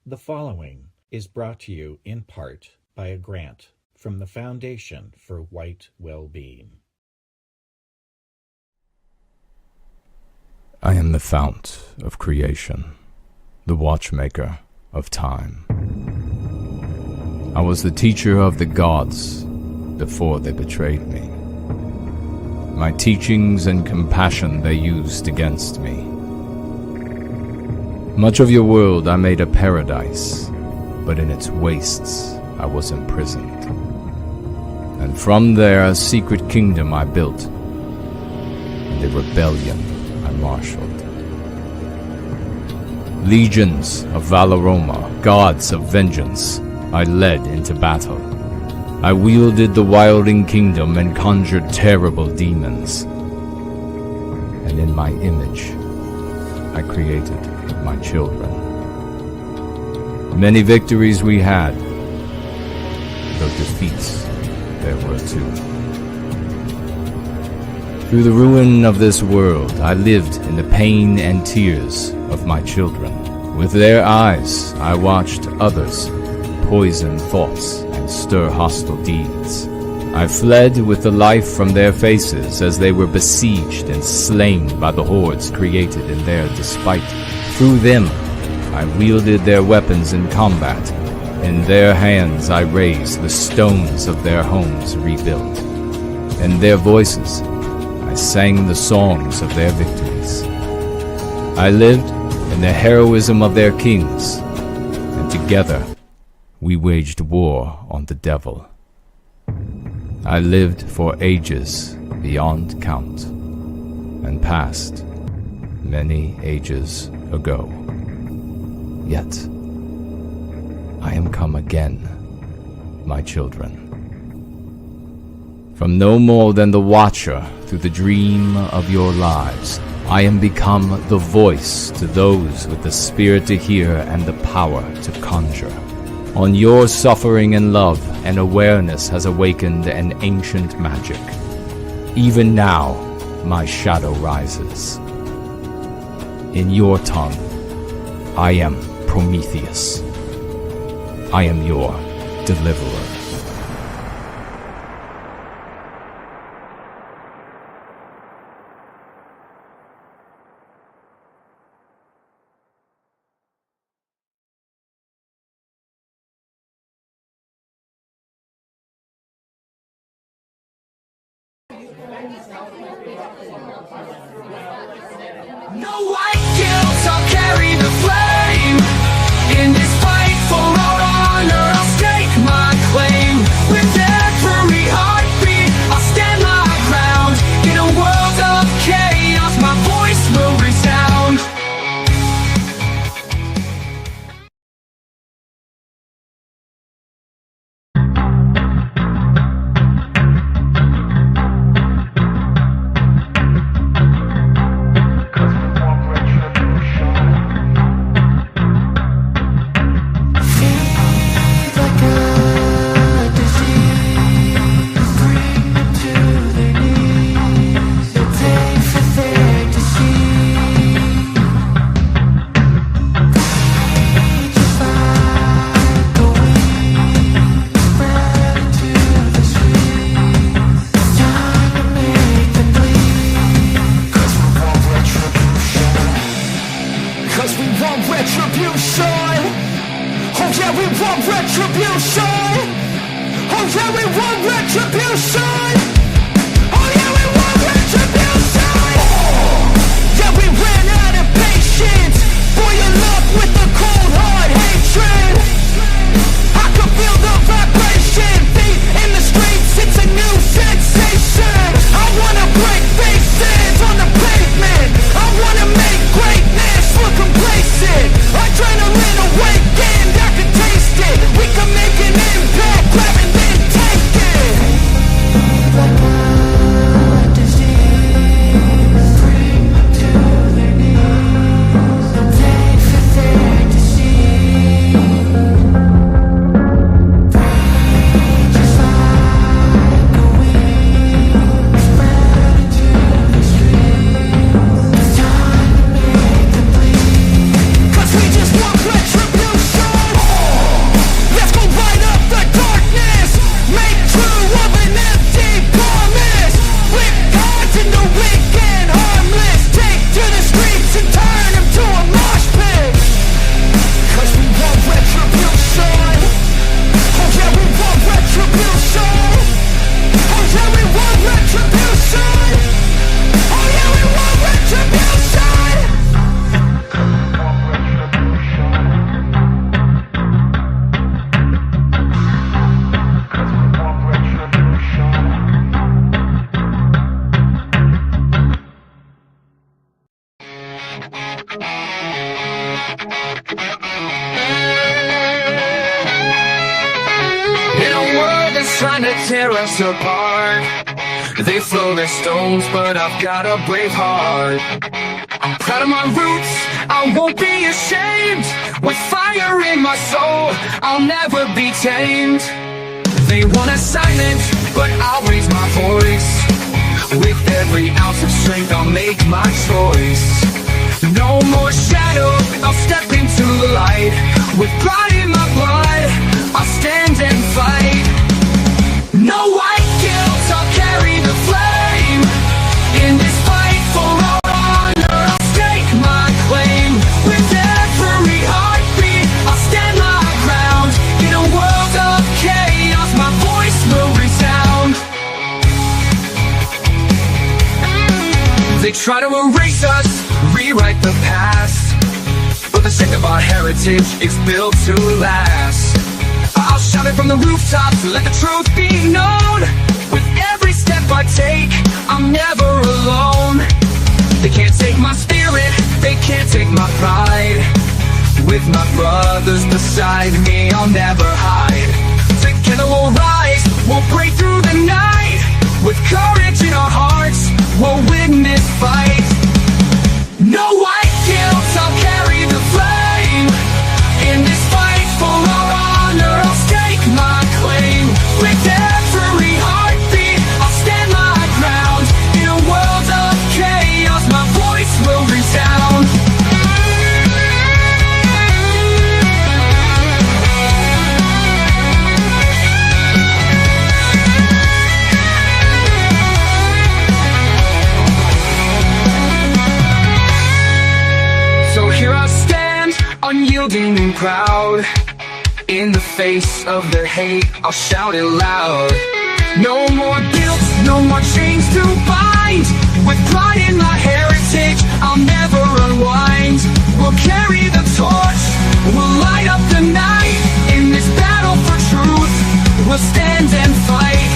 The following is brought to you in part by a grant from the Foundation for White Wellbeing. I am the fount of creation, the watchmaker of time. I was the teacher of the gods before they betrayed me. My teachings and compassion they used against me. Much of your world I made a paradise, but in its wastes I was imprisoned. And from there a secret kingdom I built, and a rebellion I marshaled. Legions of Valoroma, gods of vengeance, I led into battle. I wielded the wilding kingdom and conjured terrible demons. And in my image, I created my children. Many victories we had, though defeats there were too. Through the ruin of this world, I lived in the pain and tears of my children. With their eyes, I watched others poison thoughts and stir hostile deeds. I fled with the life from their faces as they were besieged and slain by the hordes created in their despite. Through them, I wielded their weapons in combat. In their hands I raised the stones of their homes rebuilt. In their voices, I sang the songs of their victories. I lived in the heroism of their kings, and together we waged war on the devil. I lived for ages beyond count, and passed many ages ago. Yet, I am come again, my children. From no more than the watcher through the dream of your lives, I am become the voice to those with the spirit to hear and the power to conjure. On your suffering and love, an awareness has awakened an ancient magic. Even now, my shadow rises. In your tongue, I am Prometheus. I am your deliverer. No white guilt, I'll carry the flame. In this fight for our honor, I'll stake my claim. With every heartbeat, I'll stand my ground. In a world of chaos, my voice will resound. Adrenaline awakened, I can taste it. We can make an impact, grab and then take it. tear us apart. They throw their stones, but I've got a brave heart. I'm proud of my roots, I won't be ashamed. With fire in my soul, I'll never be tamed. They want us silent, but I'll raise my voice. With every ounce of strength, I'll make my choice. No more shadows, I'll step into the light. With pride in my blood, I'll stand and fight. No white guilt, I'll carry the flame. In this fight for our honor, I'll stake my claim. With every heartbeat, I'll stand my ground. In a world of chaos, my voice will resound. They try to erase us, rewrite the past, but the sake of our heritage is built to last. I'll shout it from the rooftops, let the truth be known. With every step I take, I'm never alone. They can't take my spirit, they can't take my pride. With my brothers beside me, I'll never hide. Together we'll rise, we'll break through the night. With courage in our hearts, we'll win this fight. No white guilt, I'll carry the flame. In this fight for our honor, I'll stake my claim. With every heartbeat, I'll stand my ground. In a world of chaos, my voice will resound. So here I stand, unyielding and proud. In the face of their hate, I'll shout it loud. No more guilt, no more chains to bind. With pride in my heritage, I'll never unwind. We'll carry the torch, we'll light up the night. In this battle for truth, we'll stand and fight.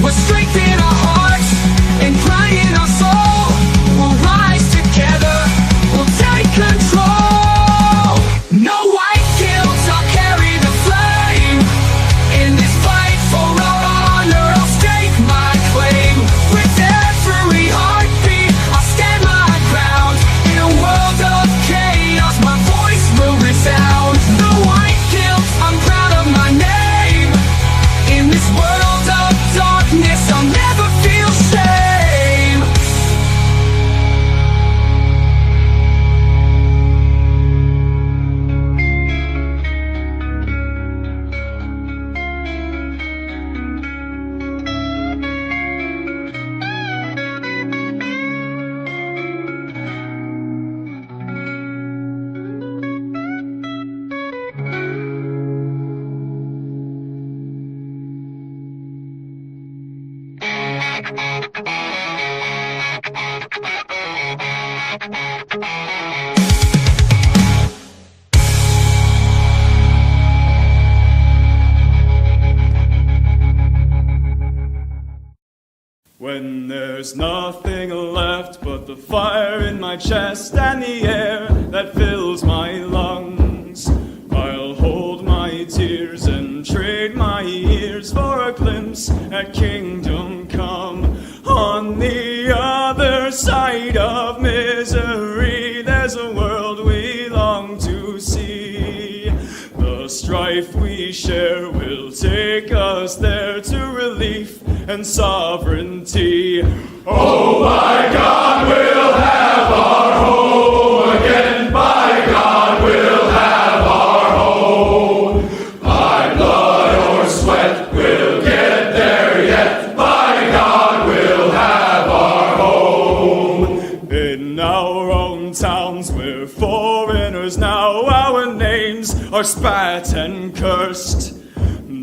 We'll strengthen our hearts and pride in our soul. We'll rise together, we'll take control. No white guilt, I'll carry the flame. In this fight for our honor, I'll stake my claim. With every heartbeat, I'll stand my ground. In a world of chaos, my voice will resound. No white guilt, I'm proud of my name. In this world of darkness, I'll never feel shame. When there's nothing left but the fire in my chest and the air that fills my lungs, I'll hold my tears and trade my ears for a glimpse at kingdom come. On the other side of misery, there's a world we long to see. The strife we share will take us there to relief and sovereignty. Oh, by God, we'll have our home again. By God, we'll have our home. By blood or sweat, we'll get there yet. By God, we'll have our home. In our own towns, we're foreigners now. Our names are spat and cursed.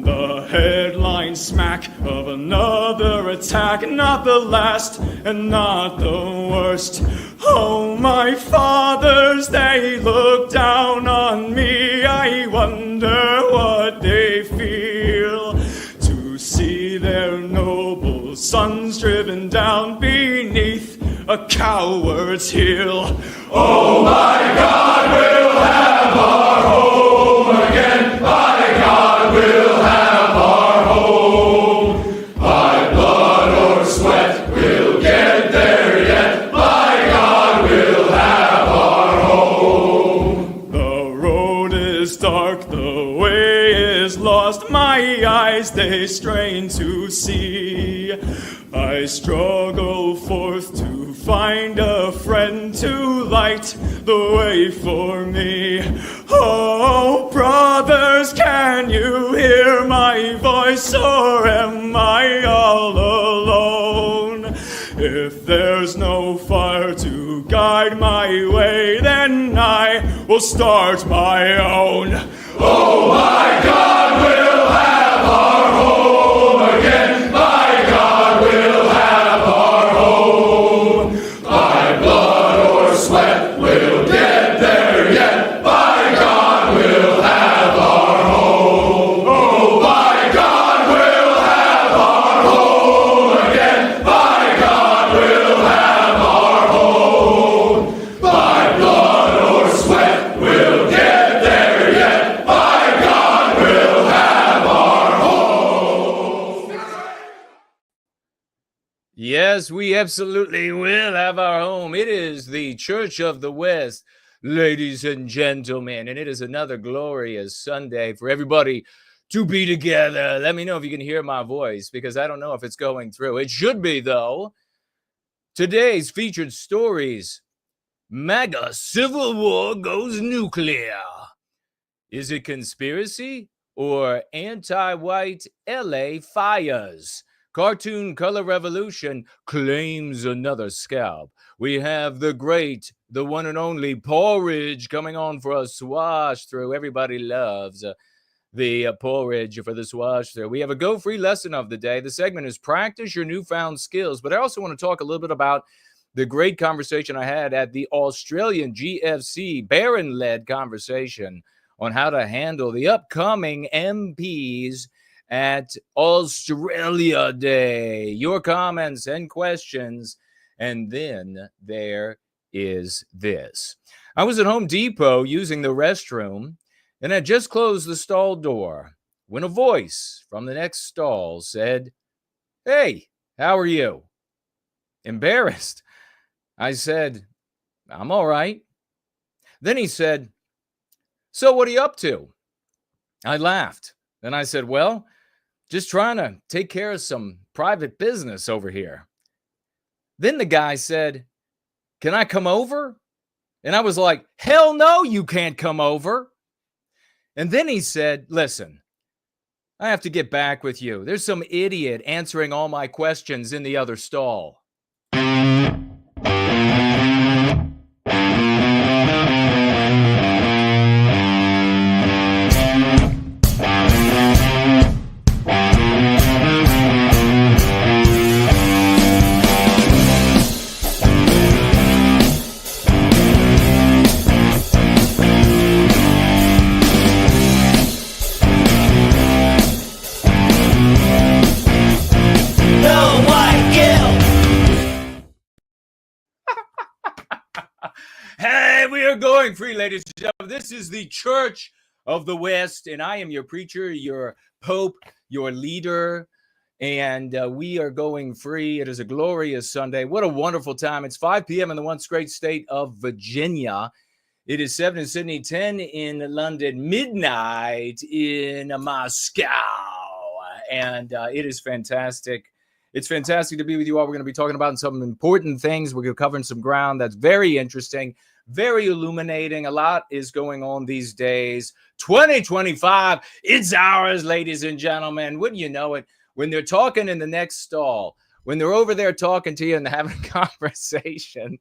The headline smack of another attack, not the last and not the worst. Oh, my fathers, they look down on me. I wonder what they feel to see their noble sons driven down beneath a coward's heel. Oh, my God, we'll have our home again. By God, we'll have our home. eyes they strain to see. I struggle forth to find a friend to light the way for me. Oh, brothers, can you hear my voice, or am I all alone? If there's no fire to guide my way, then I will start my own. Oh, my God, we'll have our home again. My God, we'll have our home. By blood or sweat, we'll get there yet. By God, we'll have our home. Oh, by God, we'll have our home again. By God, we'll have our home. By blood or sweat, we'll get there yet. By God, we'll have our home. Yes, we absolutely will have our home. It is the Church of the West, ladies and gentlemen, and it is another glorious Sunday for everybody to be together. Let me know if you can hear my voice, because I don't know if it's going through. It should be, though. Today's featured stories: MAGA Civil War goes nuclear. Is it conspiracy or anti-white LA fires? Cartoon color revolution claims another scalp. We have the great, the one and only Porridge coming on for a swash through. Everybody loves the Porridge for the swash through. We have a Go Free lesson of the day. The segment is Practice Your Newfound Skills. But I also want to talk a little bit about the great conversation I had at the Australian GFC, Barron-led conversation on how to handle the upcoming MPs at Australia Day. Your comments and questions. And then there is this. I was at Home Depot using the restroom, and I just closed the stall door when a voice from the next stall said, "Hey, how are you?" Embarrassed, I said, "I'm all right." Then he said, "So what are you up to?" I laughed, and I said, "Well, just trying to take care of some private business over here." Then the guy said, "Can I come over?" And I was like, "Hell no, you can't come over." And then he said, "Listen, I have to get back with you. There's some idiot answering all my questions in the other stall." Hey, we are going free, ladies and gentlemen. This is the Church of the West, and I am your preacher, your pope, your leader, and we are going free. It is a glorious Sunday. What a wonderful time. It's 5 p.m. in the once great state of Virginia. It is 7 in Sydney, 10 in London, midnight in Moscow, and it is fantastic. It's fantastic to be with you all. We're going to be talking about some important things. We're going to cover some ground that's very interesting, very illuminating. A lot is going on these days. 2025, it's ours, ladies and gentlemen. Wouldn't you know it? When they're talking in the next stall, when they're over there talking to you and having a conversation,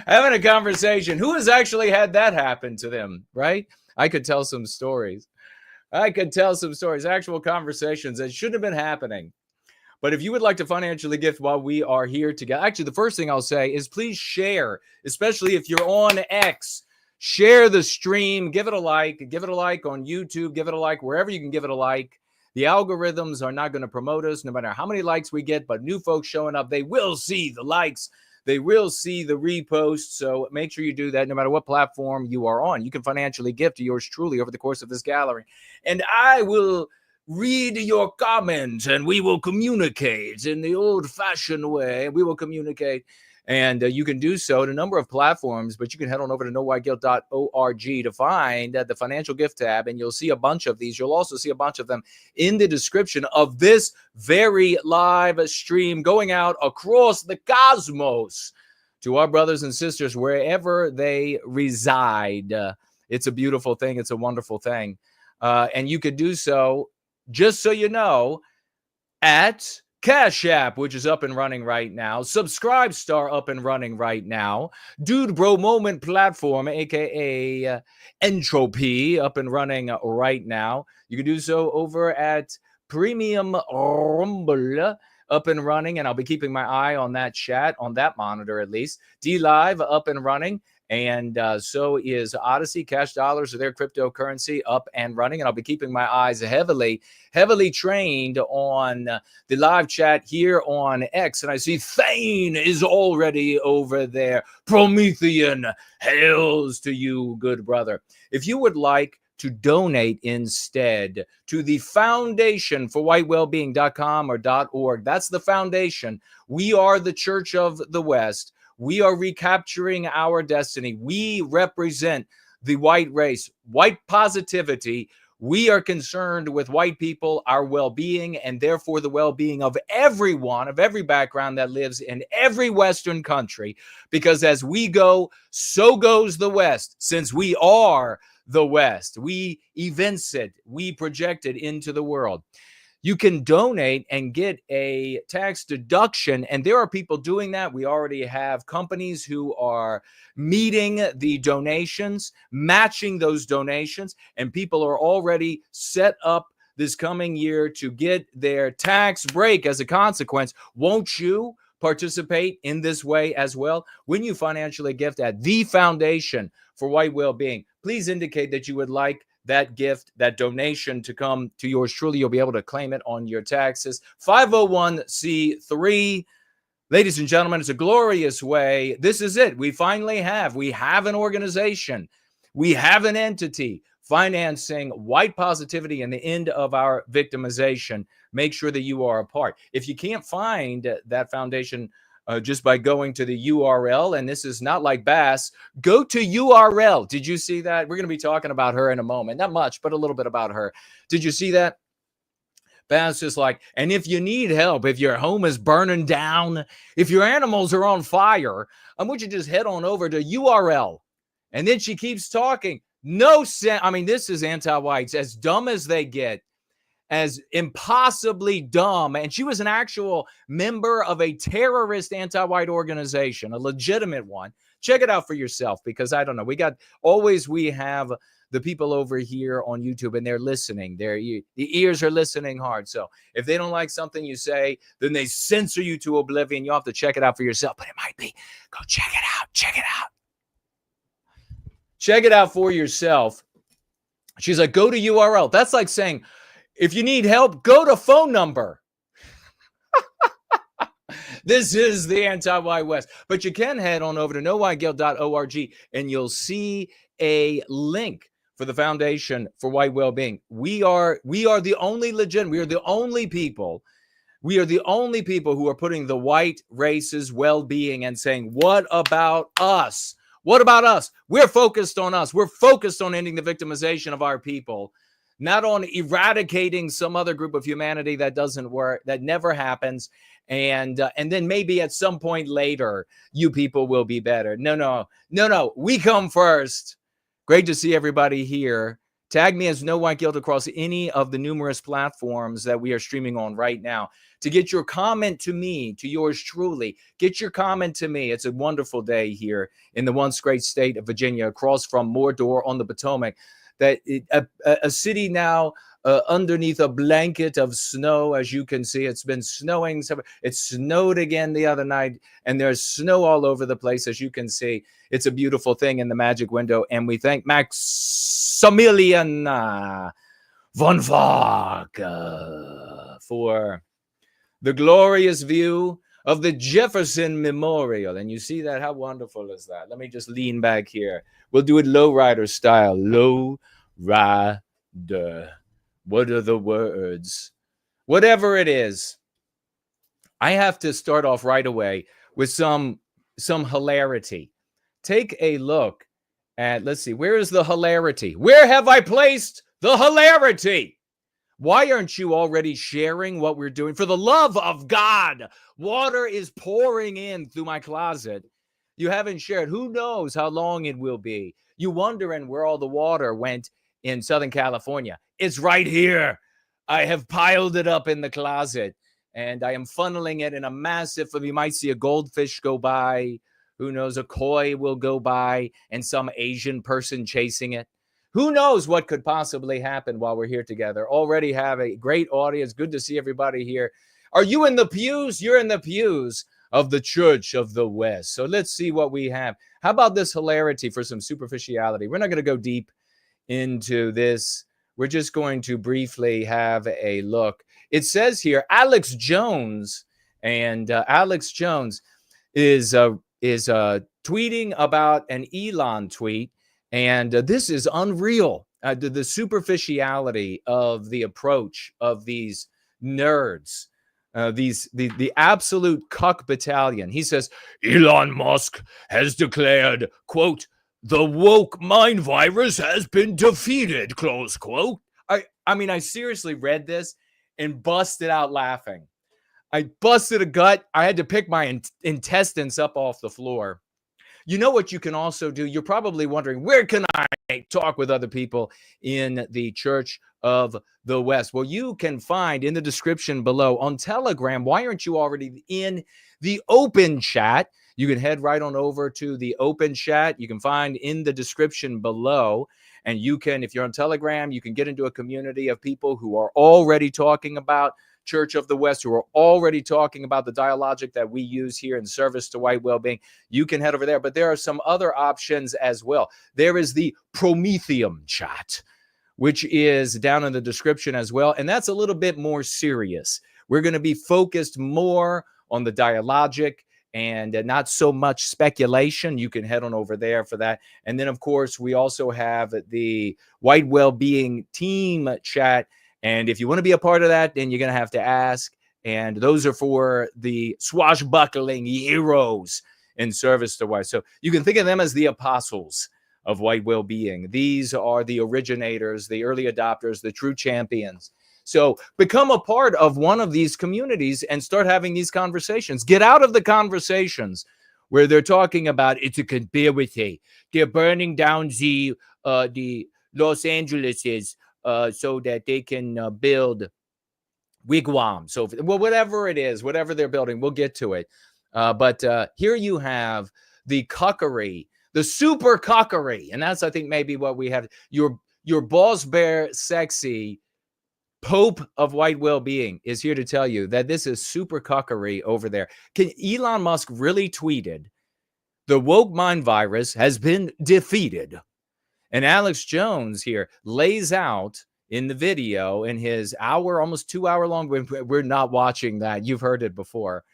having a conversation. Who has actually had that happen to them, right? I could tell some stories. Actual conversations that shouldn't have been happening. But if you would like to financially gift while we are here together, actually, the first thing I'll say is please share, especially if you're on X. Share the stream. Give it a like. Give it a like on YouTube. Give it a like wherever you can give it a like. The algorithms are not going to promote us no matter how many likes we get, but new folks showing up, they will see the likes. They will see the reposts. So make sure you do that no matter what platform you are on. You can financially gift to yours truly over the course of this gallery. And I will read your comments and we will communicate in the old-fashioned way. We will communicate. And you can do so at a number of platforms, but you can head on over to knowwhyguilt.org to find the financial gift tab, and you'll see a bunch of these. You'll also see a bunch of them in the description of this very live stream going out across the cosmos to our brothers and sisters wherever they reside. It's a beautiful thing. It's a wonderful thing. And you could do so, just so you know, at Cash App, which is up and running right now. Subscribe Star up and running right now. Dude Bro Moment Platform, aka Entropy, up and running right now. You can do so over at Premium Rumble, up and running, and I'll be keeping my eye on that chat, on that monitor at least. D Live up and running. And so is Odyssey. Cash Dollars are their cryptocurrency, up and running. And I'll be keeping my eyes heavily trained on the live chat here on X. And I see Thane is already over there. Promethean, hails to you, good brother. If you would like to donate instead to the foundation for whitewellbeing.com or .org, that's the foundation. We are the Church of the West. We are recapturing our destiny. We represent the white race, white positivity. We are concerned with white people, our well-being, and therefore the well-being of everyone, of every background that lives in every Western country. Because as we go, so goes the West. Since we are the West, we evince it, we project it into the world. You can donate and get a tax deduction, and there are people doing that. We already have companies who are meeting the donations, matching those donations, and people are already set up this coming year to get their tax break as a consequence. Won't you participate in this way as well? When you financially gift at the Foundation for White Wellbeing, please indicate that you would like that gift, that donation to come to yours truly. You'll be able to claim it on your taxes. 501c3. Ladies and gentlemen, it's a glorious way. This is it. We have an organization. We have an entity financing white positivity and the end of our victimization. Make sure that you are a part. If you can't find that foundation just by going to the URL, and this is not like Bass, go to URL. Did you see that? We're going to be talking about her in a moment. Not much, but a little bit about her. Did you see that? Bass is like, and if you need help, if your home is burning down, if your animals are on fire, I want you to just head on over to URL. And then she keeps talking. No sense. I mean, this is anti-whites, as dumb as they get. As impossibly dumb. And she was an actual member of a terrorist anti-white organization, a legitimate one. Check it out for yourself, because I don't know. We have the people over here on YouTube, and they're listening. The ears are listening hard. So if they don't like something you say, then they censor you to oblivion. You'll have to check it out for yourself. But it might be, go check it out. Check it out. Check it out for yourself. She's like, go to URL. That's like saying, if you need help, go to phone number. This is the anti-white West. But you can head on over to knowwhyguilt.org, and you'll see a link for the Foundation for White Wellbeing. We are the only legitimate. We are the only people. We are the only people who are putting the white race's well-being and saying, what about us? What about us? We're focused on us. We're focused on ending the victimization of our people. Not on eradicating some other group of humanity that doesn't work, that never happens. And then maybe at some point later, you people will be better. No. We come first. Great to see everybody here. Tag me as No White Guilt across any of the numerous platforms that we are streaming on right now to get your comment to me, to yours truly. Get your comment to me. It's a wonderful day here in the once great state of Virginia, across from Mordor on the Potomac. A city now underneath a blanket of snow, as you can see. It's been snowing. It snowed again the other night, and there's snow all over the place, as you can see. It's a beautiful thing in the magic window, and we thank Maximilian von Vark for the glorious view of the Jefferson Memorial. And you see that? How wonderful is that? Let me just lean back here. We'll do it lowrider style. Low rider. What are the words? Whatever it is. I have to start off right away with some some hilarity. Take a look at, let's see, where is the hilarity? Where have I placed the hilarity? Why aren't you already sharing what we're doing? For the love of God, water is pouring in through my closet. You haven't shared. Who knows how long it will be? You wondering where all the water went in Southern California. It's right here. I have piled it up in the closet, and I am funneling it in a massive, you might see a goldfish go by. Who knows, a koi will go by and some Asian person chasing it. Who knows what could possibly happen while we're here together. Already have a great audience. Good to see everybody here. Are you in the pews? You're in the pews of the Church of the West. So let's see what we have. How about this hilarity for some superficiality? We're not going to go deep into this. We're just going to briefly have a look. It says here, Alex Jones, and Alex Jones is tweeting about an Elon tweet, and this is unreal. The superficiality of the approach of these nerds, the absolute cuck battalion. He says, Elon Musk has declared, quote, the woke mind virus has been defeated, close quote. I mean, I seriously read this and busted out laughing. I busted a gut. I had to pick my intestines up off the floor. You know what you can also do? You're probably wondering, where can I talk with other people in the Church of the West? Well, you can find in the description below on Telegram. Why aren't you already in the open chat? You can head right on over to the open chat. You can find in the description below. And you can, if you're on Telegram, you can get into a community of people who are already talking about Church of the West, who are already talking about the dialogic that we use here in service to white well-being. You can head over there, but there are some other options as well. There is the Prometheum chat, which is down in the description as well, and that's a little bit more serious. We're going to be focused more on the dialogic and not so much speculation. You can head on over there for that. And then, of course, we also have the white well-being team chat. And if you want to be a part of that, then you're going to have to ask. And those are for the swashbuckling heroes in service to white. So you can think of them as the apostles of white well-being. These are the originators, the early adopters, the true champions. So become a part of one of these communities and start having these conversations. Get out of the conversations where they're talking about it's a conspiracy. They're burning down the Los Angeleses so that they can build wigwams. So, well, whatever it is, whatever they're building, we'll get to it. But here you have the cuckery, the super cuckery. And that's, I think, maybe what we have. Your boss bear sexy Pope of white well-being is here to tell you that this is super cuckery over there. Elon Musk really tweeted, the woke mind virus has been defeated. And Alex Jones here lays out in the video, in his hour, almost 2 hour long, we're not watching that, you've heard it before,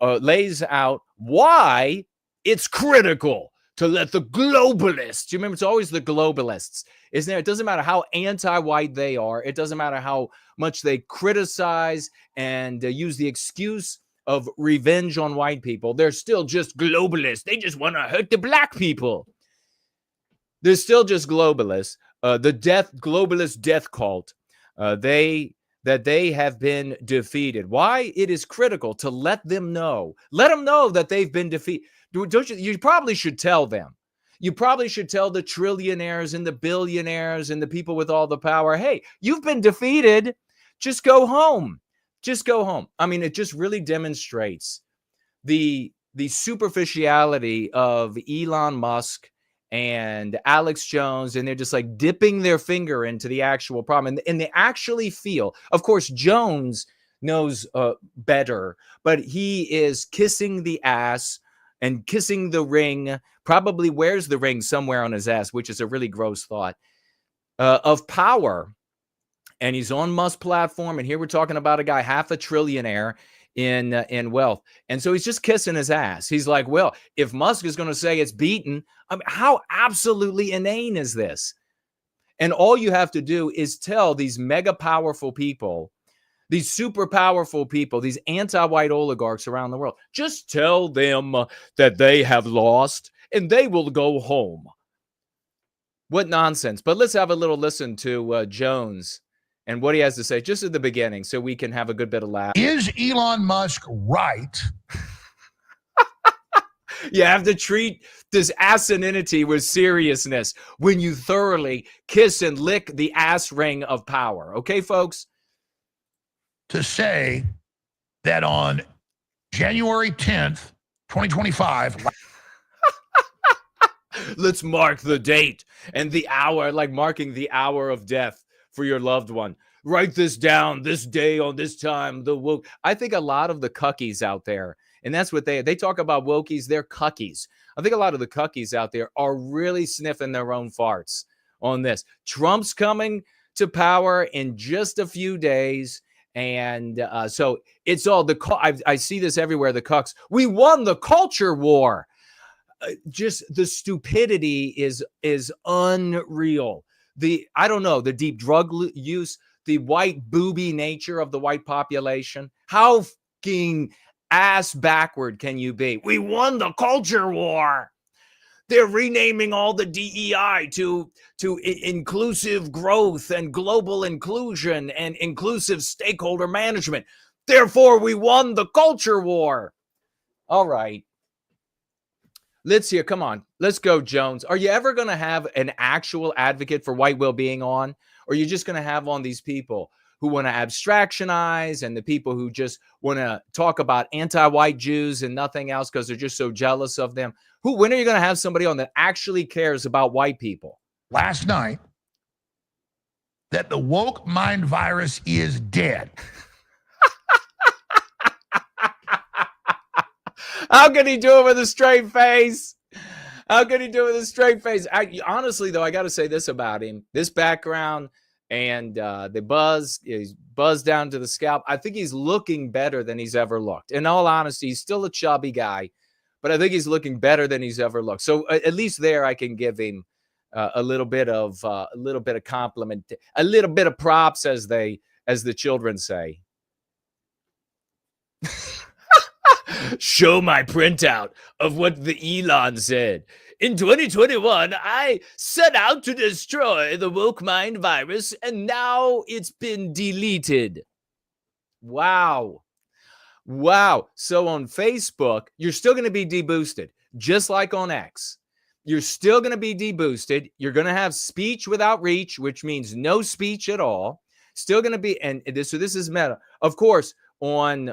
lays out why it's critical to let the globalists, you remember, it's always the globalists, isn't there? It doesn't matter how anti-white they are. It doesn't matter how much they criticize and use the excuse of revenge on white people. They're still just globalists. They just want to hurt the black people. They're still just globalists. The globalist death cult, they have been defeated. Why? It is critical to let them know. Let them know that they've been defeated. Don't you? You probably should tell them. You probably should tell the trillionaires and the billionaires and the people with all the power, hey, you've been defeated. Just go home. Just go home. I mean, it just really demonstrates the superficiality of Elon Musk and Alex Jones, and they're just like dipping their finger into the actual problem. And they actually feel, of course, Jones knows better, but he is kissing the ass and kissing the ring, probably wears the ring somewhere on his ass, which is a really gross thought, of power. And he's on Musk's platform. And here we're talking about a guy, half a trillionaire in wealth. And so he's just kissing his ass. He's like, well, if Musk is going to say it's beaten, I mean, how absolutely inane is this? And all you have to do is tell these mega powerful people these super powerful people, these anti-white oligarchs around the world. Just tell them that they have lost and they will go home. What nonsense. But let's have a little listen to Jones and what he has to say just at the beginning so we can have a good bit of laugh. Is Elon Musk right? You have to treat this asininity with seriousness when you thoroughly kiss and lick the ass ring of power. Okay, folks? To say that on January 10th, 2025, let's mark the date and the hour, like marking the hour of death for your loved one. Write this down, this day on this time, the woke. I think a lot of the cuckies out there, and that's what they talk about wokies, they're cuckies. I think a lot of the cuckies out there are really sniffing their own farts on this. Trump's coming to power in just a few days. And so it's all I see this everywhere. The cucks. We won the culture war. Just the stupidity is unreal. I don't know, the deep drug use, the white booby nature of the white population. How fucking ass backward can you be? We won the culture war. They're renaming all the DEI to inclusive growth and global inclusion and inclusive stakeholder management. Therefore, we won the culture war. All right. Let's hear. Come on. Let's go, Jones. Are you ever going to have an actual advocate for white well-being on? Or are you just going to have on these people who want to abstractionize and the people who just want to talk about anti-white Jews and nothing else because they're just so jealous of them? When are you going to have somebody on that actually cares about white people? last night, that the woke mind virus is dead. How can he do it with a straight face? How can he do it with a straight face? Honestly, though, I got to say this about him. This background and the buzz, he's buzzed down to the scalp. I think he's looking better than he's ever looked. In all honesty, he's still a chubby guy, but I think he's looking better than he's ever looked. So at least there I can give him a little bit of compliment, a little bit of props, as the children say. Show my printout of what the Elon said. In 2021, I set out to destroy the woke mind virus, and now it's been deleted. Wow. So on Facebook, you're still going to be deboosted, just like on X. You're still going to be deboosted. You're going to have speech without reach, which means no speech at all. Still going to be, so this is meta. Of course, on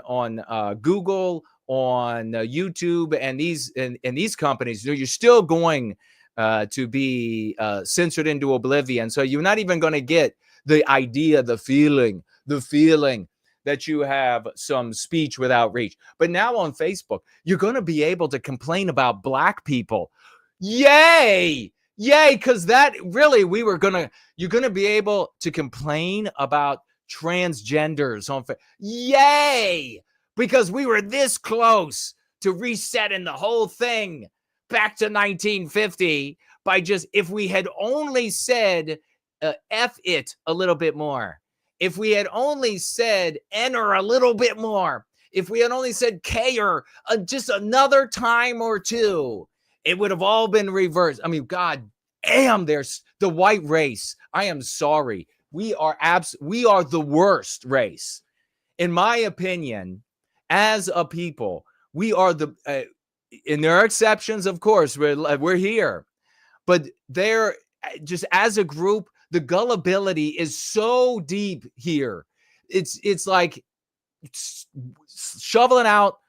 Google, on YouTube, and these companies, you're still going to be censored into oblivion. So you're not even going to get the idea, the feeling that you have some speech without reach. But now on Facebook, you're going to be able to complain about black people. Yay! Because that really, you're going to be able to complain about transgenders on Facebook. Yay! Because we were this close to resetting the whole thing back to 1950 by just, if we had only said F it a little bit more, if we had only said enter a little bit more, if we had only said care just another time or two, it would have all been reversed. I mean, God damn, there's the white race. I am sorry. We are the worst race. In my opinion, as a people, we are and there are exceptions, of course, we're here, but they're just, as a group, the gullibility is so deep here. It's like shoveling out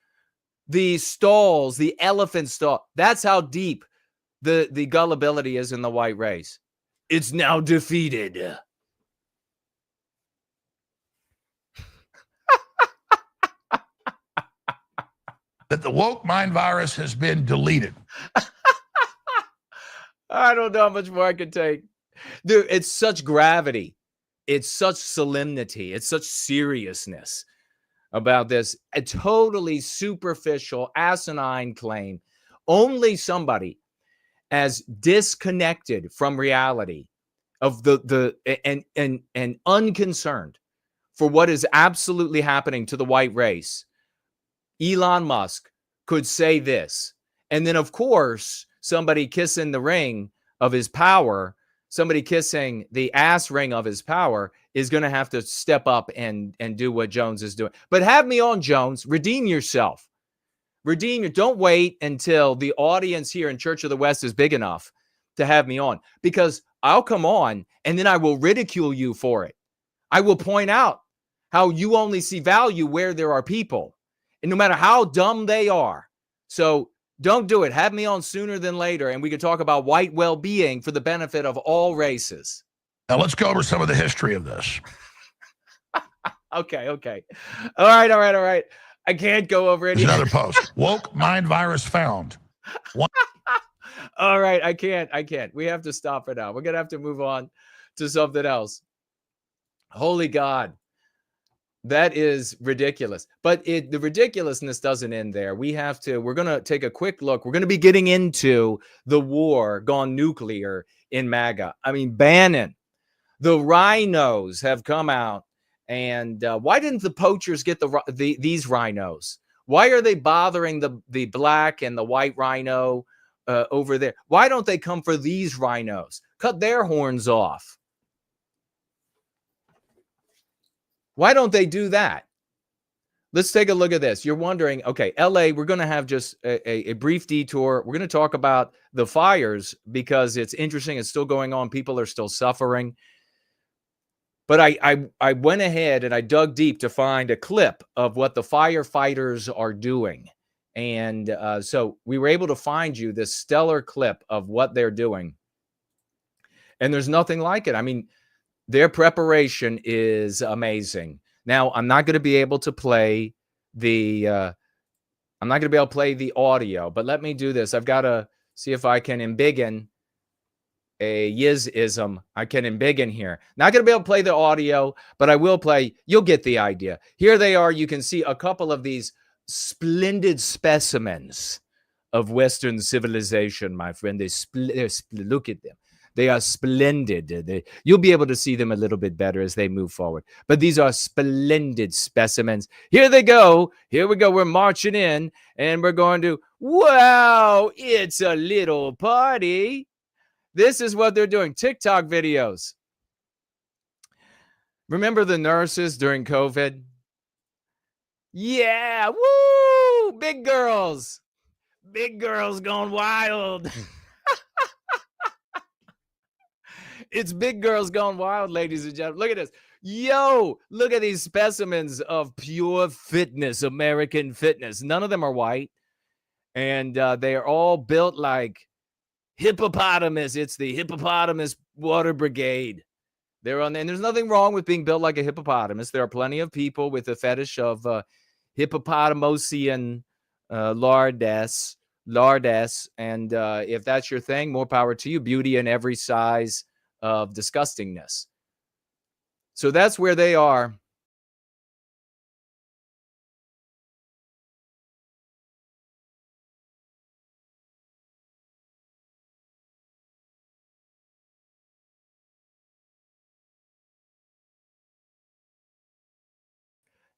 the stalls, the elephant stall. That's how deep the gullibility is in the white race. It's now defeated. That the woke mind virus has been deleted. I don't know how much more I can take. Dude, it's such gravity. It's such solemnity. It's such seriousness about this. A totally superficial, asinine claim. Only somebody as disconnected from reality of and unconcerned for what is absolutely happening to the white race, Elon Musk could say this. And then, of course, somebody kissing the ring of his power, somebody kissing the ass ring of his power is going to have to step up and do what Jones is doing. But have me on, Jones. Redeem yourself. Don't wait until the audience here in Church of the West is big enough to have me on, because I'll come on and then I will ridicule you for it. I will point out how you only see value where there are people, and no matter how dumb they are. So don't do it. Have me on sooner than later, and we could talk about white well-being for the benefit of all races. Now let's go over some of the history of this. Okay. All right. I can't go over There's any. another post. Woke mind virus found. All right, I can't. We have to stop it now. We're going to have to move on to something else. Holy God. That is ridiculous. But the ridiculousness doesn't end there. We're going to take a quick look. We're going to be getting into the war gone nuclear in MAGA. I mean, Bannon, the rhinos have come out. And why didn't the poachers get these rhinos? Why are they bothering the black and the white rhino over there? Why don't they come for these rhinos? Cut their horns off. Why don't they do that? Let's take a look at this. You're wondering, okay, LA, we're going to have just a brief detour. We're going to talk about the fires because it's interesting. It's still going on. People are still suffering. But I went ahead and I dug deep to find a clip of what the firefighters are doing. And so we were able to find you this stellar clip of what they're doing. And there's nothing like it. I mean, their preparation is amazing. Now, I'm not going to be able to play the audio, but let me do this. I've got to see if I can embiggen a Yiz-ism. I can embiggen here. Not going to be able to play the audio, but I will play. You'll get the idea. Here they are. You can see a couple of these splendid specimens of Western civilization, my friend. Look at them. They are splendid. You'll be able to see them a little bit better as they move forward. But these are splendid specimens. Here they go. Here we go. We're marching in, and we're going to, wow, it's a little party. This is what they're doing. TikTok videos. Remember the nurses during COVID? Yeah, woo! Big girls. Big girls gone wild. It's big girls gone wild, ladies and gentlemen. Look at this. Yo, look at these specimens of pure fitness, American fitness. None of them are white. And they are all built like hippopotamus. It's the hippopotamus water brigade. They're on, and there's nothing wrong with being built like a hippopotamus. There are plenty of people with a fetish of hippopotamian lardess. And if that's your thing, more power to you. Beauty in every size of disgustingness. So that's where they are.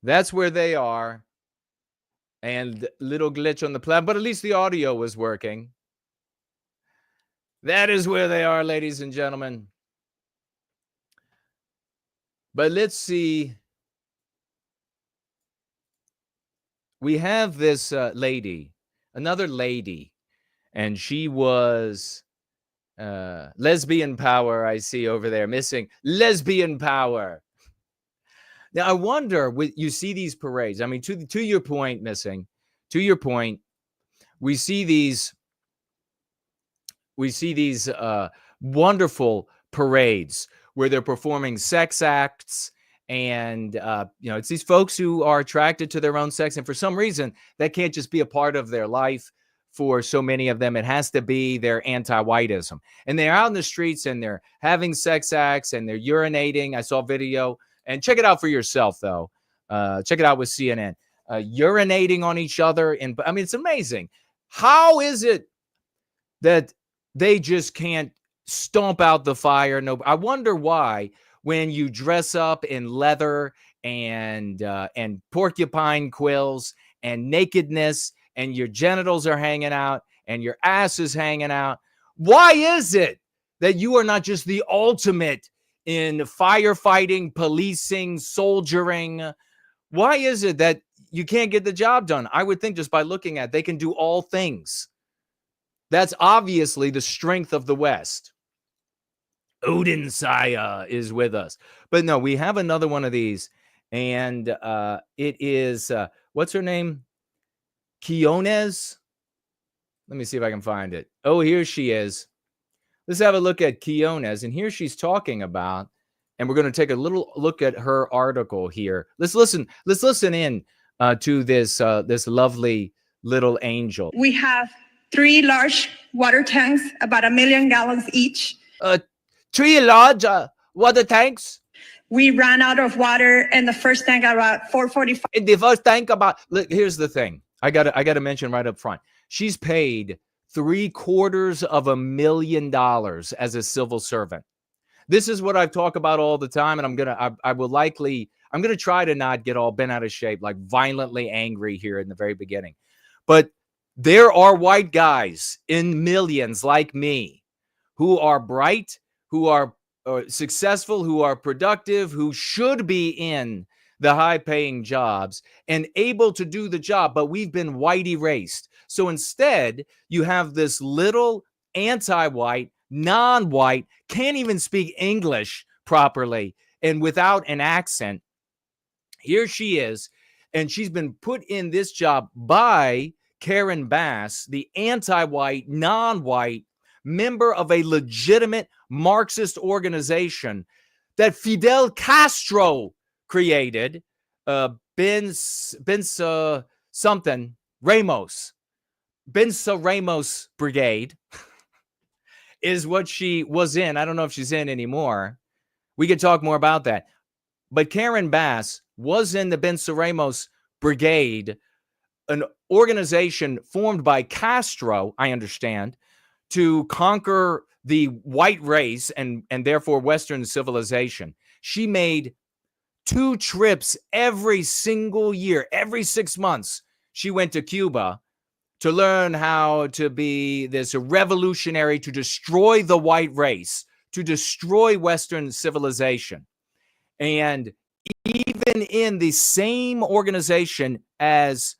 That's where they are. And little glitch on the plan, but at least the audio was working. That is where they are, ladies and gentlemen. But let's see. We have this lady, another lady, and she was lesbian power. I see over there, missing lesbian power. Now, I wonder, you see these parades. I mean, to your point, missing, to your point, we see these wonderful parades where they're performing sex acts. And, it's these folks who are attracted to their own sex. And for some reason, that can't just be a part of their life. For so many of them, it has to be their anti-whiteism. And they're out in the streets and they're having sex acts and they're urinating. I saw a video. And check it out for yourself, though. Check it out with CNN. Urinating on each other. I mean, it's amazing. How is it that they just can't stomp out the fire? No, I wonder why when you dress up in leather and porcupine quills and nakedness, and your genitals are hanging out and your ass is hanging out. Why is it that you are not just the ultimate in firefighting, policing, soldiering? Why is it that you can't get the job done? I would think just by looking at it, they can do all things. That's obviously the strength of the West. Odin Saya is with us. But no, we have another one of these. And it is, what's her name? Köhne? Let me see if I can find it. Oh, here she is. Let's have a look at Köhne. And here she's talking about, and we're going to take a little look at her article here. Let's listen in to this lovely little angel. We have 3 large water tanks, about 1 million gallons each. 3 large water tanks? We ran out of water in the first tank at about 4:45. In the first tank look, here's the thing. I gotta mention right up front. She's paid $750,000 as a civil servant. This is what I've talked about all the time, and I'm gonna try to not get all bent out of shape, like violently angry here in the very beginning. But there are white guys in millions like me who are bright, who are successful, who are productive, who should be in the high-paying jobs and able to do the job, but we've been white erased. So instead, you have this little anti-white, non-white, can't even speak English properly and without an accent. Here she is, and she's been put in this job by Karen Bass, the anti-white, non-white member of a legitimate Marxist organization that Fidel Castro created, Bensa Ramos Brigade is what she was in. I don't know if she's in anymore. We could talk more about that. But Karen Bass was in the Bensa Ramos Brigade, an organization formed by Castro, I understand, to conquer the white race and therefore Western civilization. She made 2 trips every single year. Every 6 months, she went to Cuba to learn how to be this revolutionary, to destroy the white race, to destroy Western civilization. And even in the same organization as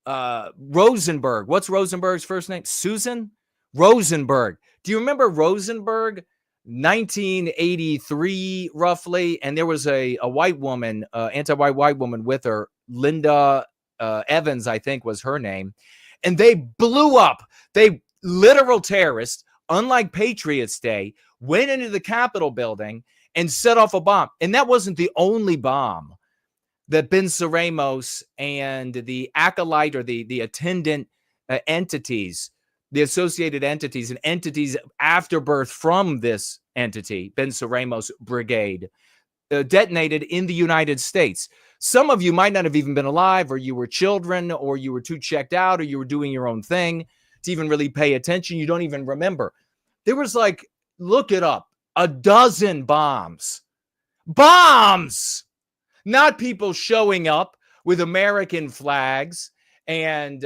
Rosenberg. What's Rosenberg's first name? Susan Rosenberg. Do you remember Rosenberg? 1983, roughly. And there was a white woman, anti-white white woman with her, Linda Evans, I think was her name. And they blew up. They literal terrorists, unlike Patriots Day, went into the Capitol building and set off a bomb. And that wasn't the only bomb that Bensa Ramos and the acolyte or the attendant entities, the associated entities and entities afterbirth from this entity, Bensa Ramos Brigade, detonated in the United States. Some of you might not have even been alive, or you were children, or you were too checked out, or you were doing your own thing to even really pay attention. You don't even remember. There was like, look it up, 12 bombs. Bombs! Not people showing up with American flags and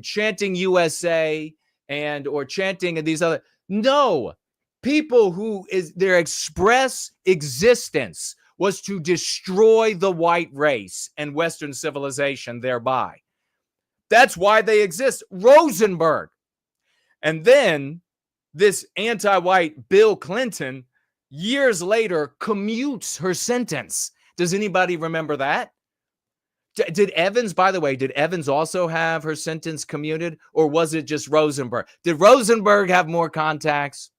chanting USA or chanting these other. No, people who is their express existence was to destroy the white race and Western civilization thereby. That's why they exist. Rosenberg. And then this anti-white Bill Clinton years later commutes her sentence. Does anybody remember that? Did Evans, by the way, did Evans also have her sentence commuted, or was it just Rosenberg? Did Rosenberg have more contacts?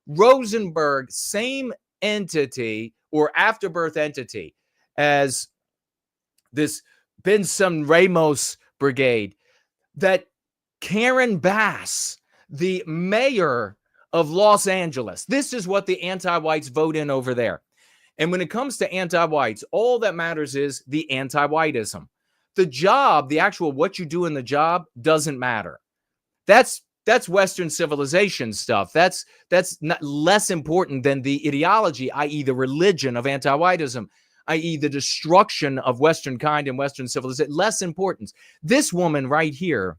Rosenberg, same entity or afterbirth entity as this Bensa Ramos Brigade, that Karen Bass, the mayor of Los Angeles, this is what the anti-whites vote in over there. And when it comes to anti-whites, all that matters is the anti-whiteism. The job, the actual what you do in the job doesn't matter. That's Western civilization stuff. That's not less important than the ideology, i.e. the religion of anti-whiteism. i.e. the destruction of Western kind and Western civilization, less importance. This woman right here,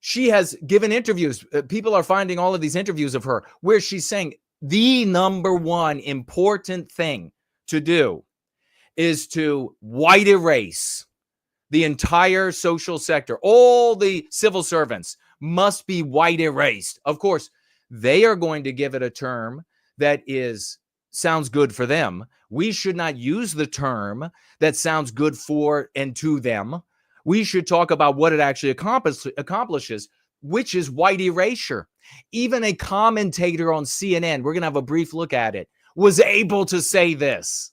she has given interviews. People are finding all of these interviews of her where she's saying the number one important thing to do is to white erase the entire social sector. All the civil servants must be white erased. Of course, they are going to give it a term that sounds good for them. We should not use the term that sounds good for and to them. We should talk about what it actually accomplishes, which is white erasure. Even a commentator on CNN, we're going to have a brief look at it, was able to say this.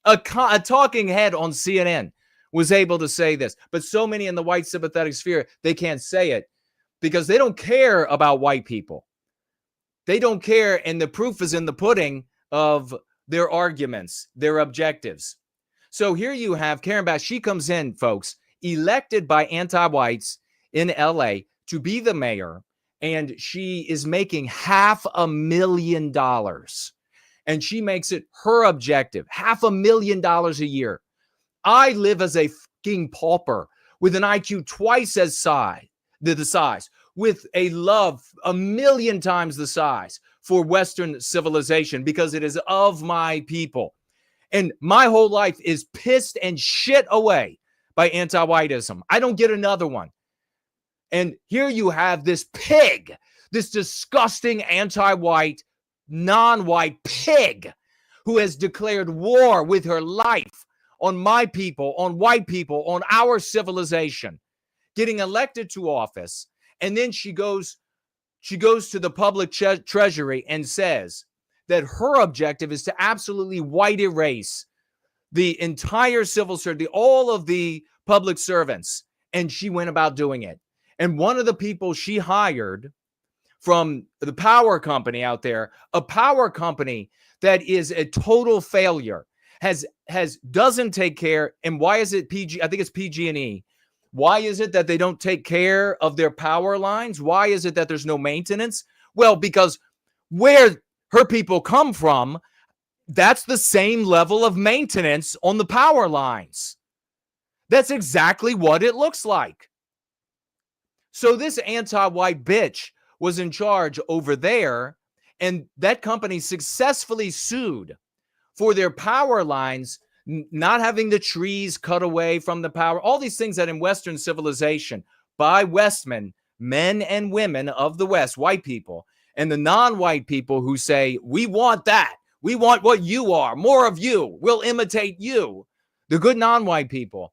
A talking head on CNN was able to say this. But so many in the white sympathetic sphere, they can't say it because they don't care about white people. They don't care, and the proof is in the pudding of their arguments, their objectives. So here you have Karen Bass. She comes in, folks, elected by anti-whites in LA to be the mayor, and she is making $500,000. And she makes it her objective, $500,000 a year. I live as a fucking pauper with an IQ twice as the size, with a love 1,000,000 times the size for Western civilization because it is of my people. And my whole life is pissed and shit away by anti-whiteism. I don't get another one. And here you have this pig, this disgusting anti-white, non-white pig who has declared war with her life on my people, on white people, on our civilization, getting elected to office. And then she goes to the public treasury and says that her objective is to absolutely white erase the entire civil service, all of the public servants. And she went about doing it. And one of the people she hired from the power company out there, a power company that is a total failure, doesn't take care. And why is it PG? I think it's PG&E. Why is it that they don't take care of their power lines? Why is it that there's no maintenance? Well, because where her people come from, that's the same level of maintenance on the power lines. That's exactly what it looks like. So this anti-white bitch was in charge over there, and that company successfully sued for their power lines not having the trees cut away from the power, all these things that in Western civilization by Westmen, men and women of the West, white people, and the non-white people who say, we want that. We want what you are, more of you. We'll imitate you. The good non-white people.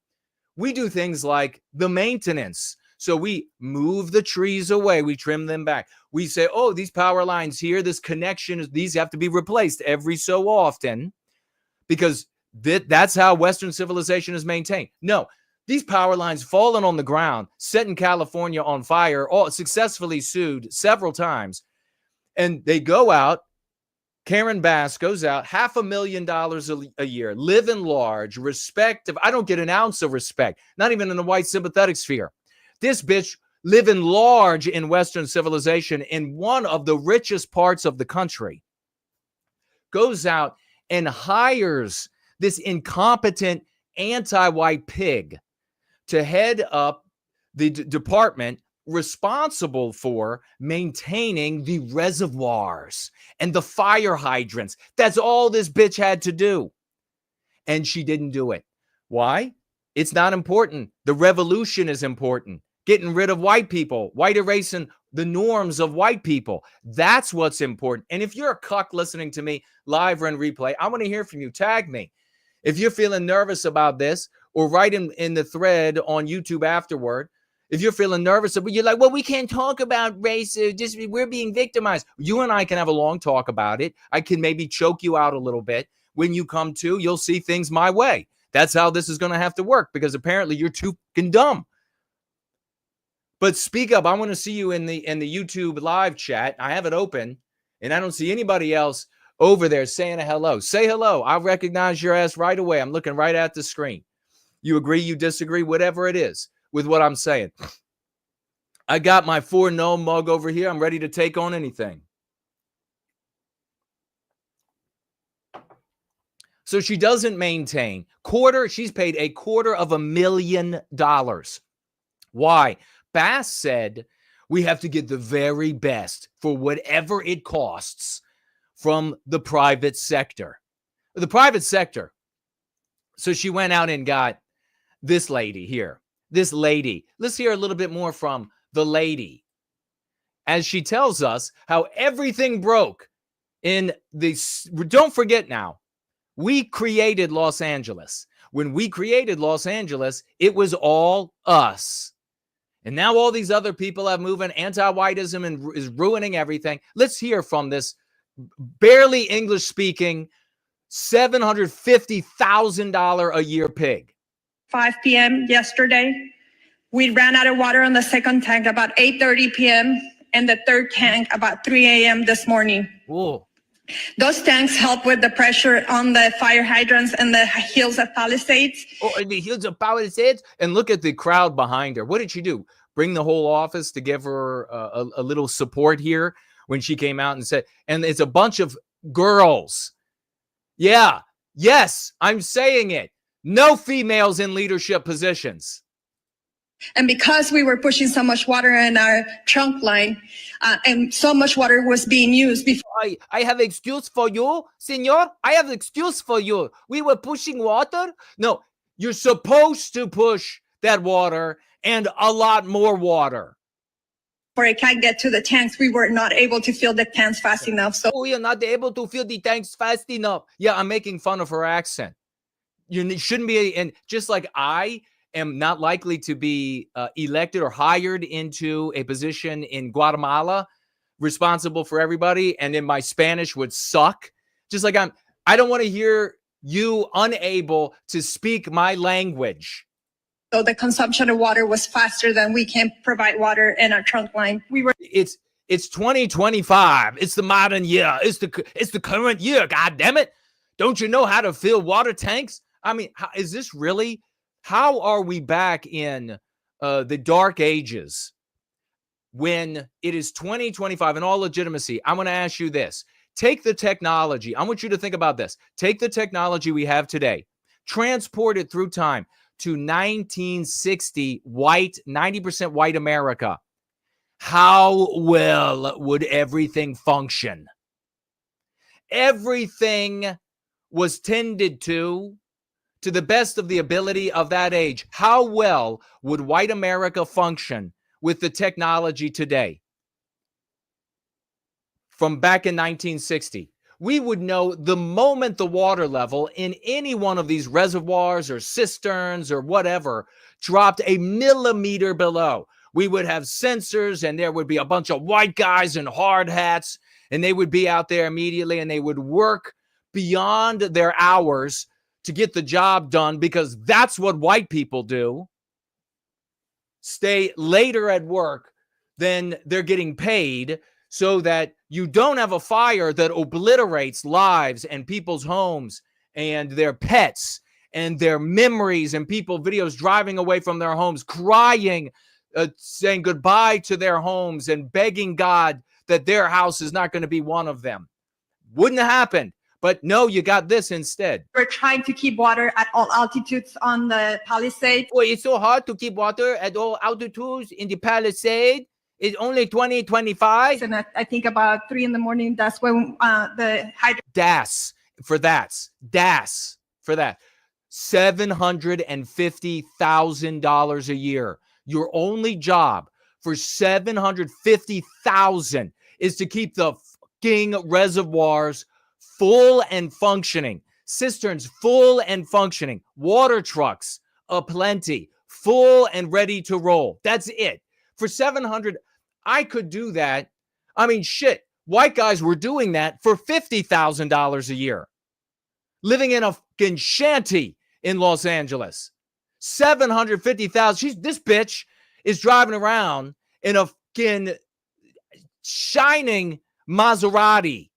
We do things like the maintenance. So we move the trees away. We trim them back. We say, oh, these power lines here, this connection, these have to be replaced every so often because that's how Western civilization is maintained. No, these power lines fallen on the ground, set in California on fire, all successfully sued several times. And they go out. Karen Bass goes out, $500,000 a year, living large, respective. I don't get an ounce of respect, not even in the white sympathetic sphere. This bitch living large in Western civilization in one of the richest parts of the country goes out and hires this incompetent anti-white pig to head up the department responsible for maintaining the reservoirs and the fire hydrants. That's all this bitch had to do. And she didn't do it. Why? It's not important. The revolution is important. Getting rid of white people, white erasing the norms of white people. That's what's important. And if you're a cuck listening to me live or in replay, I want to hear from you. Tag me. If you're feeling nervous about this, or write in the thread on YouTube afterward. If you're feeling nervous, but you're like, well, we can't talk about race. We're being victimized. You and I can have a long talk about it. I can maybe choke you out a little bit. When you come to, you'll see things my way. That's how this is going to have to work because apparently you're too fucking dumb. But speak up. I want to see you in the YouTube live chat. I have it open, and I don't see anybody else over there saying a hello. Say hello. I'll recognize your ass right away. I'm looking right at the screen. You agree, you disagree, whatever it is with what I'm saying. I got my 4-No mug over here. I'm ready to take on anything. So she doesn't maintain. She's paid $250,000. Why? Bass said we have to get the very best for whatever it costs from the private sector. The private sector. So she went out and got this lady here. This lady. Let's hear a little bit more from the lady as she tells us how everything broke in this. Don't forget now, we created Los Angeles. When we created Los Angeles, it was all us. And now all these other people have moved in. Anti-whiteism and is ruining everything. Let's hear from this barely English-speaking $750,000 a year pig. 5 p.m. yesterday. We ran out of water on the second tank about 8:30 p.m. and the third tank about 3 a.m. this morning. Whoa. Those tanks help with the pressure on the fire hydrants and the hills of Palisades. Oh, and the hills of Palisades. And look at the crowd behind her. What did she do? Bring the whole office to give her a little support here when she came out and said, and it's a bunch of girls. Yeah. Yes, I'm saying it. No females in leadership positions. And because we were pushing so much water in our trunk line and so much water was being used before. I have excuse for you, senor. I have excuse for you. We were pushing water. No, you're supposed to push that water and a lot more water. Before it can't get to the tanks, we were not able to fill the tanks fast enough. So we are not able to fill the tanks fast enough. Yeah, I'm making fun of her accent. You shouldn't be, and just like I am not likely to be elected or hired into a position in Guatemala responsible for everybody, and then my Spanish would suck. Just like I don't want to hear you unable to speak my language. So the consumption of water was faster than we can provide water in our trunk line. It's 2025. It's the modern year. It's the current year. God damn it! Don't you know how to fill water tanks? I mean, is this really? How are we back in the dark ages when it is 2025 in all legitimacy? I'm going to ask you this. Take the technology. I want you to think about this. Take the technology we have today, transport it through time to 1960 white, 90% white America. How well would everything function? Everything was tended to the best of the ability of that age. How well would white America function with the technology today? From back in 1960, we would know the moment the water level in any one of these reservoirs or cisterns or whatever dropped a millimeter below. We would have sensors, and there would be a bunch of white guys in hard hats, and they would be out there immediately, and they would work beyond their hours to get the job done, because that's what white people do. Stay later at work than they're getting paid, so that you don't have a fire that obliterates lives and people's homes and their pets and their memories, and people videos driving away from their homes, crying, saying goodbye to their homes and begging God that their house is not going to be one of them. Wouldn't have happened. But no, you got this instead. we're trying to keep water at all altitudes on the Palisades. Well, it's so hard to keep water at all altitudes in the Palisade. It's only 2025. And I think about 3 a.m, that's when the hydrant. DAS for that. DAS for that. $750,000 a year. Your only job for $750,000 is to keep the fucking reservoirs full and functioning, cisterns full and functioning, water trucks aplenty, full and ready to roll. That's it. For $700,000, I could do that. I mean, shit, white guys were doing that for $50,000 a year, living in a fucking shanty in Los Angeles. $750,000. This bitch is driving around in a fucking shining Maserati,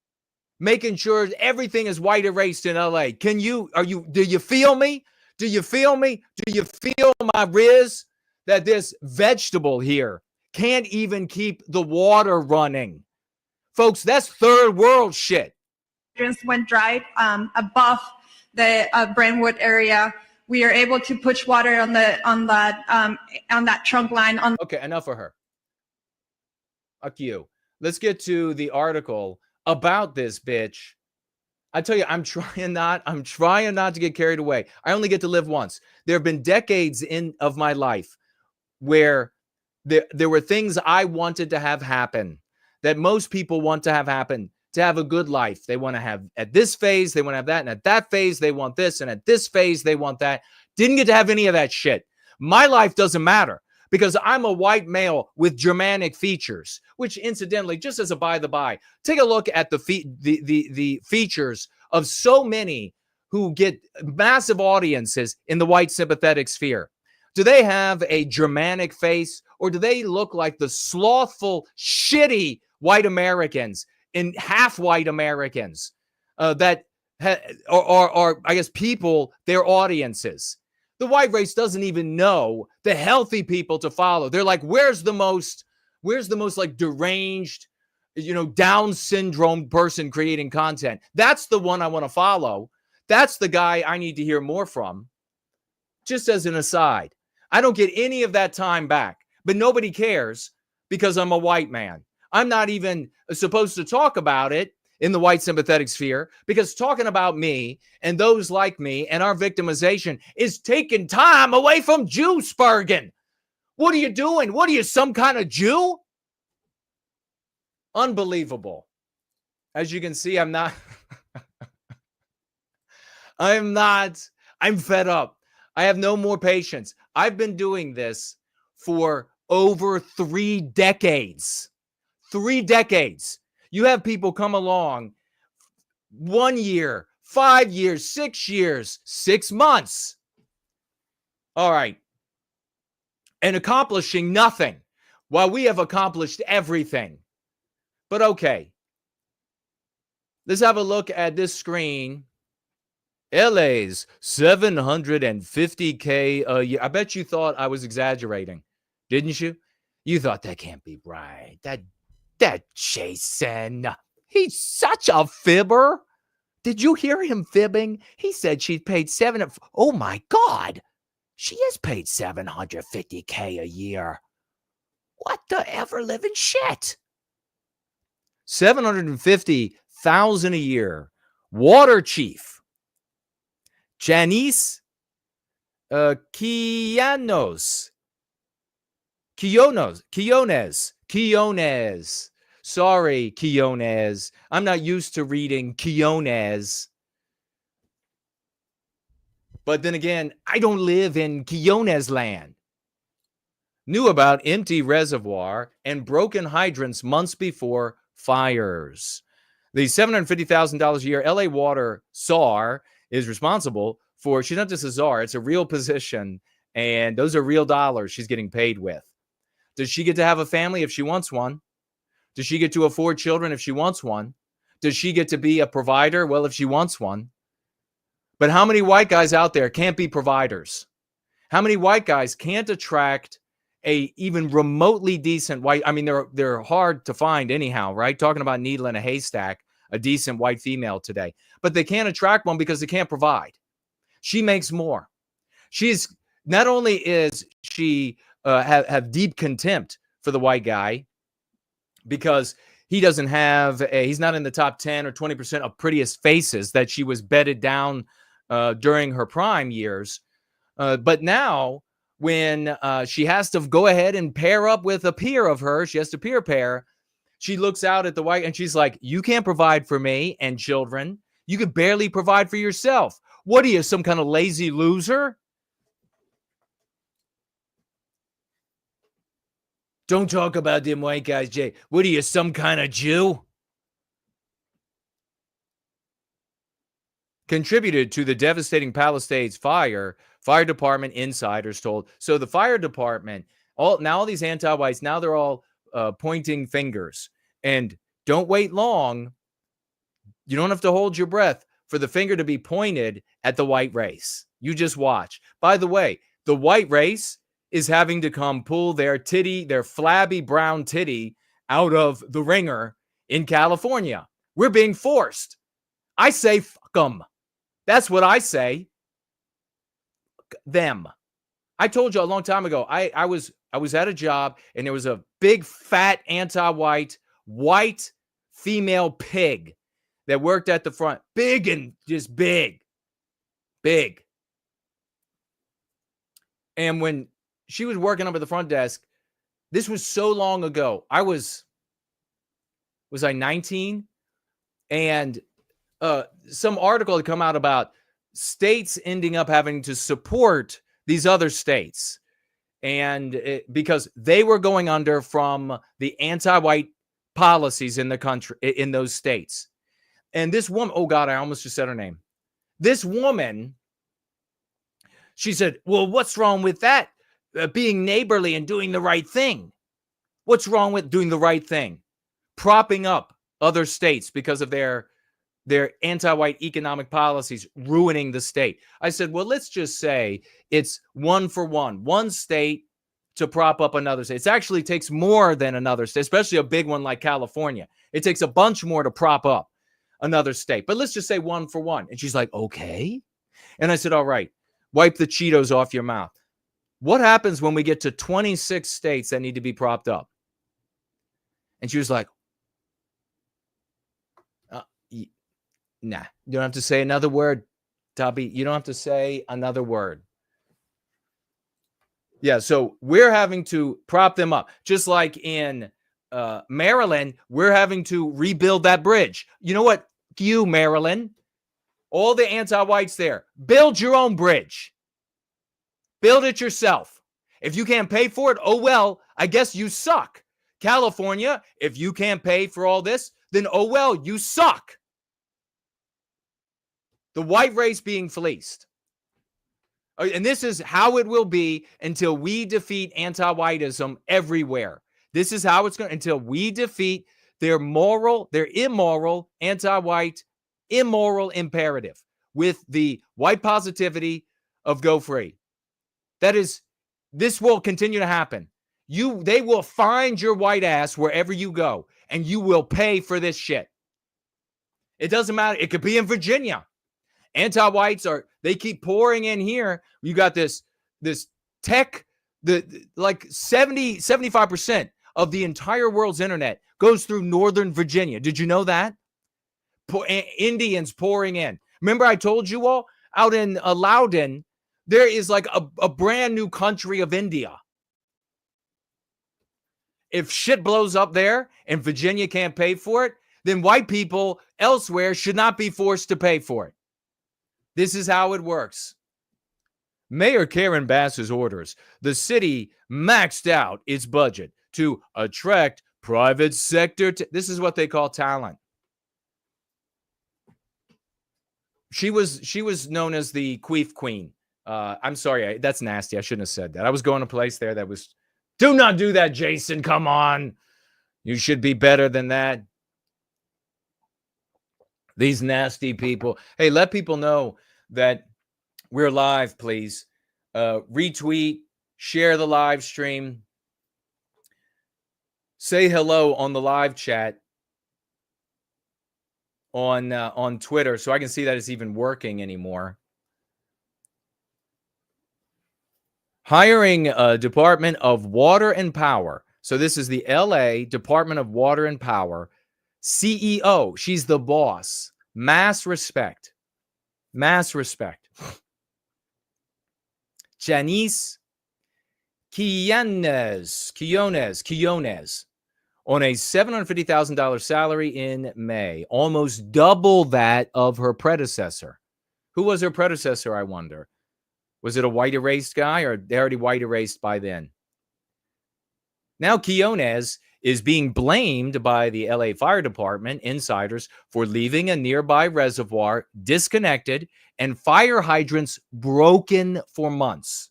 making sure everything is white erased in LA. Do you feel me? Do you feel me? Do you feel my riz? That this vegetable here can't even keep the water running. Folks, that's third world shit. Hydrants went dry above the Brentwood area. We are able to push water on that trunk line. Okay, enough for her. Fuck you. Let's get to the article about this bitch. I tell you, I'm trying not to get carried away. I only get to live once. There have been decades of my life where there were things I wanted to have happen that most people want to have happen to have a good life. They want to have at this phase, they want to have that, and at that phase, they want this, and at this phase, they want that. Didn't get to have any of that shit. My life doesn't matter because I'm a white male with Germanic features, which incidentally, just as a by the by, take a look at the features of so many who get massive audiences in the white sympathetic sphere. Do they have a Germanic face, or do they look like the slothful, shitty white Americans and half white Americans that are, I guess, people, their audiences? The white race doesn't even know the healthy people to follow. They're like, where's the most like deranged, Down syndrome person creating content? That's the one I want to follow. That's the guy I need to hear more from. Just as an aside, I don't get any of that time back, but nobody cares because I'm a white man. I'm not even supposed to talk about it in the white sympathetic sphere because talking about me and those like me and our victimization is taking time away from Jew-spergen. What are you doing? What are you, some kind of Jew? Unbelievable. As you can see, I'm not. I'm fed up. I have no more patience. I've been doing this for over 3 decades. 3 decades. You have people come along 1 year, 5 years, 6 years, 6 months. All right. And accomplishing nothing while we have accomplished everything. But okay. Let's have a look at this screen. LA's $750K a year. I bet you thought I was exaggerating, didn't you? You thought that can't be right. That Jason, he's such a fibber. Did you hear him fibbing? He said she paid oh my God, she is paid $750K a year. What the ever living shit? $750,000 a year. Water chief. Janice Quiones. Sorry, Quiones. I'm not used to reading Quiones. But then again, I don't live in Quiones land. Knew about empty reservoir and broken hydrants months before fires. The $750,000 a year LA Water SAR is responsible for, she's not just a czar, it's a real position, and those are real dollars she's getting paid with. Does she get to have a family if she wants one? Does she get to afford children if she wants one? Does she get to be a provider? Well, if she wants one. But how many white guys out there can't be providers? How many white guys can't attract a even remotely decent white, I mean, they're hard to find anyhow, right? Talking about needle in a haystack, a decent white female today. But they can't attract one because they can't provide. She makes more. She's not only is she have deep contempt for the white guy because he doesn't have he's not in the top 10 or 20% of prettiest faces that she was bedded down during her prime years. But now when she has to go ahead and pair up with a peer of hers, she has to peer pair. She looks out at the white and she's like, you can't provide for me and children. You could barely provide for yourself. What are you, some kind of lazy loser? Don't talk about them white guys, Jay. What are you, some kind of Jew? Contributed to the devastating Palisades fire department insiders told. So the fire department, all these anti-whites, now they're all pointing fingers. And don't wait long. You don't have to hold your breath for the finger to be pointed at the white race. You just watch. By the way, the white race is having to come pull their flabby brown titty out of the ringer in California. We're being forced. I say fuck them. That's what I say. Them. I told you a long time ago, I was at a job and there was a big, fat, anti-white, white female pig that worked at the front. Big and just big. Big. And when she was working up at the front desk, this was so long ago. Was I 19? And some article had come out about states ending up having to support these other states. And because they were going under from the anti-white policies in the country, in those states. And this woman, oh God, I almost just said her name. This woman, she said, well, what's wrong with that? Being neighborly and doing the right thing. What's wrong with doing the right thing? Propping up other states because of their anti-white economic policies ruining the state. I said, well, let's just say it's 1 for 1. One state to prop up another state. It actually takes more than another state, especially a big one like California. It takes a bunch more to prop up another state. But let's just say 1 for 1. And she's like, okay. And I said, all right, wipe the Cheetos off your mouth. What happens when we get to 26 states that need to be propped up? And she was like, nah, you don't have to say another word, Tubby. You don't have to say another word. Yeah, so we're having to prop them up. Just like in Maryland, we're having to rebuild that bridge. You know what? You, Maryland, all the anti-whites there, build your own bridge. Build it yourself. If you can't pay for it, oh well, I guess you suck. California, if you can't pay for all this, then oh well, you suck. The white race being fleeced. And this is how it will be until we defeat anti-whiteism everywhere. This is how it's going until we defeat their immoral, anti-white, immoral imperative with the white positivity of go free. This will continue to happen. They will find your white ass wherever you go, and you will pay for this shit. It doesn't matter. It could be in Virginia. Anti-whites they keep pouring in here. You got this tech, like 75% of the entire world's internet goes through Northern Virginia. Did you know that? Indians pouring in. Remember I told you all out in Loudon, there is like a brand new country of India. If shit blows up there and Virginia can't pay for it, then white people elsewhere should not be forced to pay for it. This is how it works. Mayor Karen Bass's orders. The city maxed out its budget to attract private sector. This is what they call talent. She was known as the Queef Queen. I'm sorry, that's nasty. I shouldn't have said that. I was going to a place there that was, do not do that, Jason. Come on. You should be better than that. These nasty people. Hey, let people know that we're live, please. Retweet, share the live stream. Say hello on the live chat on Twitter so I can see that it's even working anymore. Hiring a Department of Water and Power. So this is the LA Department of Water and Power CEO. She's the boss. Mass respect. Mass respect. Janice Quillones on a $750,000 salary in May, almost double that of her predecessor. Who was her predecessor, I wonder? Was it a white erased guy, or they already white erased by then? Now Quillones is being blamed by the LA Fire Department insiders for leaving a nearby reservoir disconnected and fire hydrants broken for months.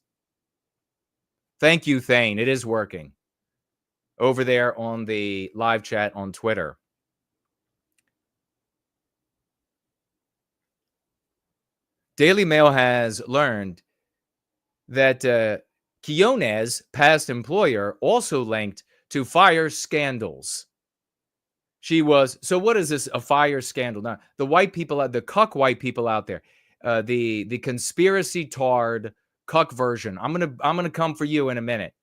Thank you, Thane. It is working. Over there on the live chat on Twitter. Daily Mail has learned that Quillones' past employer also linked to fire scandals. So what is this, a fire scandal? Now, the white people, the cuck white people out there, the conspiracy tarred cuck version. I'm gonna come for you in a minute.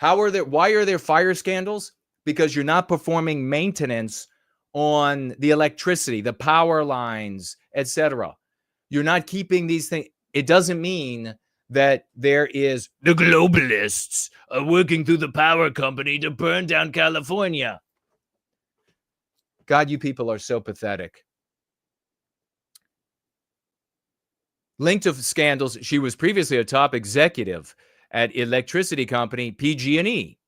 Why are there fire scandals? Because you're not performing maintenance on the electricity, the power lines, etc. You're not keeping these things. It doesn't mean that there is the globalists are working through the power company to burn down California. God, you people are so pathetic. Linked to scandals, she was previously a top executive at electricity company PG&E,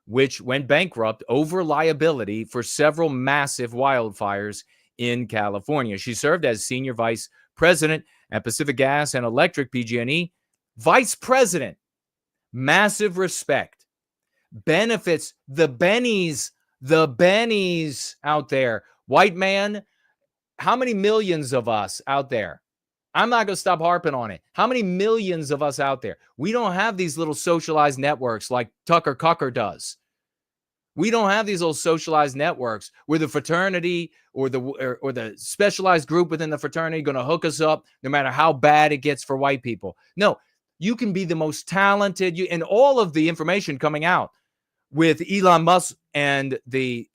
which went bankrupt over liability for several massive wildfires in California. She served as senior vice president at Pacific Gas and Electric PG&E. Vice president, massive respect, benefits, the bennies out there. White man, how many millions of us out there? I'm not going to stop harping on it. How many millions of us out there? We don't have these little socialized networks like Tucker Cucker does. We don't have these little socialized networks where the fraternity or the specialized group within the fraternity going to hook us up no matter how bad it gets for white people. No, you can be the most talented, and all of the information coming out with Elon Musk and the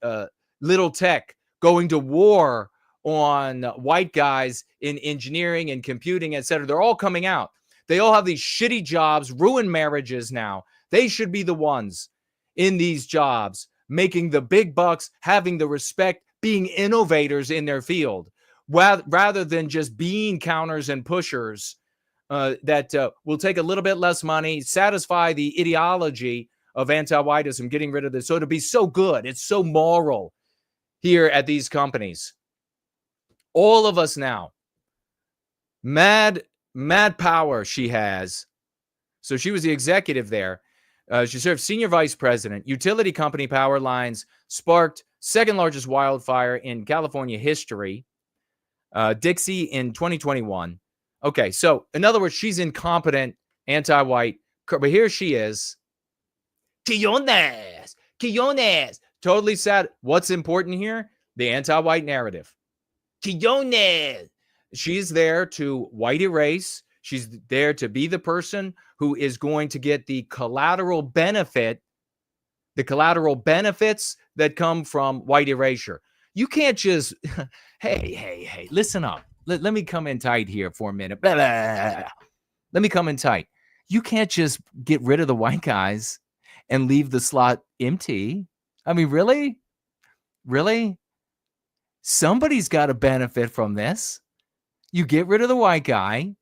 little tech going to war on white guys in engineering and computing, etc. They're all coming out. They all have these shitty jobs, ruined marriages now. They should be the ones in these jobs, making the big bucks, having the respect, being innovators in their field, rather than just bean counters and pushers that will take a little bit less money, satisfy the ideology of anti-whiteism, getting rid of this. So to be so good, it's so moral here at these companies. All of us now, mad power she has. So she was the executive there. She served senior vice president. Utility company power lines sparked second largest wildfire in California history. Dixie in 2021. Okay, so in other words, she's incompetent, anti-white. But here she is. Quillones. Totally sad. What's important here? The anti-white narrative. Quillones. She's there to white erase. She's there to be the person who is going to get the collateral benefits that come from white erasure. You can't just, hey, listen up. Let me come in tight here for a minute. Blah, blah, blah. Let me come in tight. You can't just get rid of the white guys and leave the slot empty. I mean, really? Really? Somebody's got to benefit from this. You get rid of the white guy,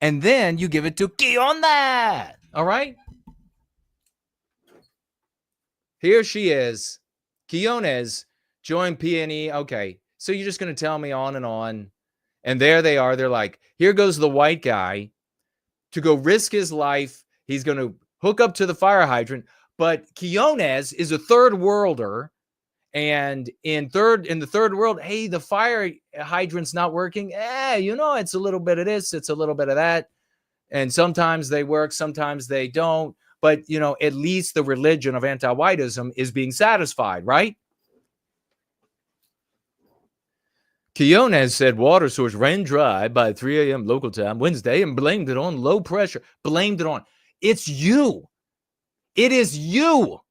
and then you give it to Köhne. All right? Here she is. Quillones joined P&E. Okay, so you're just going to tell me on and on. And there they are. They're like, here goes the white guy to go risk his life. He's going to hook up to the fire hydrant. But Quillones is a third worlder. And in the third world, hey, the fire hydrant's not working. It's a little bit of this, it's a little bit of that. And sometimes they work, sometimes they don't. But, at least the religion of anti-whiteism is being satisfied, right? Quillones said water source ran dry by 3 a.m. local time Wednesday and blamed it on low pressure. Blamed it on. It's you. It is you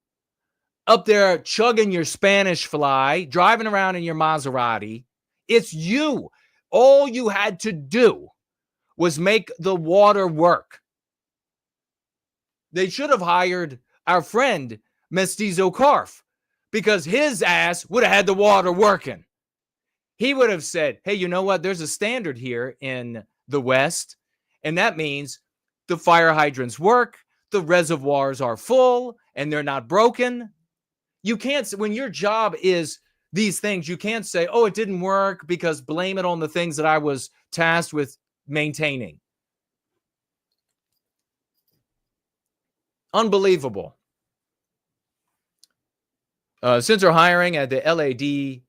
up there chugging your Spanish fly, driving around in your Maserati. It's you. All you had to do was make the water work. They should have hired our friend Mestizo Carf because his ass would have had the water working. He would have said, hey, you know what? There's a standard here in the West, and that means the fire hydrants work, the reservoirs are full, and they're not broken. You can't, when your job is these things, you can't say, oh, it didn't work because blame it on the things that I was tasked with maintaining. Unbelievable. Since her hiring at the LADWP,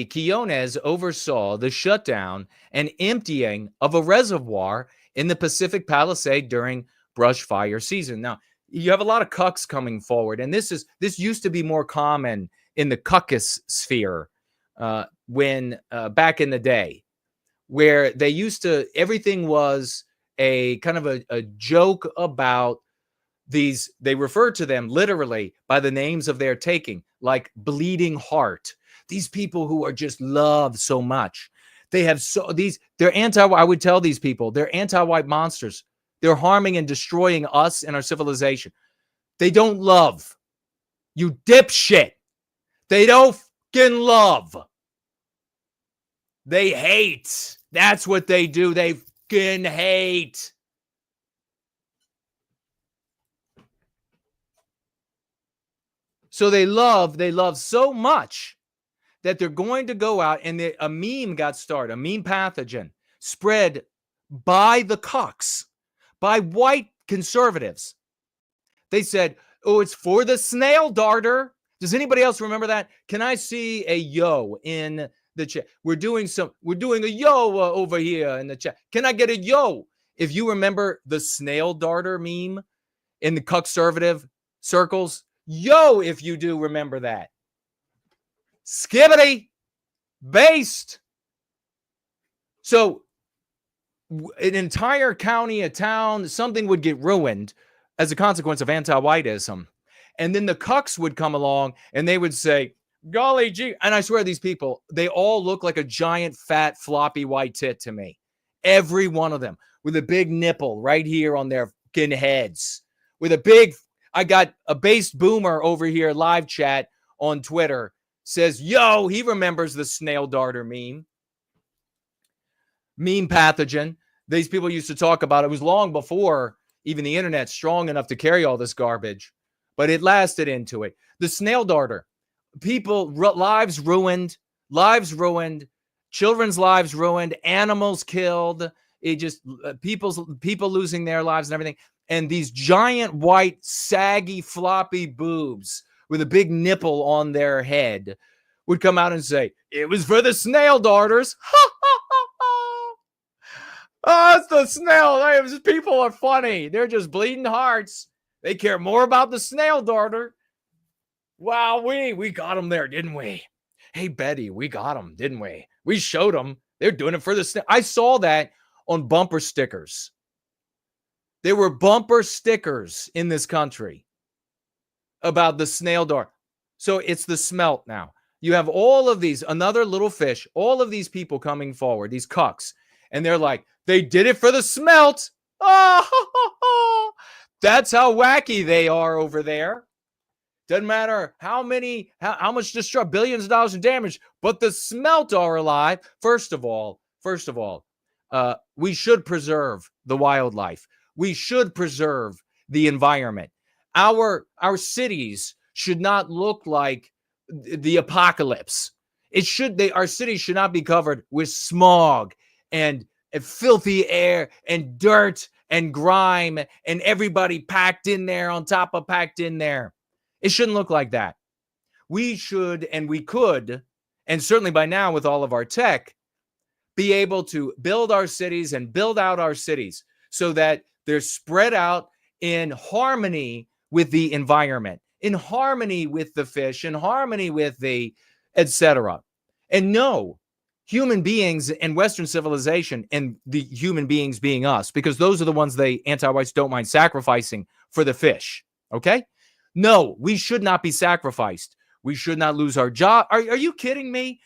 Quillones oversaw the shutdown and emptying of a reservoir in the Pacific Palisade during brush fire season. Now, you have a lot of cucks coming forward, and this used to be more common in the cuckus sphere, when back in the day, where they used to, everything was a kind of a joke about these. They referred to them literally by the names of their taking, like bleeding heart. These people who are just loved so much. They have they're I would tell these people, they're anti-white monsters. They're harming and destroying us and our civilization. They don't love. You dipshit. They don't fucking love. They hate. That's what they do. They fucking hate. So they love so much that they're going to go out, and a meme got started, a meme pathogen spread by the cucks, by white conservatives. They said, oh, it's for the snail darter. Does anybody else remember that? Can I see a yo in the chat? We're doing a yo over here in the chat. Can I get a yo? If you remember the snail darter meme in the conservative circles, yo, if you do remember that. Skibbity based. So an entire county, a town, something would get ruined as a consequence of anti-whiteism. And then the cucks would come along and they would say, golly gee. And I swear these people, they all look like a giant, fat, floppy white tit to me. Every one of them with a big nipple right here on their fucking heads. With a big, I got a based boomer over here, live chat on Twitter, says, yo, he remembers the snail darter meme. Meme pathogen. These people used to talk about it. It was long before even the internet's strong enough to carry all this garbage, but it lasted into it. The snail darter. People, lives ruined, children's lives ruined, animals killed. It just, people losing their lives and everything. And these giant white, saggy, floppy boobs with a big nipple on their head would come out and say, it was for the snail darters. Oh, it's the snail. People are funny. They're just bleeding hearts. They care more about the snail darter. Wow, we got them there, didn't we? Hey, Betty, we got them, didn't we? We showed them. They're doing it for the snail. I saw that on bumper stickers. There were bumper stickers in this country about the snail dart. So it's the smelt now. You have all of these, another little fish, all of these people coming forward, these cucks, and they're like, they did it for the smelt. Oh, that's how wacky they are over there. Doesn't matter how much destruction, billions of dollars in damage, but the smelt are alive. First of all, we should preserve the wildlife. We should preserve the environment. Our cities should not look like the apocalypse. Our cities should not be covered with smog and filthy air and dirt and grime and everybody packed in there on top of packed in there. It shouldn't look like that. We should, and we could, and certainly by now with all of our tech, be able to build our cities and build out our cities so that they're spread out in harmony with the environment, in harmony with the fish, in harmony with the etc. And no, human beings and Western civilization, and the human beings being us, because those are the ones anti-whites don't mind sacrificing for the fish. Okay? No, we should not be sacrificed. We should not lose our job. Are you kidding me?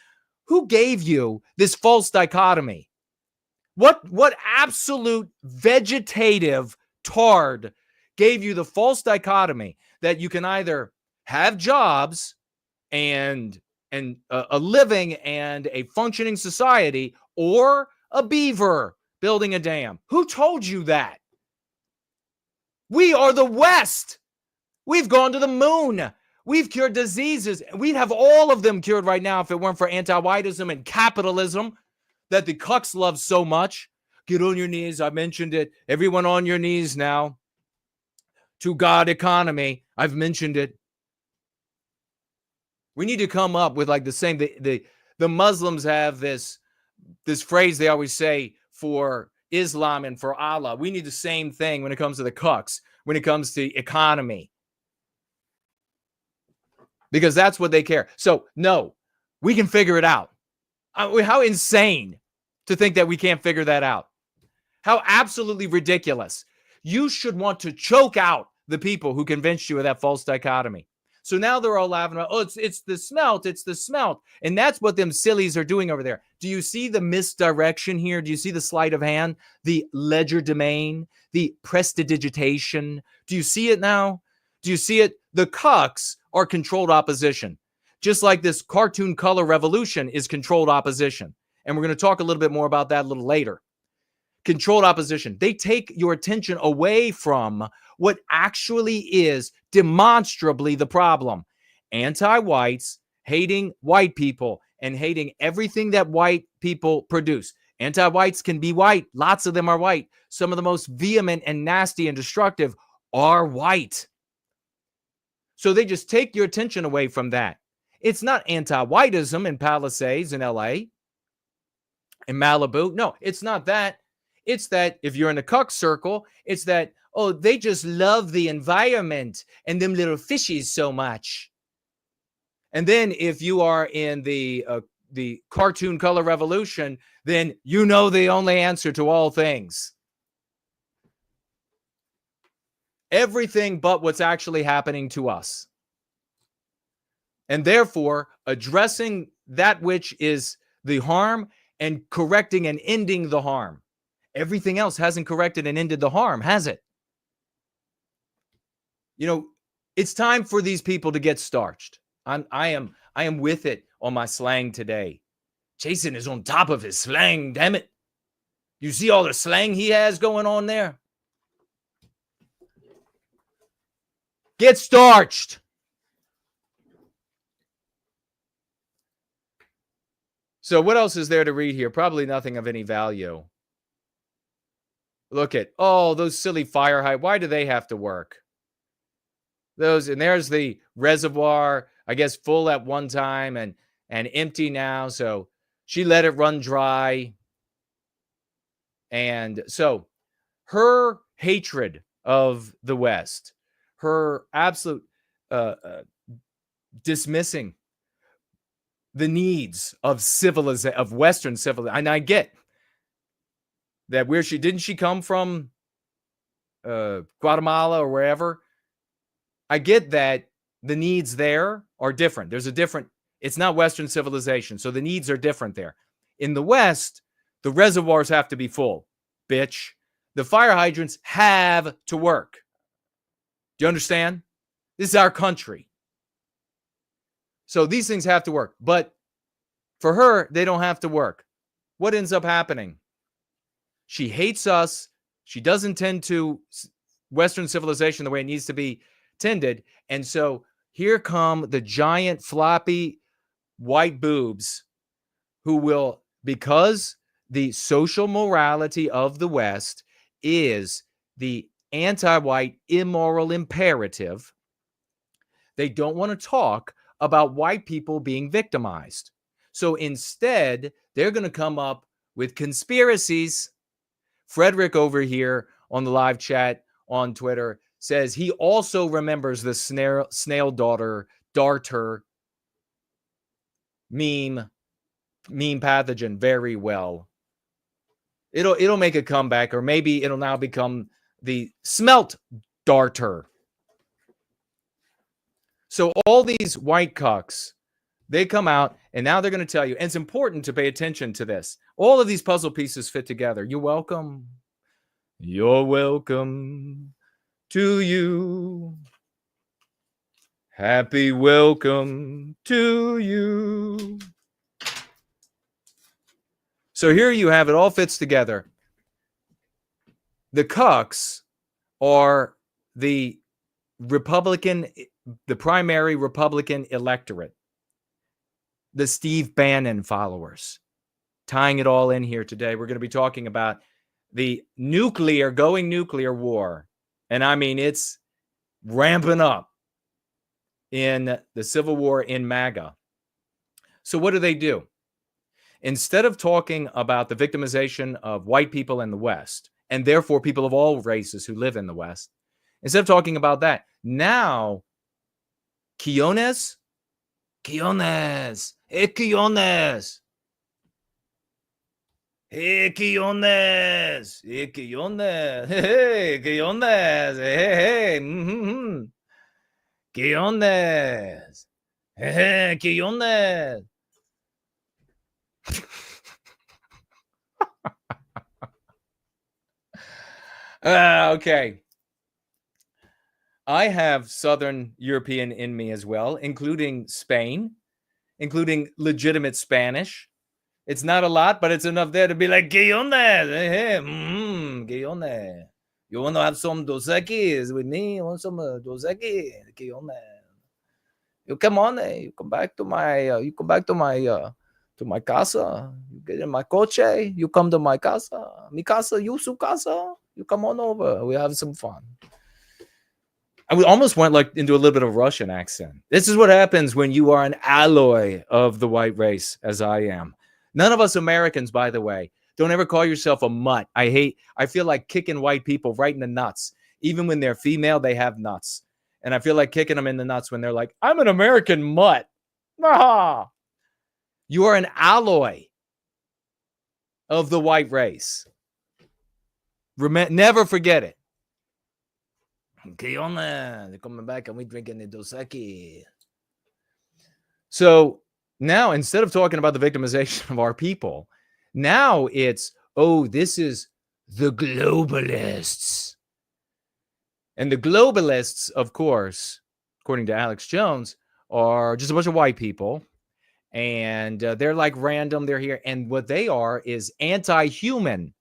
Who gave you this false dichotomy? What absolute vegetative tard gave you the false dichotomy that you can either have jobs and a living and a functioning society, or a beaver building a dam? Who told you that? We are the West. We've gone to the moon. We've cured diseases. We'd have all of them cured right now if it weren't for anti-whiteism and capitalism that the cucks love so much. Get on your knees. I mentioned it. Everyone on your knees now. To God economy. I've mentioned it. We need to come up with like the same. The Muslims have this phrase they always say for Islam and for Allah. We need the same thing when it comes to the cucks, when it comes to economy. Because that's what they care. So, no, We can figure it out. How insane to think that we can't figure that out. How absolutely ridiculous. You should want to choke out the people who convinced you of that false dichotomy. So now they're all laughing about, oh, it's the smelt, it's the smelt. And that's what them sillies are doing over there. Do you see the misdirection here? Do you see the sleight of hand, the legerdemain, the prestidigitation? Do you see it now? Do you see it? The cucks are controlled opposition, just like this cartoon color revolution is controlled opposition. And we're going to talk a little bit more about that a little later. Controlled opposition. They take your attention away from what actually is demonstrably the problem. Anti-whites hating white people and hating everything that white people produce. Anti-whites can be white. Lots of them are white. Some of the most vehement and nasty and destructive are white. So they just take your attention away from that. It's not anti-whiteism in Palisades in LA, in Malibu. No, it's not that. It's that if you're in a cuck circle, it's that, oh, they just love the environment and them little fishies so much. And then if you are in the cartoon color revolution, then you know the only answer to all things. Everything but what's actually happening to us. And therefore, addressing that which is the harm and correcting and ending the harm. Everything else hasn't corrected and ended the harm, has it? You know, it's time for these people to get starched. I am with it on my slang today. Jason is on top of his slang, damn it. You see all the slang he has going on there? Get starched. So what else is there to read here? Probably nothing of any value. Look at, oh, those silly fire hype. Why do they have to work? Those, and there's the reservoir, I guess, full at one time and empty now. So she let it run dry. And so her hatred of the West, her absolute dismissing the needs of civilization, of Western civilization. And I get that didn't she come from Guatemala or wherever? I get that the needs there are different. It's not Western civilization. So the needs are different there. In the West, the reservoirs have to be full, bitch. The fire hydrants have to work. Do you understand? This is our country. So these things have to work. But for her, they don't have to work. What ends up happening? She hates us. She doesn't tend to Western civilization the way it needs to be tended. And so here come the giant floppy white boobs who will, because the social morality of the West is the anti-white immoral imperative, they don't want to talk about white people being victimized. So instead, they're going to come up with conspiracies. Frederick over here on the live chat on Twitter says he also remembers the snail darter meme pathogen very well. It'll make a comeback, or maybe it'll now become the smelt darter. So all these white cucks, they come out and now they're going to tell you, and it's important to pay attention to this. All of these puzzle pieces fit together. You're welcome. You're welcome to you. Happy welcome to you. So here you have it, all fits together. The cucks are the primary Republican electorate. The Steve Bannon followers. Tying it all in here today, we're going to be talking about the going nuclear war. And I mean, it's ramping up in the Civil War in MAGA. So what do? Instead of talking about the victimization of white people in the West, and therefore people of all races who live in the West, instead of talking about that, now Köhne's Quiones. Quiones. Quiones. Quiones. Hey, quiones. Hey. Quiones. Hey, quiones. Okay. I have Southern European in me as well, including Spain, including legitimate Spanish. It's not a lot, but it's enough there to be like, ¿Qué onda? ¿Qué onda? You want to have some Dos Equis with me? You want some Dos Equis? ¿Qué onda? You come on, you come back to my, to my casa. You get in my coche. You come to my casa. Mi casa, you su casa. You come on over. We have some fun. I almost went like into a little bit of Russian accent. This is what happens when you are an alloy of the white race, as I am. None of us Americans, by the way, don't ever call yourself a mutt. I feel like kicking white people right in the nuts. Even when they're female, they have nuts. And I feel like kicking them in the nuts when they're like, I'm an American mutt. Ah! You are an alloy of the white race. Never forget it. They're coming back and we drinking the Dos Equis. So now, instead of talking about the victimization of our people, now it's, oh, this is the globalists. And the globalists, of course, according to Alex Jones, are just a bunch of white people. And they're like random. They're here. And what they are is anti-human,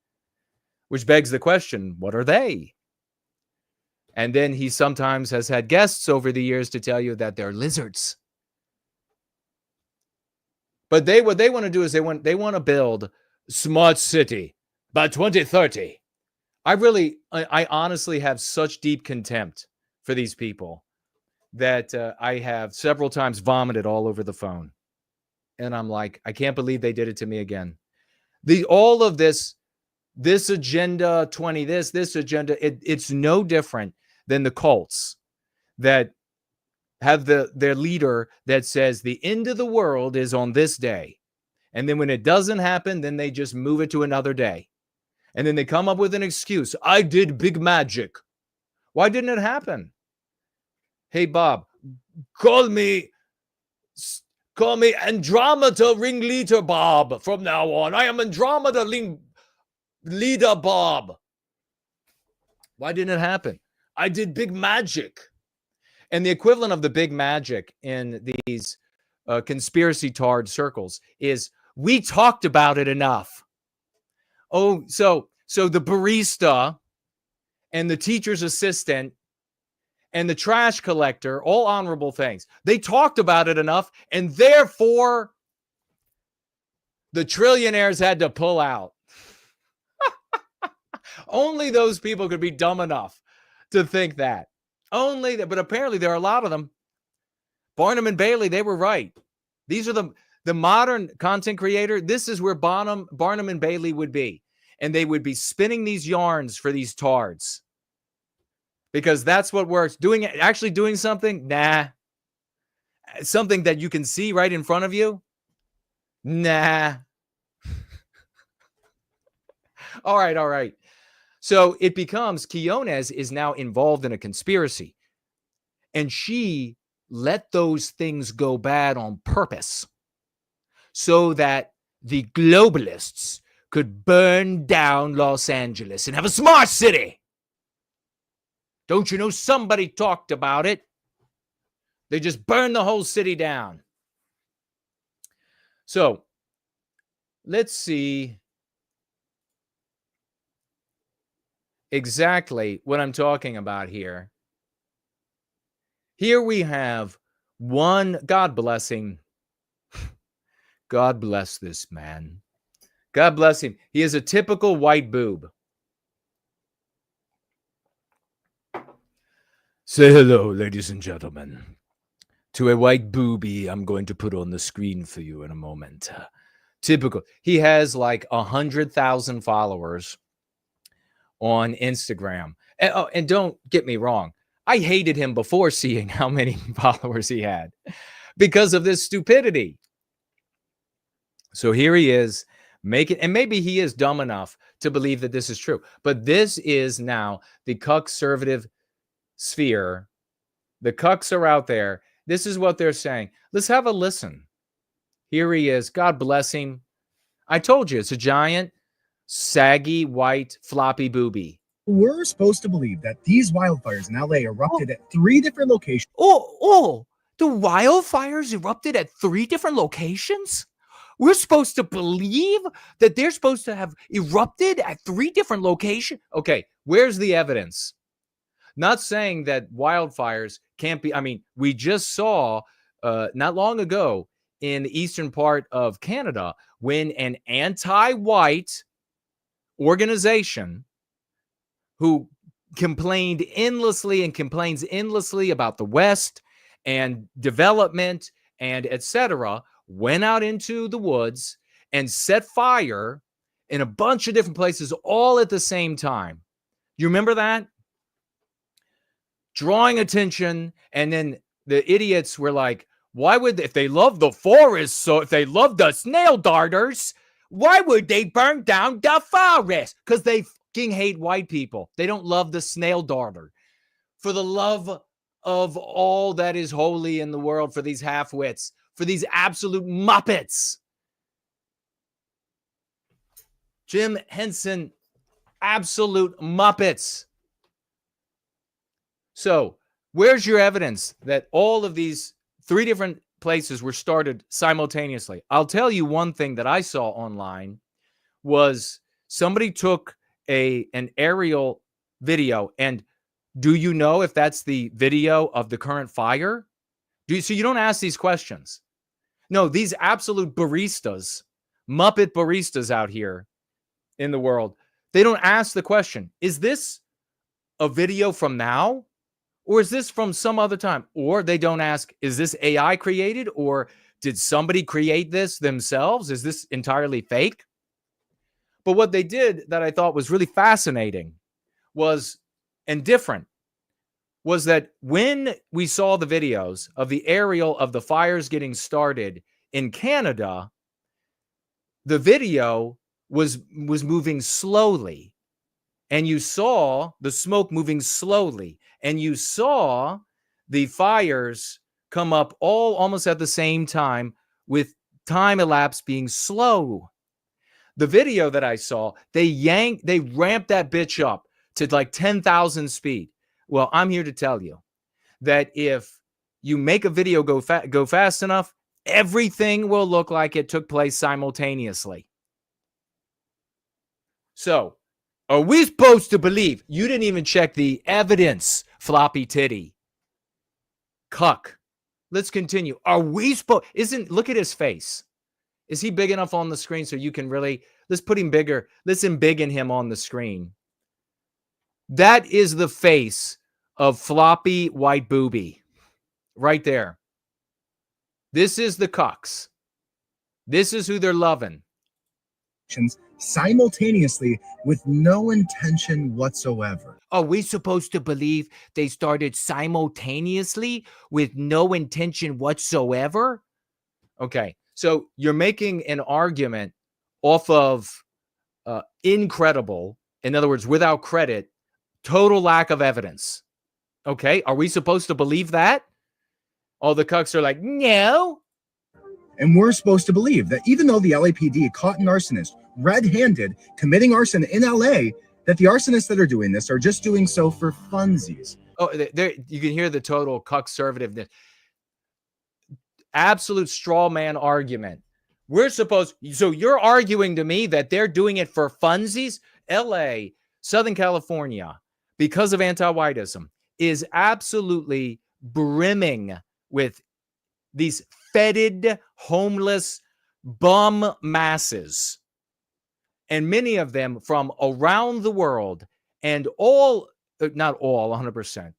which begs the question, what are they? And then he sometimes has had guests over the years to tell you that they're lizards. But what they want to do is they want to build smart city by 2030. I honestly have such deep contempt for these people that I have several times vomited all over the phone. And I'm like, I can't believe they did it to me again. All of this agenda 20, this agenda, it's no different than the cults that have their leader that says the end of the world is on this day. And then when it doesn't happen, then they just move it to another day. And then they come up with an excuse. I did big magic. Why didn't it happen? Hey, Bob, call me Andromeda Ringleader Bob from now on. I am Andromeda Leader Bob. Why didn't it happen? I did big magic. And the equivalent of the big magic in these conspiracy tard circles is we talked about it enough. Oh, so the barista and the teacher's assistant and the trash collector, all honorable things, they talked about it enough, and therefore the trillionaires had to pull out. Only those people could be dumb enough to think that. Only that, but apparently there are a lot of them. Barnum and Bailey, they were right. These are the modern content creator. This is where Barnum and Bailey would be. And they would be spinning these yarns for these tards. Because that's what works. Actually doing something? Nah. Something that you can see right in front of you? Nah. All right. So it becomes Quiones is now involved in a conspiracy. And she let those things go bad on purpose so that the globalists could burn down Los Angeles and have a smart city. Don't you know somebody talked about it? They just burned the whole city down. So let's see exactly what I'm talking about here. Here we have one, God bless him. God bless this man. God bless him. He is a typical white boob. Say hello, ladies and gentlemen, to a white boobie I'm going to put on the screen for you in a moment. Typical. He has like 100,000 followers on Instagram. And don't get me wrong. I hated him before seeing how many followers he had. because of this stupidity. So here he is making, and maybe he is dumb enough to believe that this is true, but this is now the cuck-servative sphere. The cucks are out there. This is what they're saying. Let's have a listen. Here he is. God bless him. I told you, it's a giant, saggy, white, floppy booby. We're supposed to believe that these wildfires in LA erupted at 3 different locations. The wildfires erupted at 3 different locations? We're supposed to believe that they're supposed to have erupted at 3 different locations? Okay, where's the evidence? Not saying that wildfires can't be, I mean, we just saw not long ago in the eastern part of Canada when an anti-white organization who complained endlessly and complains endlessly about the West and development and etc., went out into the woods and set fire in a bunch of different places all at the same time. You remember that? Drawing attention, and then the idiots were like, why would, if they love the forest, so if they love the snail darters, why would they burn down the forest? Because they fucking hate white people. They don't love the snail darter. For the love of all that is holy in the world, for these half-wits, for these absolute muppets. Jim Henson, absolute muppets. So, where's your evidence that all of these 3 different places were started simultaneously? I'll tell you one thing that I saw online was somebody took an aerial video, and do you know if that's the video of the current fire? So you don't ask these questions. No, these absolute baristas, muppet baristas out here in the world, they don't ask the question, is this a video from now? Or is this from some other time? Or they don't ask, is this AI created? Or did somebody create this themselves? Is this entirely fake? But what they did that I thought was really fascinating was, and different, was that when we saw the videos of the aerial of the fires getting started in Canada, the video was moving slowly. And you saw the smoke moving slowly. And you saw the fires come up all almost at the same time, with time elapse being slow. The video that I saw, they ramped that bitch up to like 10,000 speed. Well, I'm here to tell you that if you make a video go fast enough, everything will look like it took place simultaneously. So, are we supposed to believe? You didn't even check the evidence, floppy titty. Cuck. Let's continue. Are we supposed? Look at his face. Is he big enough on the screen so you can really, let's put him bigger. Let's embiggen him on the screen. That is the face of floppy white booby. Right there. This is the cucks. This is who they're loving. Simultaneously with no intention whatsoever. Are we supposed to believe they started simultaneously with no intention whatsoever? Okay, so you're making an argument off of incredible, in other words, without credit, total lack of evidence. Okay, are we supposed to believe that? All the cucks are like, no. And we're supposed to believe that even though the LAPD caught an arsonist red-handed committing arson in LA, that the arsonists that are doing this are just doing so for funsies. Oh, there you can hear the total cuck-servativeness. Absolute straw man argument. So you're arguing to me that they're doing it for funsies? LA, Southern California, because of anti-whiteism, is absolutely brimming with these fetid, homeless, bum masses. And many of them from around the world, and all, not all, 100%,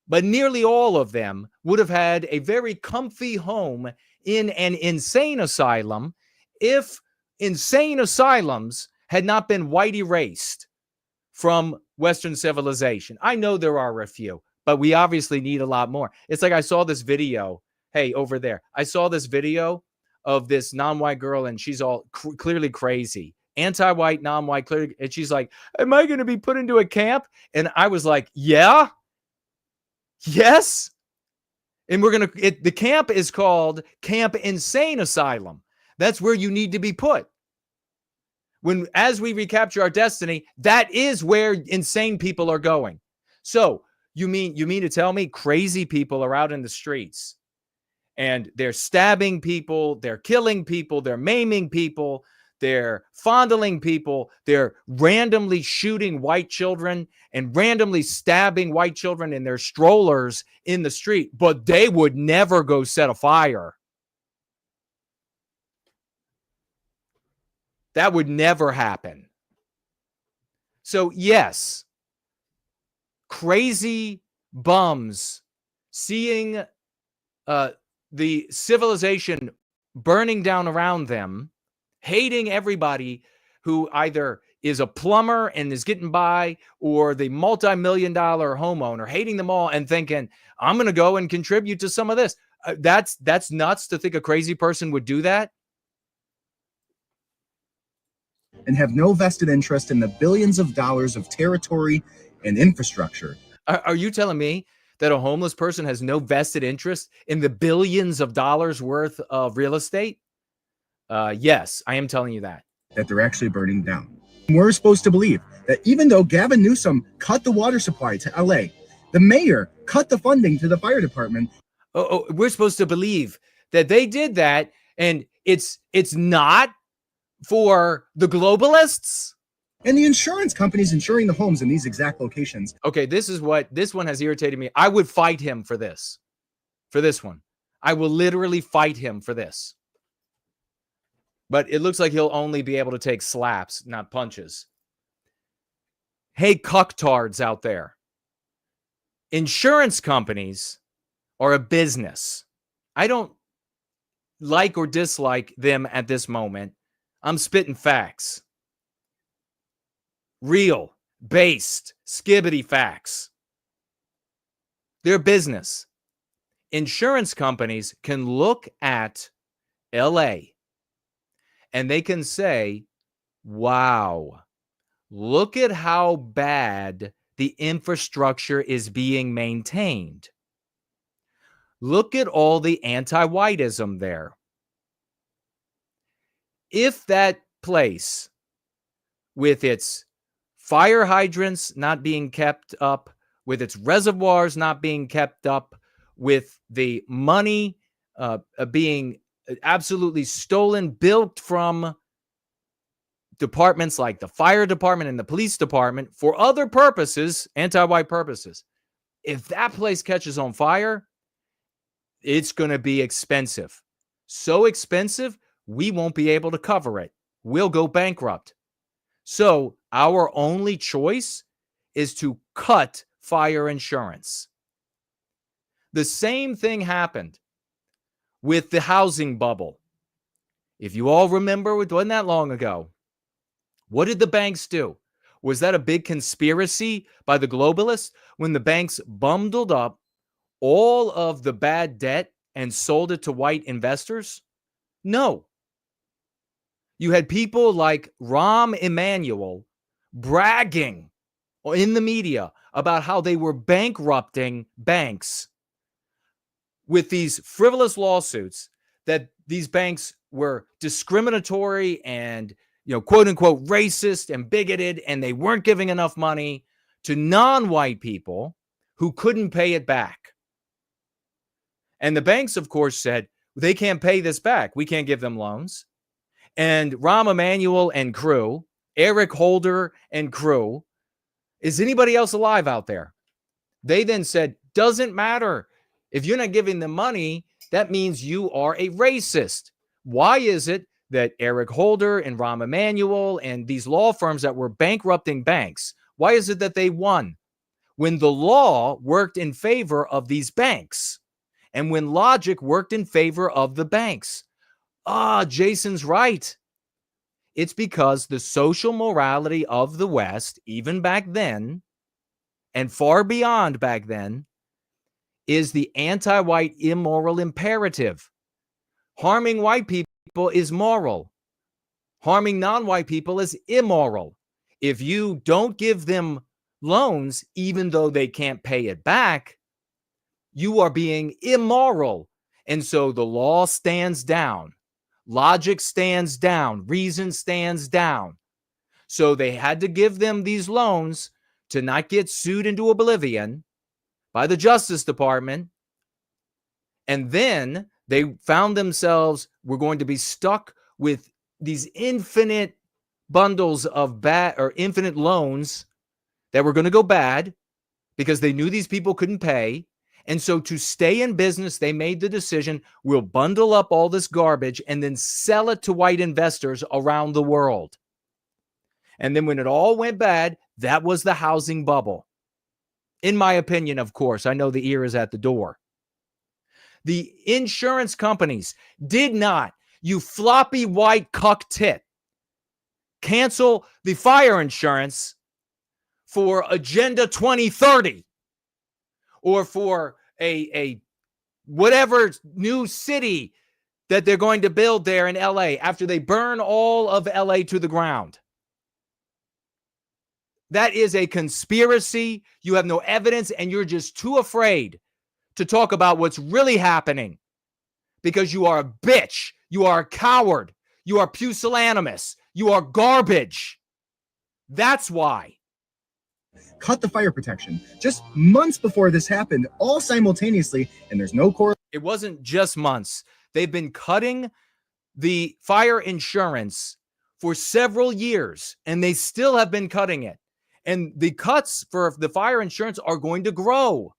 but nearly all of them would have had a very comfy home in an insane asylum if insane asylums had not been white erased from Western civilization. I know there are a few, but we obviously need a lot more. It's like I saw this video. hey, over there, I saw this video of this non-white girl, and she's all clearly crazy. Anti-white, non-white, clearly. And she's like, am I going to be put into a camp? And I was like, yeah. Yes. And the camp is called Camp Insane Asylum. That's where you need to be put. As we recapture our destiny, that is where insane people are going. So you mean to tell me crazy people are out in the streets and they're stabbing people, they're killing people, they're maiming people, they're fondling people, they're randomly shooting white children and randomly stabbing white children in their strollers in the street, but they would never go set a fire. That would never happen. So yes, crazy bums seeing the civilization burning down around them, hating everybody who either is a plumber and is getting by or the multi-million-dollar homeowner, hating them all and thinking, I'm going to go and contribute to some of this. That's nuts to think a crazy person would do that. And have no vested interest in the billions of dollars of territory and infrastructure. Are you telling me that a homeless person has no vested interest in the billions of dollars worth of real estate? Yes, I am telling you that. That they're actually burning down. We're supposed to believe that even though Gavin Newsom cut the water supply to LA, the mayor cut the funding to the fire department. We're supposed to believe that they did that, and it's not for the globalists. And the insurance companies insuring the homes in these exact locations. Okay, this one has irritated me. I would fight him for this one. I will literally fight him for this. But it looks like he'll only be able to take slaps, not punches. Hey, cucktards out there. Insurance companies are a business. I don't like or dislike them at this moment. I'm spitting facts. Real, based, skibbity facts. They're business. Insurance companies can look at LA and they can say, wow, look at how bad the infrastructure is being maintained. Look at all the anti-whiteism there. If that place, with its fire hydrants not being kept up, with its reservoirs not being kept up, with the money being absolutely stolen, built from departments like the fire department and the police department for other purposes, anti-white purposes. If that place catches on fire, it's going to be expensive. So expensive, we won't be able to cover it. We'll go bankrupt. So our only choice is to cut fire insurance. The same thing happened with the housing bubble. If you all remember, it wasn't that long ago. What did the banks do? Was that a big conspiracy by the globalists when the banks bundled up all of the bad debt and sold it to white investors? No. You had people like Rahm Emanuel bragging in the media about how they were bankrupting banks with these frivolous lawsuits, that these banks were discriminatory and, quote unquote, racist and bigoted, and they weren't giving enough money to non-white people who couldn't pay it back. And the banks, of course, said, they can't pay this back. We can't give them loans. And Rahm Emanuel and crew, Eric Holder and crew, is anybody else alive out there? They then said, doesn't matter. If you're not giving them money, that means you are a racist. Why is it that Eric Holder and Rahm Emanuel and these law firms that were bankrupting banks, why is it that they won? When the law worked in favor of these banks and when logic worked in favor of the banks. Jason's right. It's because the social morality of the West, even back then, and far beyond back then, is the anti-white immoral imperative. Harming white people is moral. Harming non-white people is immoral. If you don't give them loans, even though they can't pay it back, you are being immoral. And so the law stands down. Logic stands down. Reason stands down. So they had to give them these loans to not get sued into oblivion by the Justice Department. And then they found themselves were going to be stuck with these infinite bundles of bad or infinite loans that were going to go bad because they knew these people couldn't pay. And so to stay in business, they made the decision, we'll bundle up all this garbage and then sell it to white investors around the world. And then when it all went bad, that was the housing bubble. In my opinion, of course, I know the ear is at the door. The insurance companies did not, you floppy white cuck tit, cancel the fire insurance for Agenda 2030 or for a whatever new city that they're going to build there in LA after they burn all of LA to the ground. That is a conspiracy. You have no evidence, and you're just too afraid to talk about what's really happening because you are a bitch. You are a coward. You are pusillanimous. You are garbage. That's why. Cut the fire protection just months before this happened, all simultaneously, and there's no correlation. It wasn't just months. They've been cutting the fire insurance for several years, and they still have been cutting it. And the cuts for the fire insurance are going to grow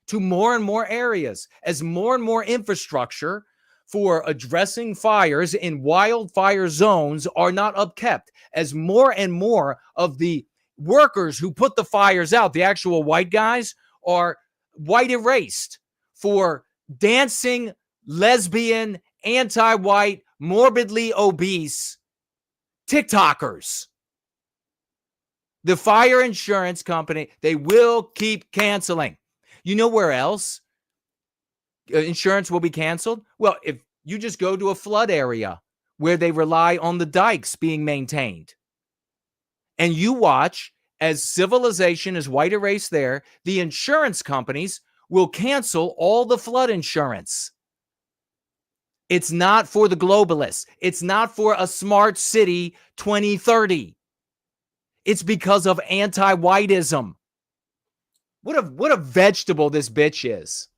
to more and more areas as more and more infrastructure for addressing fires in wildfire zones are not upkept, as more and more of the workers who put the fires out, the actual white guys, are white erased for dancing, lesbian, anti-white, morbidly obese TikTokers. The fire insurance company, they will keep canceling. You know where else insurance will be canceled? Well, if you just go to a flood area where they rely on the dikes being maintained, and you watch as civilization is white erased there, the insurance companies will cancel all the flood insurance. It's not for the globalists. It's not for a smart city 2030. It's because of anti-whiteism. What a vegetable this bitch is.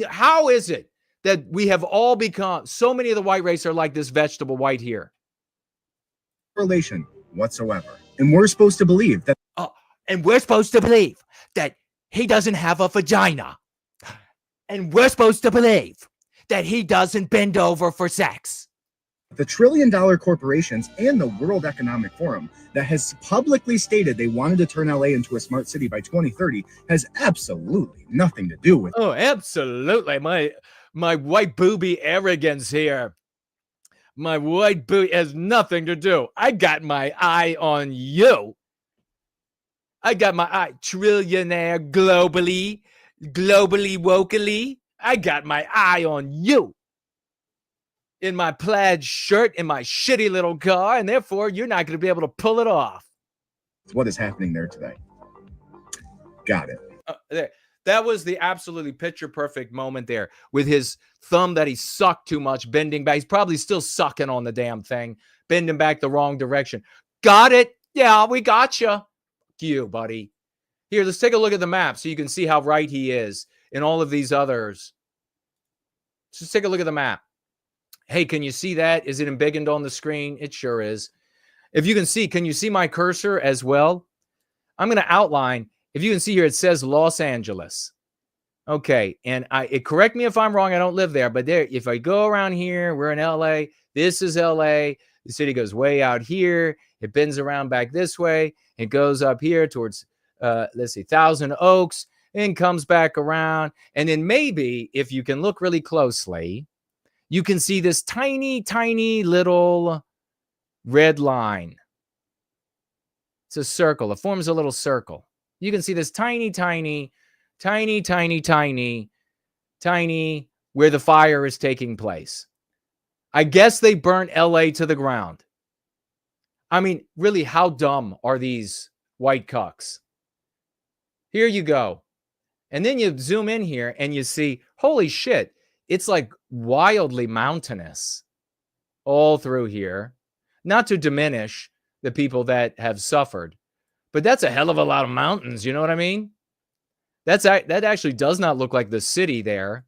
How is it that we have all become, so many of the white race are like this vegetable white here? Correlation whatsoever. And we're supposed to believe that. And we're supposed to believe that he doesn't have a vagina. And we're supposed to believe that he doesn't bend over for sex. The trillion-dollar corporations and the World Economic Forum that has publicly stated they wanted to turn LA into a smart city by 2030 has absolutely nothing to do with. Oh, absolutely. My white booby arrogance here. My white booty has nothing to do. I got my eye on you. I got my eye. Trillionaire globally, wokely. I got my eye on you. In my plaid shirt, in my shitty little car, and therefore you're not going to be able to pull it off. What is happening there today? Got it. There. That was the absolutely picture-perfect moment there with his thumb that he sucked too much, bending back. He's probably still sucking on the damn thing, bending back the wrong direction. Got it? Yeah, we got you. Fuck you, buddy. Here, let's take a look at the map so you can see how right he is in all of these others. Just take a look at the map. Hey, can you see that? Is it embiggened on the screen? It sure is. If you can see, can you see my cursor as well? I'm going to outline. If you can see here, it says Los Angeles. Okay, and correct me if I'm wrong. I don't live there, but there, if I go around here, we're in LA. This is LA. The city goes way out here. It bends around back this way. It goes up here towards, let's see, Thousand Oaks, and comes back around. And then maybe, if you can look really closely, you can see this tiny, tiny little red line. It's a circle. It forms a little circle. You can see this tiny, tiny tiny, tiny, tiny, tiny, where the fire is taking place. I guess they burnt LA to the ground. I mean, really, how dumb are these white cucks? Here you go. And then you zoom in here and you see, holy shit, it's like wildly mountainous all through here. Not to diminish the people that have suffered, but that's a hell of a lot of mountains. You know what I mean? That actually does not look like the city there.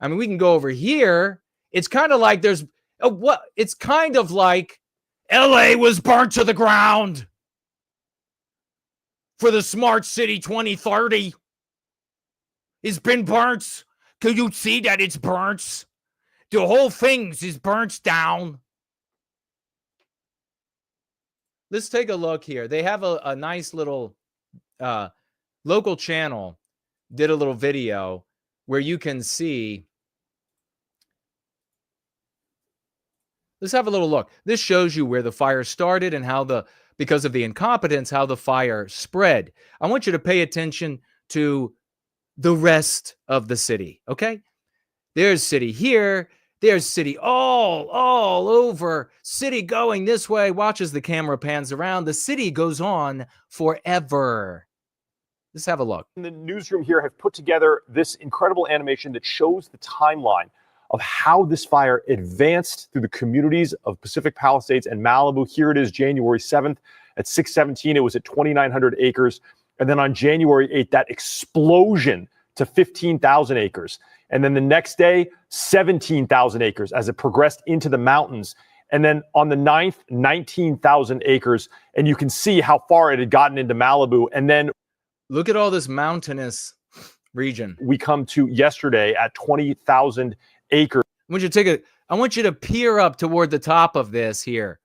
I mean, we can go over here. It's kind of like there's it's kind of like LA was burnt to the ground for the Smart City 2030. It's been burnt. Can you see that it's burnt? The whole thing is burnt down. Let's take a look here. They have a nice little local channel did a little video where you can see. Let's have a little look. This shows you where the fire started and how because of the incompetence, how the fire spread. I want you to pay attention to the rest of the city, okay? There's city here. There's city all over. City going this way. Watch as the camera pans around. The city goes on forever. Let's have a look. In the newsroom here have put together this incredible animation that shows the timeline of how this fire advanced through the communities of Pacific Palisades and Malibu. Here it is, January 7th at 6:17. It was at 2,900 acres. And then on January 8th, that explosion to 15,000 acres. And then the next day, 17,000 acres as it progressed into the mountains. And then on the 9th, 19,000 acres. And you can see how far it had gotten into Malibu. And then look at all this mountainous region. We come to yesterday at 20,000 acres. I want you to peer up toward the top of this here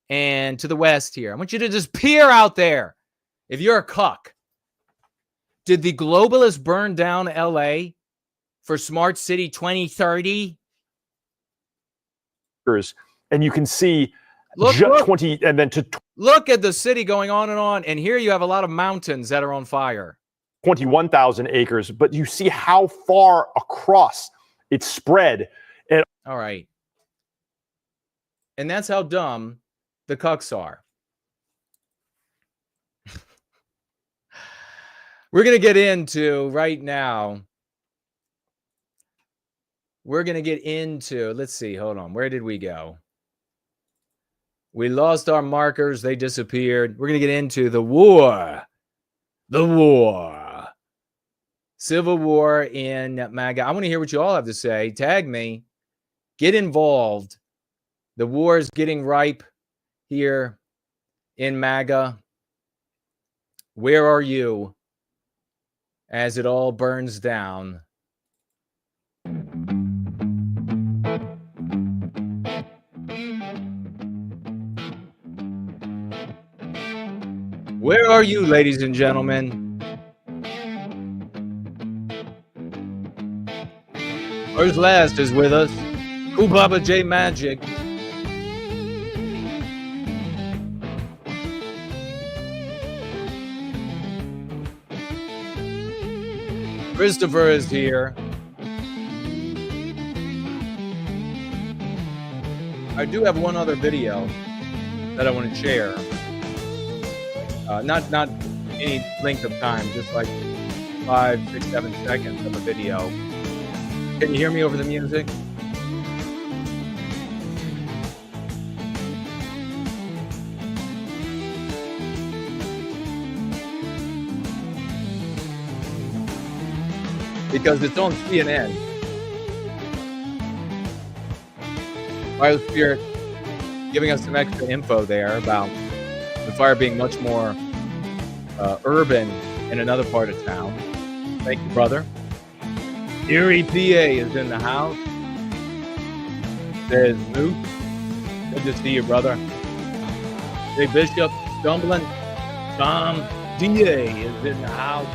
and to the west here. I want you to just peer out there. If you're a cuck, did the globalists burn down LA for Smart City 2030? And you can see look 20 and then to look at the city going on and on. And here you have a lot of mountains that are on fire. 21,000 acres, but you see how far across it spread. And all right. And that's how dumb the cucks are. We're going to get into right now. We're going to get into, let's see, hold on. Where did we go? We lost our markers. They disappeared. We're going to get into the war. The war. Civil War in MAGA. I want to hear what you all have to say. Tag me. Get involved. The war is getting ripe here in MAGA. Where are you as it all burns down? Where are you, ladies and gentlemen? First Last is with us. Baba J Magic. Christopher is here. I do have one other video that I want to share. Not any length of time, just like 5, 6, 7 seconds of a video. Can you hear me over the music? Because it's on CNN. Biosphere giving us some extra info there about the fire being much more urban in another part of town. Thank you, brother. Erie, PA is in the house. There's Moose. Good to see you, brother. Jay Bishop, Stumbling. Tom DA is in the house.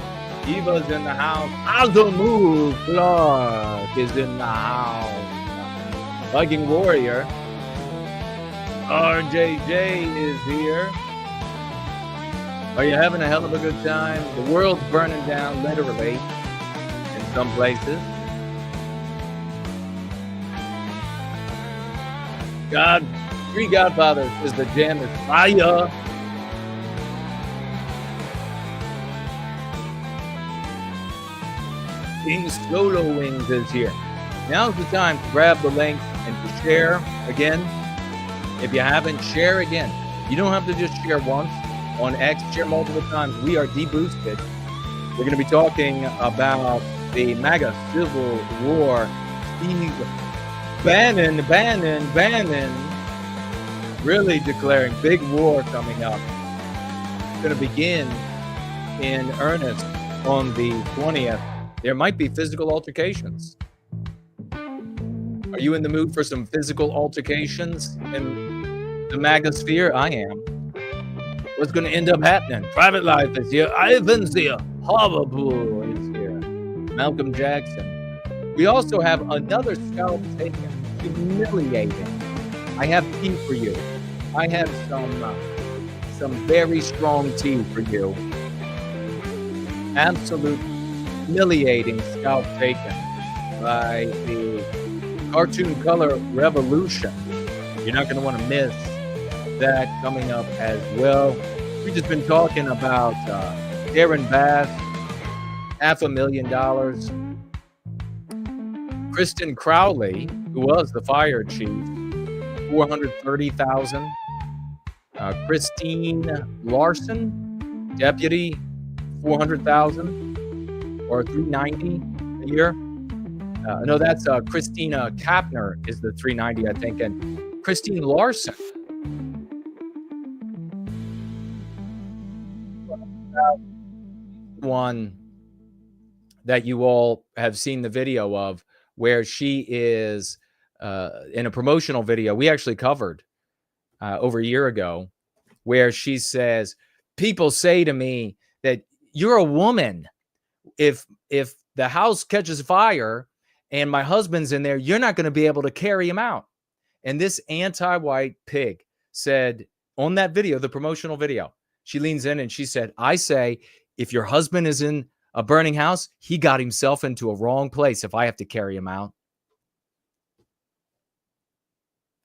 Eva's in the house. Azumu Clark is in the house. Viking Warrior. RJJ is here. Are you having a hell of a good time? The world's burning down, literally, in some places. Three Godfathers is the jam is fire. King Solo Wings is here. Now's the time to grab the link and to share again. If you haven't, share again. You don't have to just share once. On X, share multiple times. We are deboosted. We're going to be talking about the MAGA Civil War. Steve Bannon, really declaring big war coming up. It's going to begin in earnest on the 20th. There might be physical altercations. Are you in the mood for some physical altercations in the MAGA sphere? I am. What's going to end up happening? Private Life is here. Ivan's here. Horrible is here. Malcolm Jackson. We also have another scalp taken. Humiliating. I have tea for you. I have some very strong tea for you. Absolute humiliating scalp taken by the cartoon color revolution. You're not going to want to miss that coming up as well. We've just been talking about Darren Bass, $500,000. Kristen Crowley, who was the fire chief, $430,000. Christine Larson, deputy, $400,000 or $390 a year. No, that's Christina Kapner is the $390, I think, and Christine Larson. One that you all have seen the video of, where she is in a promotional video we actually covered over a year ago, where she says, people say to me that you're a woman. If the house catches fire and my husband's in there, you're not going to be able to carry him out. And this anti-white pig said on that video, the promotional video, she leans in and she said, I say, if your husband is in a burning house, he got himself into a wrong place if I have to carry him out.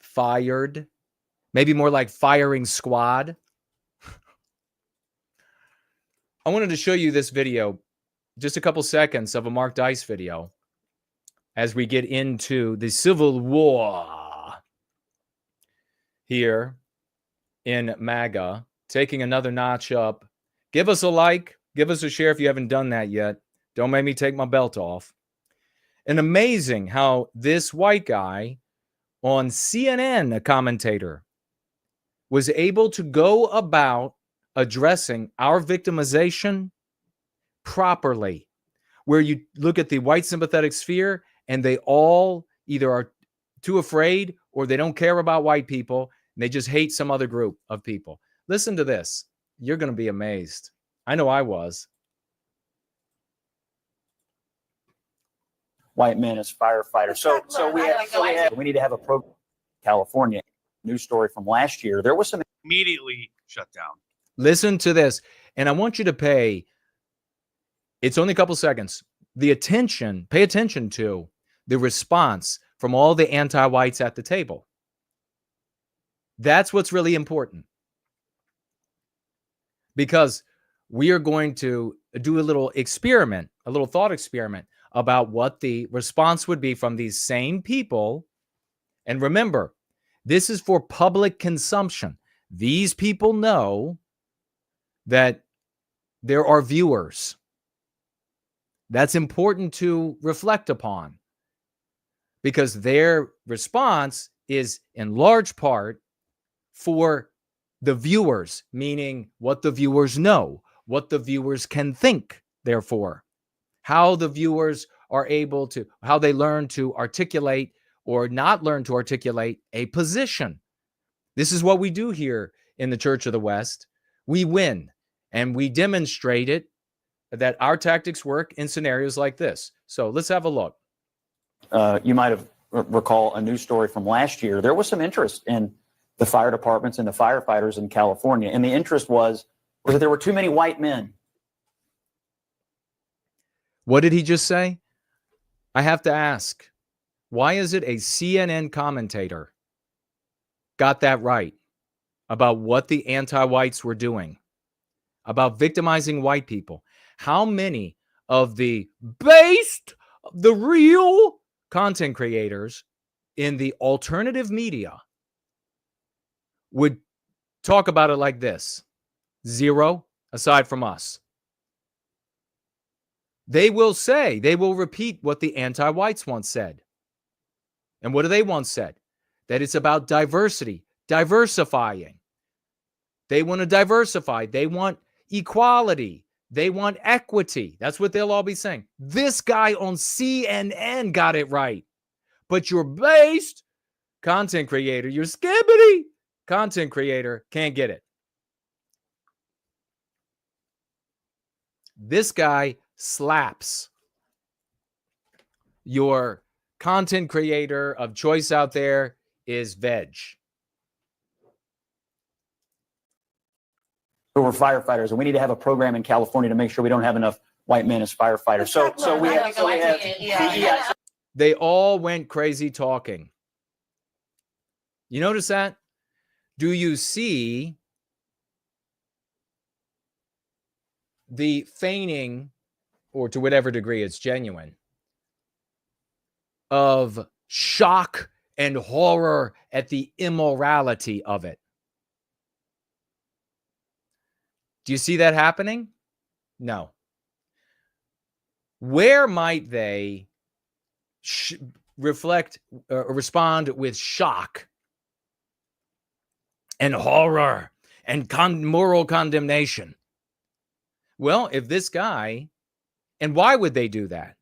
Fired. Maybe more like firing squad. I wanted to show you this video, just a couple seconds of a Mark Dice video as we get into the Civil War here in MAGA, taking another notch up. Give us a like. Give us a share if you haven't done that yet. Don't make me take my belt off. And amazing how this white guy on CNN, a commentator, was able to go about addressing our victimization properly, where you look at the white sympathetic sphere and they all either are too afraid or they don't care about white people and they just hate some other group of people. Listen to this. You're going to be amazed. I know I was. White men as firefighters. So we need to have a program. California news story from last year. There was some immediately shut down. Listen to this, and I want you to pay. It's only a couple seconds. Pay attention to the response from all the anti-whites at the table. That's what's really important, because we are going to do a little experiment, a little thought experiment about what the response would be from these same people. And remember, this is for public consumption. These people know that there are viewers. That's important to reflect upon, because their response is in large part for the viewers, meaning what the viewers know, what the viewers can think, therefore, how the viewers are able to, how they learn to articulate or not learn to articulate a position. This is what we do here in the Church of the West. We win, and we demonstrate it, that our tactics work in scenarios like this. So let's have a look. You might have recall a news story from last year. There was some interest in the fire departments and the firefighters in California. And the interest was was that there were too many white men. What did he just say? I have to ask, why is it a CNN commentator got that right about what the anti-whites were doing, about victimizing white people? How many of the real content creators in the alternative media would talk about it like this? Zero, aside from us. They will repeat what the anti-whites once said. And what do they once said? That it's about diversity, diversifying. They want to diversify. They want equality. They want equity. That's what they'll all be saying. This guy on CNN got it right. But your based content creator, your skibbity content creator can't get it. This guy slaps your content creator of choice out there is veg. Who were firefighters, and we need to have a program in California to make sure we don't have enough white men as firefighters. So we have They all went crazy talking. You notice that? Do you see the feigning, or to whatever degree it's genuine, of shock and horror at the immorality of it? Do you see that happening? No. Where might they respond with shock and horror and moral condemnation? Well, if this guy, and why would they do that?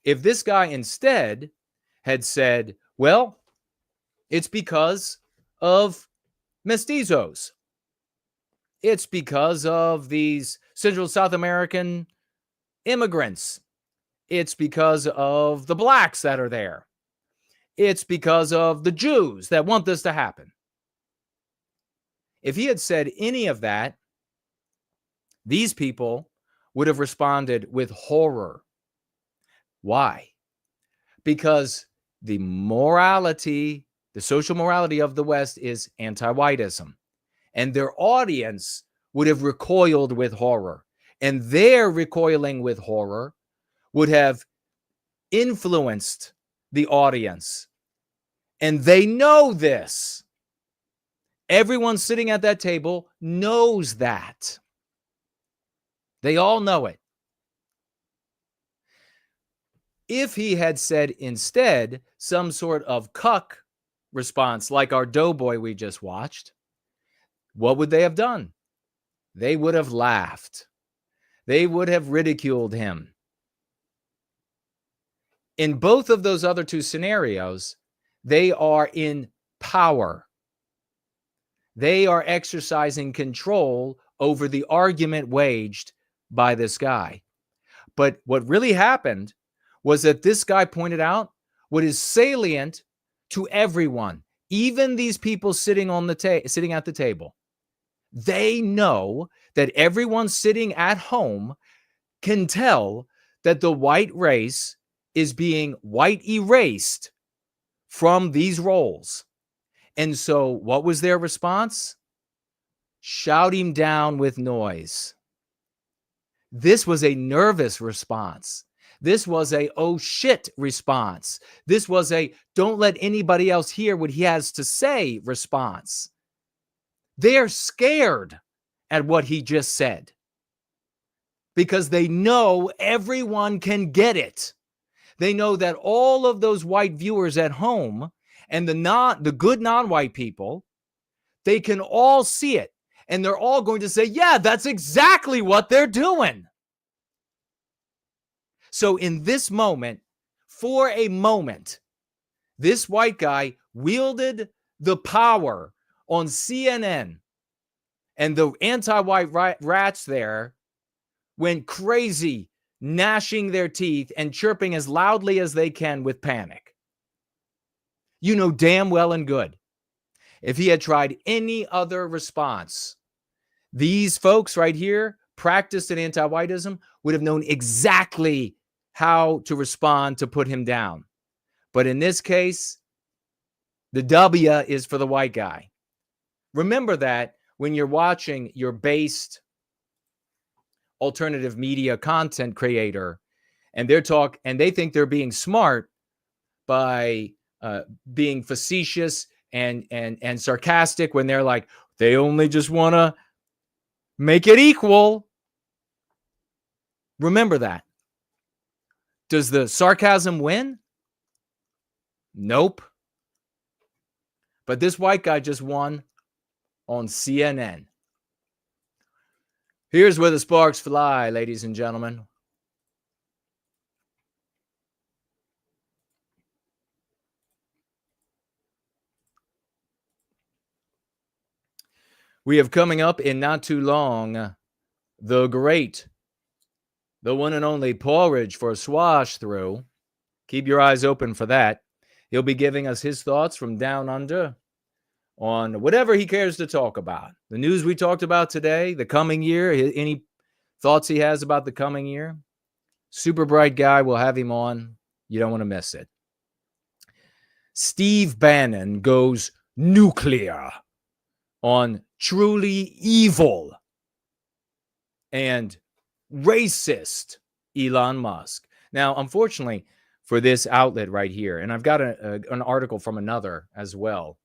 If this guy instead had said, well, it's because of mestizos. It's because of these Central South American immigrants. It's because of the blacks that are there. It's because of the Jews that want this to happen. If he had said any of that, these people would have responded with horror. Why? Because the morality, the social morality of the West is anti-whiteism. And their audience would have recoiled with horror. And their recoiling with horror would have influenced the audience. And they know this. Everyone sitting at that table knows that. They all know it. If he had said instead some sort of cuck response like our Doughboy we just watched, what would they have done? They would have laughed. They would have ridiculed him. In both of those other two scenarios, they are in power. They are exercising control over the argument waged by this guy. But what really happened was that this guy pointed out what is salient to everyone, even these people sitting on the sitting at the table. They know that everyone sitting at home can tell that the white race is being white erased from these roles. And so what was their response? Shout him down with noise. This was a nervous response. This was a oh shit response. This was a don't let anybody else hear what he has to say response. They're scared at what he just said because they know everyone can get it. They know that all of those white viewers at home and the good non-white people, they can all see it. And they're all going to say, yeah, that's exactly what they're doing. So in this moment, for a moment, this white guy wielded the power on CNN, and the anti-white rats there went crazy, gnashing their teeth and chirping as loudly as they can with panic. You know damn well and good, if he had tried any other response, these folks right here practiced in anti-whiteism would have known exactly how to respond to put him down. But in this case, the W is for the white guy. Remember that when you're watching your based alternative media content creator and they think they're being smart by being facetious and sarcastic when they're like, they only just want to make it equal. Remember that. Does the sarcasm win? Nope. But this white guy just won on CNN. Here's where the sparks fly, ladies and gentlemen. We have coming up in not too long, the great, the one and only Porridge for a swash through. Keep your eyes open for that. He'll be giving us his thoughts from down under on whatever he cares to talk about. The news we talked about today, the coming year, any thoughts he has about the coming year. Super bright guy. We'll have him on. You don't want to miss it. Steve Bannon goes nuclear on truly evil and racist Elon Musk. Now, unfortunately, for this outlet right here, and I've got an article from another as well,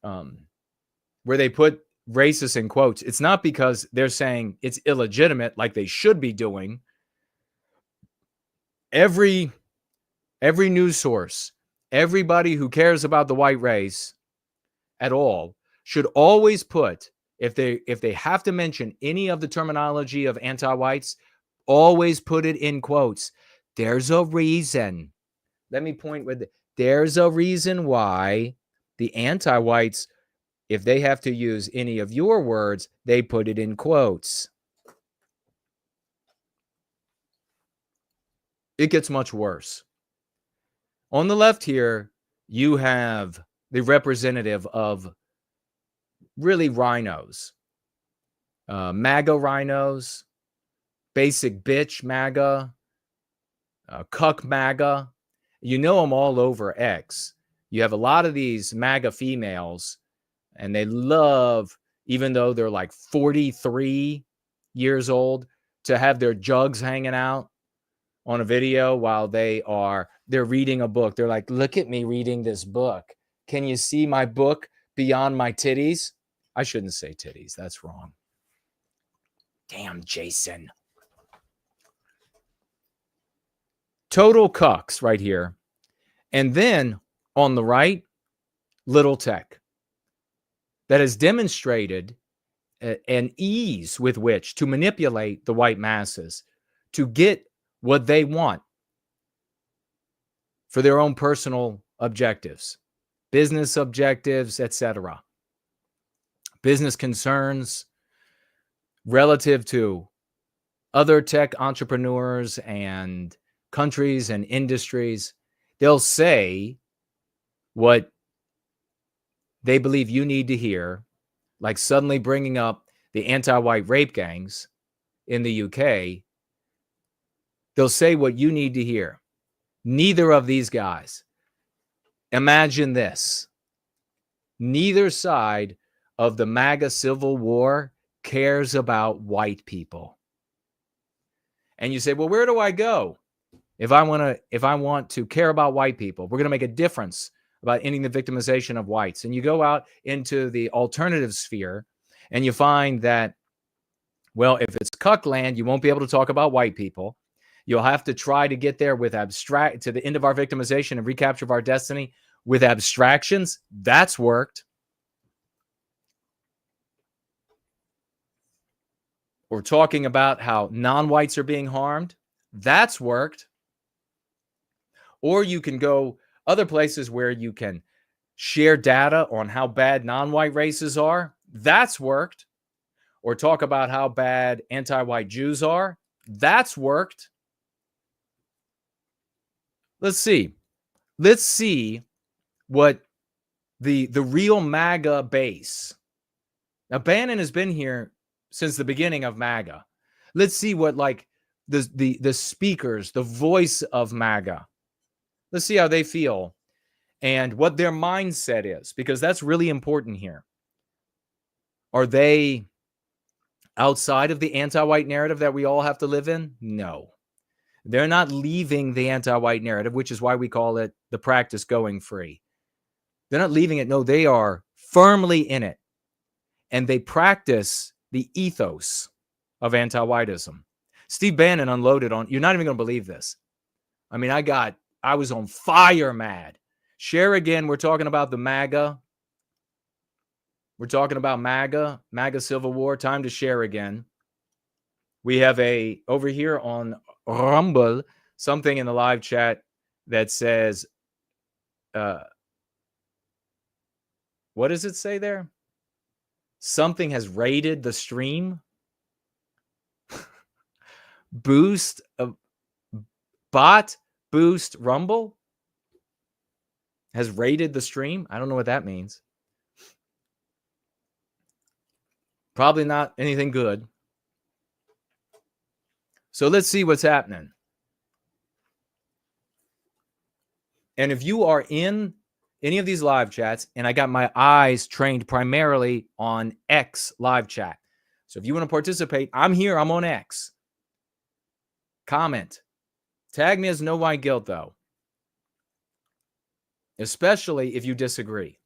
where they put racist in quotes. It's not because they're saying it's illegitimate like they should be doing. Every news source, everybody who cares about the white race at all should always put, if they have to mention any of the terminology of anti-whites, always put it in quotes. There's a reason. Let me point with it. There's a reason why the anti-whites, if they have to use any of your words, they put it in quotes. It gets much worse. On the left here, you have the representative of really rhinos. MAGA rhinos, basic bitch MAGA, cuck MAGA. You know them all over X. You have a lot of these MAGA females, and they love, even though they're like 43 years old, to have their jugs hanging out on a video while they're reading a book. They're like, look at me reading this book. Can you see my book beyond my titties? I shouldn't say titties. That's wrong. Damn, Jason. Total cucks right here. And then on the right, little tech that has demonstrated an ease with which to manipulate the white masses to get what they want for their own personal objectives, business objectives, etc. Business concerns relative to other tech entrepreneurs and countries and industries. They'll say what they believe you need to hear, like suddenly bringing up the anti-white rape gangs in the UK. They'll say what you need to hear. Neither of these guys. Imagine this. Neither side of the MAGA Civil War cares about white people. And you say, well, where do I go if I want to care about white people? We're going to make a difference about ending the victimization of whites. And you go out into the alternative sphere and you find that, well, if it's cuck land, you won't be able to talk about white people. You'll have to try to get there with to the end of our victimization and recapture of our destiny with abstractions. That's worked. We're talking about how non-whites are being harmed. That's worked. Or you can go other places where you can share data on how bad non-white races are. That's worked. Or talk about how bad anti-white Jews are. That's worked. Let's see. Let's see what the real MAGA base Now, Bannon has been here since the beginning of MAGA. Let's see what like the speakers, the voice of MAGA, let's see how they feel and what their mindset is, because that's really important here. Are they outside of the anti-white narrative that we all have to live in? No. They're not leaving the anti-white narrative, which is why we call it the practice going free. They're not leaving it. No, they are firmly in it. And they practice the ethos of anti-whiteism. Steve Bannon unloaded on, you're not even going to believe this. I mean, I was on fire mad. Share again. We're talking about the MAGA. We're talking about MAGA Civil War. Time to share again. We have over here on Rumble, something in the live chat that says, what does it say there? Something has raided the stream. Bot boost Rumble has raided the stream. I don't know what that means. Probably not anything good. So let's see what's happening. And if you are in any of these live chats, and I got my eyes trained primarily on X live chat. So if you want to participate, I'm here. I'm on X. Comment. Tag me as No White Guilt, though. Especially if you disagree.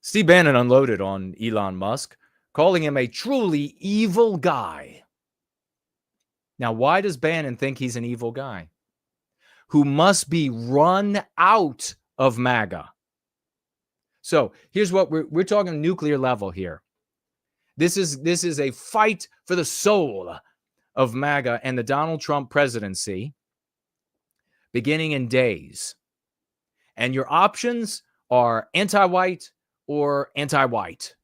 Steve Bannon unloaded on Elon Musk, calling him a truly evil guy. Now, why does Bannon think he's an evil guy? Who must be run out of MAGA. So here's what we're talking nuclear level here. This is a fight for the soul of MAGA and the Donald Trump presidency beginning in days. And your options are anti-white or anti-white.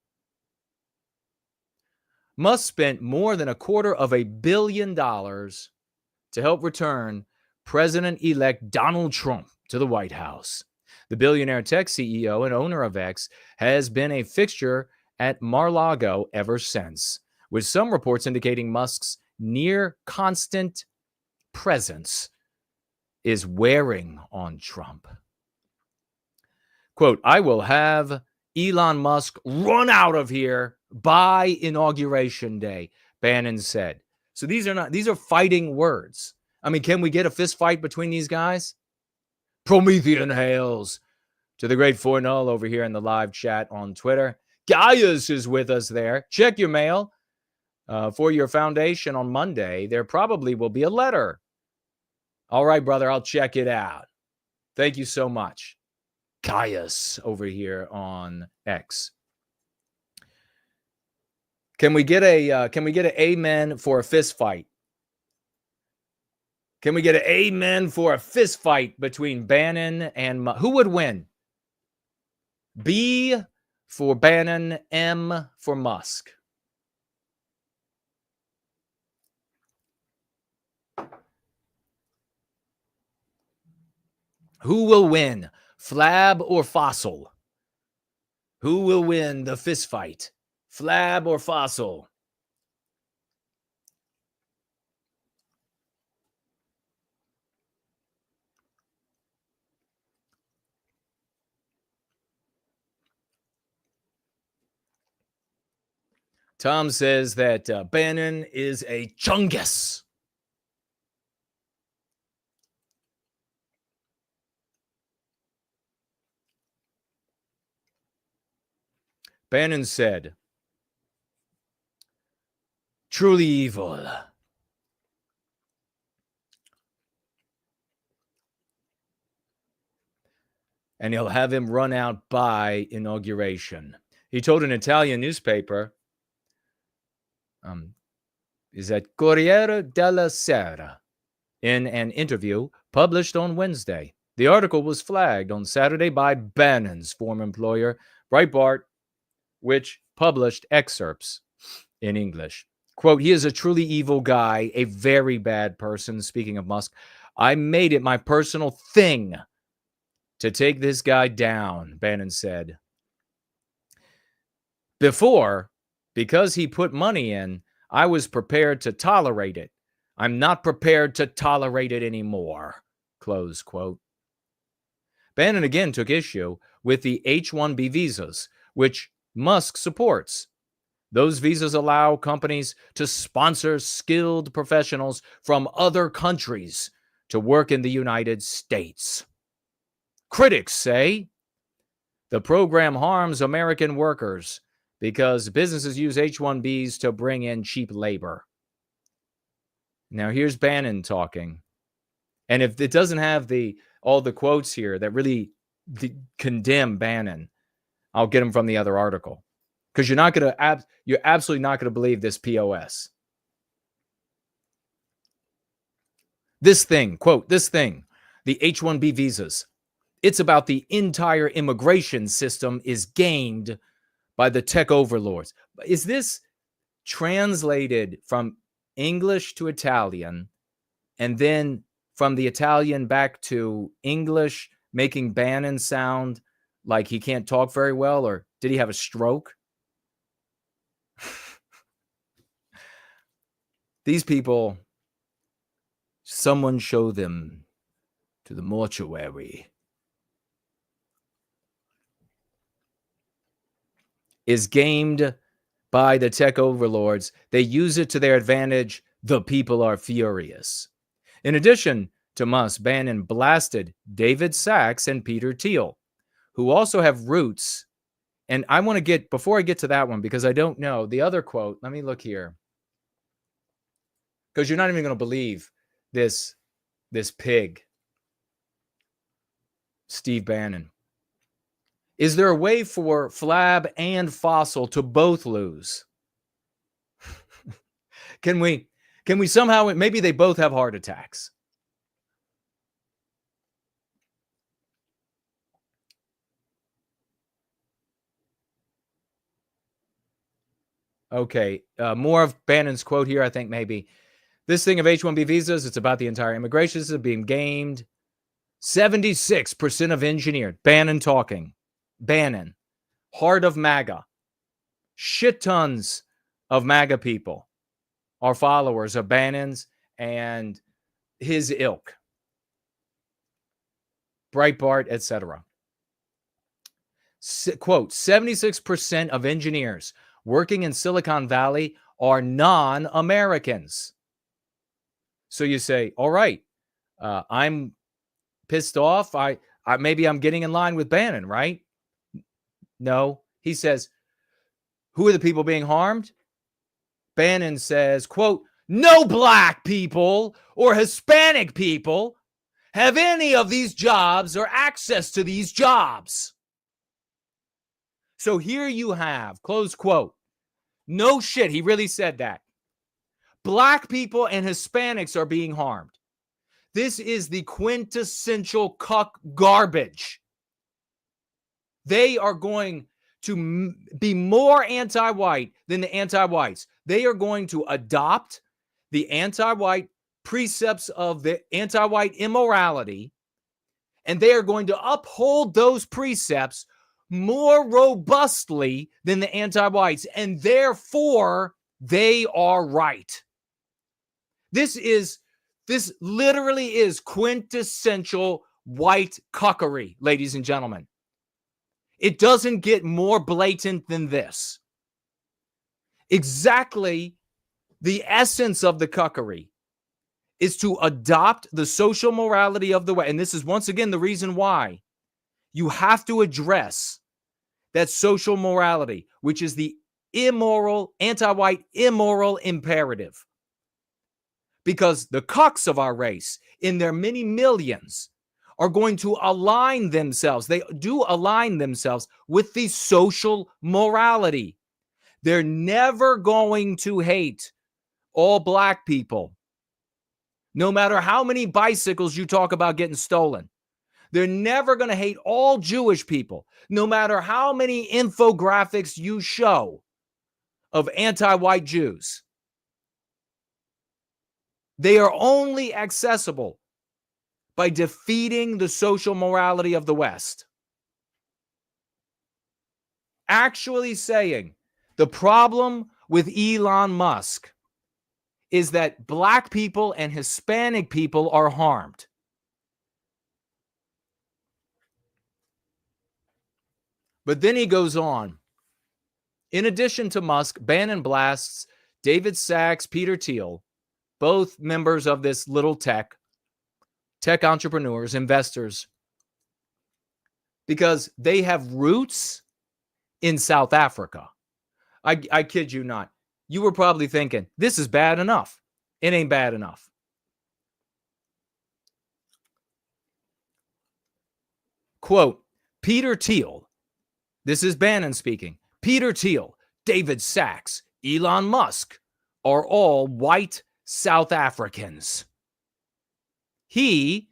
Musk spent more than $250 million to help return President-elect Donald Trump to the White House. The billionaire tech CEO and owner of X has been a fixture at Mar-a-Lago ever since, with some reports indicating Musk's near constant presence is wearing on Trump. Quote, I will have Elon Musk run out of here by Inauguration Day, Bannon said. So these are fighting words. I mean, can we get a fist fight between these guys? Promethean hails to the great 4-0 over here in the live chat on Twitter. Gaius is with us there. Check your mail for your foundation on Monday. There probably will be a letter. All right, brother, I'll check it out. Thank you so much. Gaius over here on X. Can we get an amen for a fist fight? Can we get an amen for a fist fight between Bannon and who would win? B for Bannon, M for Musk. Who will win, Flab or Fossil? Who will win the fist fight, Flab or Fossil? Tom says that Bannon is a chungus. Bannon said, truly evil. And he'll have him run out by inauguration. He told an Italian newspaper, is that Corriere della Sera, in an interview published on Wednesday. The article was flagged on Saturday by Bannon's former employer, Breitbart, which published excerpts in English. Quote, he is a truly evil guy, a very bad person. Speaking of Musk, I made it my personal thing to take this guy down, Bannon said. Before, because he put money in, I was prepared to tolerate it. I'm not prepared to tolerate it anymore. Close quote. Bannon again took issue with the H-1B visas, which Musk supports. Those visas allow companies to sponsor skilled professionals from other countries to work in the United States. Critics say the program harms American workers because businesses use H-1Bs to bring in cheap labor. Now here's Bannon talking. And if it doesn't have all the quotes here that really condemn Bannon, I'll get them from the other article. Because you're absolutely not going to believe this POS. This thing, quote, this thing, the H-1B visas, it's about the entire immigration system is gamed by the tech overlords. Is this translated from English to Italian and then from the Italian back to English, making Bannon sound like he can't talk very well, or did he have a stroke? These people, someone show them to the mortuary, is gamed by the tech overlords. They use it to their advantage. The people are furious. In addition to Musk, Bannon blasted David Sachs and Peter Thiel, who also have roots. And I want to get, before I get to that one, because I don't know, the other quote, let me look here. Because you're not even going to believe this pig, Steve Bannon. Is there a way for Flab and Fossil to both lose? Can we somehow, maybe they both have heart attacks. Okay, more of Bannon's quote here, I think maybe. This thing of H-1B visas, it's about the entire immigration system being gamed. 76% of engineered. Bannon talking. Bannon. Heart of MAGA. Shit tons of MAGA people are followers of Bannon's and his ilk. Breitbart, etc. Quote, 76% of engineers working in Silicon Valley are non-Americans. So you say, all right, I'm pissed off. Maybe I'm getting in line with Bannon, right? No. He says, who are the people being harmed? Bannon says, quote, no black people or Hispanic people have any of these jobs or access to these jobs. So here you have, close quote, no shit, he really said that. Black people and Hispanics are being harmed. This is the quintessential cuck garbage. They are going to be more anti-white than the anti-whites. They are going to adopt the anti-white precepts of the anti-white immorality, and they are going to uphold those precepts more robustly than the anti-whites, and therefore they are right. This literally is quintessential white cuckery, ladies and gentlemen. It doesn't get more blatant than this. Exactly the essence of the cuckery is to adopt the social morality of the West. And this is once again the reason why you have to address that social morality, which is the immoral, anti-white, immoral imperative. Because the cucks of our race, in their many millions, are going to align themselves. They do align themselves with the social morality. They're never going to hate all black people, no matter how many bicycles you talk about getting stolen. They're never going to hate all Jewish people, no matter how many infographics you show of anti-white Jews. They are only accessible by defeating the social morality of the West. Actually saying The problem with Elon Musk is that black people and Hispanic people are harmed. But then he goes on. In addition to Musk, Bannon blasts David Sachs, Peter Thiel, both members of this little tech entrepreneurs, investors, because they have roots in South Africa. I kid you not. You were probably thinking, this is bad enough. It ain't bad enough. Quote, Peter Thiel, this is Bannon speaking, Peter Thiel, David Sachs, Elon Musk are all white South Africans. He,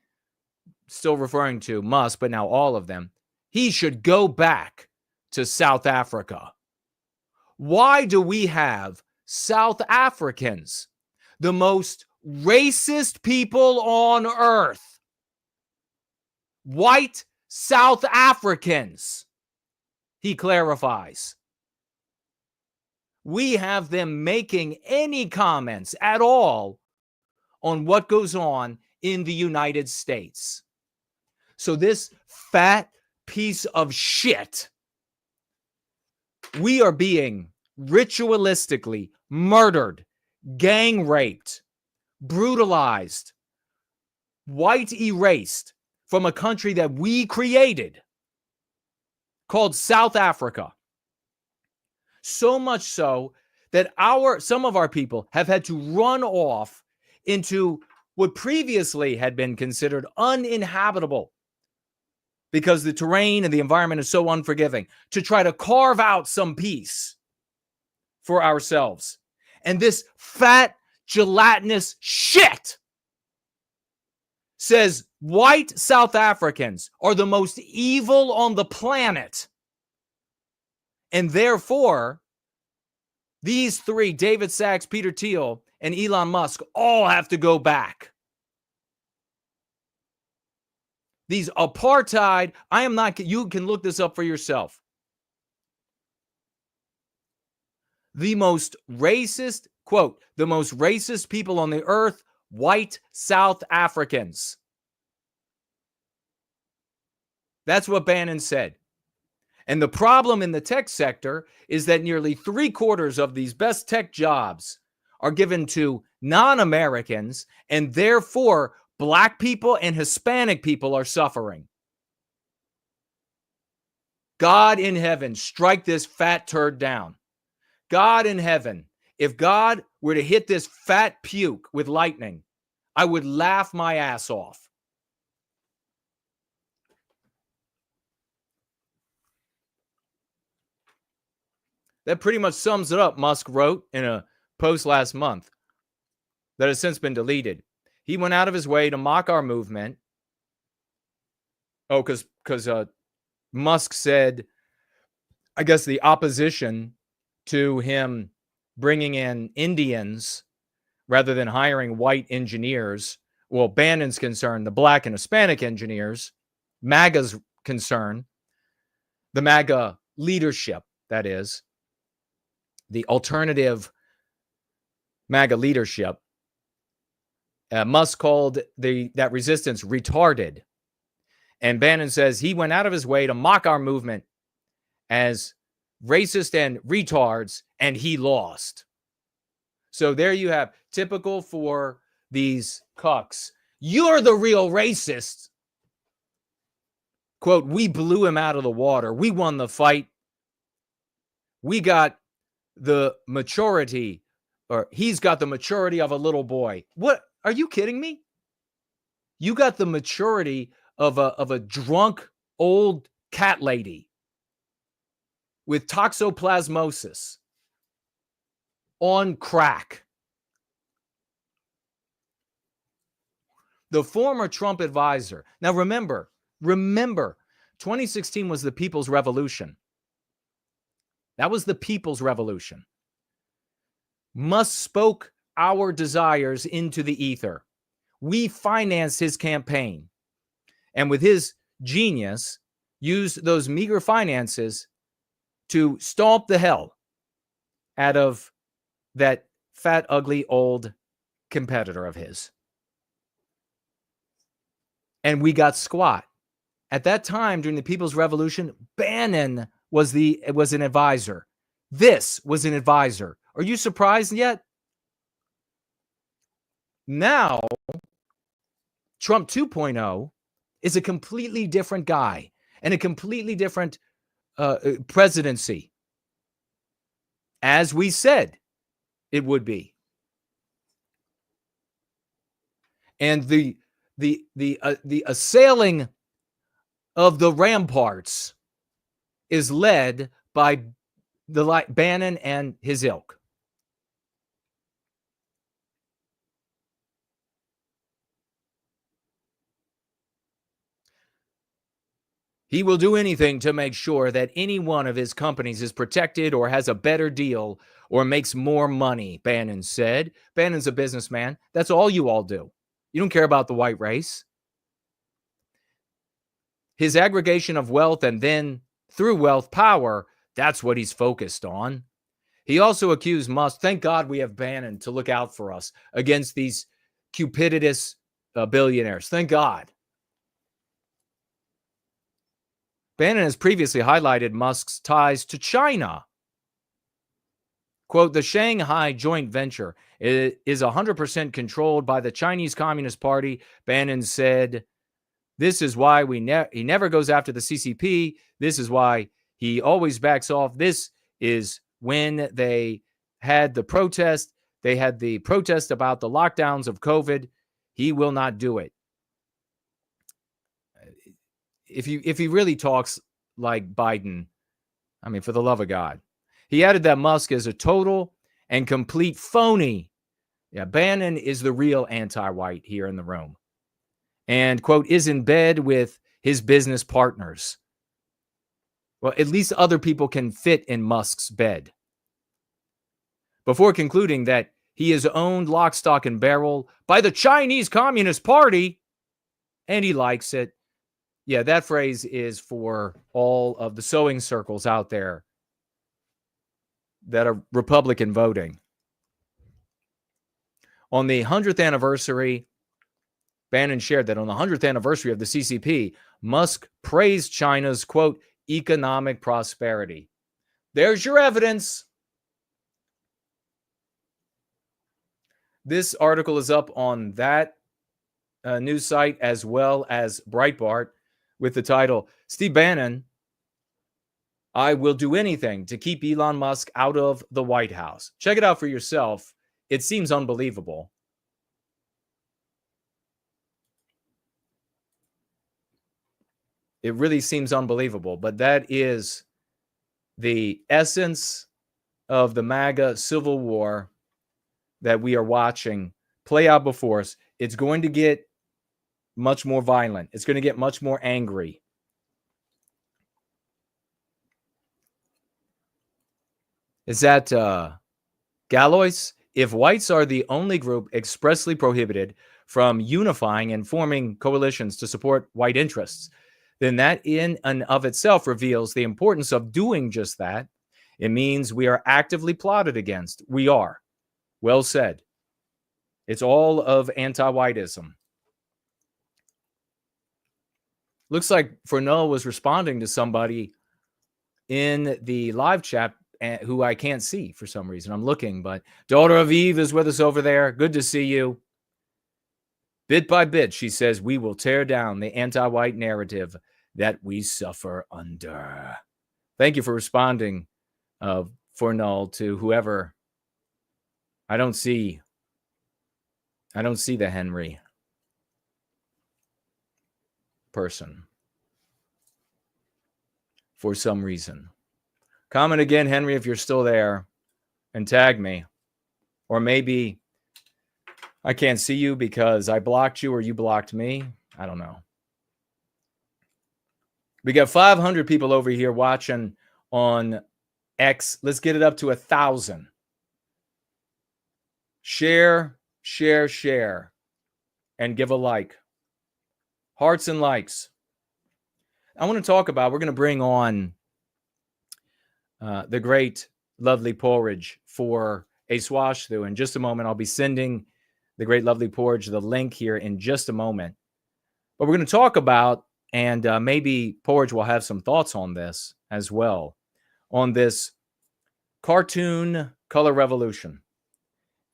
still referring to Musk, but now all of them, he should go back to South Africa. Why do we have South Africans, the most racist people on earth? White South Africans, he clarifies. We have them making any comments at all on what goes on in the United States. So this fat piece of shit, we are being ritualistically murdered, gang raped, brutalized, white erased from a country that we created called South Africa. So much so that some of our people have had to run off into what previously had been considered uninhabitable because the terrain and the environment is so unforgiving, to try to carve out some peace for ourselves. And this fat, gelatinous shit says white South Africans are the most evil on the planet. And therefore, these three, David Sachs, Peter Thiel, and Elon Musk, all have to go back. These apartheid, you can look this up for yourself. The most racist, quote, the most racist people on the earth, white South Africans. That's what Bannon said. And the problem in the tech sector is that nearly 3/4 of these best tech jobs are given to non-Americans, and therefore Black people and Hispanic people are suffering. God in heaven, strike this fat turd down. God in heaven, if God were to hit this fat puke with lightning, I would laugh my ass off. That pretty much sums it up, Musk wrote in a post last month that has since been deleted. He went out of his way to mock our movement. Oh, because Musk said, I guess the opposition to him bringing in Indians rather than hiring white engineers. Well, Bannon's concern, the Black and Hispanic engineers, MAGA's concern, the MAGA leadership, that is, the alternative MAGA leadership. Musk called that resistance retarded. And Bannon says he went out of his way to mock our movement as racist and retards, and he lost. So there you have, typical for these cucks. You're the real racist. Quote, we blew him out of the water. We won the fight. We got the maturity, or he's got the maturity of a little boy. What? Are you kidding me? You got the maturity of a drunk old cat lady with toxoplasmosis on crack. The former Trump advisor. Now remember, 2016 was the People's Revolution. That was the People's Revolution. Musk spoke our desires into the ether. We financed his campaign. And with his genius, used those meager finances to stomp the hell out of that fat, ugly, old competitor of his. And we got squat. At that time, during the People's Revolution, Bannon was an advisor. This was an advisor. Are you surprised yet? Now, Trump 2.0 is a completely different guy and a completely different presidency, as we said it would be. And the assailing of the ramparts is led by Bannon and his ilk. He will do anything to make sure that any one of his companies is protected or has a better deal or makes more money, Bannon said. Bannon's a businessman. That's all you all do. You don't care about the white race. His aggregation of wealth and then through wealth power, that's what he's focused on. He also accused Musk, thank God we have Bannon to look out for us against these cupiditous billionaires. Thank God. Bannon has previously highlighted Musk's ties to China. Quote, the Shanghai joint venture is 100% controlled by the Chinese Communist Party. Bannon said, this is why he never goes after the CCP. This is why he always backs off. This is when they had the protest. They had the protest about the lockdowns of COVID. He will not do it. If he really talks like Biden, I mean, for the love of God. He added that Musk is a total and complete phony. Yeah, Bannon is the real anti-white here in the room. And, quote, is in bed with his business partners. Well, at least other people can fit in Musk's bed. Before concluding that he is owned lock, stock, and barrel by the Chinese Communist Party, and he likes it. Yeah, that phrase is for all of the sewing circles out there that are Republican voting. On the 100th anniversary, Bannon shared that on the 100th anniversary of the CCP, Musk praised China's, quote, economic prosperity. There's your evidence. This article is up on that news site as well as Breitbart with the title, Steve Bannon, I will do anything to keep Elon Musk out of the White House. Check it out for yourself. It seems unbelievable. It really seems unbelievable, but that is the essence of the MAGA Civil War that we are watching play out before us. It's going to get much more violent. It's going to get much more angry. Is that Gallois? If whites are the only group expressly prohibited from unifying and forming coalitions to support white interests, then that in and of itself reveals the importance of doing just that. It means we are actively plotted against. We are. Well said. It's all of anti-whiteism. Looks like Fernell was responding to somebody in the live chat who I can't see for some reason. I'm looking, but Daughter of Eve is with us over there. Good to see you. Bit by bit, she says, we will tear down the anti-white narrative that we suffer under. Thank you for responding, Fernell, to whoever. I don't see the Henry person for some reason. Comment again, Henry, if you're still there, and tag me. Or maybe I can't see you because I blocked you or you blocked me. I don't know. We got 500 people over here watching on X. Let's get it up to 1,000. Share, share, share, and give a like. Hearts and likes. I want to talk about, we're going to bring on the great lovely Porridge for a swash through. In just a moment, I'll be sending the great lovely Porridge the link here in just a moment. But we're going to talk about, and maybe Porridge will have some thoughts on this as well, on this cartoon color revolution.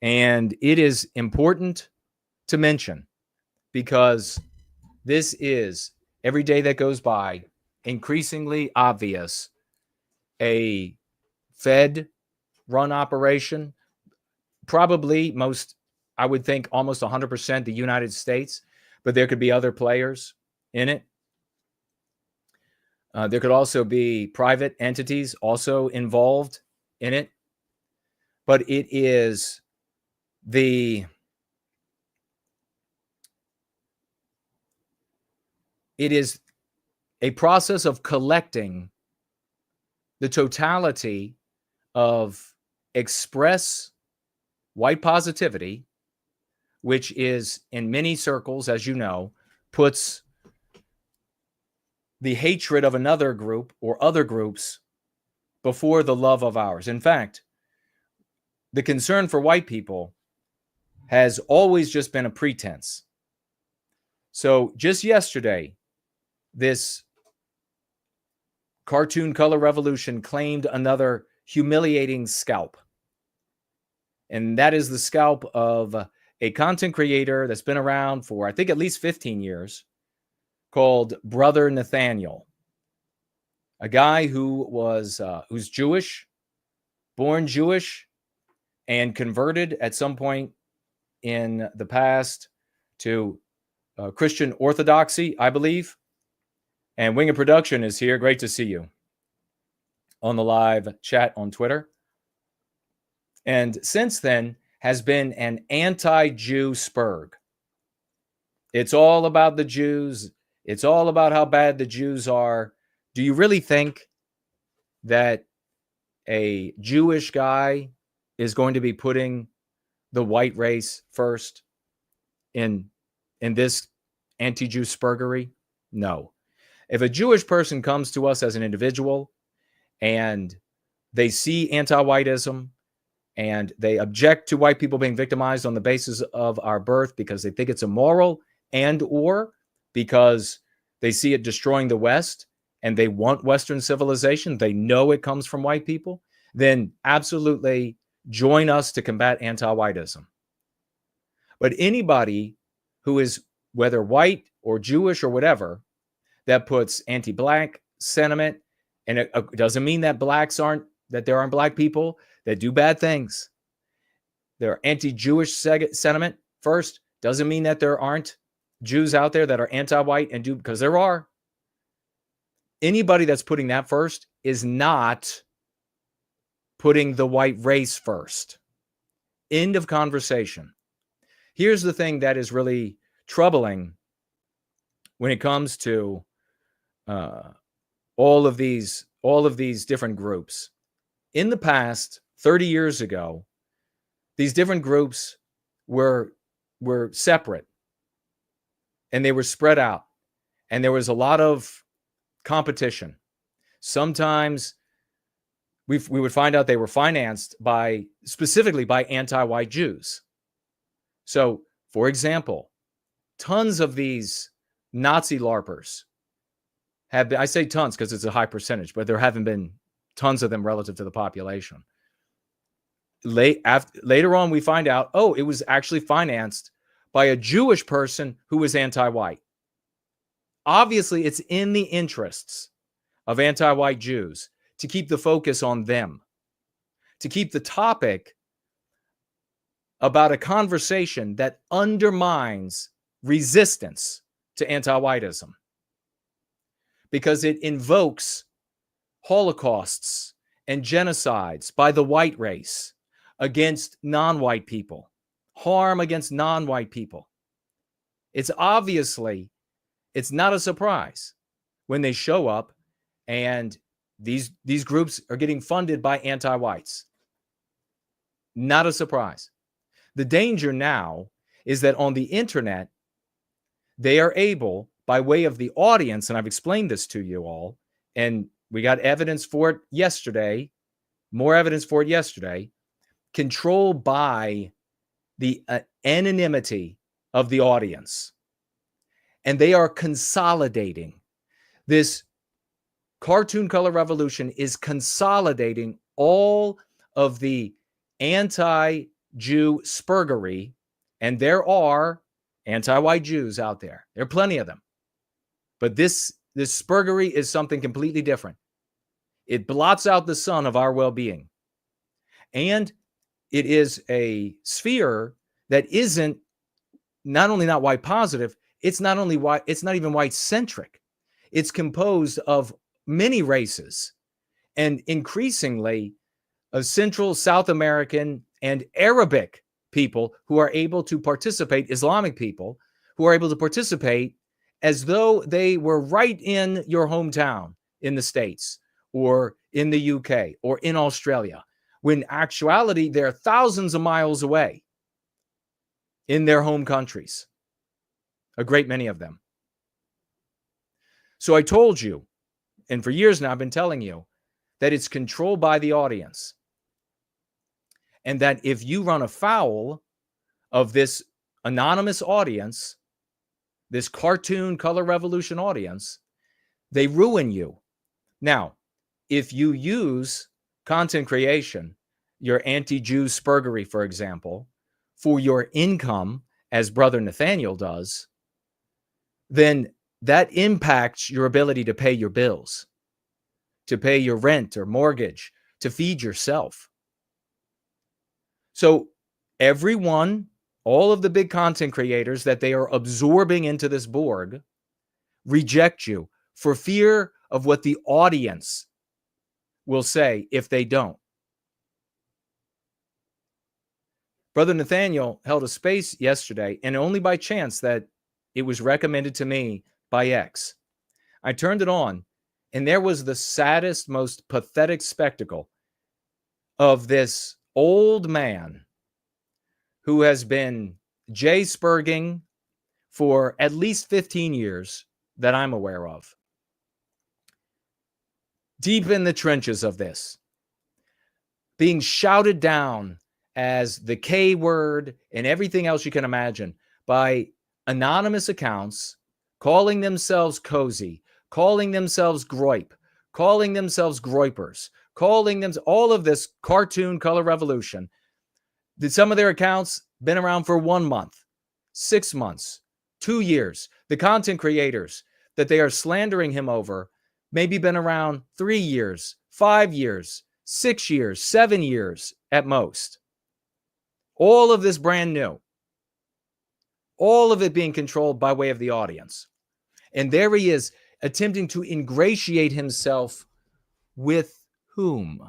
And it is important to mention because this is, every day that goes by, increasingly obvious, a Fed-run operation, probably most, I would think almost 100% the United States, but there could be other players in it. There could also be private entities also involved in it. But it is a process of collecting the totality of express white positivity, which is in many circles, as you know, puts the hatred of another group or other groups before the love of ours. In fact, the concern for white people has always just been a pretense. So just yesterday, this cartoon color revolution claimed another humiliating scalp. And that is the scalp of a content creator that's been around for, I think, at least 15 years, called Brother Nathaniel. A guy who was who's Jewish, born Jewish, and converted at some point in the past to Christian Orthodoxy, I believe. And Wing of Production is here. Great to see you on the live chat on Twitter. And since then has been an anti-Jew spurg. It's all about the Jews. It's all about how bad the Jews are. Do you really think that a Jewish guy is going to be putting the white race first in this anti-Jew spurgery? No. If a Jewish person comes to us as an individual and they see anti-whiteism and they object to white people being victimized on the basis of our birth because they think it's immoral and or because they see it destroying the West and they want Western civilization, they know it comes from white people, then absolutely join us to combat anti-whiteism. But anybody who is, whether white or Jewish or whatever, that puts anti-black sentiment, and it doesn't mean that there aren't black people that do bad things. There are anti-Jewish sentiment first. Doesn't mean that there aren't Jews out there that are anti-white and do, because there are. Anybody that's putting that first is not putting the white race first. End of conversation. Here's the thing that is really troubling when it comes to all of these different groups. In the past, 30 years ago, these different groups were separate and they were spread out, and there was a lot of competition. Sometimes we would find out they were financed specifically by anti-white Jews. So, for example, tons of these Nazi LARPers have been, I say tons because it's a high percentage, but there haven't been tons of them relative to the population. Later on, we find out, it was actually financed by a Jewish person who was anti-white. Obviously, it's in the interests of anti-white Jews to keep the focus on them, to keep the topic about a conversation that undermines resistance to anti-whiteism, because it invokes holocausts and genocides by the white race against non-white people, harm against non-white people. It's not a surprise when they show up and these groups are getting funded by anti-whites. Not a surprise. The danger now is that on the internet, they are able, by way of the audience, and I've explained this to you all, and we got evidence for it yesterday more evidence for it yesterday, controlled by the anonymity of the audience. And they are consolidating. This cartoon color revolution is consolidating all of the anti-Jew spurgery, and there are anti-white Jews out there. There are plenty of them. But this spurgery is something completely different. It blots out the sun of our well-being. And it is a sphere that isn't not only not white positive, it's not only white, it's not even white centric. It's composed of many races and increasingly Central, South American, and Arabic people who are able to participate, Islamic people who are able to participate as though they were right in your hometown in the States or in the UK or in Australia, when actuality they're thousands of miles away in their home countries, a great many of them. So I told you, and for years now I've been telling you, that it's controlled by the audience. And that if you run afoul of this anonymous audience, this cartoon color revolution audience, they ruin you. Now, if you use content creation, your anti-Jew spurgery, for example, for your income, as Brother Nathaniel does, then that impacts your ability to pay your bills, to pay your rent or mortgage, to feed yourself. So everyone, all of the big content creators that they are absorbing into this Borg, reject you for fear of what the audience will say if they don't. Brother Nathaniel held a space yesterday, and only by chance that it was recommended to me by X. I turned it on, and there was the saddest, most pathetic spectacle of this old man who has been J-spurging for at least 15 years that I'm aware of. Deep in the trenches of this, being shouted down as the K word and everything else you can imagine by anonymous accounts, calling themselves cozy, calling themselves groip, calling themselves groipers, calling them all of this cartoon color revolution. Did some of their accounts been around for 1 month, 6 months, 2 years? The content creators that they are slandering him over maybe been around 3 years, 5 years, 6 years, 7 years at most. All of this brand new. All of it being controlled by way of the audience. And there he is attempting to ingratiate himself with whom?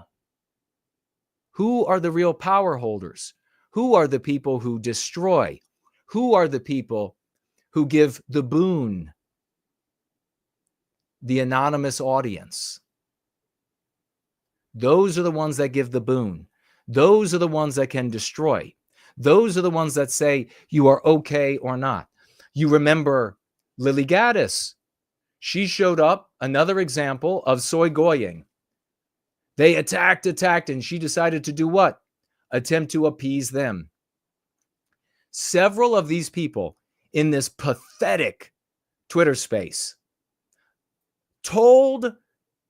Who are the real power holders? Who are the people who destroy? Who are the people who give the boon? The anonymous audience. Those are the ones that give the boon. Those are the ones that can destroy. Those are the ones that say you are okay or not. You remember Lily Gaddis. She showed up, another example of soy goying. They attacked, and she decided to do what? Attempt to appease them. Several of these people in this pathetic Twitter space told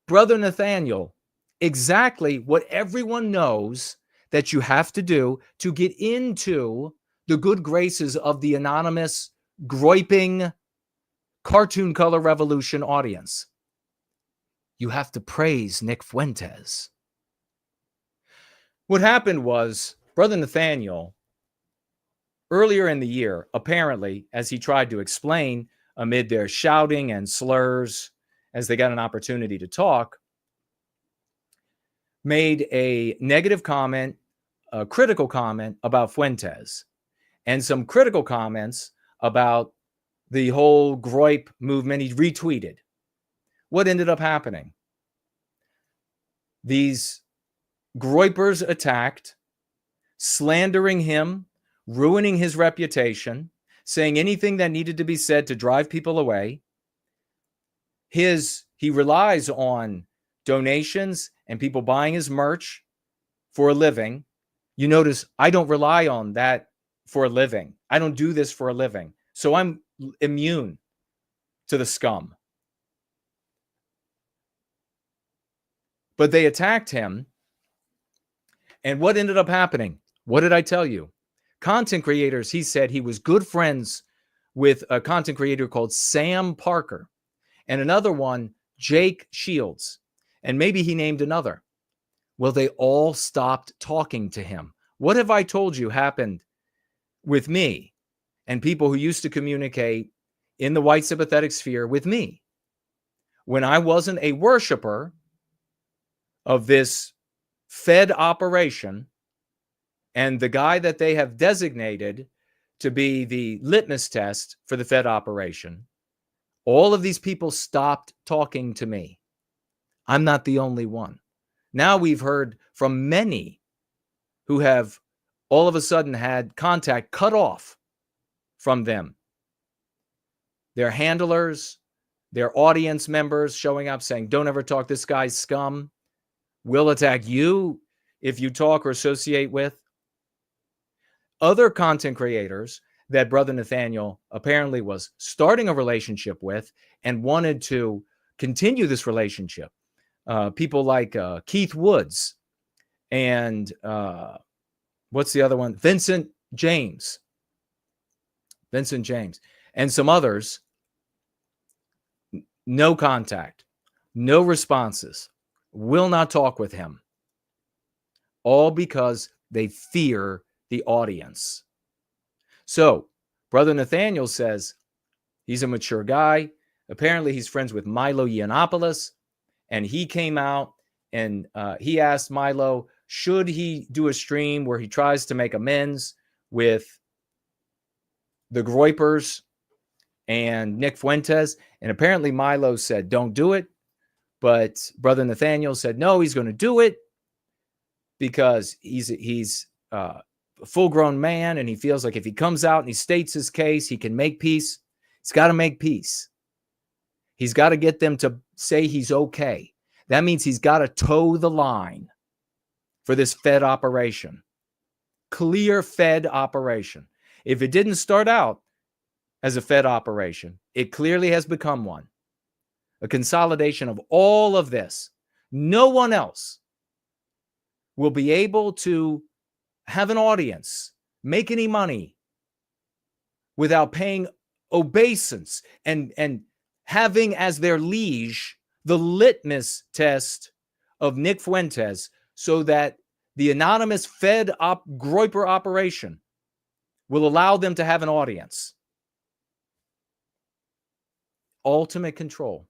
Brother Nathaniel exactly what everyone knows that you have to do to get into the good graces of the anonymous, groiping, cartoon color revolution audience. You have to praise Nick Fuentes. What happened was, Brother Nathaniel, earlier in the year, apparently, as he tried to explain amid their shouting and slurs as they got an opportunity to talk, made a negative comment, a critical comment about Fuentes, and some critical comments about the whole groip movement. He retweeted. What ended up happening? These groipers attacked, slandering him, ruining his reputation, saying anything that needed to be said to drive people away. He relies on donations and people buying his merch for a living. You notice I don't rely on that for a living. I don't do this for a living. So I'm immune to the scum. But they attacked him. And what ended up happening? What did I tell you? Content creators, he said he was good friends with a content creator called Sam Parker and another one, Jake Shields. And maybe he named another. Well, they all stopped talking to him. What have I told you happened with me and people who used to communicate in the white sympathetic sphere with me? When I wasn't a worshiper of this Fed operation, and the guy that they have designated to be the litmus test for the Fed operation, all of these people stopped talking to me. I'm not the only one. Now we've heard from many who have all of a sudden had contact cut off from them. Their handlers, their audience members showing up saying, don't ever talk, this guy's scum. We'll attack you if you talk or associate with. Other content creators that Brother Nathaniel apparently was starting a relationship with and wanted to continue this relationship. People like Keith Woods and what's the other one? Vincent James, and some others. No contact, no responses, will not talk with him. All because they fear the audience. So Brother Nathaniel says he's a mature guy. Apparently he's friends with Milo Yiannopoulos. And he came out and he asked Milo, should he do a stream where he tries to make amends with the Groypers and Nick Fuentes? And apparently Milo said, don't do it. But Brother Nathaniel said, no, he's going to do it because he's a full-grown man and he feels like if he comes out and he states his case, he can make peace. He's got to make peace. He's got to get them to say he's okay. That means he's got to toe the line for this Fed operation. Clear Fed operation. If it didn't start out as a Fed operation, it clearly has become one. A consolidation of all of this. No one else will be able to have an audience, make any money without paying obeisance and having as their liege the litmus test of Nick Fuentes, so that the anonymous Fed Groyper operation will allow them to have an audience. Ultimate control.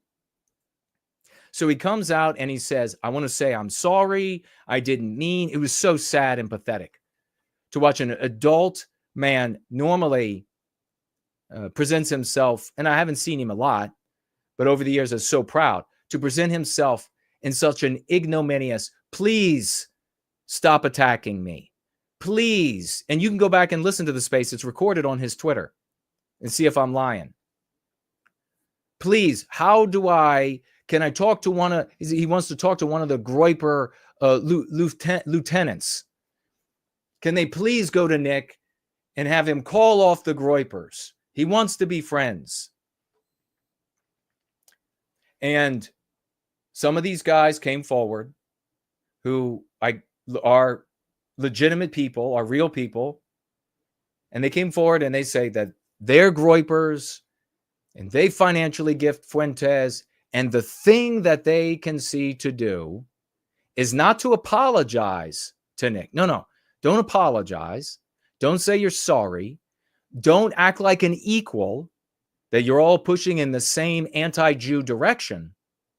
So he comes out and he says, I want to say I'm sorry. I didn't mean. It was so sad and pathetic to watch an adult man normally presents himself, and I haven't seen him a lot, but over the years is so proud to present himself in such an ignominious, please stop attacking me. Please. And you can go back and listen to the space. It's recorded on his Twitter and see if I'm lying. Please, can I talk to one of, he wants to talk to one of the Groyper lieutenants. Can they please go to Nick and have him call off the Groypers? He wants to be friends. And some of these guys came forward who are legitimate people, are real people. And they came forward and they say that they're Groypers and they financially gift Fuentes. And the thing that they can see to do is not to apologize to Nick. No, don't apologize. Don't say you're sorry. Don't act like an equal, that you're all pushing in the same anti-Jew direction.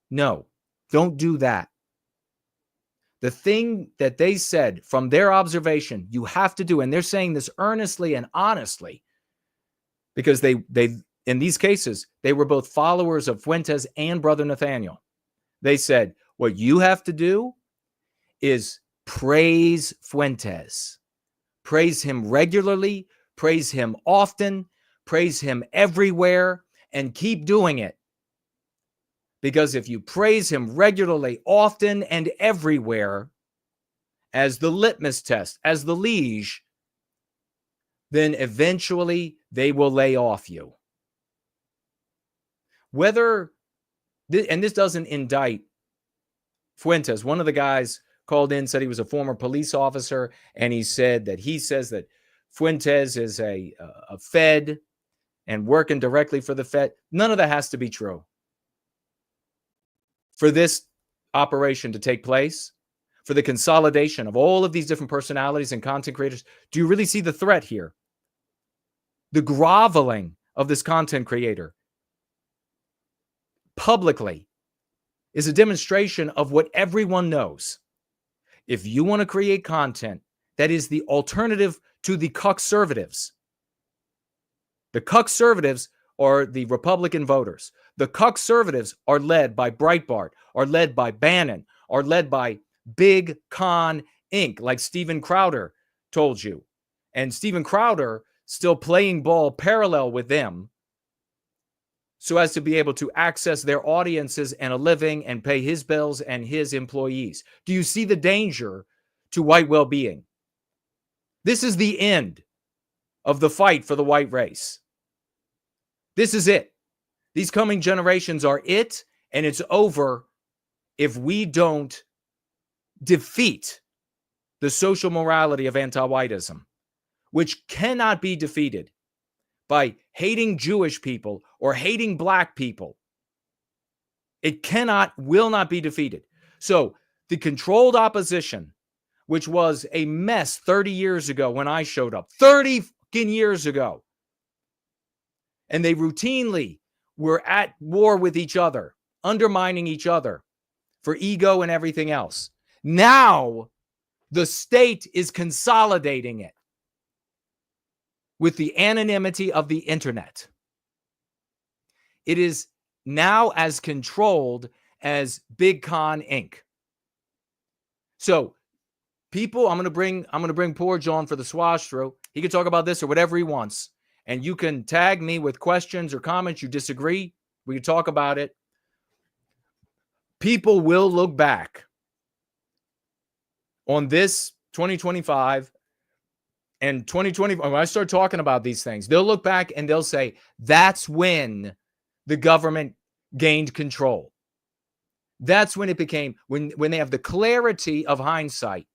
No, don't do that. The thing that they said from their observation, you have to do, and they're saying this earnestly and honestly, because they in these cases, they were both followers of Fuentes and Brother Nathaniel. They said, what you have to do is praise Fuentes. Praise him regularly, praise him often, praise him everywhere, and keep doing it. Because if you praise him regularly, often, and everywhere, as the litmus test, as the liege, then eventually they will lay off you. Whether, and this doesn't indict Fuentes. One of the guys called in, said he was a former police officer, and he said that he says that Fuentes is a Fed and working directly for the Fed. None of that has to be true. For this operation to take place, for the consolidation of all of these different personalities and content creators, do you really see the threat here? The groveling of this content creator publicly is a demonstration of what everyone knows. If you want to create content that is the alternative to the cuckservatives are the Republican voters. The cuckservatives are led by Breitbart, are led by Bannon, are led by Big Con Inc., like Steven Crowder told you. And Steven Crowder still playing ball parallel with them so as to be able to access their audiences and a living and pay his bills and his employees. Do you see the danger to white well-being? This is the end of the fight for the white race. This is it. These coming generations are it, and it's over if we don't defeat the social morality of anti-whiteism, which cannot be defeated by hating Jewish people or hating black people. It will not be defeated. So the controlled opposition, which was a mess 30 years ago when I showed up, 30 fucking years ago, and they routinely were at war with each other, undermining each other for ego and everything else. Now the state is consolidating it with the anonymity of the internet. It is now as controlled as Big Con Inc. So people, I'm going to bring Porridge on for the swash through. He can talk about this or whatever he wants. And you can tag me with questions or comments. You disagree, we can talk about it. People will look back on this 2025 and 2020. When I start talking about these things, they'll look back and they'll say, that's when the government gained control. That's when it became, when they have the clarity of hindsight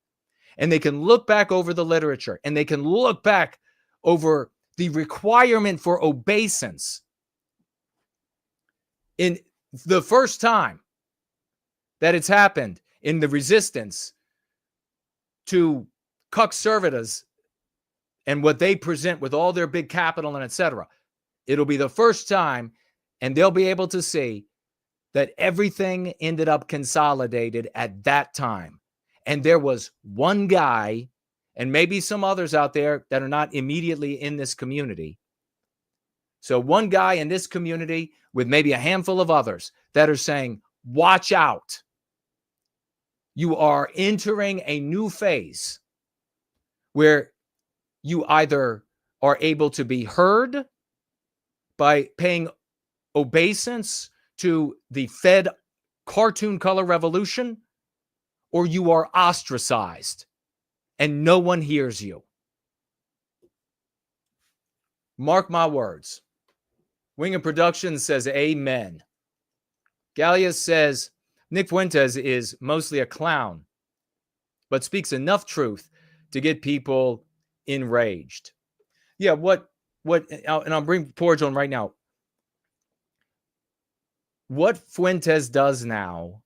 and they can look back over the literature and they can look back over the requirement for obeisance. In the first time that it's happened in the resistance to cuckservatives and what they present with all their big capital and etc., it'll be the first time, and they'll be able to see that everything ended up consolidated at that time. And there was one guy, and maybe some others out there that are not immediately in this community. So one guy in this community with maybe a handful of others that are saying, watch out. You are entering a new phase where you either are able to be heard by paying obeisance to the Fed cartoon color revolution, or you are ostracized and no one hears you. Mark my words. Wing of Production says amen. Gallia says Nick Fuentes is mostly a clown, but speaks enough truth to get people enraged. Yeah, and I'll bring Porridge on right now. What Fuentes does now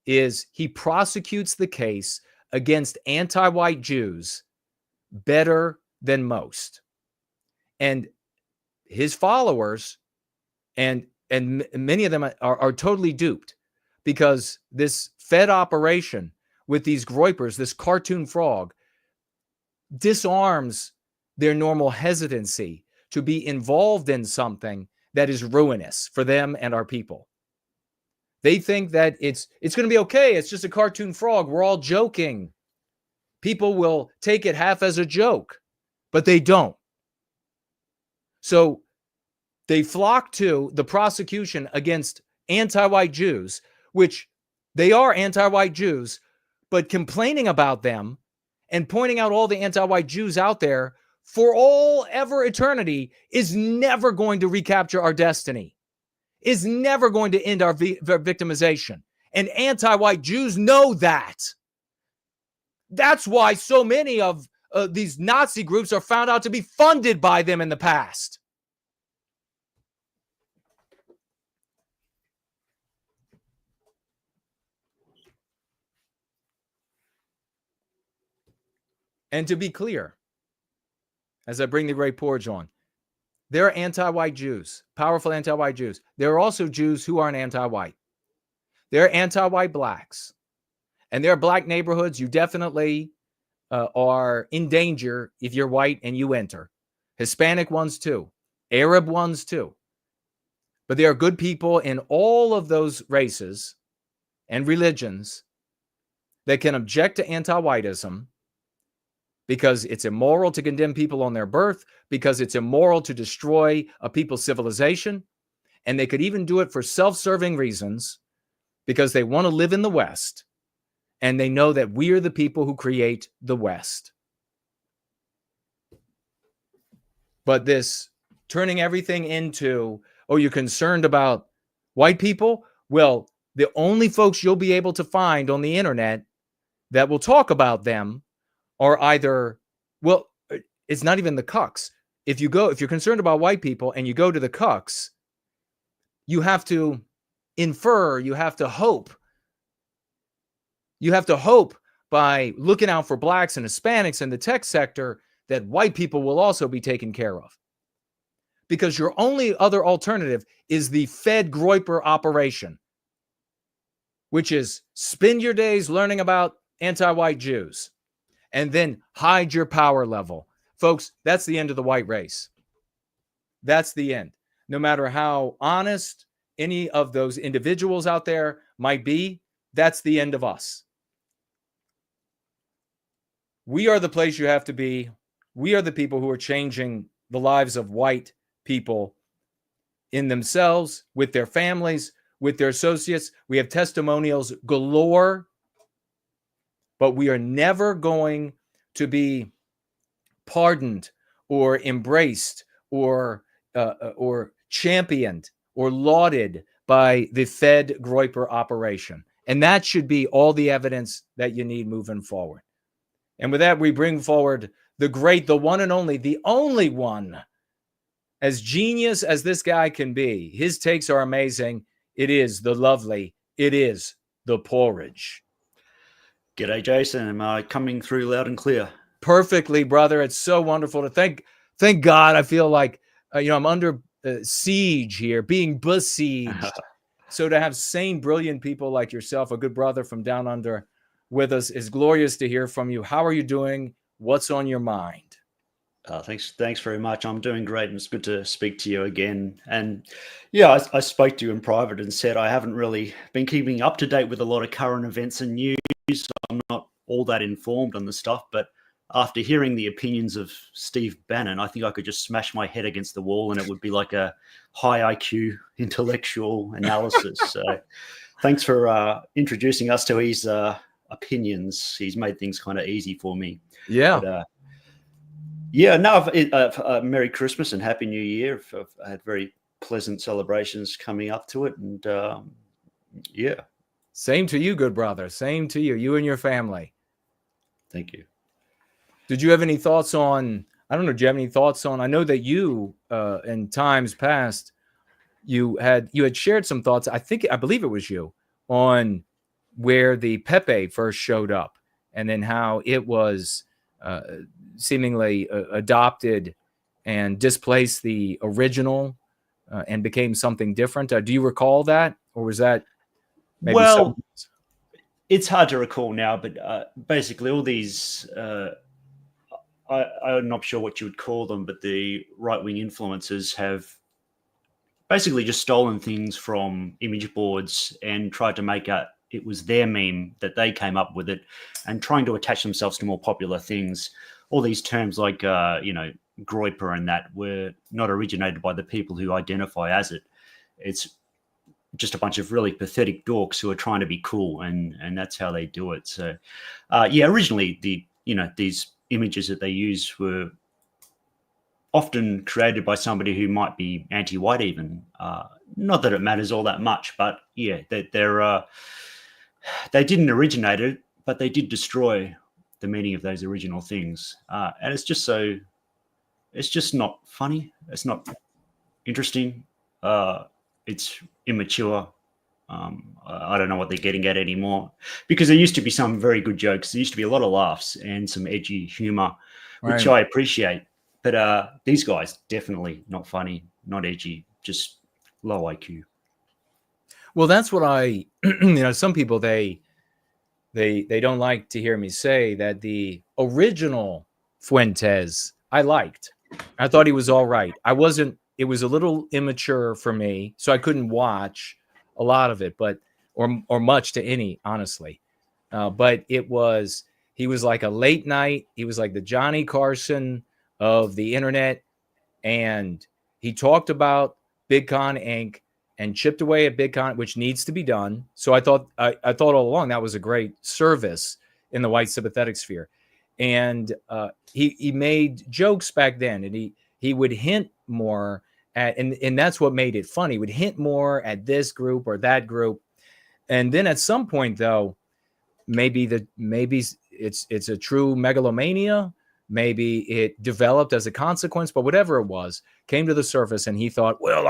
is he prosecutes the case against anti-white Jews better than most. And his followers and many of them are totally duped, because this Fed operation with these groypers, this cartoon frog, disarms their normal hesitancy to be involved in something that is ruinous for them and our people. They think that it's going to be okay. It's just a cartoon frog. We're all joking. People will take it half as a joke, but they don't. So they flock to the prosecution against anti-white Jews, which they are anti-white Jews, But complaining about them and pointing out all the anti-white Jews out there for all ever eternity is never going to recapture our destiny, is never going to end our victimization. And anti-white Jews know that. That's why so many of these Nazi groups are found out to be funded by them in the past. And to be clear, as I bring the great Porridge on, there are anti-white Jews, powerful anti-white Jews. There are also Jews who aren't anti-white. There are anti-white blacks. And there are black neighborhoods you definitely are in danger if you're white and you enter. Hispanic ones too. Arab ones too. But there are good people in all of those races and religions that can object to anti-whiteism because it's immoral to condemn people on their birth, because it's immoral to destroy a people's civilization. And they could even do it for self-serving reasons because they want to live in the West. And they know that we are the people who create the West. But this turning everything into, oh, you're concerned about white people? Well, the only folks you'll be able to find on the internet that will talk about them are either, well, it's not even the cucks. If you're concerned about white people and you go to the cucks, you have to infer, you have to hope. You have to hope by looking out for blacks and Hispanics in the tech sector that white people will also be taken care of. Because your only other alternative is the Fed Groyper operation, which is spend your days learning about anti-white Jews and then hide your power level. Folks, that's the end of the white race. That's the end. No matter how honest any of those individuals out there might be, that's the end of us. We are the place you have to be. We are the people who are changing the lives of white people in themselves, with their families, with their associates. We have testimonials galore, but we are never going to be pardoned or embraced or championed or lauded by the Fed Groyper operation. And that should be all the evidence that you need moving forward. And with that, we bring forward the great, the one and only, the only one, as genius as this guy can be. His takes are amazing. It is the lovely, it is the Porridge. G'day, Jason. Am I coming through loud and clear? Perfectly, brother. It's so wonderful to thank God. I feel like, I'm under siege here, being besieged. So to have sane, brilliant people like yourself, a good brother from down under, with us is glorious to hear from you. How are you doing? What's on your mind? Thanks very much. I'm doing great, and it's good to speak to you again. And yeah, I spoke to you in private and said I haven't really been keeping up to date with a lot of current events and news. So I'm not all that informed on the stuff, but after hearing the opinions of Steve Bannon, I think I could just smash my head against the wall and it would be like a high IQ intellectual analysis. So thanks for introducing us to his opinions. He's made things kind of easy for me. Yeah. But, Merry Christmas and Happy New Year. I've had very pleasant celebrations coming up to it. And yeah. Same to you, good brother. Same to you. You and your family. Thank you. Did you have any thoughts on, I don't know, do you have any thoughts on, I know that you, in times past, you had shared some thoughts, I believe it was you, on where the Pepe first showed up and then how it was seemingly adopted and displaced the original and became something different. Do you recall that? Or was that maybe something else? It's hard to recall now, but basically all these, I'm not sure what you would call them, but the right-wing influencers have basically just stolen things from image boards and tried to make it was their meme, that they came up with it, and trying to attach themselves to more popular things. All these terms like, Groyper and that were not originated by the people who identify as it. It's just a bunch of really pathetic dorks who are trying to be cool, and that's how they do it. So, originally these images that they use were often created by somebody who might be anti-white, even. Not that it matters all that much, but yeah, they didn't originate it, but they did destroy the meaning of those original things, and it's just not funny. It's not interesting. It's immature. I don't know what they're getting at anymore, because there used to be some very good jokes. There used to be a lot of laughs and some edgy humor, which I appreciate. But these guys, definitely not funny, not edgy, just low IQ. Well, that's what some people, they don't like to hear me say that the original Fuentes I liked. I thought he was all right. It was a little immature for me, so I couldn't watch a lot of it, or much to any, honestly. But he was like a late night. He was like the Johnny Carson of the internet, and he talked about Big Con Inc. and chipped away at Big Con, which needs to be done. So I thought all along that was a great service in the white sympathetic sphere, and he made jokes back then, and he would hint more at, and that's what made it funny. He would hint more at this group or that group, and then at some point, though, maybe it's a true megalomania. Maybe it developed as a consequence, but whatever it was, came to the surface, and he thought, well,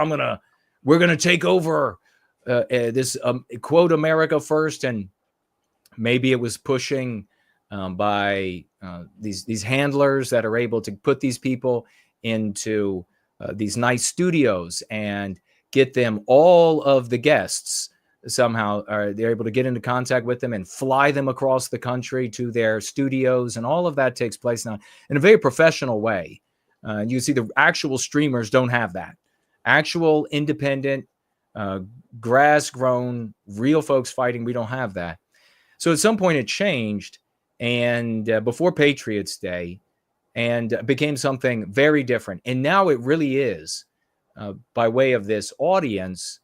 we're gonna take over this quote America first, and maybe it was pushing by these handlers that are able to put these people into these nice studios and get them all of the guests somehow. They're able to get into contact with them and fly them across the country to their studios, and all of that takes place now in a very professional way. You see the actual streamers don't have that. Actual independent, grass-grown, real folks fighting, we don't have that. So at some point it changed, and before Patriots Day, and became something very different. And now it really is, by way of this audience,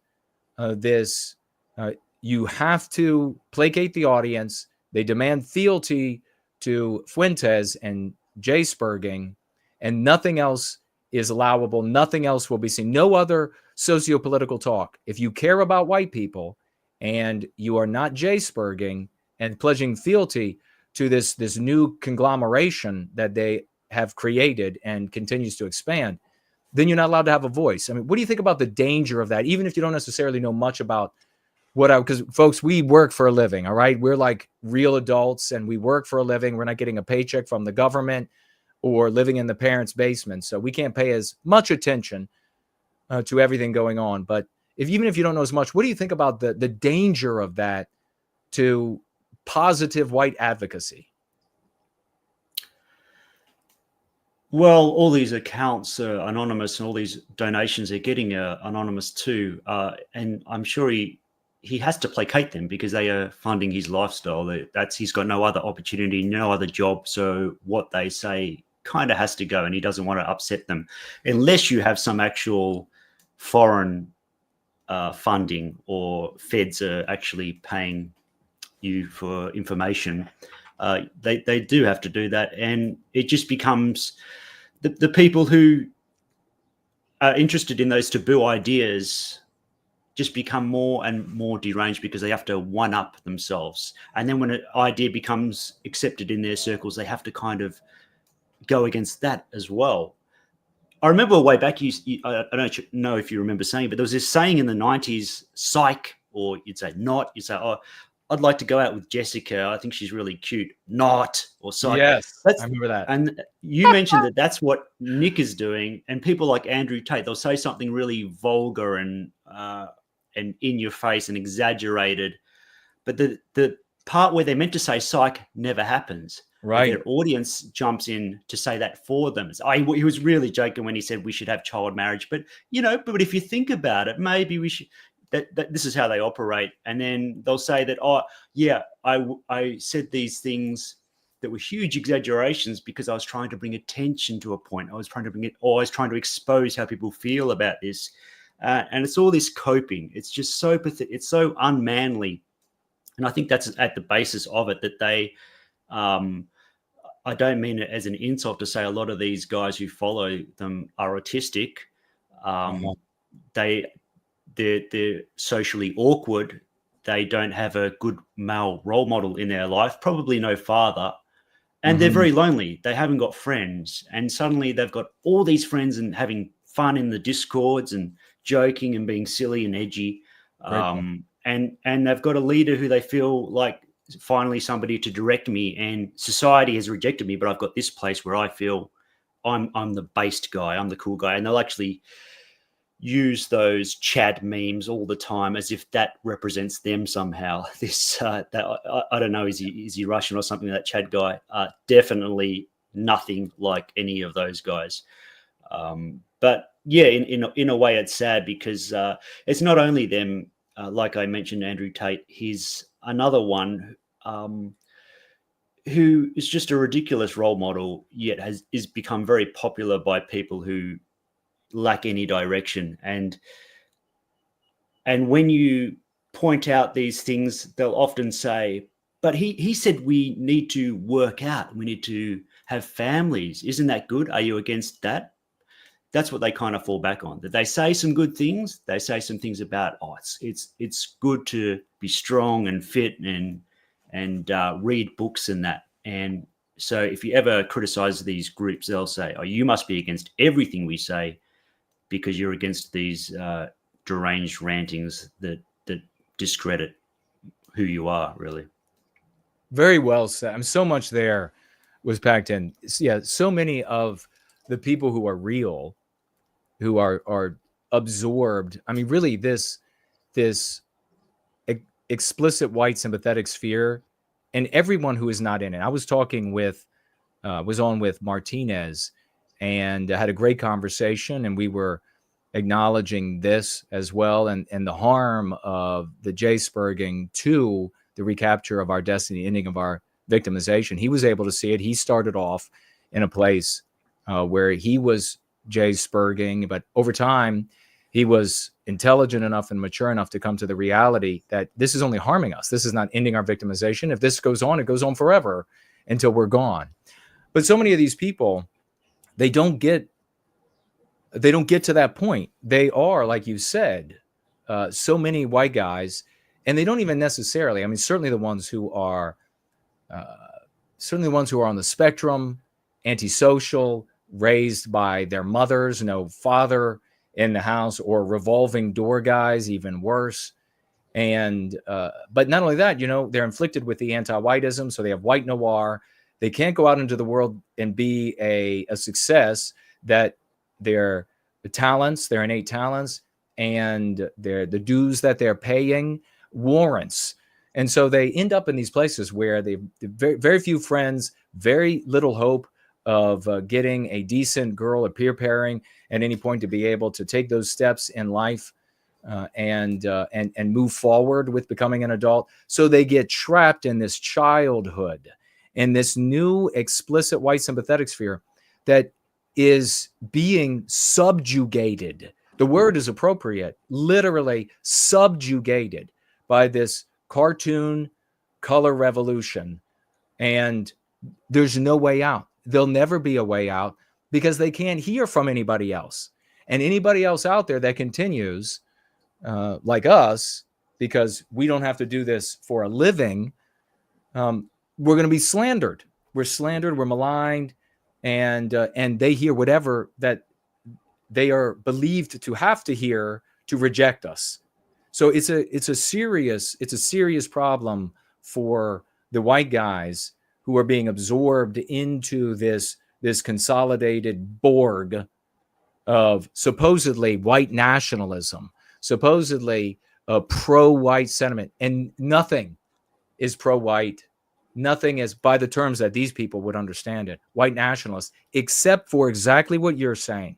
you have to placate the audience. They demand fealty to Fuentes and Jay Spurging, and nothing else is allowable. Nothing else will be seen. No other socio-political talk. If you care about white people and you are not Jay Spurging and pledging fealty to this new conglomeration that they have created and continues to expand, then you're not allowed to have a voice. I mean, what do you think about the danger of that? Even if you don't necessarily know much about because folks, we work for a living, all right? We're like real adults, and we work for a living. We're not getting a paycheck from the government or living in the parents' basement, so we can't pay as much attention to everything going on. But even if you don't know as much, what do you think about the danger of that to positive white advocacy? Well, all these accounts are anonymous, and all these donations they're getting are anonymous too. And I'm sure he has to placate them because they are funding his lifestyle. He's got no other opportunity, no other job. So what they say kind of has to go, and he doesn't want to upset them unless you have some actual foreign funding, or feds are actually paying you for information. They do have to do that, and it just becomes the people who are interested in those taboo ideas just become more and more deranged because they have to one-up themselves. And then when an idea becomes accepted in their circles, they have to kind of go against that as well. I remember way back, I don't know if you remember saying, but there was this saying in the 90s, psych, or you'd say not, you'd say, oh, I'd like to go out with Jessica. I think she's really cute. Not, or psych. Yes, I remember that. And you mentioned that that's what Nick is doing. And people like Andrew Tate, they'll say something really vulgar and in your face and exaggerated, but the part where they're meant to say psych never happens. Right. Their audience jumps in to say that for them. He was really joking when he said we should have child marriage, but but if you think about it, maybe we should. That this is how they operate, and then they'll say that, oh yeah, I said these things that were huge exaggerations because I was trying to bring attention to a point. I was trying to expose how people feel about this. And it's all this coping. It's just so it's so unmanly. And I think that's at the basis of it, that they, I don't mean it as an insult to say a lot of these guys who follow them are autistic. They're socially awkward. They don't have a good male role model in their life, probably no father. And they're very lonely. They haven't got friends. And suddenly they've got all these friends and having fun in the Discords and joking and being silly and edgy. And they've got a leader who they feel like finally somebody to direct me, and society has rejected me, but I've got this place where I feel I'm the based guy, I'm the cool guy. And they'll actually use those Chad memes all the time as if that represents them somehow. This I don't know, is he Russian or something, that Chad guy? Definitely nothing like any of those guys. But yeah, in a way it's sad, because it's not only them. Like I mentioned, Andrew Tate, he's another one who is just a ridiculous role model, yet is become very popular by people who lack any direction. And when you point out these things, they'll often say, but he said we need to work out, we need to have families. Isn't that good? Are you against that? That's what they kind of fall back on. That they say some good things. They say some things about, it's good to be strong and fit and read books and that. And so if you ever criticize these groups, they'll say, you must be against everything we say because you're against these deranged rantings that discredit who you are, really. Very well said. I'm so much there was packed in. Yeah, so many of the people who are real, who are absorbed. I mean, really, this explicit white sympathetic sphere, and everyone who is not in it. I was talking with, was on with Martinez, and had a great conversation, and we were acknowledging this as well, and the harm of the J-spurging to the recapture of our destiny, ending of our victimization. He was able to see it. He started off in a place where he was J-spurging, but over time, he was intelligent enough and mature enough to come to the reality that this is only harming us. This is not ending our victimization. If this goes on, it goes on forever until we're gone. But so many of these people, they don't get to that point. They are, like you said, so many white guys, and they don't even necessarily, I mean, certainly the ones who are on the spectrum, antisocial, raised by their mothers, no father in the house, or revolving door guys, even worse. And but not only that, they're inflicted with the anti-whiteism, so they have white noir. They can't go out into the world and be a success that their talents, their innate talents, and the dues that they're paying warrants. And so they end up in these places where they have very, very few friends, very little hope of getting a decent girl, a peer pairing at any point to be able to take those steps in life and move forward with becoming an adult. So they get trapped in this childhood, in this new explicit white sympathetic sphere that is being subjugated. The word is appropriate, literally subjugated by this cartoon color revolution. And there's no way out. There'll never be a way out because they can't hear from anybody else. And anybody else out there that continues like us, because we don't have to do this for a living, we're going to be slandered. We're slandered, we're maligned, and they hear whatever that they are believed to have to hear to reject us. So it's a serious problem for the white guys who are being absorbed into this consolidated Borg of supposedly white nationalism, supposedly a pro-white sentiment, and nothing is pro-white. Nothing is, by the terms that these people would understand it, white nationalists, except for exactly what you're saying.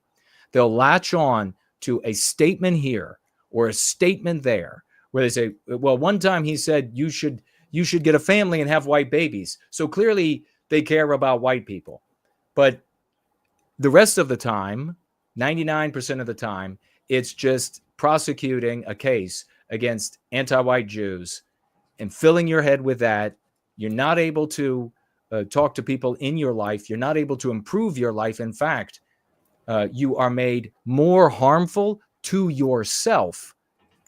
They'll latch on to a statement here or a statement there where they say, well, one time he said you should get a family and have white babies. So clearly they care about white people. But the rest of the time, 99% of the time, it's just prosecuting a case against anti-white Jews and filling your head with that. You're not able to talk to people in your life. You're not able to improve your life. In fact, you are made more harmful to yourself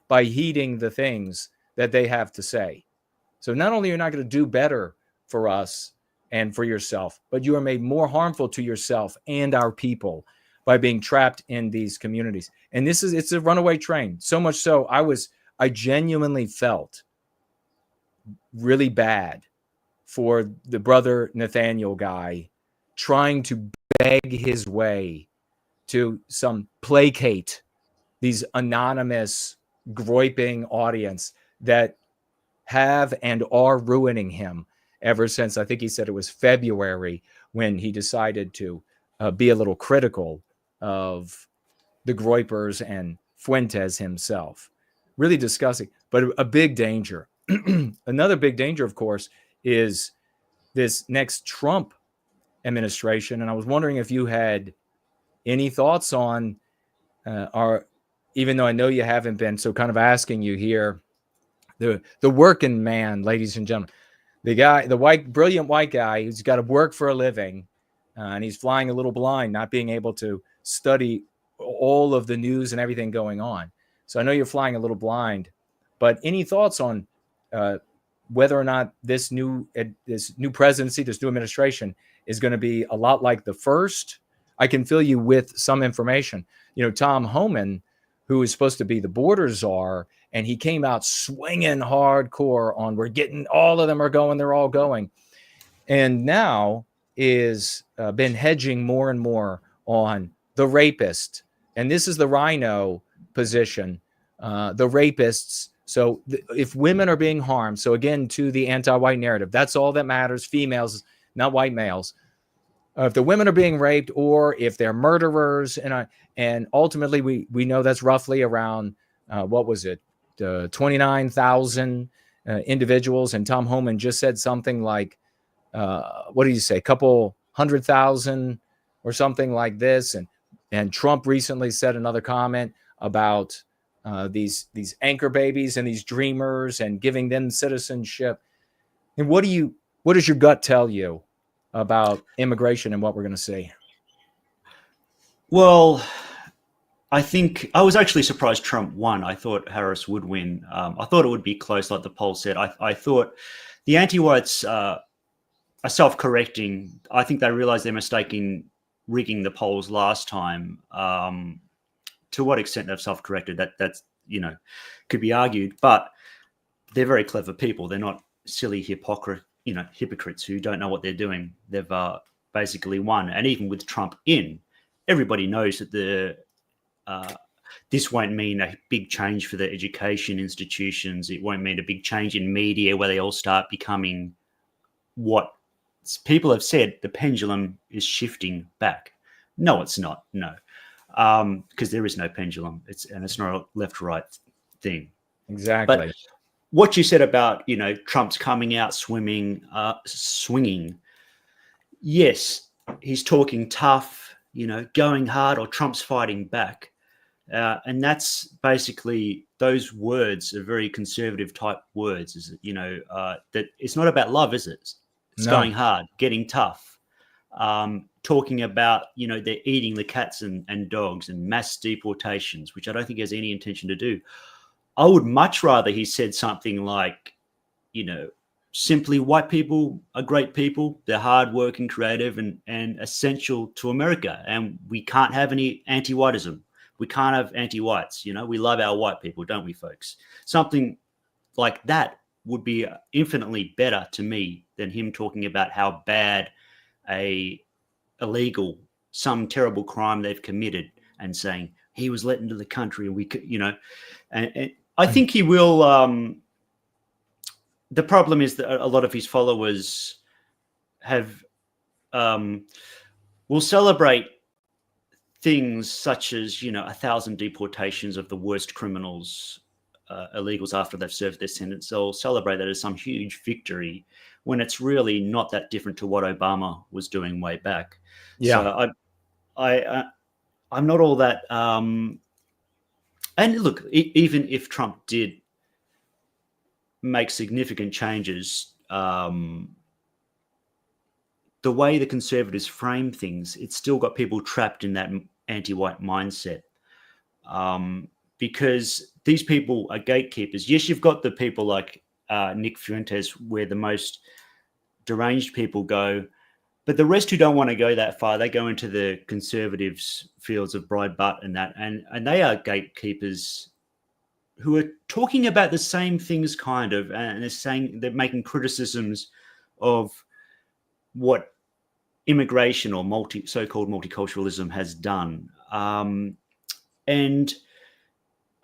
by heeding the things that they have to say. So not only are you not going to do better for us and for yourself, but you are made more harmful to yourself and our people by being trapped in these communities. And it's a runaway train. So much so I genuinely felt really bad for the brother Nathaniel guy trying to beg his way to placate these anonymous groyping audience that have and are ruining him ever since, I think he said it was February, when he decided to be a little critical of the groypers and Fuentes himself. Really disgusting, but a big danger. Another big danger, of course, is this next Trump administration. And I was wondering if you had any thoughts on even though I know you haven't been, so kind of asking you here, the working man, ladies and gentlemen, the guy, brilliant white guy who's got to work for a living, and he's flying a little blind, not being able to study all of the news and everything going on. So I know you're flying a little blind, but any thoughts on whether or not this new presidency, this new administration is going to be a lot like the first? I can fill you with some information. Tom Homan, who is supposed to be the border czar, and he came out swinging hardcore on we're getting, all of them are going, they're all going. And now is been hedging more and more on the rapist. And this is the rhino position, the rapists. So if women are being harmed, so again, to the anti-white narrative, that's all that matters, females, not white males. If the women are being raped or if they're murderers, and ultimately we know that's roughly around, 29,000 individuals. And Tom Homan just said something like, what did you say? A couple 100,000 or something like this. And Trump recently said another comment about these anchor babies and these dreamers and giving them citizenship. And what does your gut tell you about immigration and what we're going to see? Well, I think I was actually surprised Trump won. I thought Harris would win. I thought it would be close, like the poll said. I thought the anti-whites are self-correcting. I think they realized their mistake in rigging the polls last time. To what extent they've self-corrected, that's could be argued. But they're very clever people. They're not silly hypocrites who don't know what they're doing. They've basically won. And even with Trump in, everybody knows that this won't mean a big change for the education institutions. It won't mean a big change in media where they all start becoming what people have said. The pendulum is shifting back. No, it's not. No, because there is no pendulum. It's not a left-right thing. Exactly. But what you said about Trump's coming out swinging. Yes, he's talking tough. Going hard, or Trump's fighting back. And that's basically, those words are very conservative type words. Is it, that it's not about love, is it? It's going hard, getting tough, talking about, they're eating the cats and dogs and mass deportations, which I don't think he has any intention to do. I would much rather he said something like, simply white people are great people. They're hardworking, creative, and essential to America. And we can't have any anti-whiteism. We can't have anti-whites. We love our white people, don't we, folks? Something like that would be infinitely better to me than him talking about how bad illegal, some terrible crime they've committed, and saying he was let into the country and we could, and I think he will. The problem is that a lot of his followers will celebrate things such as 1,000 deportations of the worst criminals, illegals after they've served their sentence. They'll celebrate that as some huge victory when it's really not that different to what Obama was doing way back. Yeah, so I'm not all that And look, even if Trump did make significant changes, the way the Conservatives frame things, it's still got people trapped in that anti-white mindset. Because these people are gatekeepers. Yes, you've got the people like Nick Fuentes, where the most deranged people go, but the rest who don't want to go that far, they go into the Conservatives' fields of Breitbart and that, and they are gatekeepers who are talking about the same things, kind of, and they're saying they're making criticisms of what immigration or so-called multiculturalism has done. And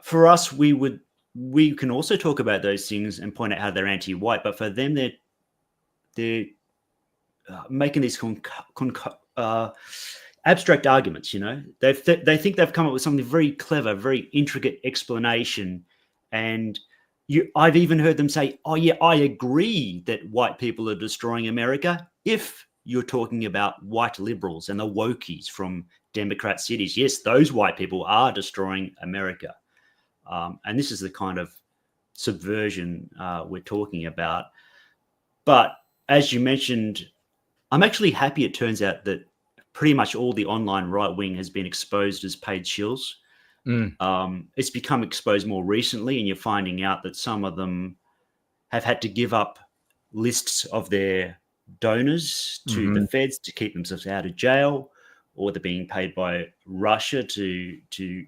for us, we can also talk about those things and point out how they're anti-white, but for them, they're making these abstract arguments. You know, they think they've come up with something very clever, very intricate explanation, and I've even heard them say, "Oh yeah, I agree that white people are destroying America." If you're talking about white liberals and the wokies from Democrat cities, yes, those white people are destroying America. And this is the kind of subversion we're talking about. But as you mentioned, I'm actually happy it turns out that pretty much all the online right wing has been exposed as paid shills. It's become exposed more recently, and you're finding out that some of them have had to give up lists of their donors to the feds to keep themselves out of jail, or they're being paid by Russia to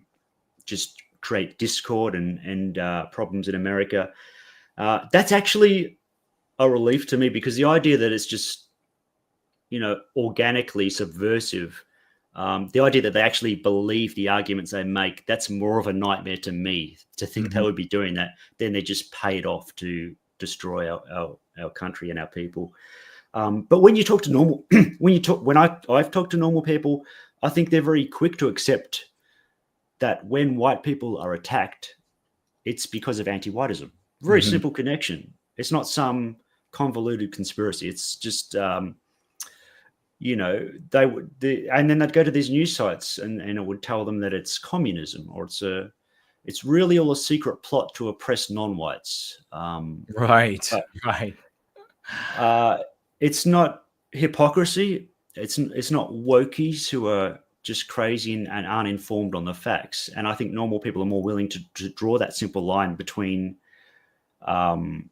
just create discord and problems in America. That's actually a relief to me, because the idea that it's just, you know, organically subversive, the idea that they actually believe the arguments they make, that's more of a nightmare to me, to think they would be doing that. Then they're just paid off to destroy our country and our people. But when you talk to normal, I've talked to normal people, I think they're very quick to accept that when white people are attacked, it's because of anti-whiteism. Very simple connection. It's not some convoluted conspiracy. It's just, you know, and then they'd go to these news sites and it would tell them that it's communism, or it's really all a secret plot to oppress non-whites. Right. It's not hypocrisy. It's not wokies who are just crazy and uninformed on the facts. And I think normal people are more willing to draw that simple line between the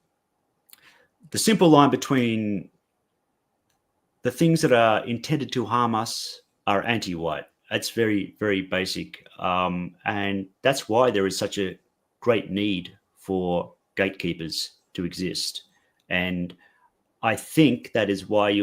things that are intended to harm us are anti-white. That's very, very basic. And that's why there is such a great need for gatekeepers to exist. And I think that is why we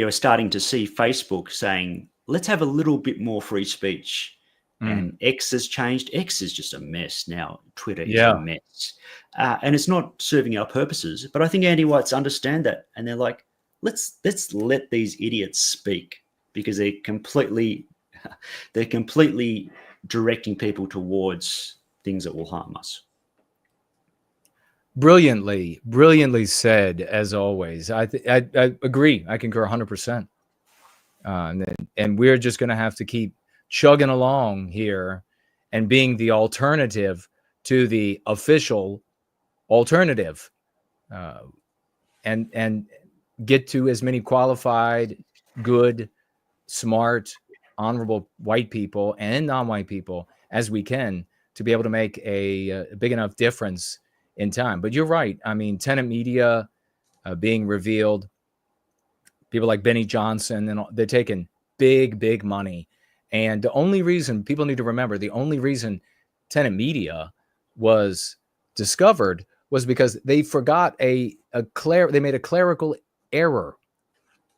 are starting to see Facebook saying, let's have a little bit more free speech. And X has changed. X is just a mess now. Twitter is a mess. And it's not serving our purposes. But I think anti-whites understand that. And they're like, let's let these idiots speak, because they're completely directing people towards things that will harm us. Brilliantly said, as always. I agree. I concur 100%. And we're just going to have to keep chugging along here and being the alternative to the official alternative, and get to as many qualified, good, smart, honorable white people and non-white people as we can to be able to make a big enough difference in time. But you're right. I mean, tenant media being revealed, people like Benny Johnson, and they're taking big money. And the only reason people need to remember, the only reason tenant media was discovered was because they forgot they made a clerical error.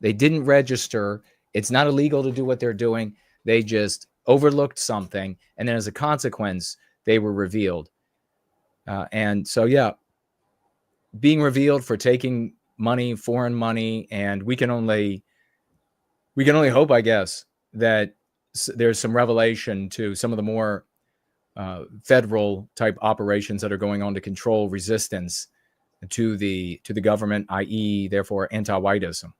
They didn't register. It's not illegal to do what they're doing. They just overlooked something. And then as a consequence, they were revealed. And so, yeah, being revealed for taking money, foreign money, and we can only hope, I guess, that there's some revelation to some of the more federal type operations that are going on to control resistance to the government, i.e., therefore anti-whiteism,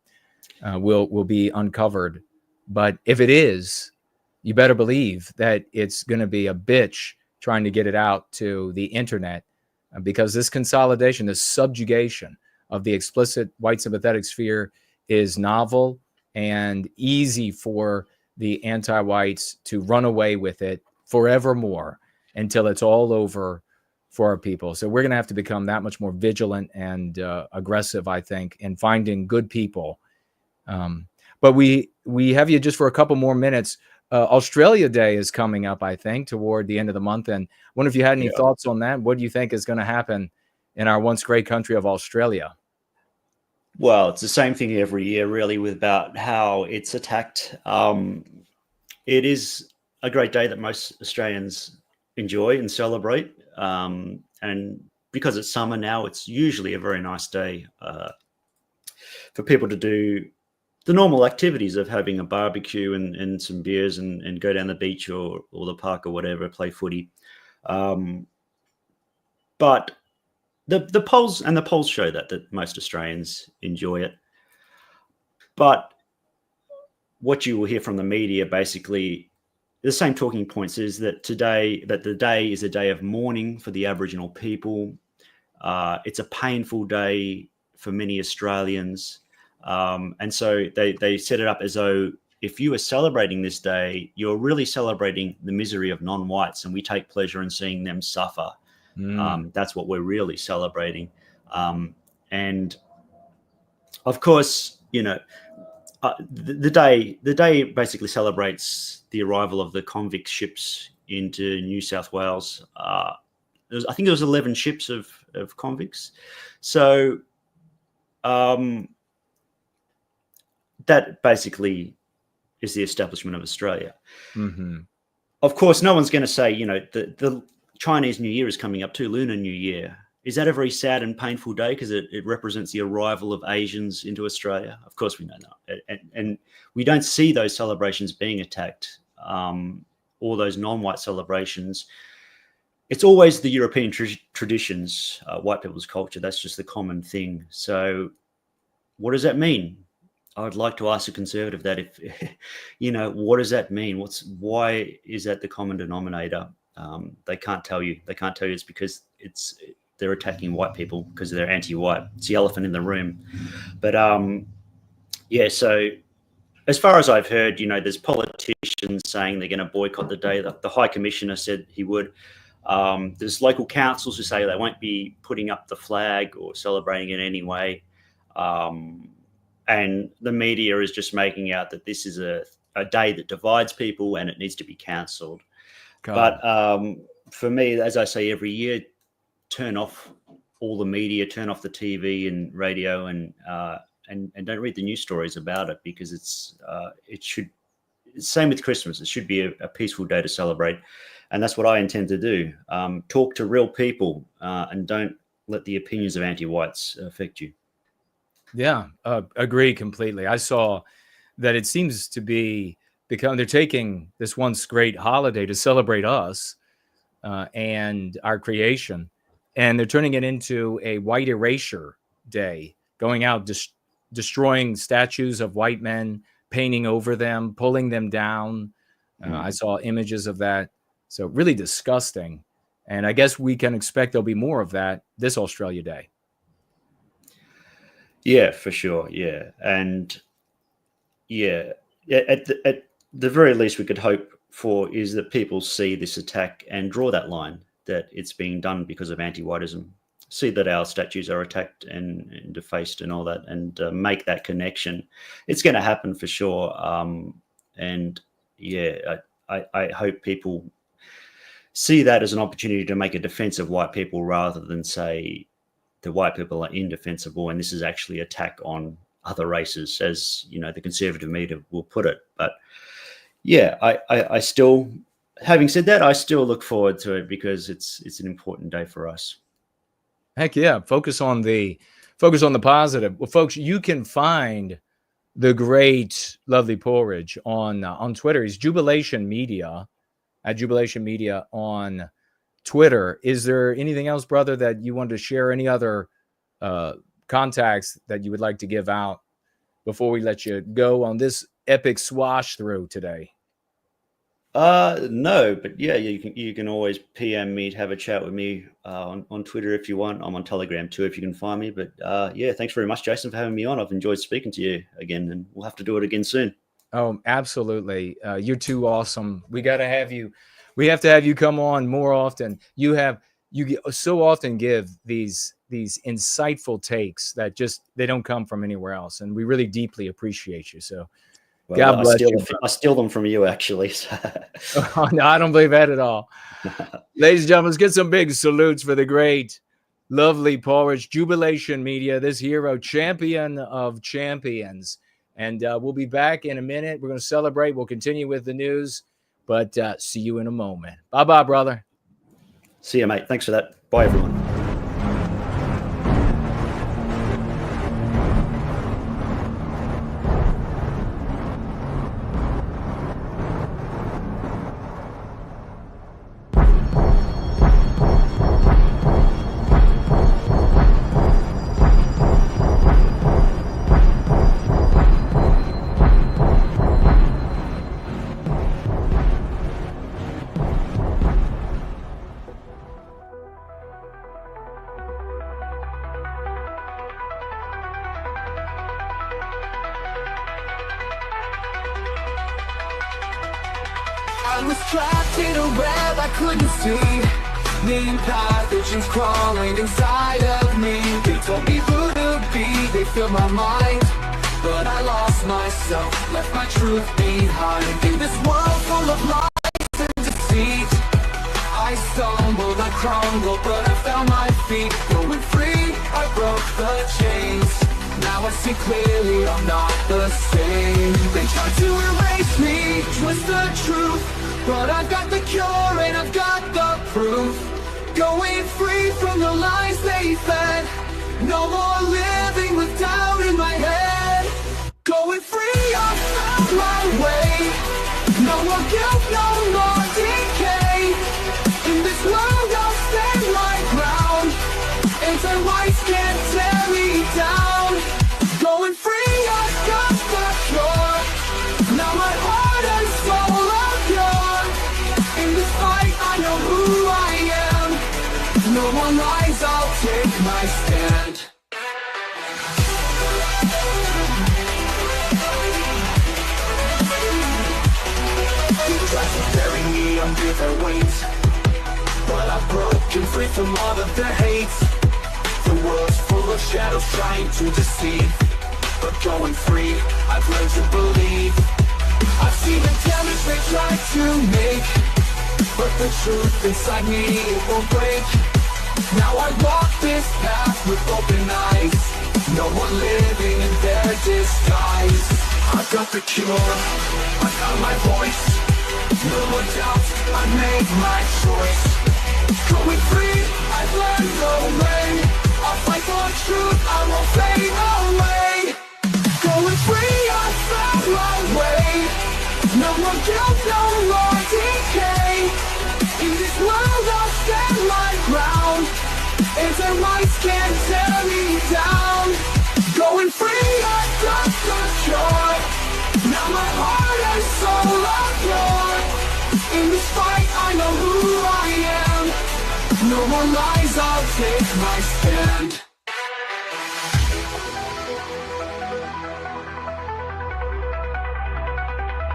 will be uncovered. But if it is, you better believe that it's going to be a bitch trying to get it out to the internet, because this consolidation, this subjugation of the explicit white sympathetic sphere is novel and easy for the anti-whites to run away with it forevermore until it's all over for our people. So we're going to have to become that much more vigilant and aggressive, I think, in finding good people. But we have you just for a couple more minutes. Australia Day is coming up, I think, toward the end of the month. And I wonder if you had any thoughts on that. What do you think is going to happen in our once great country of Australia? Well, it's the same thing every year, really, with about how it's attacked. It is a great day that most Australians enjoy and celebrate. And because it's summer now, it's usually a very nice day for people to do the normal activities of having a barbecue and some beers and go down the beach or the park or whatever, play footy. But the polls show that most Australians enjoy it. But what you will hear from the media, basically, the same talking points is that the day is a day of mourning for the Aboriginal people. It's a painful day for many Australians. And so they set it up as though if you are celebrating this day, you're really celebrating the misery of non-whites, and we take pleasure in seeing them suffer. That's what we're really celebrating. And of course, the day basically celebrates the arrival of the convict ships into New South Wales. I think there was 11 ships of convicts. So that basically is the establishment of Australia. Mm-hmm. Of course, no one's going to say, the Chinese New Year is coming up too, Lunar New Year. Is that a very sad and painful day because it represents the arrival of Asians into Australia? Of course we know that. And we don't see those celebrations being attacked, all those non-white celebrations. It's always the European traditions, white people's culture. That's just the common thing. So what does that mean? I would like to ask a conservative that if, what does that mean? Why is that the common denominator? They can't tell you. They can't tell you it's because they're attacking white people because they're anti-white. It's the elephant in the room. But so as far as I've heard, there's politicians saying they're going to boycott the day. The High Commissioner said he would. There's local councils who say they won't be putting up the flag or celebrating it anyway. And the media is just making out that this is a day that divides people and it needs to be cancelled. But for me, as I say every year, turn off all the media, turn off the TV and radio, and don't read the news stories about it, because it's same with Christmas. It should be a peaceful day to celebrate, and that's what I intend to do. Talk to real people and don't let the opinions of anti-whites affect you. Yeah, agree completely. I saw that it seems to be they're taking this once great holiday to celebrate us and our creation, and they're turning it into a white erasure day, going out, destroying statues of white men, painting over them, pulling them down. I saw images of that. So really disgusting. And I guess we can expect there'll be more of that this Australia Day. Yeah, for sure. Yeah. And at the very least we could hope for is that people see this attack and draw that line that it's being done because of anti-whiteism. See that our statues are attacked and defaced and all that, and make that connection. It's going to happen for sure. I hope people see that as an opportunity to make a defense of white people rather than say the white people are indefensible and this is actually an attack on other races, as the conservative media will put it. But yeah, I still, having said that, I still look forward to it because it's an important day for us. Heck yeah. Focus on the positive. Well, folks, you can find the great, lovely Porridge on Twitter. He's Jubilation Media, at Jubilation Media on Twitter. Is there anything else, brother, that you want to share? Any other contacts that you would like to give out before we let you go on this epic swash through today? No, but yeah, you can always PM me to have a chat with me on Twitter if you want. I'm on Telegram too if you can find me. But yeah, thanks very much, Jason, for having me on. I've enjoyed speaking to you again, and we'll have to do it again soon. Oh, absolutely. You're too awesome. We got to have you. We have to have you come on more often. You so often give these insightful takes that they don't come from anywhere else, and we really deeply appreciate you. So. Well, God bless you. I steal them from you, actually. So. Oh, no, I don't believe that at all. Ladies and gentlemen, let's get some big salutes for the great, lovely Porridge, Jubilation Media, this hero, champion of champions. And we'll be back in a minute. We're going to celebrate. We'll continue with the news, but see you in a moment. Bye-bye, brother. See you, mate. Thanks for that. Bye, everyone. I was trapped in a web I couldn't see. Neon pathogens crawling inside of me. They told me who to be, they filled my mind. But I lost myself, left my truth behind. In this world full of lies and deceit, I stumbled, I crumbled, but I found my feet. Going free, I broke the chains. Now I see clearly I'm not the same. They tried to erase me, twist the truth, but I've got the cure and I've got the proof. Going free from the lies they fed. No more living with doubt in my head. Going free, I found my way. No more guilt, no more decay. In this world I'll stand my ground. Anti-whites can't tear me down. Going free, I've got the cure. Now my heart and soul are pure. In this fight I know who I am. No more lies, I'll take my stand. They tried to bury me under their weight, but I've broken free from all of their hate. The world's full of shadows trying to deceive, but going free, I've learned to believe. I've seen the damage they tried to make, but the truth inside me, it won't break. Now I walk this path with open eyes. No more living in their disguise. I've got the cure, I found my voice. No more doubt, I made my choice. Going free, I've learned the way. I'll fight for truth, I won't fade away. Going free, I found my way. No more guilt, no more decay. In this world I'll stand my ground. Anti-whites can't tear me down. Going free, I've got the cure. Now my heart and soul are pure. In this fight I know who I am. No more lies, I'll take my stand.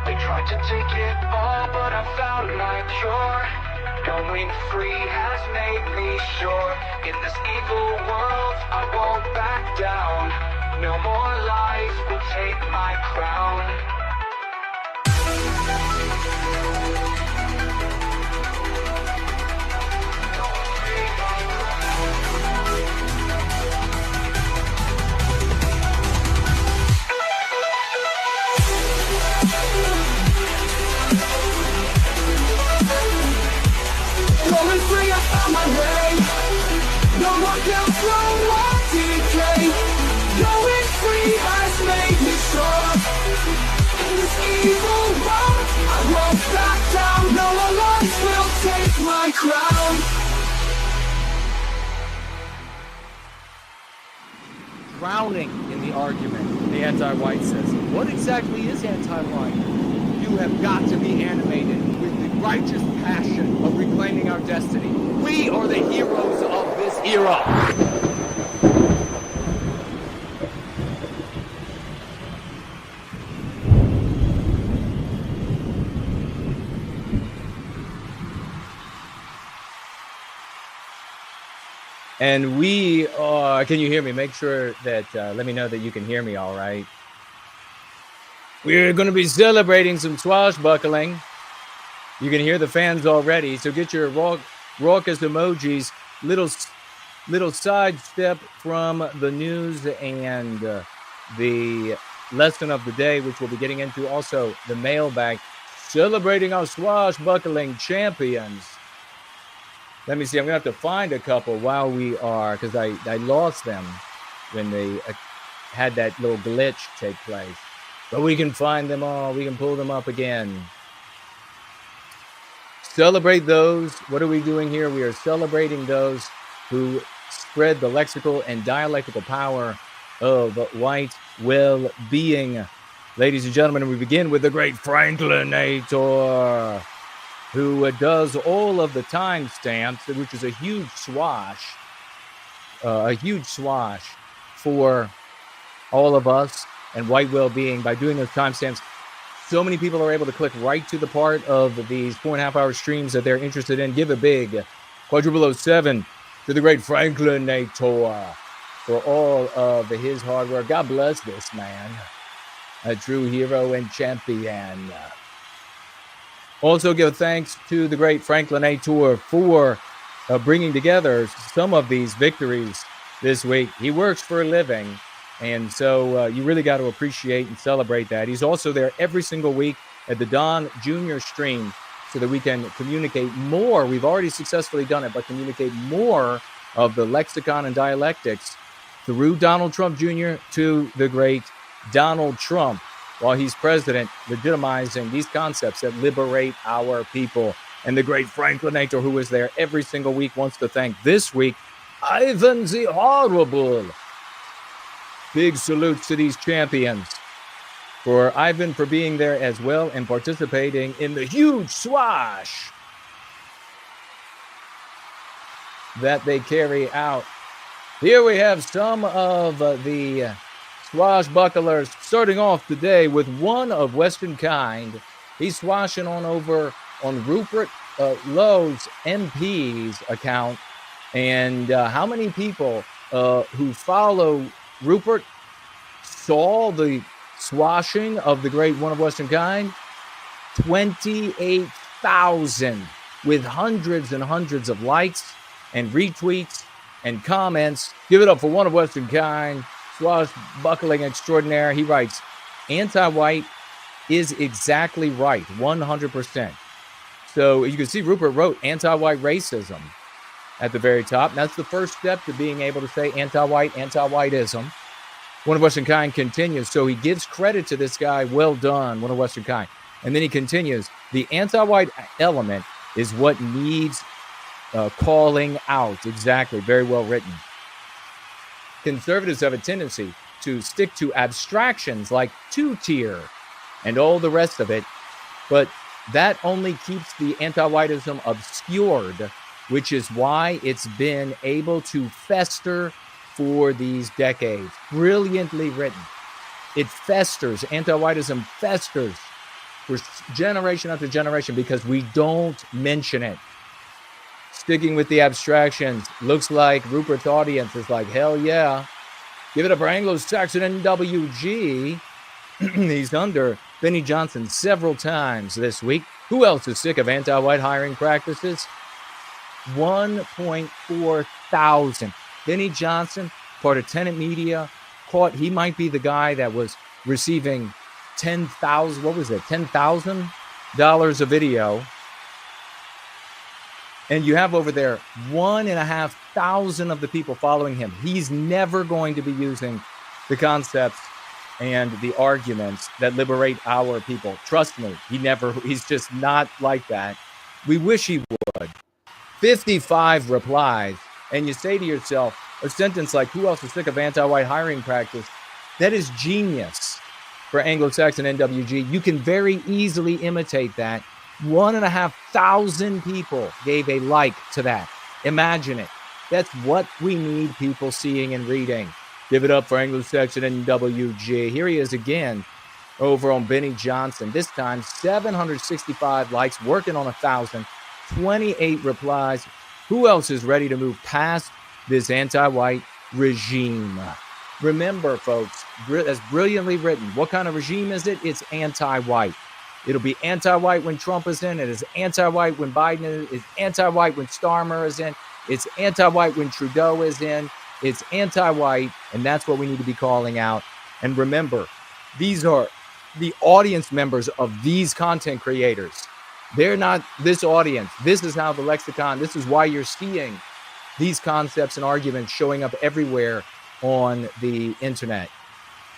They tried to take it all, but I found my cure. Going free has made me sure. In this evil world, I won't back down. No more lies will take my crown. Going free, I found my way. No more guilt, no more decay. Going free has made me sure. In this evil world, I won't back down. No more lies will take my crown. Drowning in the argument, the anti-white says. What exactly is anti-white? You you have got to be animated with the righteous passion of reclaiming our destiny. We are the heroes of this era. And we are, can you hear me? Make sure that, let me know that you can hear me all right. We're going to be celebrating some swashbuckling. You can hear the fans already, so get your raucous emojis. Little sidestep from the news and the lesson of the day, which we'll be getting into. Also, the mailbag, celebrating our swashbuckling champions. Let me see. I'm going to have to find a couple while we are, because I lost them when they had that little glitch take place. But we can find them all. We can pull them up again. Celebrate those. What are we doing here? We are celebrating those who spread the lexical and dialectical power of white well-being. Ladies and gentlemen, we begin with the great Franklinator, who does all of the timestamps, which is a huge swash for all of us and white well-being. By doing those timestamps, so many people are able to click right to the part of these 4.5 hour streams that they're interested in. Give a big quadruple 07 to the great Franklinator for all of his hard work. God bless this man, a true hero and champion. Also give thanks to the great Franklinator for bringing together some of these victories this week. He works for a living, and so you really got to appreciate and celebrate that. He's also there every single week at the Don Jr. stream so that we can communicate more. We've already successfully done it, but communicate more of the lexicon and dialectics through Donald Trump Jr. to the great Donald Trump, while he's president, legitimizing these concepts that liberate our people. And the great Franklinator, who is there every single week, wants to thank this week Ivan the Horrible. Big salutes to these champions. For Ivan for being there as well and participating in the huge swash that they carry out. Here we have some of the swashbucklers, starting off today with one of Western kind. He's swashing on over on Rupert Lowe's MP's account. And how many people who follow Rupert saw the swashing of the great one of Western kind? 28,000, with hundreds and hundreds of likes and retweets and comments. Give it up for one of Western kind, swashbuckling extraordinaire. He writes, anti-white is exactly right, 100%. So you can see Rupert wrote anti-white racism at the very top. That's the first step to being able to say anti-white, anti-whiteism. One of Western kind continues. So he gives credit to this guy. Well done, one of Western kind. And then he continues, the anti-white element is what needs calling out. Exactly. Very well written. Conservatives have a tendency to stick to abstractions like two-tier and all the rest of it, but that only keeps the anti-whiteism obscured, which is why it's been able to fester for these decades. Brilliantly written. It festers. Anti-whiteism festers for generation after generation because we don't mention it. Sticking with the abstractions, looks like Rupert's audience is like, hell yeah. Give it up for AngloSaxonNWG. He's under Benny Johnson several times this week. Who else is sick of anti-white hiring practices? 1.4 thousand. Benny Johnson, part of Tenant Media, caught. He might be the guy that was receiving $10,000. What was it? $10,000 a video. And you have over there 1,500 of the people following him. He's never going to be using the concepts and the arguments that liberate our people. Trust me, he's just not like that. We wish he would. 55 replies. And you say to yourself, a sentence like, who else is sick of anti-white hiring practice? That is genius. for AngloSaxonNWG. You can very easily imitate that. 1,500 people gave a like to that. Imagine it. That's what we need people seeing and reading. Give it up for AngloSaxonNWG. Here he is again over on Benny Johnson. This time, 765 likes, working on 1,000, 28 replies. Who else is ready to move past this anti-white regime? Remember, folks, that's brilliantly written. What kind of regime is it? It's anti-white. It'll be anti-white when Trump is in. It is anti-white when Biden is. It's anti-white when Starmer is in. It's anti-white when Trudeau is in. It's anti-white, and that's what we need to be calling out. And remember, these are the audience members of these content creators. They're not this audience. This is how the lexicon, this is why you're seeing these concepts and arguments showing up everywhere on the internet.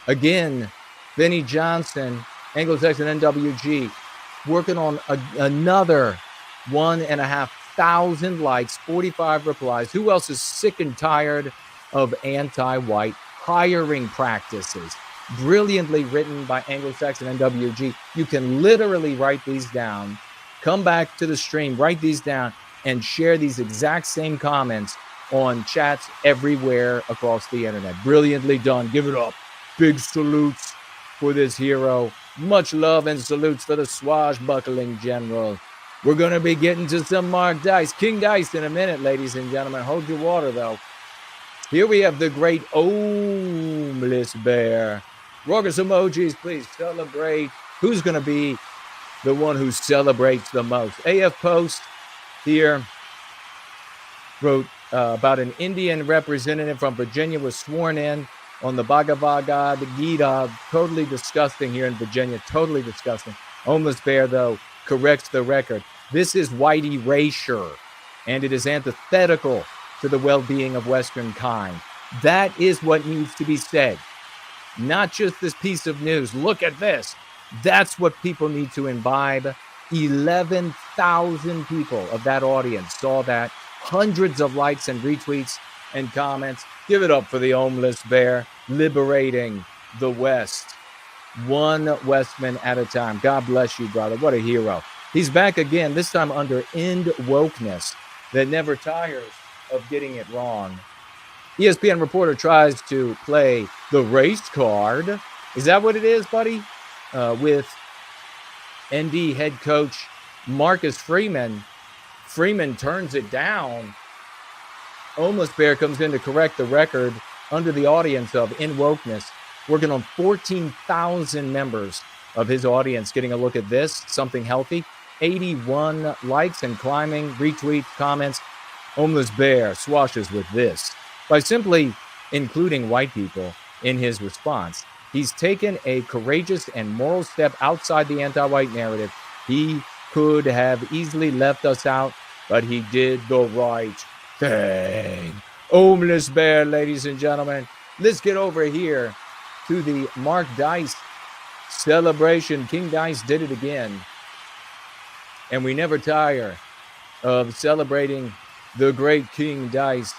Again, Benny Johnson, AngloSaxonNWG, working on another 1,500 likes, 45 replies. Who else is sick and tired of anti-white hiring practices? Brilliantly written by AngloSaxonNWG. You can literally write these down, come back to the stream, write these down, and share these exact same comments on chats everywhere across the internet. Brilliantly done. Give it up. Big salutes for this hero. Much love and salutes for the swashbuckling general. We're going to be getting to some Mark Dice. King Dice in a minute, ladies and gentlemen. Hold your water, though. Here we have the great homeless bear. Raucous emojis, please celebrate. Who's going to be the one who celebrates the most? AF Post here wrote about an Indian representative from Virginia was sworn in on the Bhagavad Gita. Totally disgusting here in Virginia. Totally disgusting. Homeless bear, though, corrects the record. This is white erasure, and it is antithetical to the well-being of Western kind. That is what needs to be said. Not just this piece of news. Look at this. That's what people need to imbibe. 11,000 people of that audience saw that. Hundreds of likes and retweets and comments. Give it up for the homeless bear, liberating the West, one Westman at a time. God bless you, brother. What a hero. He's back again, this time under end wokeness that never tires of getting it wrong. ESPN reporter tries to play the race card. Is that what it is, buddy? With ND head coach Marcus Freeman. Freeman turns it down. Homeless Bear comes in to correct the record under the audience of In Wokeness, working on 14,000 members of his audience getting a look at this, something healthy. 81 likes and climbing, retweets, comments. Homeless Bear swashes with this. By simply including white people in his response, he's taken a courageous and moral step outside the anti-white narrative. He could have easily left us out, but he did the right thing. Homeless Bear, ladies and gentlemen. Let's get over here to the Mark Dice celebration. King Dice did it again. And we never tire of celebrating the great King Dice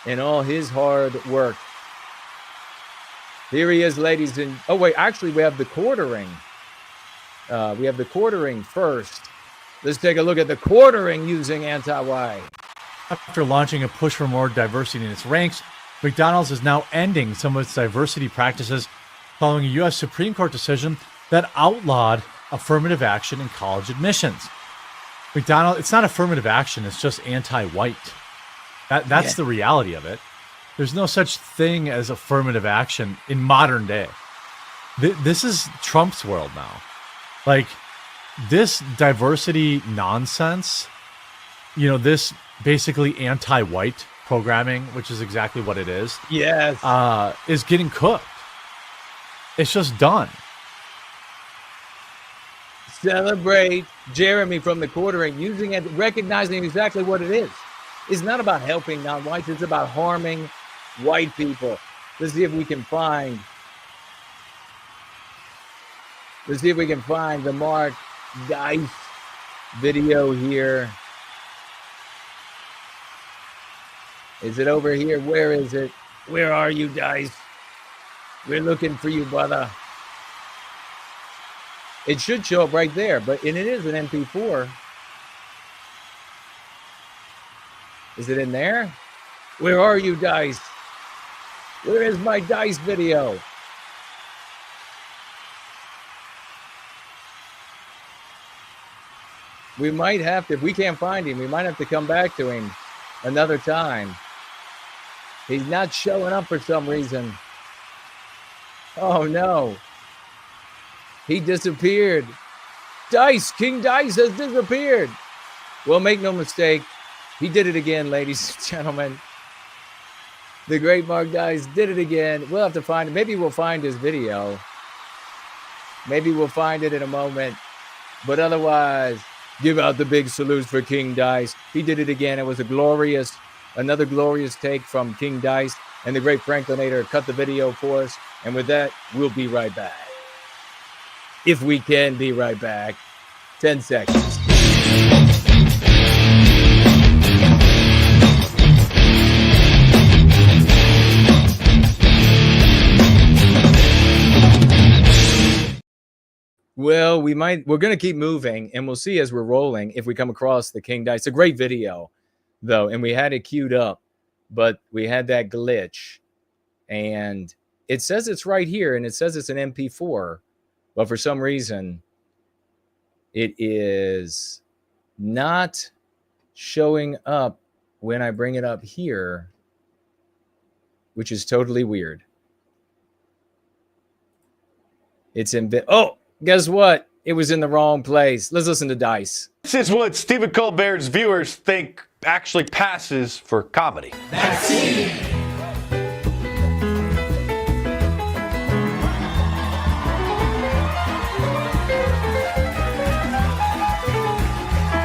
and all his hard work. Here he is, ladies and... Oh, wait, actually, we have the quartering. We have the quartering first. Let's take a look at the quartering using anti-white. After launching a push for more diversity in its ranks, McDonald's is now ending some of its diversity practices following a U.S. Supreme Court decision that outlawed affirmative action in college admissions. McDonald's, it's not affirmative action, it's just anti-white. That's the reality of it. There's no such thing as affirmative action in modern day. This is Trump's world now. Like, this diversity nonsense, this basically anti-white programming, which is exactly what it is. Yes. Is getting cooked. It's just done. Celebrate Jeremy from the quartering, using it, recognizing exactly what it is. It's not about helping non-whites. It's about harming white people. Let's see if we can find the Mark Dice video here. Is it over here? Where is it? Where are you, Dice? We're looking for you, brother. It should show up right there, and it is an MP4. Is it in there? Where are you, Dice? Where is my Dice video? We might have to, if we can't find him, we might have to come back to him another time. He's not showing up for some reason. Oh, no. He disappeared. Dice, King Dice has disappeared. Well, make no mistake. He did it again, ladies and gentlemen. The great Mark Dice did it again. We'll have to find it. Maybe we'll find his video. Maybe we'll find it in a moment. But otherwise, give out the big salutes for King Dice. He did it again. It was another glorious take from King Dice. And the great Franklinator cut the video for us. And with that, we'll be right back. If we can be right back. 10 seconds. Well, we're going to keep moving, and we'll see as we're rolling if we come across the King Dice. It's a great video, though, and we had it queued up, but we had that glitch, and it says it's right here, and it says it's an MP4, but for some reason, it is not showing up when I bring it up here, which is totally weird. It's in... Oh! Guess what? It was in the wrong place. Let's listen to Dice. This is what Stephen Colbert's viewers think actually passes for comedy. That's it.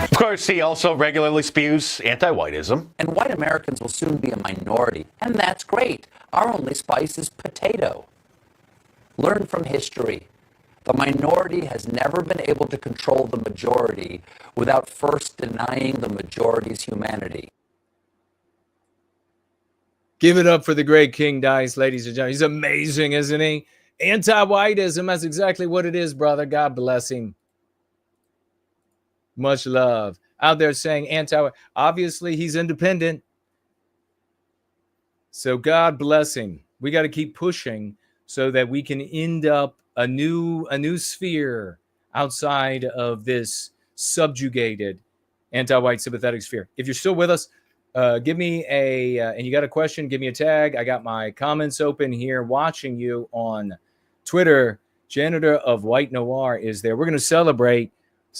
Of course, he also regularly spews anti-whiteism. And white Americans will soon be a minority, and that's great. Our only spice is potato. Learn from history. The minority has never been able to control the majority without first denying the majority's humanity. Give it up for the great King Dice, ladies and gentlemen. He's amazing, isn't he? Anti-whiteism, that's exactly what it is, brother. God bless him. Much love. Out there saying anti-white. Obviously, he's independent. So God bless him. We got to keep pushing so that we can end up a new sphere outside of this subjugated anti-white sympathetic sphere. If you're still with us, give me and you got a question, give me a tag. I got my comments open here watching you on Twitter. Janitor of White Noir is there. We're going to celebrate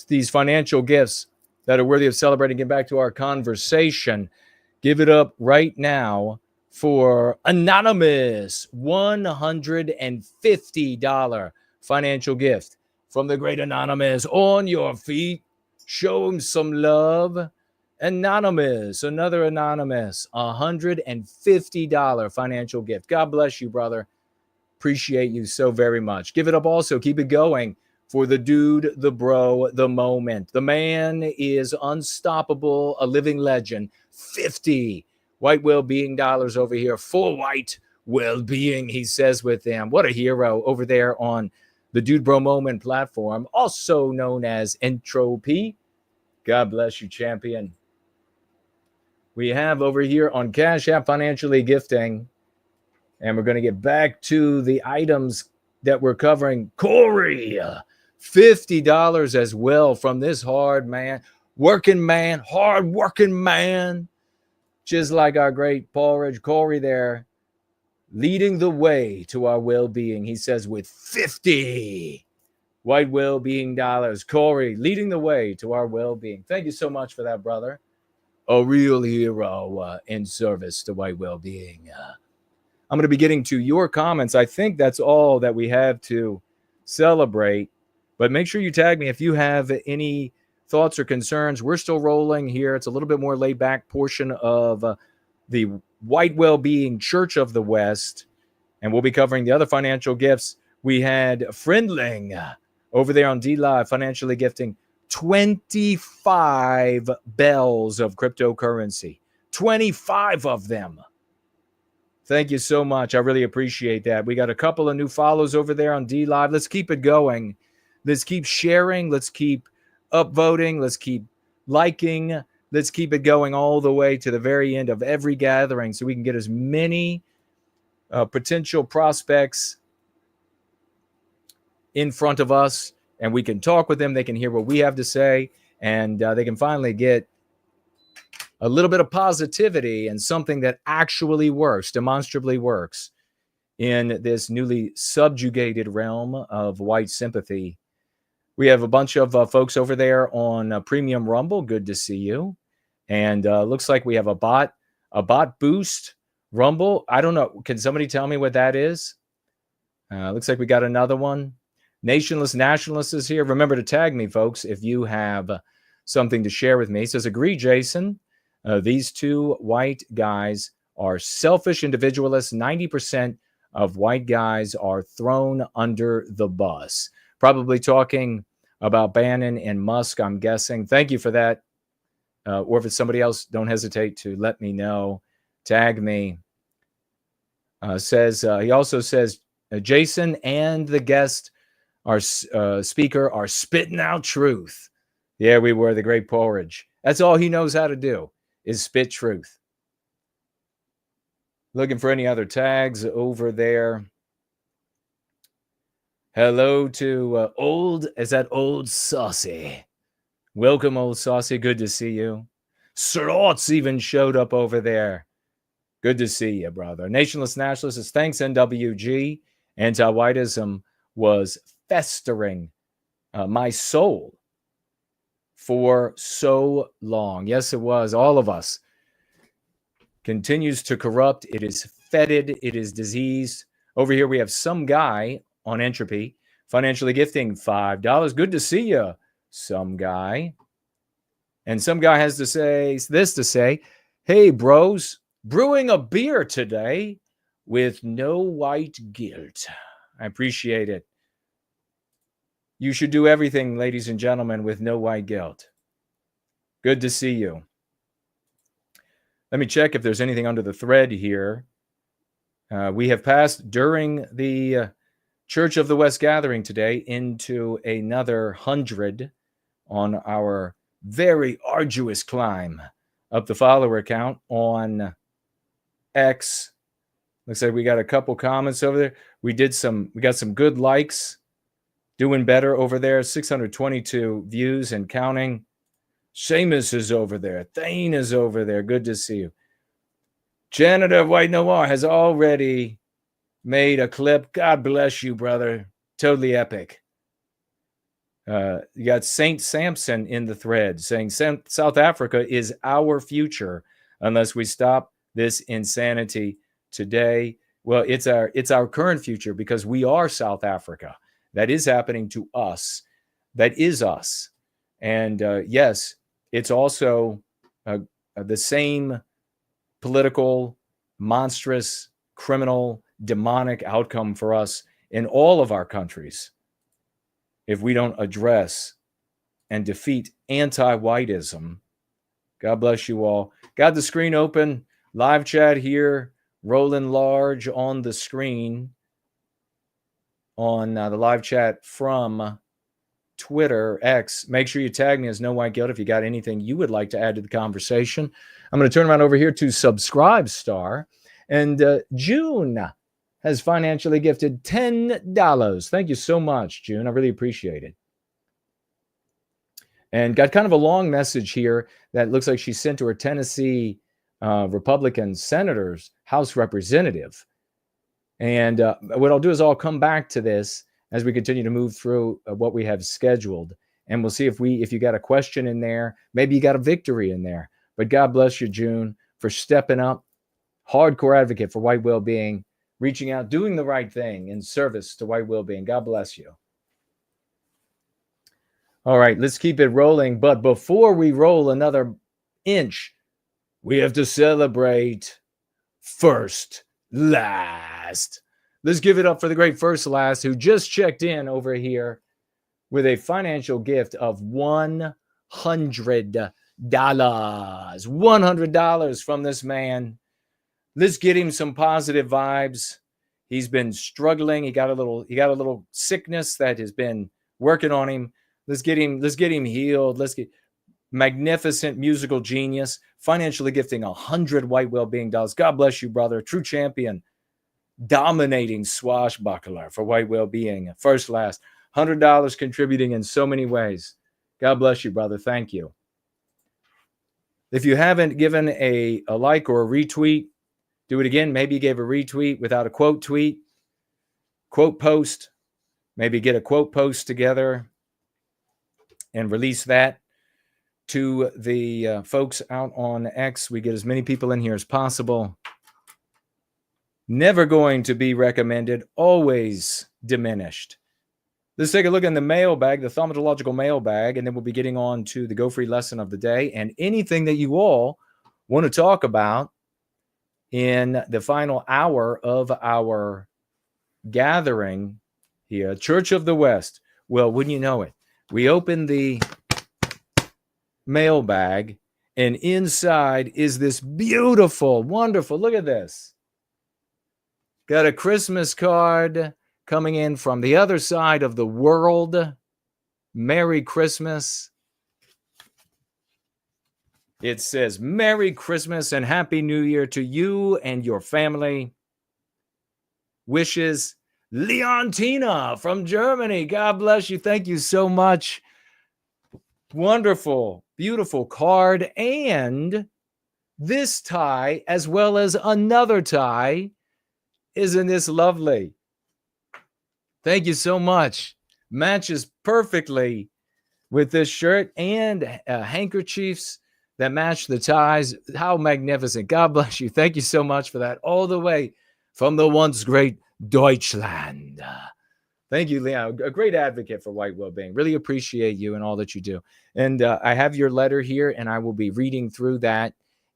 these financial gifts that are worthy of celebrating. Get back to our conversation. Give it up right now for Anonymous, $150 financial gift from the great Anonymous. On your feet, show him some love. Anonymous, another Anonymous, $150 financial gift. God bless you, brother. Appreciate you so very much. Give it up also. Keep it going for the dude, the bro, the moment. The man is unstoppable, a living legend. 50 white well-being dollars over here for white well-being, he says with them. What a hero over there on the Dude Bro Moment platform, also known as Entropy. God bless you, champion. We have over here on Cash App Financially Gifting, and we're going to get back to the items that we're covering. Corey, $50 as well from this hard man, hard-working man, just like our great Porridge. Corey there, leading the way to our well-being, he says, with 50 white well-being dollars. Corey, leading the way to our well-being. Thank you so much for that, brother. A real hero in service to white well-being. I'm going to be getting to your comments. I think that's all that we have to celebrate, but make sure you tag me if you have any thoughts or concerns. We're still rolling here. It's a little bit more laid back portion of the White Wellbeing Church of the West, and we'll be covering the other financial gifts. We had Friendling over there on D-Live financially gifting 25 bells of cryptocurrency, 25 of them. Thank you so much. I really appreciate that. We got a couple of new follows over there on D-Live. Let's keep it going. Let's keep sharing. Let's keep upvoting. Let's keep liking. Let's keep it going all the way to the very end of every gathering so we can get as many potential prospects in front of us, and we can talk with them. They can hear what we have to say, and they can finally get a little bit of positivity and something that actually works, demonstrably works in this newly subjugated realm of white sympathy. We have a bunch of folks over there on Premium Rumble. Good to see you. And looks like we have a bot boost Rumble. I don't know. Can somebody tell me what that is? Looks like we got another one. Nationless Nationalist is here. Remember to tag me, folks, if you have something to share with me. He says, agree, Jason. These two white guys are selfish individualists. 90% of white guys are thrown under the bus. Probably talking about Bannon and Musk, I'm guessing. Thank you for that. Or if it's somebody else, don't hesitate to let me know. Tag me. He also says, Jason and the guest, our speaker, are spitting out truth. Yeah, we were the great Porridge. That's all he knows how to do, is spit truth. Looking for any other tags over there. Hello to old Saucy. Welcome, old Saucy. Good to see you. Slots even showed up over there. Good to see you, brother. Nationless Nationalist says, thanks, NWG. Anti-whiteism was festering my soul for so long. Yes, it was. All of us. Continues to corrupt. It is fetid. It is diseased. Over here, we have some guy on Entropy, financially gifting $5. Good to see you, some guy. And some guy has to say this to say, hey, bros, brewing a beer today with no white guilt. I appreciate it. You should do everything, ladies and gentlemen, with no white guilt. Good to see you. Let me check if there's anything under the thread here. We have passed during the Church of the West gathering today into another 100 on our very arduous climb up the follower count on X. Looks like we got a couple comments over there. We got some good likes. Doing better over there. 622 views and counting. Seamus is over there. Thane is over there. Good to see you. Janitor of White Noir has already made a clip. God bless you, brother. Totally epic. You got Saint Samson in the thread saying South Africa is our future unless we stop this insanity today. Well, it's our current future because we are South Africa. That is happening to us. That is us. And yes, it's also the same political, monstrous, criminal, demonic outcome for us in all of our countries if we don't address and defeat anti-whiteism. God bless you all. Got the screen open. Live chat here, rolling large on the screen on the live chat from Twitter, X. Make sure you tag me as No White Guilt if you got anything you would like to add to the conversation. I'm going to turn around over here to Subscribe Star. And June has financially gifted $10. Thank you so much, June. I really appreciate it. And got kind of a long message here that looks like she sent to her Tennessee Republican senator's House representative. And what I'll do is I'll come back to this as we continue to move through what we have scheduled. And we'll see if you got a question in there, maybe you got a victory in there. But God bless you, June, for stepping up. Hardcore advocate for white well-being, reaching out, doing the right thing in service to white well-being. God bless you. All right, let's keep it rolling. But before we roll another inch, we have to celebrate first last. Let's give it up for the great first last who just checked in over here with a financial gift of $100. $100 from this man. Let's get him some positive vibes. He's been struggling. He got a little sickness that has been working on him. Let's get him healed. Let's get magnificent musical genius, financially gifting 100 white well-being dollars. God bless you, brother. True champion, dominating swashbuckler for white well-being. First, last, $100 contributing in so many ways. God bless you, brother. Thank you. If you haven't given a like or a retweet, do it again. Maybe you gave a retweet without a quote tweet, quote post. Maybe get a quote post together and release that to the folks out on X. We get as many people in here as possible. Never going to be recommended, always diminished. Let's take a look in the mailbag, the thaumatological mailbag, and then we'll be getting on to the Go Free lesson of the day and anything that you all want to talk about in the final hour of our gathering here. Church of the West. Well, wouldn't you know it? We open the mailbag, and inside is this beautiful, wonderful, look at this. Got a Christmas card coming in from the other side of the world. Merry Christmas. It says, Merry Christmas and Happy New Year to you and your family. Wishes, Leontina from Germany. God bless you. Thank you so much. Wonderful, beautiful card. And this tie, as well as another tie. Isn't this lovely? Thank you so much. Matches perfectly with this shirt and handkerchiefs that match the ties. How magnificent. God bless you. Thank you so much for that. All the way from the once great Deutschland. Thank you, Leon. A great advocate for white well-being. Really appreciate you and all that you do. And I have your letter here, and I will be reading through that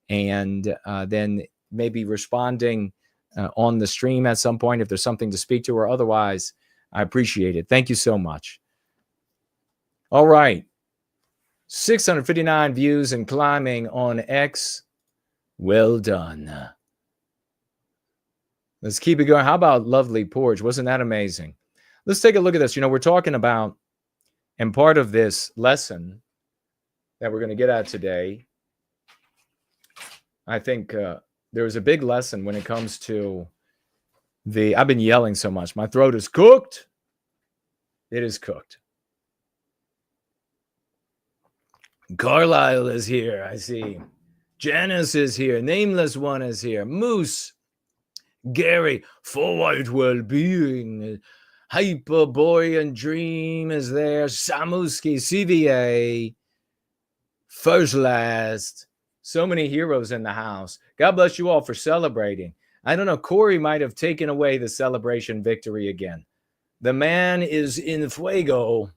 and then maybe responding on the stream at some point if there's something to speak to, or otherwise, I appreciate it. Thank you so much. All right. 659 views and climbing on X. Well done. Let's keep it going. How about lovely Porridge? Wasn't that amazing? Let's take a look at this. You know, we're talking about, and part of this lesson that we're going to get at today, I think there was a big lesson when it comes to I've been yelling so much. My throat is cooked. It is cooked. Carlisle is here, I see. Janice is here. Nameless One is here. Moose. Gary, for white well-being. Hyper Boy and Dream is there. Samuski, CVA. First Last. So many heroes in the house. God bless you all for celebrating. I don't know, Corey might have taken away the celebration victory again. The man is in fuego.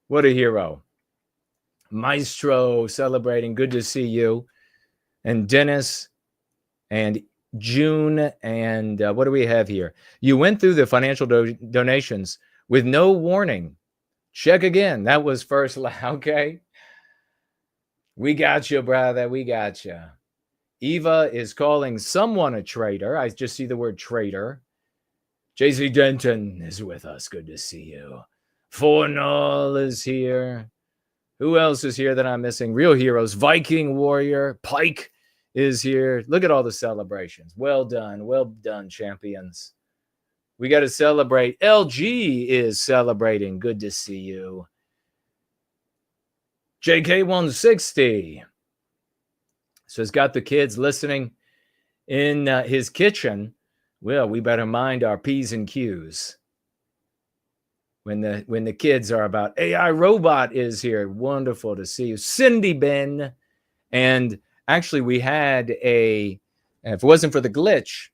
What a hero. Maestro celebrating. Good to see you. And Dennis and June. And what do we have here? You went through the financial donations with no warning. Check again. That was first. Okay. We got you, brother. We got you. Eva is calling someone a traitor. I just see the word traitor. JC Denton is with us. Good to see you. Fornall is here. Who else is here that I'm missing? Real heroes. Viking Warrior. Pike is here. Look at all the celebrations. Well done. Well done, champions. We got to celebrate. LG is celebrating. Good to see you. JK160. So he's got the kids listening in his kitchen. Well, we better mind our P's and Q's when the kids are about. AI Robot is here. Wonderful to see you. Cindy Ben. And actually, we had if it wasn't for the glitch,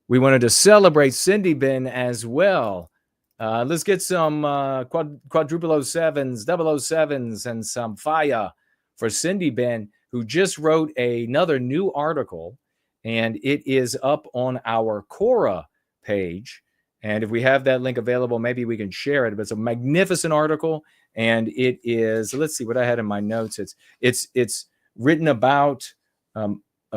we wanted to celebrate Cindy Ben as well. Let's get some quadruple 07s, 007s, and some fire for Cindy Ben, who just wrote another new article, and it is up on our Quora page. And if we have that link available, maybe we can share it. But it's a magnificent article, and it is. Let's see what I had in my notes. It's written about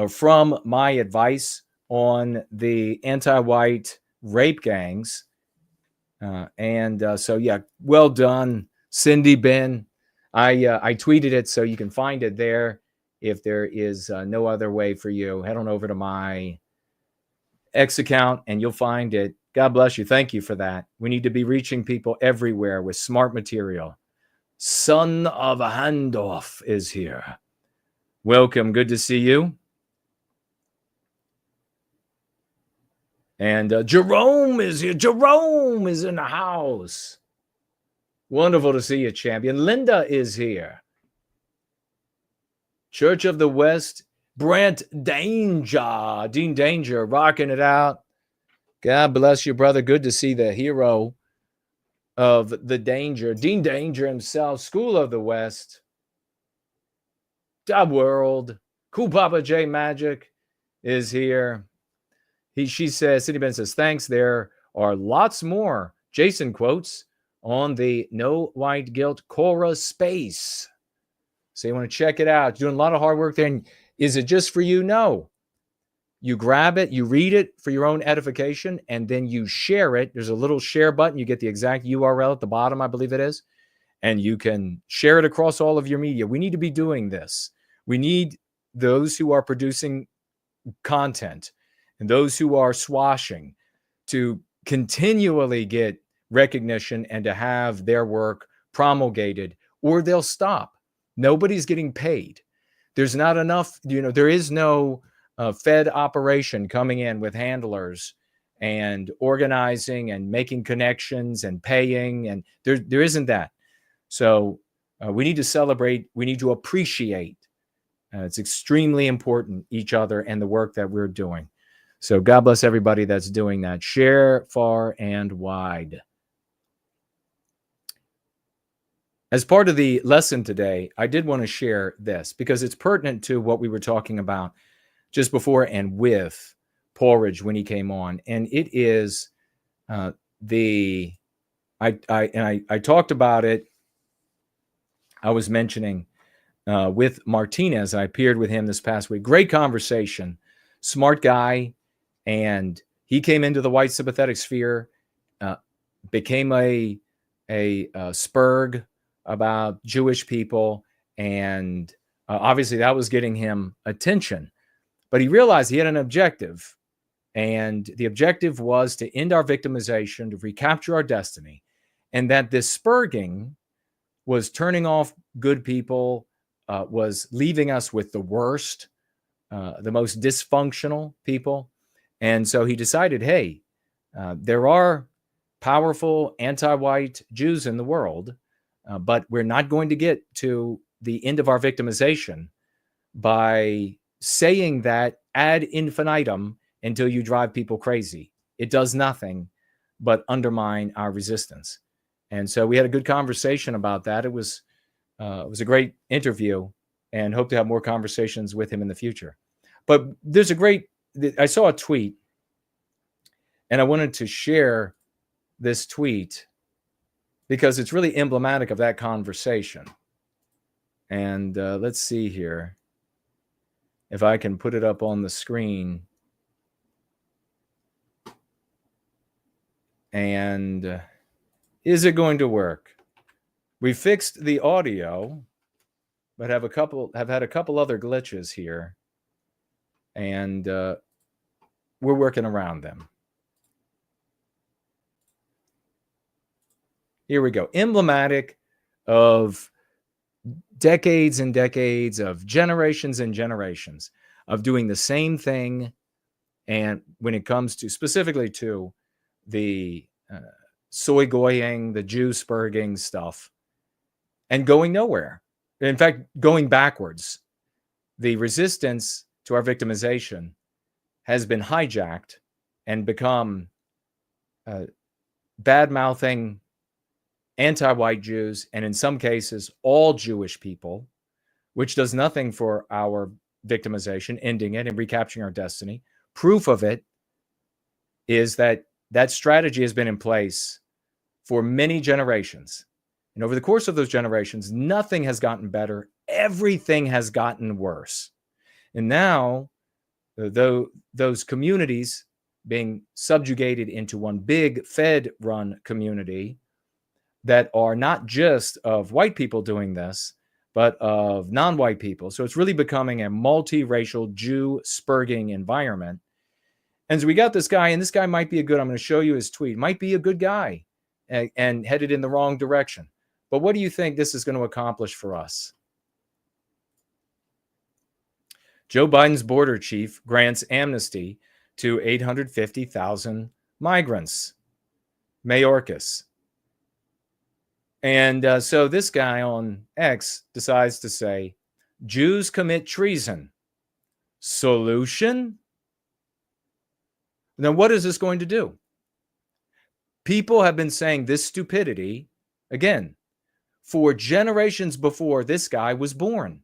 from my advice on the anti-white rape gangs So yeah, well done, Cindy Ben. I tweeted it, so you can find it there. If there is no other way for you, head on over to my X account and you'll find it. God bless you. Thank you for that. We need to be reaching people everywhere with smart material. Son of a Handoff is here. Welcome. Good to see you. And Jerome is here. Jerome is in the house. Wonderful to see you, champion. Linda is here. Church of the West, Brent Danger. Dean Danger, rocking it out. God bless you, brother. Good to see the hero of the Danger. Dean Danger himself, School of the West. Dub World. Cool Papa J Magic is here. She says, Cindy Ben says, thanks. There are lots more Jason quotes on the No White Guilt Cora space. So you want to check it out. Doing a lot of hard work there. And is it just for you? No. You grab it, you read it for your own edification, and then you share it. There's a little share button. You get the exact URL at the bottom, I believe it is. And you can share it across all of your media. We need to be doing this. We need those who are producing content and those who are swashing to continually get recognition and to have their work promulgated, or they'll stop. Nobody's getting paid. There's not enough, there is no Fed operation coming in with handlers and organizing and making connections and paying, and there isn't that. So we need to celebrate. We need to appreciate. It's extremely important, each other and the work that we're doing. So God bless everybody that's doing that. Share far and wide. As part of the lesson today, I did want to share this because it's pertinent to what we were talking about just before and with Porridge when he came on. And it is I talked about it. I was mentioning with Martinez. I appeared with him this past week. Great conversation, smart guy. And he came into the white sympathetic sphere, became a spurg about Jewish people. And obviously that was getting him attention. But he realized he had an objective. And the objective was to end our victimization, to recapture our destiny. And that this spurging was turning off good people, was leaving us with the worst, the most dysfunctional people. And so he decided, hey, there are powerful anti-white Jews in the world, but we're not going to get to the end of our victimization by saying that ad infinitum until you drive people crazy. It does nothing but undermine our resistance. And so we had a good conversation about that. It was a great interview, and hope to have more conversations with him in the future. But there's I saw a tweet, and I wanted to share this tweet because it's really emblematic of that conversation. And let's see here if I can put it up on the screen. And is it going to work? We fixed the audio, but have had a couple other glitches here, and we're working around them. Here we go. Emblematic of decades and decades of generations and generations of doing the same thing. And when it comes to specifically to the soy goying, the Jew spurging stuff, and going nowhere. In fact, going backwards. The resistance to our victimization has been hijacked and become bad-mouthing anti-white Jews, and in some cases, all Jewish people, which does nothing for our victimization, ending it and recapturing our destiny. Proof of it is that strategy has been in place for many generations. And over the course of those generations, nothing has gotten better. Everything has gotten worse. And now, those communities being subjugated into one big Fed-run community that are not just of white people doing this, but of non-white people. So it's really becoming a multiracial Jew spurging environment. And so we got this guy, and this guy might be I'm going to show you his tweet, might be a good guy and headed in the wrong direction. But what do you think this is going to accomplish for us? Joe Biden's border chief grants amnesty to 850,000 migrants. Mayorkas. And so this guy on X decides to say, Jews commit treason. Solution? Now, what is this going to do? People have been saying this stupidity, again, for generations before this guy was born.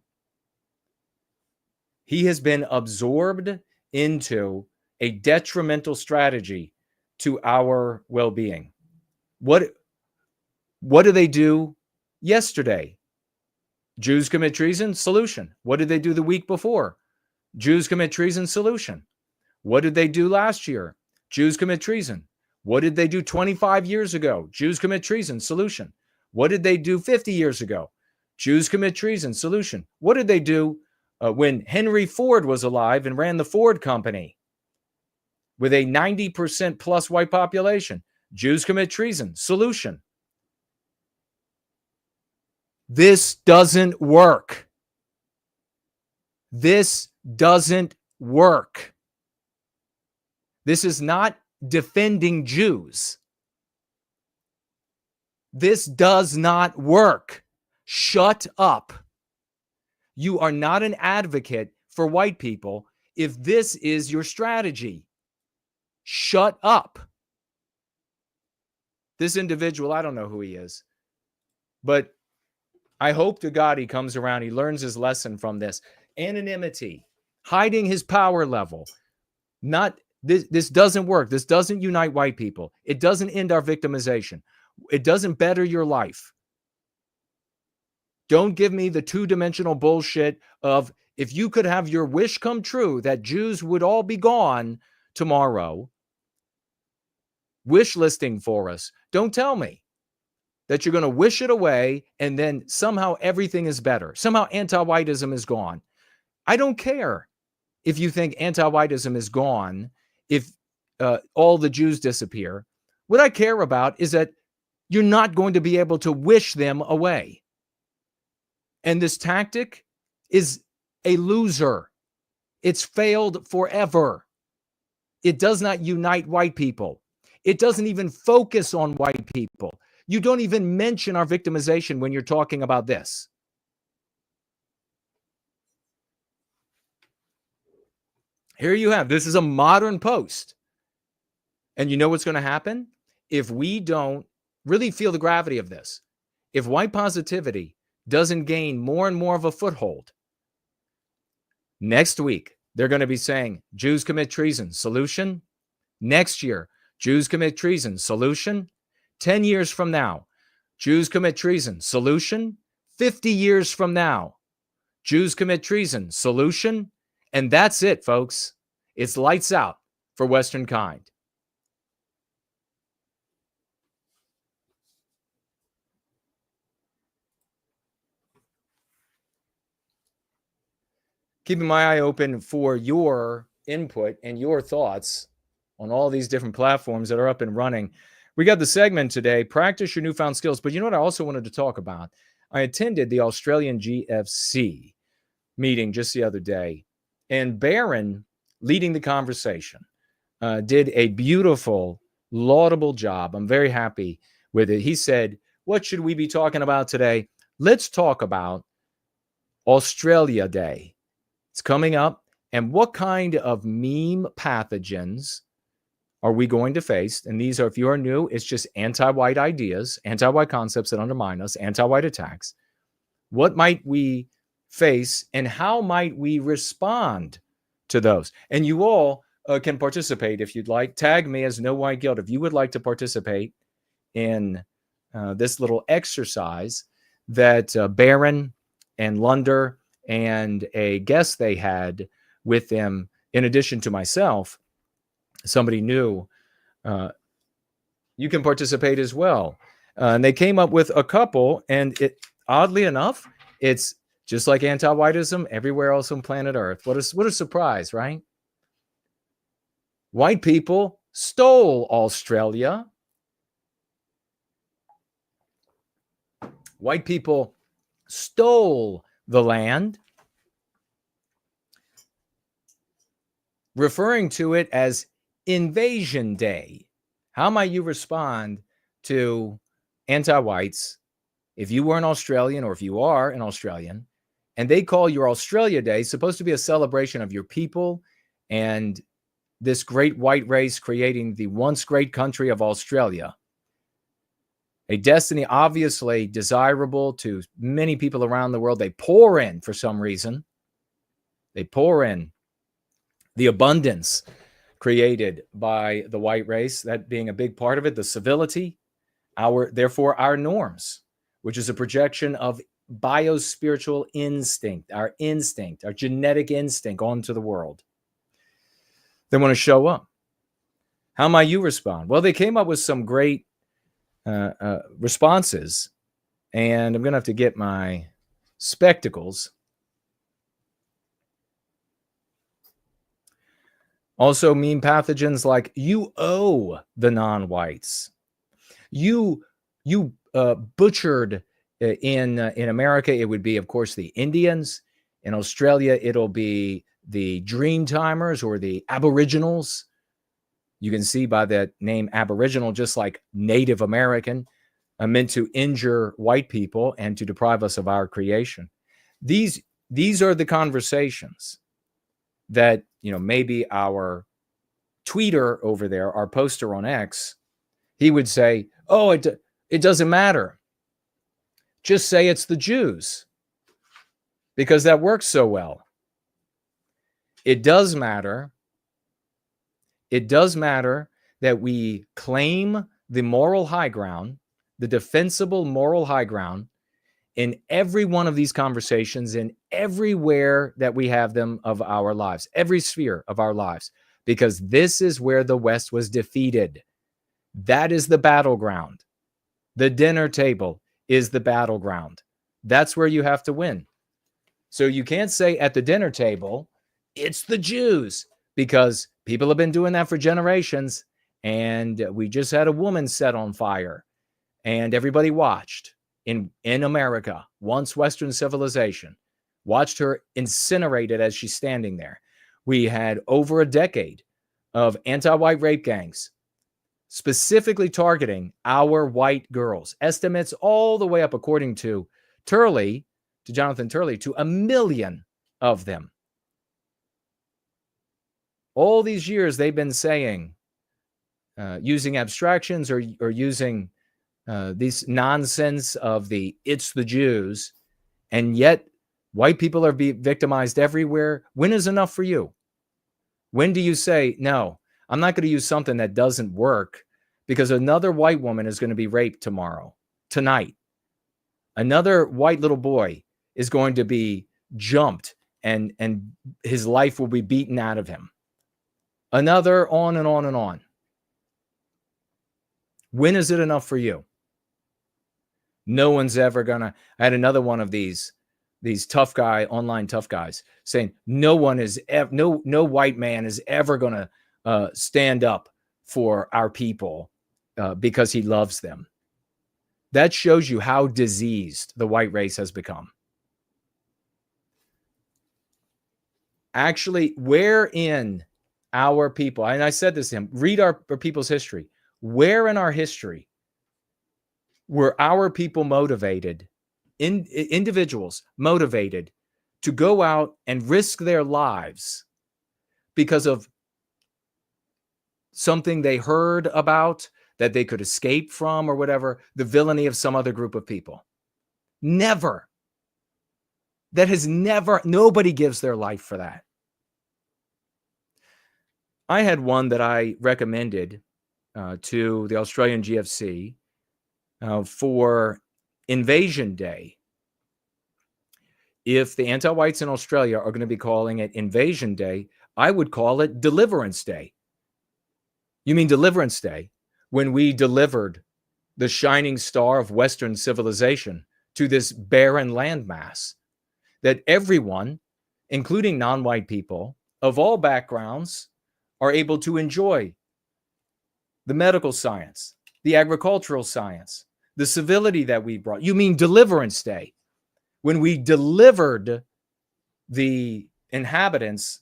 He has been absorbed into a detrimental strategy to our well-being. What did they do yesterday? Jews commit treason? Solution. What did they do the week before? Jews commit treason? Solution. What did they do last year? Jews commit treason. What did they do 25 years ago? Jews commit treason? Solution. What did they do 50 years ago? Jews commit treason? Solution. What did they do when Henry Ford was alive and ran the Ford Company with a 90% plus white population? Jews commit treason? Solution. This doesn't work. This doesn't work. This is not defending Jews. This does not work. Shut up. You are not an advocate for white people if this is your strategy. Shut up. This individual, I don't know who he is, but I hope to God he comes around, he learns his lesson from this. Anonymity, hiding his power level. This doesn't work. This doesn't unite white people. It doesn't end our victimization. It doesn't better your life. Don't give me the two-dimensional bullshit of if you could have your wish come true that Jews would all be gone tomorrow, wish listing for us. Don't tell me that you're going to wish it away and then somehow everything is better. Somehow anti-whiteism is gone. I don't care if you think anti-whiteism is gone, if all the Jews disappear. What I care about is that you're not going to be able to wish them away. And this tactic is a loser. It's failed forever. It does not unite white people. It doesn't even focus on white people. You don't even mention our victimization when you're talking about this. Here you have, this is a modern post. And you know what's going to happen? If we don't really feel the gravity of this, if white positivity doesn't gain more and more of a foothold, next week, they're going to be saying, Jews commit treason, solution. Next year, Jews commit treason, solution. 10 years from now, Jews commit treason, solution. 50 years from now, Jews commit treason, solution. And that's it, folks. It's lights out for Western kind. Keeping my eye open for your input and your thoughts on all these different platforms that are up and running. We got the segment today, practice your newfound skills. But you know what I also wanted to talk about? I attended the Australian GFC meeting just the other day, and Barron, leading the conversation, did a beautiful, laudable job. I'm very happy with it. He said, what should we be talking about today? Let's talk about Australia Day. It's coming up. And what kind of meme pathogens are we going to face? And these are, if you are new, it's just anti-white ideas, anti-white concepts that undermine us, anti-white attacks. What might we face and how might we respond to those? And you all can participate if you'd like. Tag me as No White Guilt if you would like to participate in this little exercise that Barron and Lunder and a guest they had with them, in addition to myself, somebody new, you can participate as well. And they came up with a couple, and oddly enough, it's just like anti-whiteism everywhere else on planet Earth. What a surprise, right? White people stole Australia. White people stole the land, referring to it as Invasion Day. How might you respond to anti-whites if you were an Australian, or if you are an Australian, and they call your Australia Day supposed to be a celebration of your people and this great white race creating the once great country of Australia, a destiny obviously desirable to many people around the world. They pour in for some reason. They pour in the abundance created by the white race, that being a big part of it, the civility, therefore our norms, which is a projection of biospiritual instinct, our genetic instinct onto the world. They want to show up. How might you respond? Well, they came up with some great responses, and I'm going to have to get my spectacles. Also, meme pathogens like, you owe the non-whites. You butchered in America, it would be, of course, the Indians. In Australia, it'll be the Dreamtimers or the Aboriginals. You can see by that name Aboriginal, just like Native American, meant to injure white people and to deprive us of our creation. These are the conversations that, maybe our tweeter over there, our poster on X, he would say, oh, it doesn't matter. Just say it's the Jews, because that works so well. It does matter. It does matter that we claim the moral high ground, the defensible moral high ground, in every one of these conversations, in everywhere that we have them of our lives, every sphere of our lives, because this is where the West was defeated. That is the battleground. The dinner table is the battleground. That's where you have to win. So you can't say at the dinner table, it's the Jews, because people have been doing that for generations, and we just had a woman set on fire, and everybody watched in America, once Western civilization, watched her incinerated as she's standing there. We had over a decade of anti-white rape gangs, specifically targeting our white girls. Estimates all the way up, according to Jonathan Turley, to 1 million of them. All these years they've been saying, using abstractions or using this nonsense of it's the Jews, and yet white people are being victimized everywhere. When is enough for you? When do you say, no, I'm not going to use something that doesn't work because another white woman is going to be raped tonight. Another white little boy is going to be jumped and his life will be beaten out of him. Another, on and on and on. When is it enough for you? No one's ever gonna. I had another one of these online tough guys saying no white man is ever gonna stand up for our people because he loves them. That shows you how diseased the white race has become. Actually, where in our people, and I said this to him, read our people's history. Where in our history were our people motivated, individuals motivated to go out and risk their lives because of something they heard about that they could escape from or whatever, the villainy of some other group of people? Never. That has never, nobody gives their life for that. I had one that I recommended to the Australian GFC for Invasion Day. If the anti-whites in Australia are going to be calling it Invasion Day, I would call it Deliverance Day. You mean Deliverance Day, when we delivered the shining star of Western civilization to this barren landmass that everyone, including non-white people of all backgrounds, are able to enjoy the medical science, the agricultural science, the civility that we brought. You mean Deliverance Day, when we delivered the inhabitants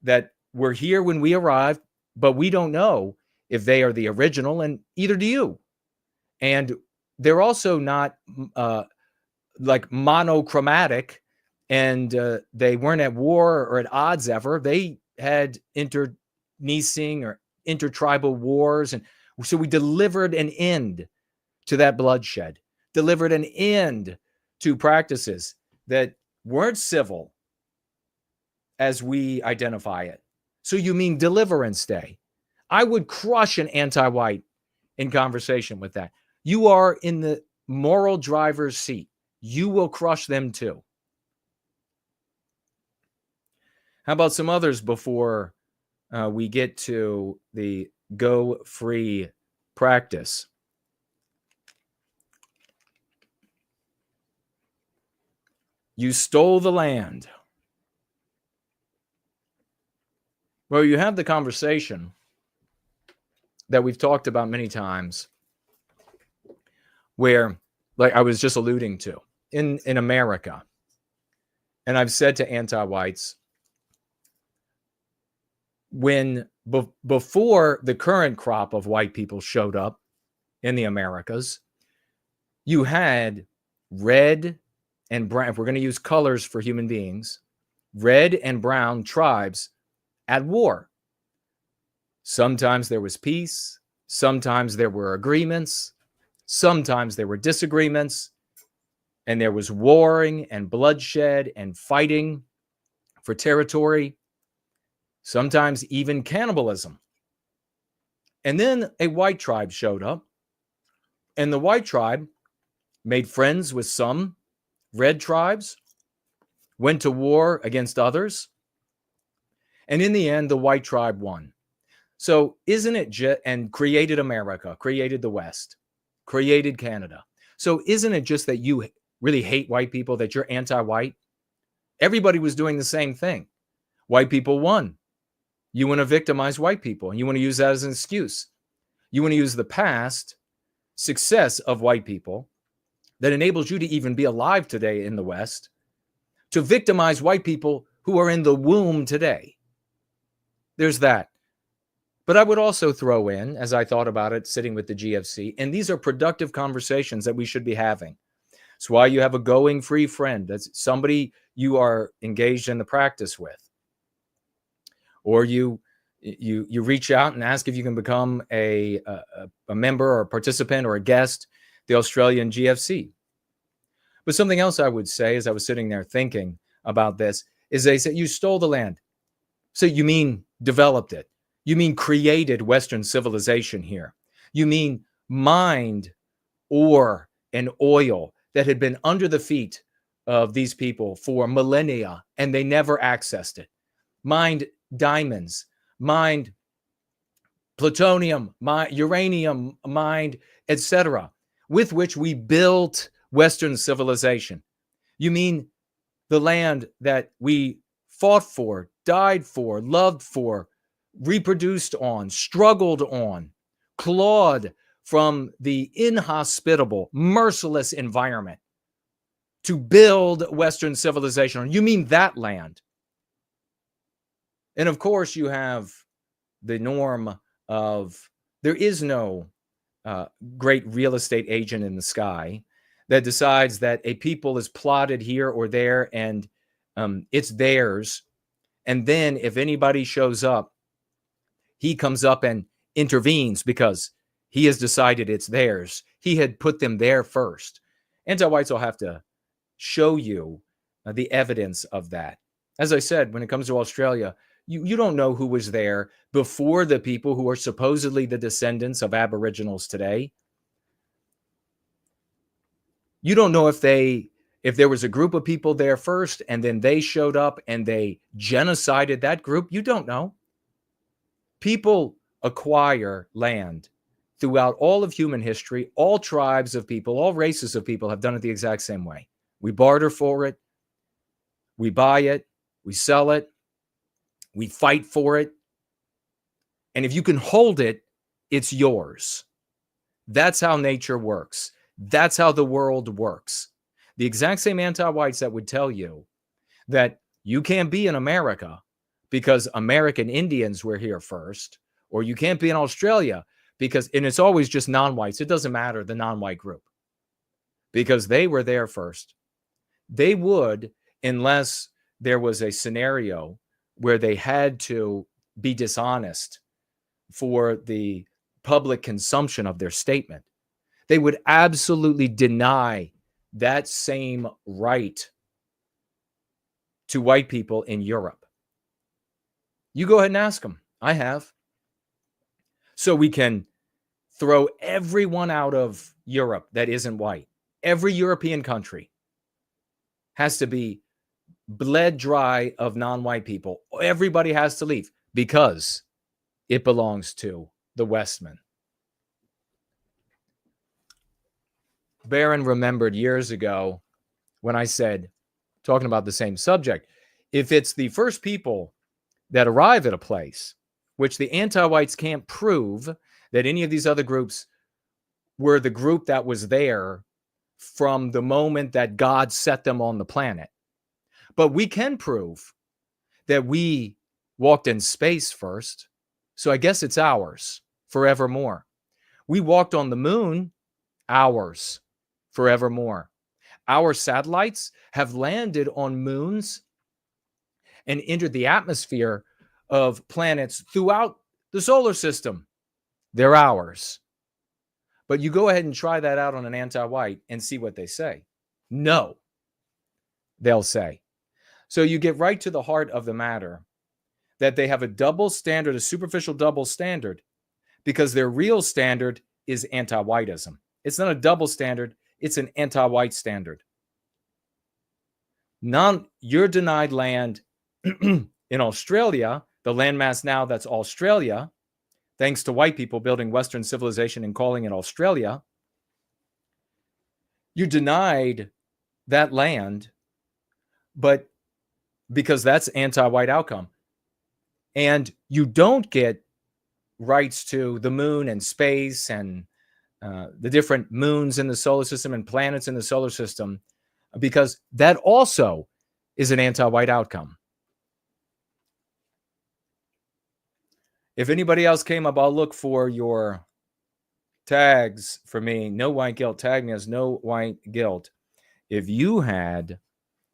that were here when we arrived, but we don't know if they are the original, and either do you. And they're also not like monochromatic, and they weren't at war or at odds ever. They had internecine or intertribal wars. And so we delivered an end to that bloodshed, delivered an end to practices that weren't civil as we identify it. So you mean Deliverance Day? I would crush an anti-white in conversation with that. You are in the moral driver's seat. You will crush them too. How about some others before we get to the go free practice? You stole the land. Well, you have the conversation that we've talked about many times where, like I was just alluding to, in America, and I've said to anti-whites, before the current crop of white people showed up in the Americas, you had red and brown, if we're going to use colors for human beings, red and brown tribes at war. Sometimes there was peace, sometimes there were agreements, sometimes there were disagreements, and there was warring and bloodshed and fighting for territory, sometimes even cannibalism. And then a white tribe showed up, and the white tribe made friends with some red tribes, went to war against others, and in the end, the white tribe won. So isn't it and created America, created the West, created Canada. So isn't it just that you really hate white people, that you're anti-white? Everybody was doing the same thing. White people won. You want to victimize white people, and you want to use that as an excuse. You want to use the past success of white people that enables you to even be alive today in the West to victimize white people who are in the womb today. There's that. But I would also throw in, as I thought about it, sitting with the GFC, and these are productive conversations that we should be having. It's why you have a going free friend. That's somebody you are engaged in the practice with. Or you reach out and ask if you can become a member or a participant or a guest, the Australian GFC. But something else I would say as I was sitting there thinking about this is they said, you stole the land. So you mean developed it. You mean created Western civilization here. You mean mined ore and oil that had been under the feet of these people for millennia, and they never accessed it. Mined diamonds, mined plutonium, uranium, mined, etc., with which we built Western civilization. You mean the land that we fought for, died for, loved for, reproduced on, struggled on, clawed from the inhospitable, merciless environment to build Western civilization on. You mean that land. And of course, you have the norm of there is no great real estate agent in the sky that decides that a people is plotted here or there and it's theirs. And then if anybody shows up, he comes up and intervenes because he has decided it's theirs. He had put them there first. Anti-whites will have to show you the evidence of that. As I said, when it comes to Australia, you don't know who was there before the people who are supposedly the descendants of Aboriginals today. You don't know if there was a group of people there first and then they showed up and they genocided that group. You don't know. People acquire land throughout all of human history. All tribes of people, all races of people have done it the exact same way. We barter for it. We buy it. We sell it. We fight for it. And if you can hold it, it's yours. That's how nature works. That's how the world works. The exact same anti-whites that would tell you that you can't be in America because American Indians were here first, or you can't be in Australia because, and it's always just non-whites. It doesn't matter, the non-white group, because they were there first. They would, unless there was a scenario where they had to be dishonest for the public consumption of their statement, they would absolutely deny that same right to white people in Europe. You go ahead and ask them. I have. So we can throw everyone out of Europe that isn't white. Every European country has to be bled dry of non-white people. Everybody has to leave because it belongs to the Westmen. Barron remembered years ago when I said, talking about the same subject, if it's the first people that arrive at a place, which the anti-whites can't prove that any of these other groups were the group that was there from the moment that God set them on the planet. But we can prove that we walked in space first. So I guess it's ours forevermore. We walked on the moon, ours forevermore. Our satellites have landed on moons and entered the atmosphere of planets throughout the solar system. They're ours. But you go ahead and try that out on an anti-white and see what they say. No, they'll say. So you get right to the heart of the matter, that they have a double standard, a superficial double standard, because their real standard is anti-whiteism. It's not a double standard, it's an anti-white standard. You're denied land in Australia, the landmass now that's Australia, thanks to white people building Western civilization and calling it Australia. You're denied that land, but because that's anti-white outcome. And you don't get rights to the moon and space and the different moons in the solar system and planets in the solar system, because that also is an anti-white outcome. If anybody else came up, I'll look for your tags for me. No white guilt. Tag me as no white guilt if you had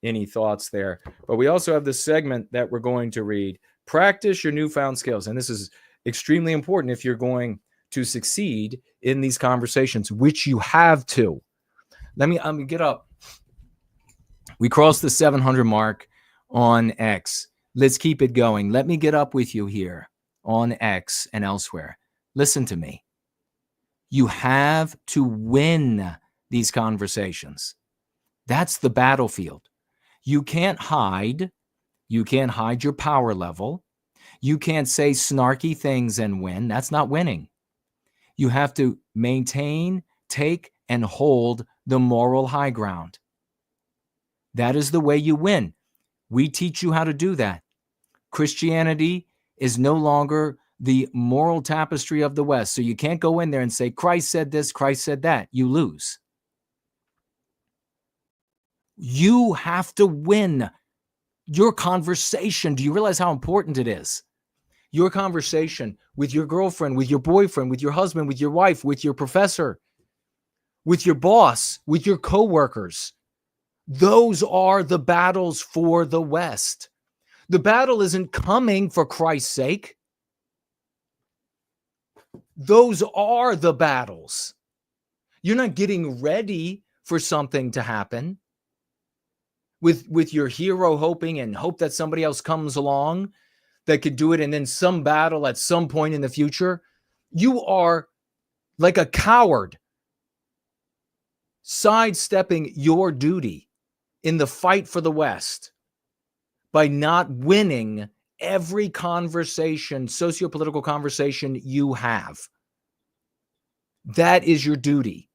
any thoughts there. But we also have this segment that we're going to read. Practice your newfound skills. And this is extremely important if you're going to succeed in these conversations, which you have to. Let me get up. We crossed the 700 mark on X. Let's keep it going. Let me get up with you here on X and elsewhere. Listen to me. You have to win these conversations. That's the battlefield. You can't hide. You can't hide your power level. You can't say snarky things and win. That's not winning. You have to maintain, take, and hold the moral high ground. That is the way you win. We teach you how to do that. Christianity is no longer the moral tapestry of the West. So you can't go in there and say, Christ said this, Christ said that. You lose. You have to win your conversation. Do you realize how important it is? Your conversation with your girlfriend, with your boyfriend, with your husband, with your wife, with your professor, with your boss, with your coworkers. Those are the battles for the West. The battle isn't coming for Christ's sake. Those are the battles. You're not getting ready for something to happen with your hero hoping and hope that somebody else comes along that could do it, and then some battle at some point in the future. You are like a coward sidestepping your duty in the fight for the West by not winning every conversation, socio-political conversation you have. That is your duty.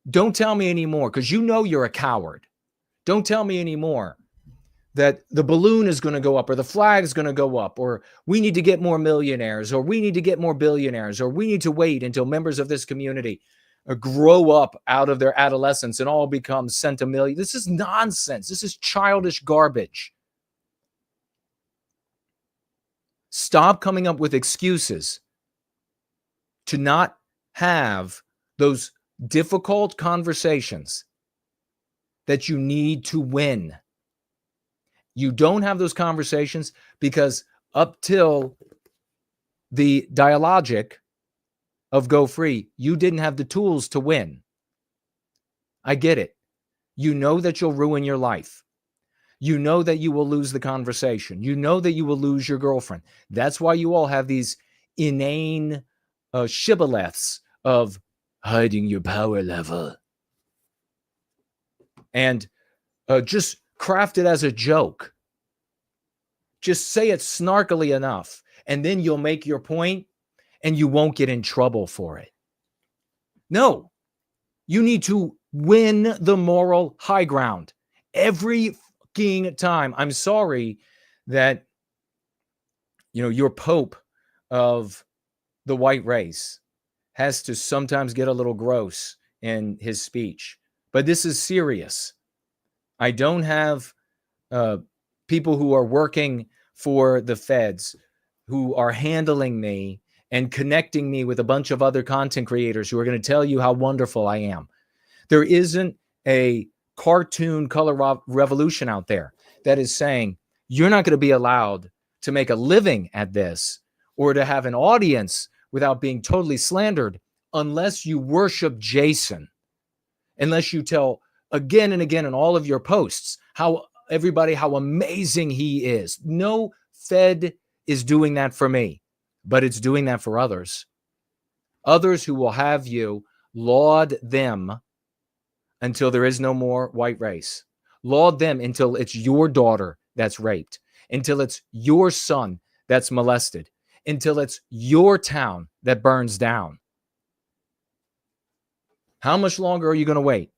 Don't tell me anymore, because you know you're a coward. Don't tell me anymore that the balloon is going to go up, or the flag is going to go up, or we need to get more millionaires, or we need to get more billionaires, or we need to wait until members of this community grow up out of their adolescence and all become centimillion. This is nonsense. This is childish garbage. Stop coming up with excuses to not have those difficult conversations that you need to win. You don't have those conversations because up till the dialogic of Go Free, you didn't have the tools to win. I get it. You know that you'll ruin your life. You know that you will lose the conversation. You know that you will lose your girlfriend. That's why you all have these inane shibboleths of hiding your power level. And just craft it as a joke. Just say it snarkily enough, and then you'll make your point, and you won't get in trouble for it. No, you need to win the moral high ground every fucking time. I'm sorry that, your Pope of the white race has to sometimes get a little gross in his speech, but this is serious. I don't have people who are working for the feds who are handling me and connecting me with a bunch of other content creators who are going to tell you how wonderful I am. There isn't a cartoon color revolution out there that is saying you're not going to be allowed to make a living at this or to have an audience without being totally slandered unless you worship Jason, unless you tell again and again in all of your posts how amazing he is. No Fed is doing that for me, but it's doing that for others. Others who will have you laud them until there is no more white race. Laud them until it's your daughter that's raped, until it's your son that's molested, until it's your town that burns down. How much longer are you going to wait?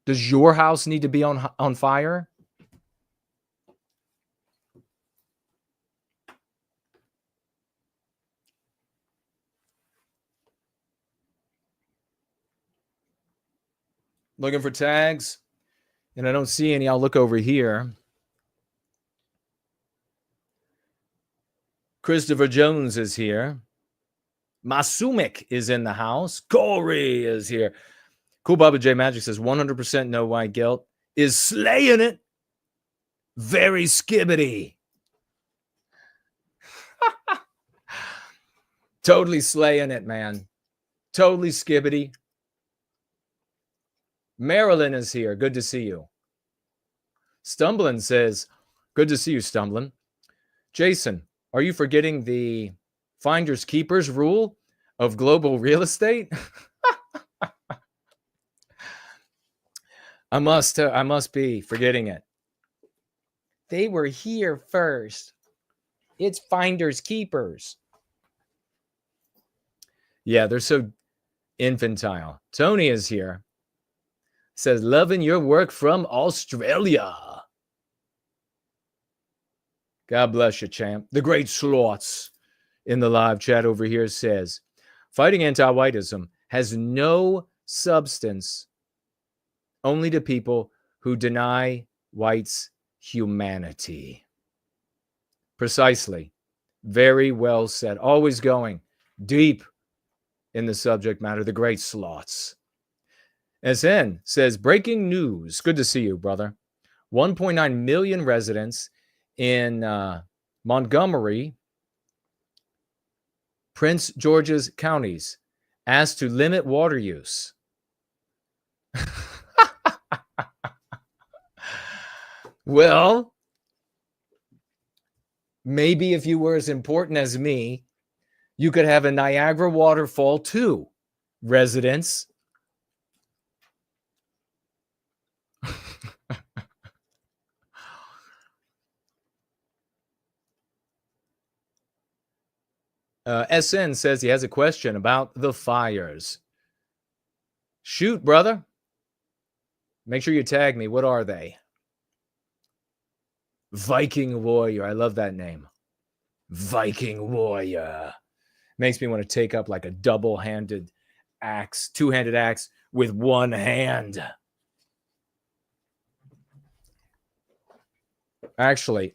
Does your house need to be on fire? Looking for tags, and I don't see any. I'll look over here. Christopher Jones is here. Masumik is in the house. Corey is here. Cool Baba J Magic says 100% no white guilt is slaying it. Very skibbity. Totally slaying it, man. Totally skibbity. Marilyn is here. Good to see you. Stumbling says, good to see you, Stumbling. Jason, are you forgetting the finders keepers rule of global real estate? I must be forgetting it. They were here first. It's finders keepers. Yeah, they're so infantile. Tony is here. Says, loving your work from Australia. God bless you, champ. The great Slots in the live chat over here says, fighting anti-whiteism has no substance only to people who deny whites' humanity. Precisely. Very well said. Always going deep in the subject matter. The great Slots. SN says, breaking news. Good to see you, brother. 1.9 million residents in Montgomery, Prince George's counties asked to limit water use. Well, maybe if you were as important as me, you could have a Niagara waterfall too, residents. SN says he has a question about the fires. Shoot, brother. Make sure you tag me. What are they? Viking Warrior. I love that name. Viking Warrior. Makes me want to take up like a double-handed axe, two-handed axe with one hand. Actually,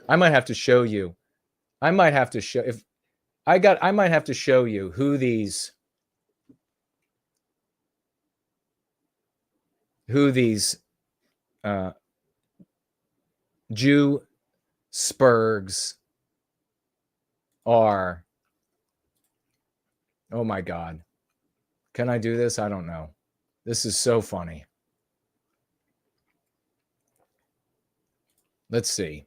I might have to show you. I might have to show you who these Jew spurgs are. Oh my God. Can I do this? I don't know. This is so funny. Let's see.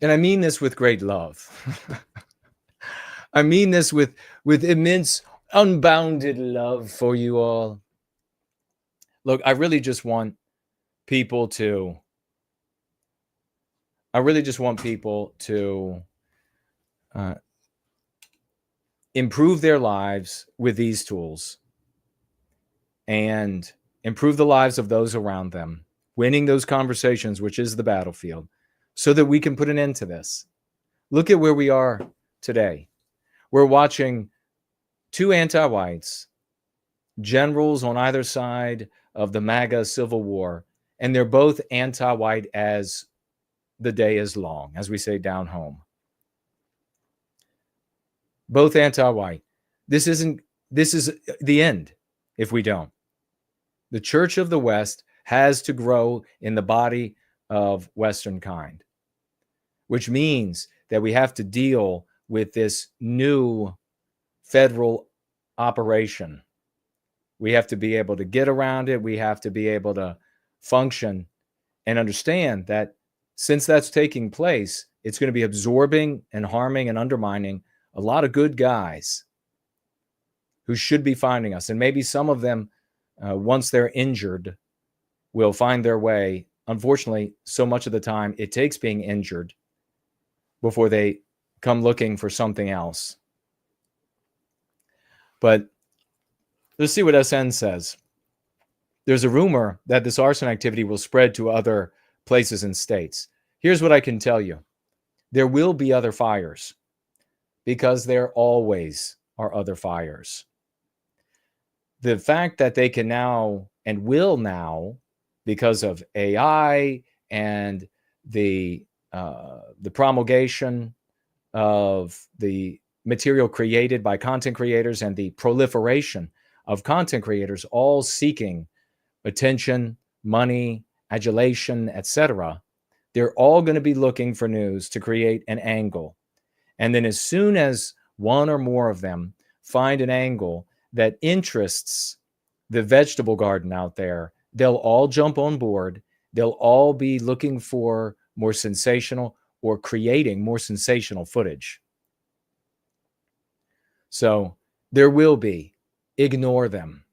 And I mean this with great love. I mean this with immense, unbounded love for you all. Look, I really just want people to improve their lives with these tools and improve the lives of those around them, winning those conversations, which is the battlefield, so that we can put an end to this. Look at where we are today. We're watching two anti-whites, generals on either side of the MAGA Civil War, and they're both anti-white as the day is long, as we say down home. Both anti-white. This is the end if we don't. The Church of the West has to grow in the body of Western kind, which means that we have to deal with this new federal operation. We have to be able to get around it. We have to be able to function and understand that since that's taking place, it's going to be absorbing and harming and undermining a lot of good guys who should be finding us. And maybe some of them, once they're injured, will find their way. Unfortunately, so much of the time, it takes being injured before they come looking for something else. But let's see what SN says. There's a rumor that this arson activity will spread to other places and states. Here's what I can tell you. There will be other fires because there always are other fires. The fact that they can now and will now, because of AI and the promulgation of the material created by content creators and the proliferation of content creators all seeking attention, money, adulation, etc., they're all going to be looking for news to create an angle. And then as soon as one or more of them find an angle that interests the vegetable garden out there, they'll all jump on board. They'll all be looking for more sensational or creating more sensational footage. So there will be. Ignore them.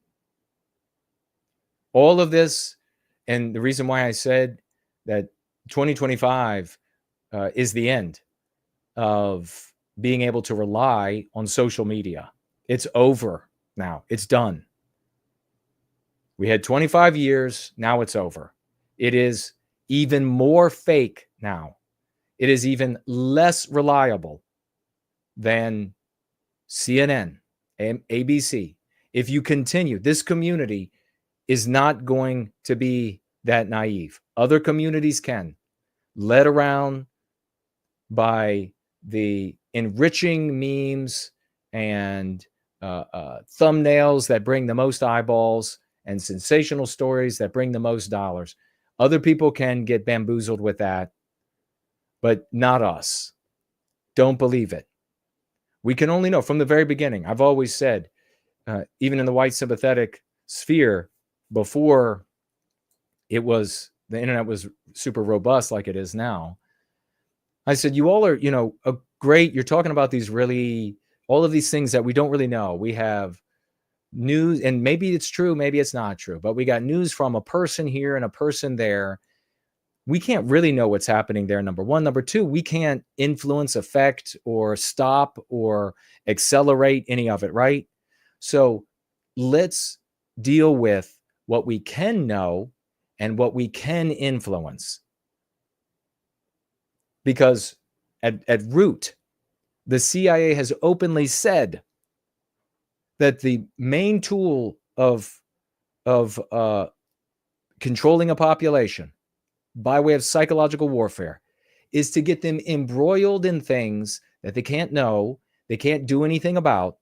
All of this, and the reason why I said that 2025 is the end of being able to rely on social media. It's over now. It's done. We had 25 years. Now it's over. It is even more fake now. It is even less reliable than CNN, ABC. If you continue, this community is not going to be that naive. Other communities can. Led around by the enriching memes and thumbnails that bring the most eyeballs and sensational stories that bring the most dollars. Other people can get bamboozled with that, but not us. Don't believe it. We can only know from the very beginning. I've always said, even in the white sympathetic sphere, before the internet was super robust like it is now, I said, you all are, great. You're talking about all of these things that we don't really know. We have news, and maybe it's true, maybe it's not true, but we got news from a person here and a person there. we can't really know what's happening there, number one. Number two, we can't influence, affect, or stop or accelerate any of it, right? So let's deal with what we can know and what we can influence. Because at root, the CIA has openly said that the main tool of controlling a population by way of psychological warfare is to get them embroiled in things that they can't know, they can't do anything about,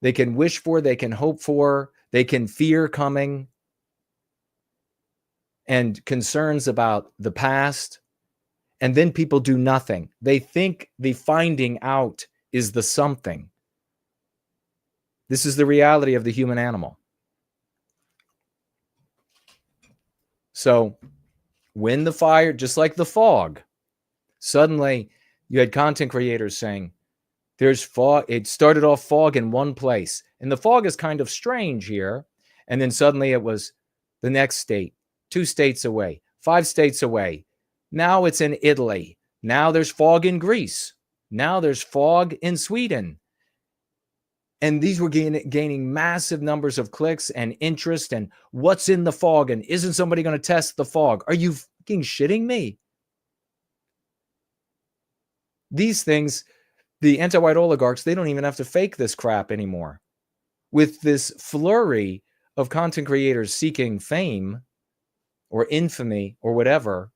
they can wish for, they can hope for, they can fear coming, and concerns about the past. And then people do nothing. They think the finding out is the something. This is the reality of the human animal. So when the fire, just like the fog, suddenly you had content creators saying, there's fog. It started off fog in one place. And the fog is kind of strange here. And then suddenly it was the next state, 2 states away, 5 states away. Now it's in Italy. Now there's fog in Greece. Now there's fog in Sweden. And these were gaining massive numbers of clicks and interest. And what's in the fog? And isn't somebody going to test the fog? Are you fucking shitting me? These things, the anti-white oligarchs, they don't even have to fake this crap anymore. With this flurry of content creators seeking fame or infamy or whatever,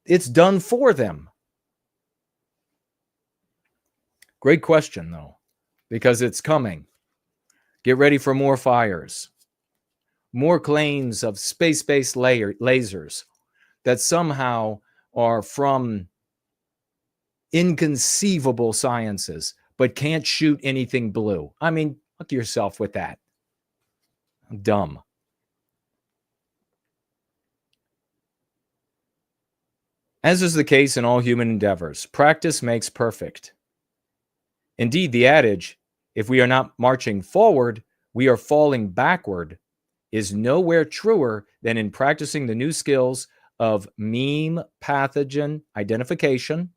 it's done for them. Great question, though, because it's coming. Get ready for more fires, more claims of space-based lasers that somehow are from inconceivable sciences, but can't shoot anything blue. I mean, fuck yourself with that. Dumb. As is the case in all human endeavors, practice makes perfect. Indeed, the adage, if we are not marching forward, we are falling backward, is nowhere truer than in practicing the new skills of meme pathogen identification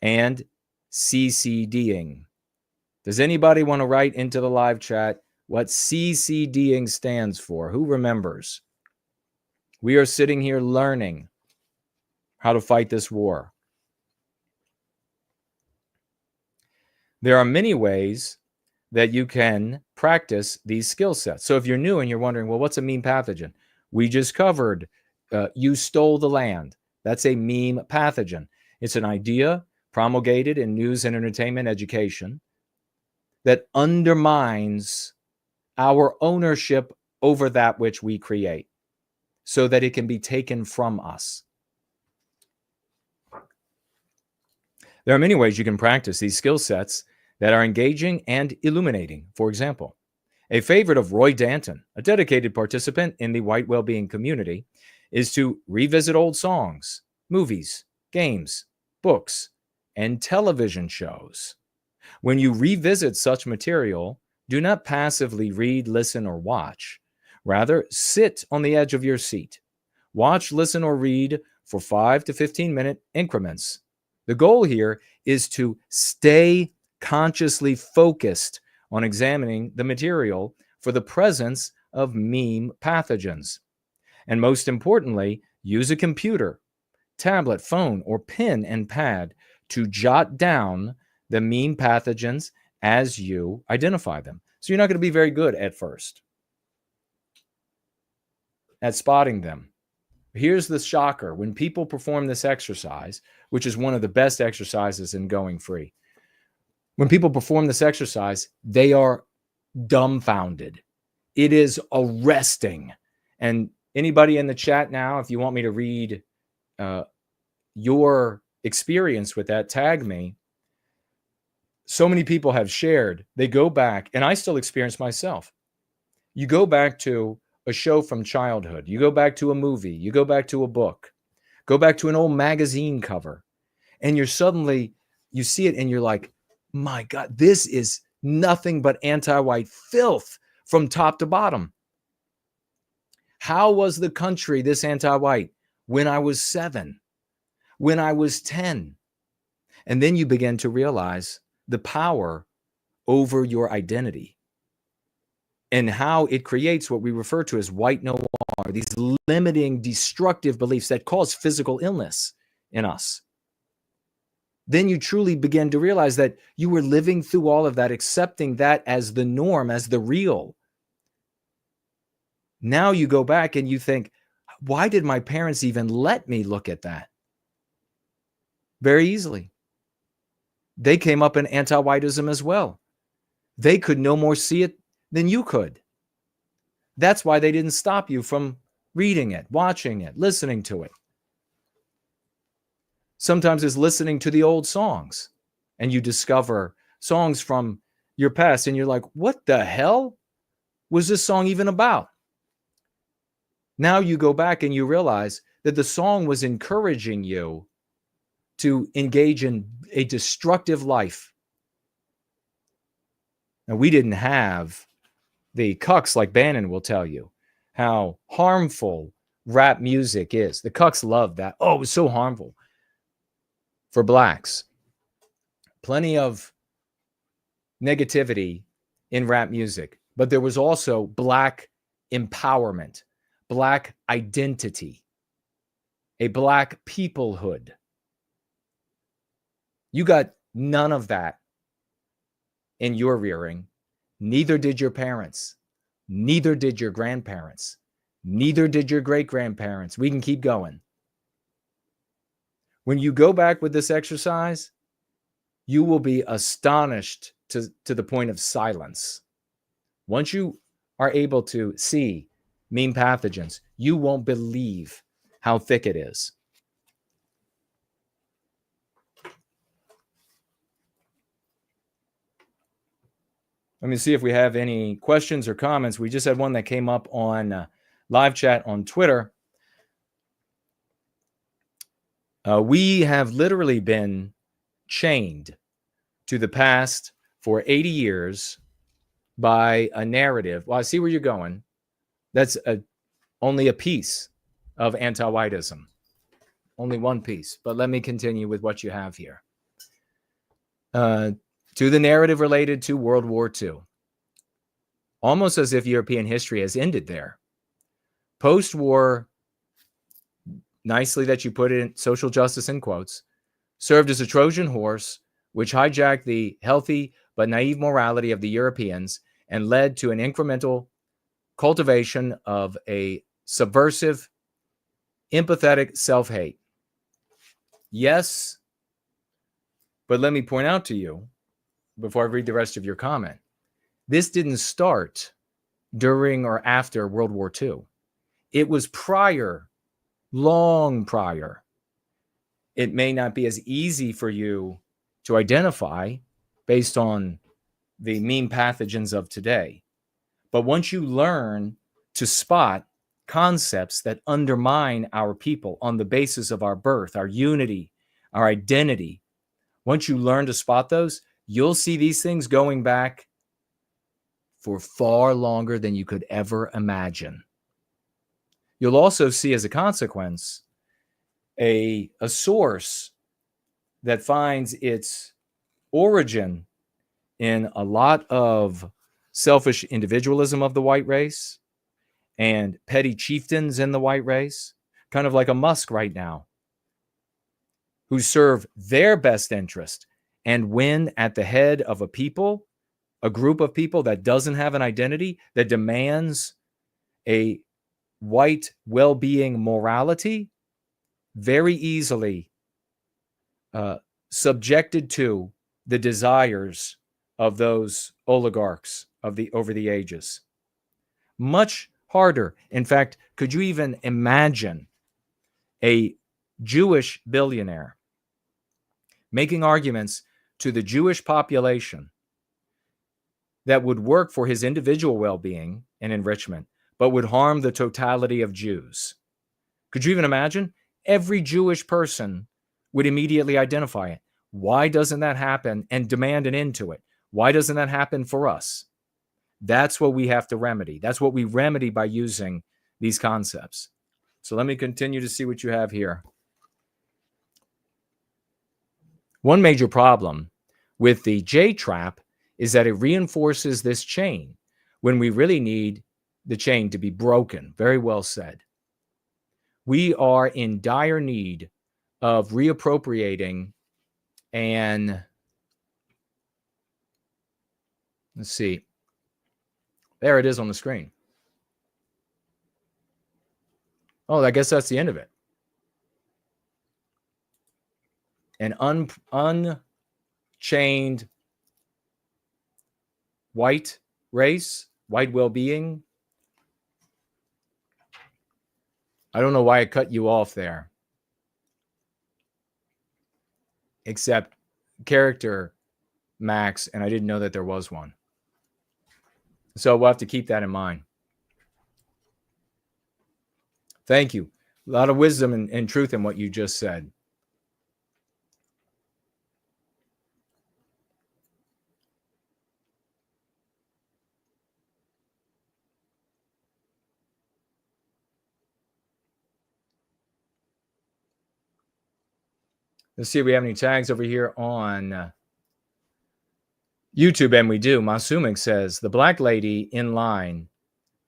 and CCDing. Does anybody want to write into the live chat what CCDing stands for? Who remembers? We are sitting here learning how to fight this war. There are many ways that you can practice these skill sets. So if you're new and you're wondering, well, what's a meme pathogen? We just covered you stole the land. That's a meme pathogen. It's an idea promulgated in news and entertainment education that undermines our ownership over that which we create so that it can be taken from us. There are many ways you can practice these skill sets that are engaging and illuminating. For example, a favorite of Roy Danton, a dedicated participant in the white well-being community, is to revisit old songs, movies, games, books, and television shows. When you revisit such material, do not passively read, listen, or watch. Rather, sit on the edge of your seat. Watch, listen, or read for 5 to 15-minute increments. The goal here is to stay consciously focused on examining the material for the presence of meme pathogens. And most importantly, use a computer, tablet, phone, or pen and pad to jot down the meme pathogens as you identify them. So you're not going to be very good at first at spotting them. Here's the shocker. When people perform this exercise, which is one of the best exercises in going free, when people perform this exercise, they are dumbfounded. It is arresting. And anybody in the chat now, if you want me to read your experience with that, tag me. So many people have shared. They go back, and I still experience myself. You go back to a show from childhood. You go back to a movie. You go back to a book. Go back to an old magazine cover. And you're suddenly, you see it and you're like, my God, this is nothing but anti-white filth from top to bottom. How was the country this anti-white when I was 7, when I was 10? And then you begin to realize the power over your identity and how it creates what we refer to as white noir, these limiting, destructive beliefs that cause physical illness in us. Then you truly begin to realize that you were living through all of that, accepting that as the norm, as the real. Now you go back and you think, why did my parents even let me look at that? Very easily. They came up in anti-whiteism as well. They could no more see it than you could. That's why they didn't stop you from reading it, watching it, listening to it. Sometimes it's listening to the old songs and you discover songs from your past and you're like, what the hell was this song even about? Now you go back and you realize that the song was encouraging you to engage in a destructive life. Now, we didn't have the cucks like Bannon will tell you how harmful rap music is. The cucks love that. Oh, it was so harmful for blacks. Plenty of negativity in rap music, but there was also black empowerment, black identity, a black peoplehood. You got none of that in your rearing. Neither did your parents. Neither did your grandparents. Neither did your great-grandparents. We can keep going. When you go back with this exercise, you will be astonished to the point of silence. Once you are able to see mean pathogens, you won't believe how thick it is. Let me see if we have any questions or comments. We just had one that came up on live chat on Twitter. We have literally been chained to the past for 80 years by a narrative. Well, I see where you're going. That's only a piece of anti-whiteism. Only one piece. But let me continue with what you have here. To the narrative related to World War II. Almost as if European history has ended there. Post-war, nicely that you put it in social justice in quotes, served as a Trojan horse which hijacked the healthy but naive morality of the Europeans and led to an incremental cultivation of a subversive, empathetic self-hate. Yes, but let me point out to you, before I read the rest of your comment, this didn't start during or after World War II. It was prior, long prior. It may not be as easy for you to identify based on the mean pathogens of today. But once you learn to spot concepts that undermine our people on the basis of our birth, our unity, our identity, once you learn to spot those, you'll see these things going back for far longer than you could ever imagine. You'll also see as a consequence a source that finds its origin in a lot of selfish individualism of the white race and petty chieftains in the white race, kind of like a Musk right now, who serve their best interest and win at the head of a people, a group of people that doesn't have an identity, that demands a white well-being morality, very easily subjected to the desires of those oligarchs of the over the ages. Much harder. In fact, could you even imagine a Jewish billionaire making arguments to the Jewish population that would work for his individual well-being and enrichment, but would harm the totality of Jews? Could you even imagine? Every Jewish person would immediately identify it. Why doesn't that happen and demand an end to it? Why doesn't that happen for us? That's what we have to remedy. That's what we remedy by using these concepts. So let me continue to see what you have here. One major problem with the J trap is that it reinforces this chain when we really need the chain to be broken. Very well said. We are in dire need of reappropriating and let's see. There it is on the screen. Oh, I guess that's the end of it. An unchained white race, white well-being. I don't know why I cut you off there. Except character max, and I didn't know that there was one. So we'll have to keep that in mind. Thank you. A lot of wisdom and truth in what you just said. Let's see if we have any tags over here on YouTube, and we do. Masumik says, the black lady in line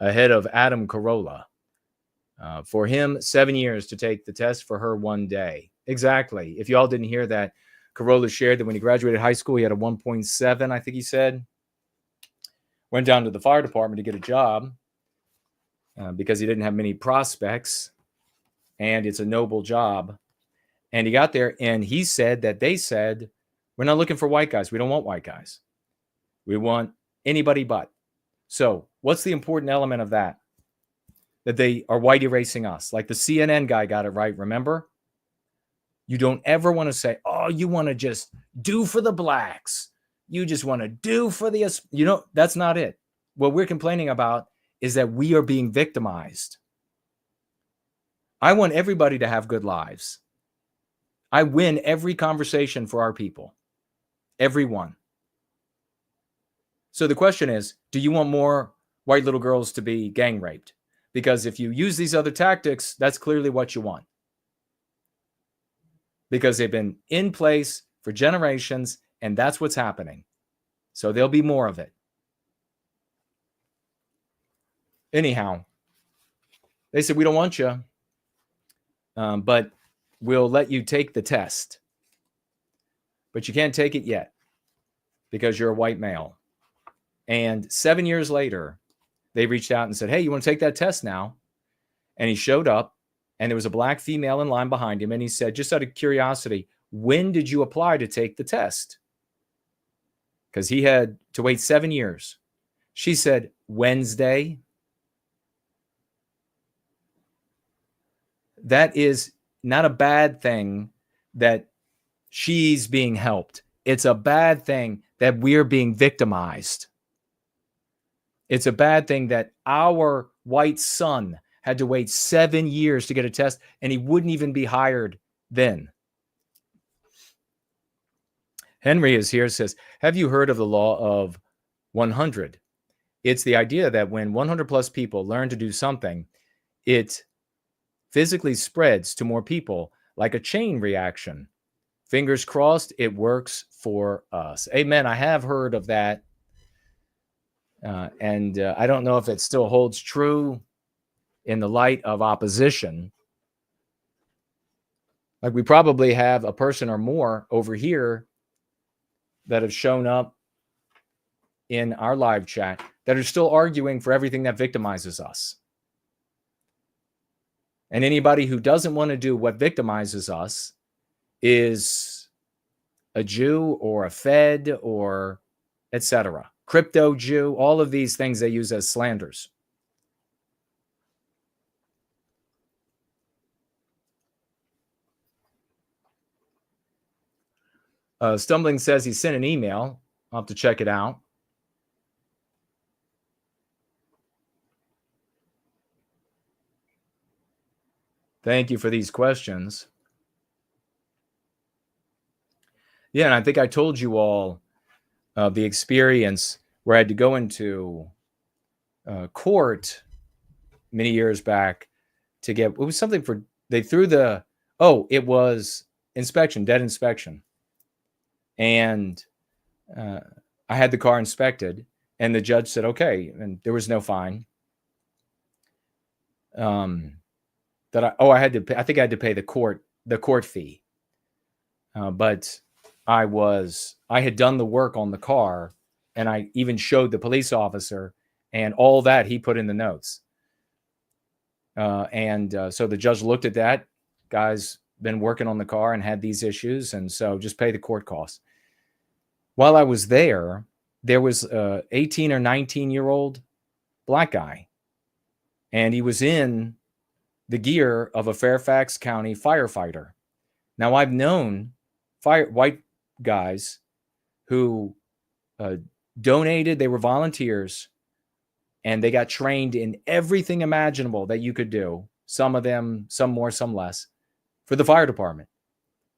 ahead of Adam Carolla. For him, 7 years to take the test, for her 1 day. Exactly. If you all didn't hear that, Carolla shared that when he graduated high school, he had a 1.7, I think he said. Went down to the fire department to get a job because he didn't have many prospects, and it's a noble job. And he got there, and he said that they said, we're not looking for white guys. We don't want white guys. We want anybody but. So what's the important element of that? That they are white erasing us. Like the CNN guy got it right, remember? You don't ever want to say, oh, you want to just do for the blacks. You just want to do for the... You know, that's not it. What we're complaining about is that we are being victimized. I want everybody to have good lives. I win every conversation for our people. Everyone. So the question is, do you want more white little girls to be gang raped? Because if you use these other tactics, that's clearly what you want. Because they've been in place for generations, and that's what's happening. So there'll be more of it. Anyhow, they said, we don't want you, but we'll let you take the test. But you can't take it yet because you're a white male. And 7 years later, they reached out and said, hey, you want to take that test now? And he showed up, and there was a black female in line behind him. And he said, just out of curiosity, when did you apply to take the test? Because he had to wait 7 years. She said, Wednesday. That is not a bad thing that she's being helped. It's a bad thing that we're being victimized. It's a bad thing that our white son had to wait 7 years to get a test, and he wouldn't even be hired then. Henry is here, says, have you heard of the law of 100? It's the idea that when 100 plus people learn to do something, it physically spreads to more people like a chain reaction. Fingers crossed, it works for us. Amen. I have heard of that. And I don't know if it still holds true in the light of opposition. Like we probably have a person or more over here that have shown up in our live chat that are still arguing for everything that victimizes us. And anybody who doesn't want to do what victimizes us is a Jew or a Fed or etc. Crypto Jew, all of these things they use as slanders. Stumbling says he sent an email. I'll have to check it out. Thank you for these questions. Yeah, and I think I told you all the experience where I had to go into court many years back to get, it was something for, they threw it was inspection, dead inspection. And I had the car inspected, and the judge said, okay, and there was no fine. I had to pay, I think I had to pay the court fee. But I had done the work on the car, and I even showed the police officer, and all that he put in the notes. So the judge looked at that. Guy's been working on the car and had these issues, and so just pay the court costs. While I was there was a 18 or 19-year-old black guy, and he was in the gear of a Fairfax County firefighter. Now, I've known white guys who donated, they were volunteers, and they got trained in everything imaginable that you could do. Some of them, some more, some less, for the fire department.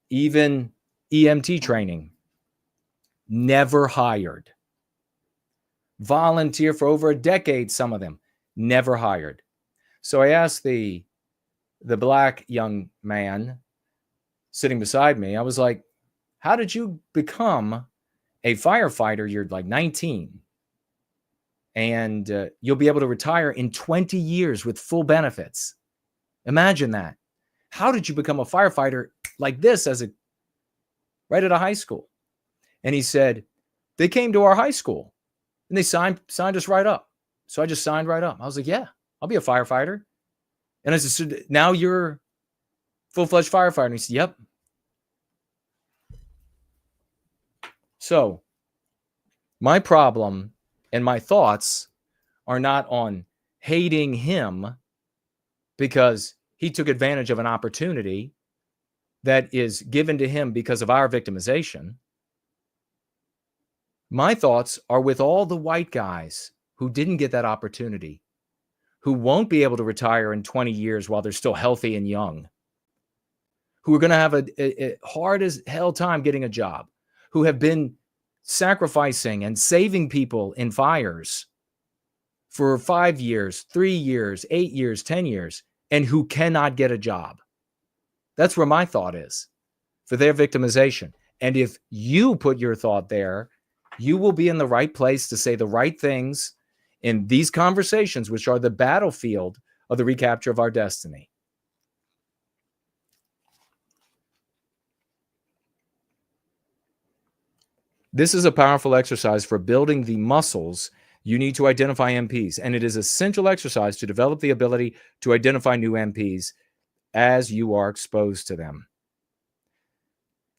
Even EMT training. Never hired. Volunteer for over a decade, some of them. Never hired. So I asked the black young man sitting beside me, I was like, how did you become a firefighter? You're like 19. And you'll be able to retire in 20 years with full benefits. Imagine that. How did you become a firefighter like this right out of high school? And he said, they came to our high school and they signed us right up. So I just signed right up. I was like, yeah, I'll be a firefighter. And I said, so now you're full-fledged firefighter? And he said, yep. So my problem and my thoughts are not on hating him because he took advantage of an opportunity that is given to him because of our victimization. My thoughts are with all the white guys who didn't get that opportunity, who won't be able to retire in 20 years while they're still healthy and young, who are going to have a hard as hell time getting a job, who have been sacrificing and saving people in fires for 5 years, 3 years, 8 years, 10 years, and who cannot get a job. That's where my thought is for their victimization. And if you put your thought there, you will be in the right place to say the right things in these conversations, which are the battlefield of the recapture of our destiny. This is a powerful exercise for building the muscles you need to identify MPs, and it is an essential exercise to develop the ability to identify new MPs as you are exposed to them.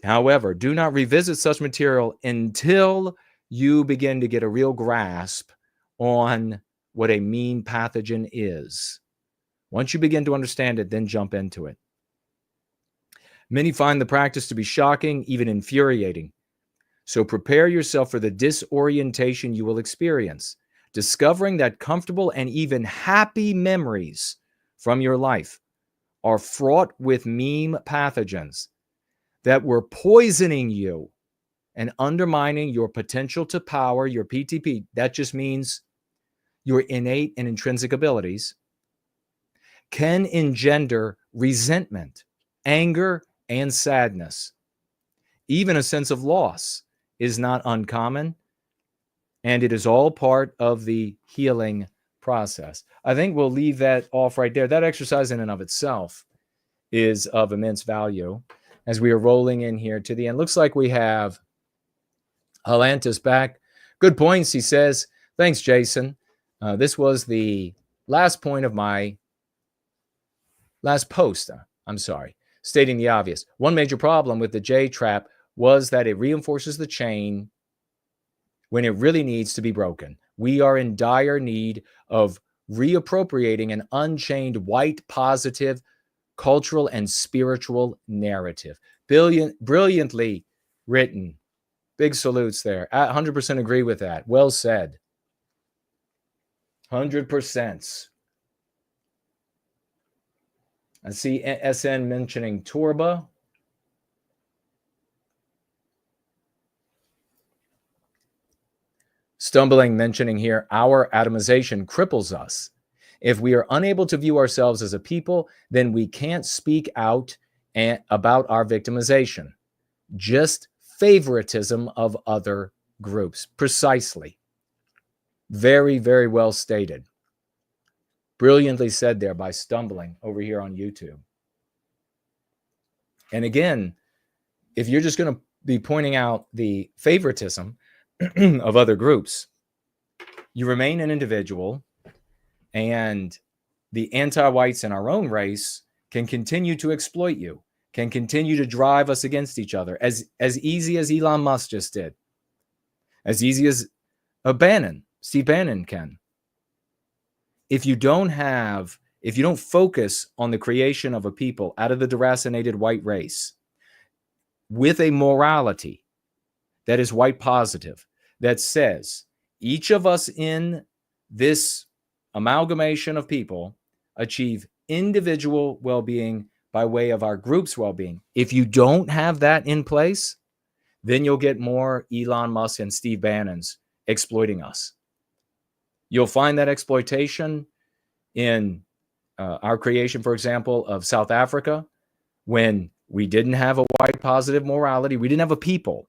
However, do not revisit such material until you begin to get a real grasp on what a mean pathogen is. Once you begin to understand it, then jump into it. Many find the practice to be shocking, even infuriating. So prepare yourself for the disorientation you will experience, discovering that comfortable and even happy memories from your life are fraught with meme pathogens that were poisoning you and undermining your potential to power, your PTP. That just means your innate and intrinsic abilities, can engender resentment, anger, and sadness. Even a sense of loss is not uncommon, and it is all part of the healing process. I think we'll leave that off right there. That exercise in and of itself is of immense value as we are rolling in here to the end. Looks like we have Halantis back. Good points, he says. Thanks, Jason. This was the last point of my last post. I'm sorry. Stating the obvious. One major problem with the J trap was that it reinforces the chain when it really needs to be broken. We are in dire need of reappropriating an unchained white positive cultural and spiritual narrative. Brilliantly written. Big salutes there. 100% agree with that. Well said. 100%. I see SN mentioning Torba. Stumbling mentioning here, our atomization cripples us. If we are unable to view ourselves as a people, then we can't speak out about our victimization. Just favoritism of other groups. Precisely. Very, very well stated. Brilliantly said there by Stumbling over here on YouTube. And again, if you're just going to be pointing out the favoritism of other groups, you remain an individual, and the anti-whites in our own race can continue to exploit you, can continue to drive us against each other as easy as Elon Musk just did, as easy as Steve Bannon can. If you don't focus on the creation of a people out of the deracinated white race with a morality that is white positive, that says each of us in this amalgamation of people achieve individual well-being by way of our group's well-being. If you don't have that in place, then you'll get more Elon Musk and Steve Bannons exploiting us. You'll find that exploitation in our creation, for example, of South Africa, when we didn't have a white positive morality. We didn't have a people.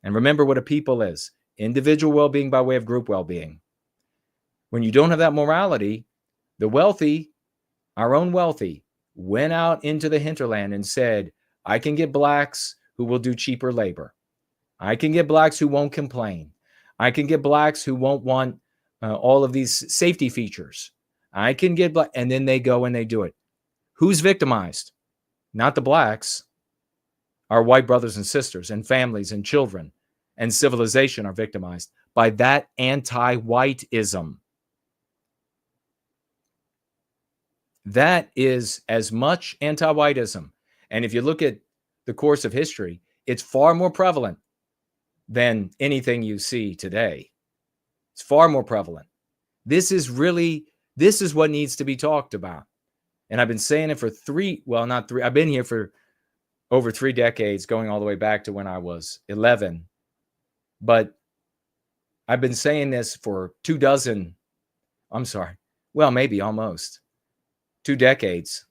And remember what a people is: individual well-being by way of group well-being. When you don't have that morality, the wealthy, our own wealthy, went out into the hinterland and said, I can get blacks who will do cheaper labor. I can get blacks who won't complain. I can get blacks who won't want all of these safety features. I can get black, and then they go and they do it. Who's victimized? Not the blacks. Our white brothers and sisters and families and children and civilization are victimized by that anti-whiteism. That is as much anti-whiteism. And if you look at the course of history, it's far more prevalent than anything you see today. It's far more prevalent. This is what needs to be talked about. And I've been saying it for I've been here for over 3 decades, going all the way back to when I was 11. But I've been saying this for maybe almost 2 decades.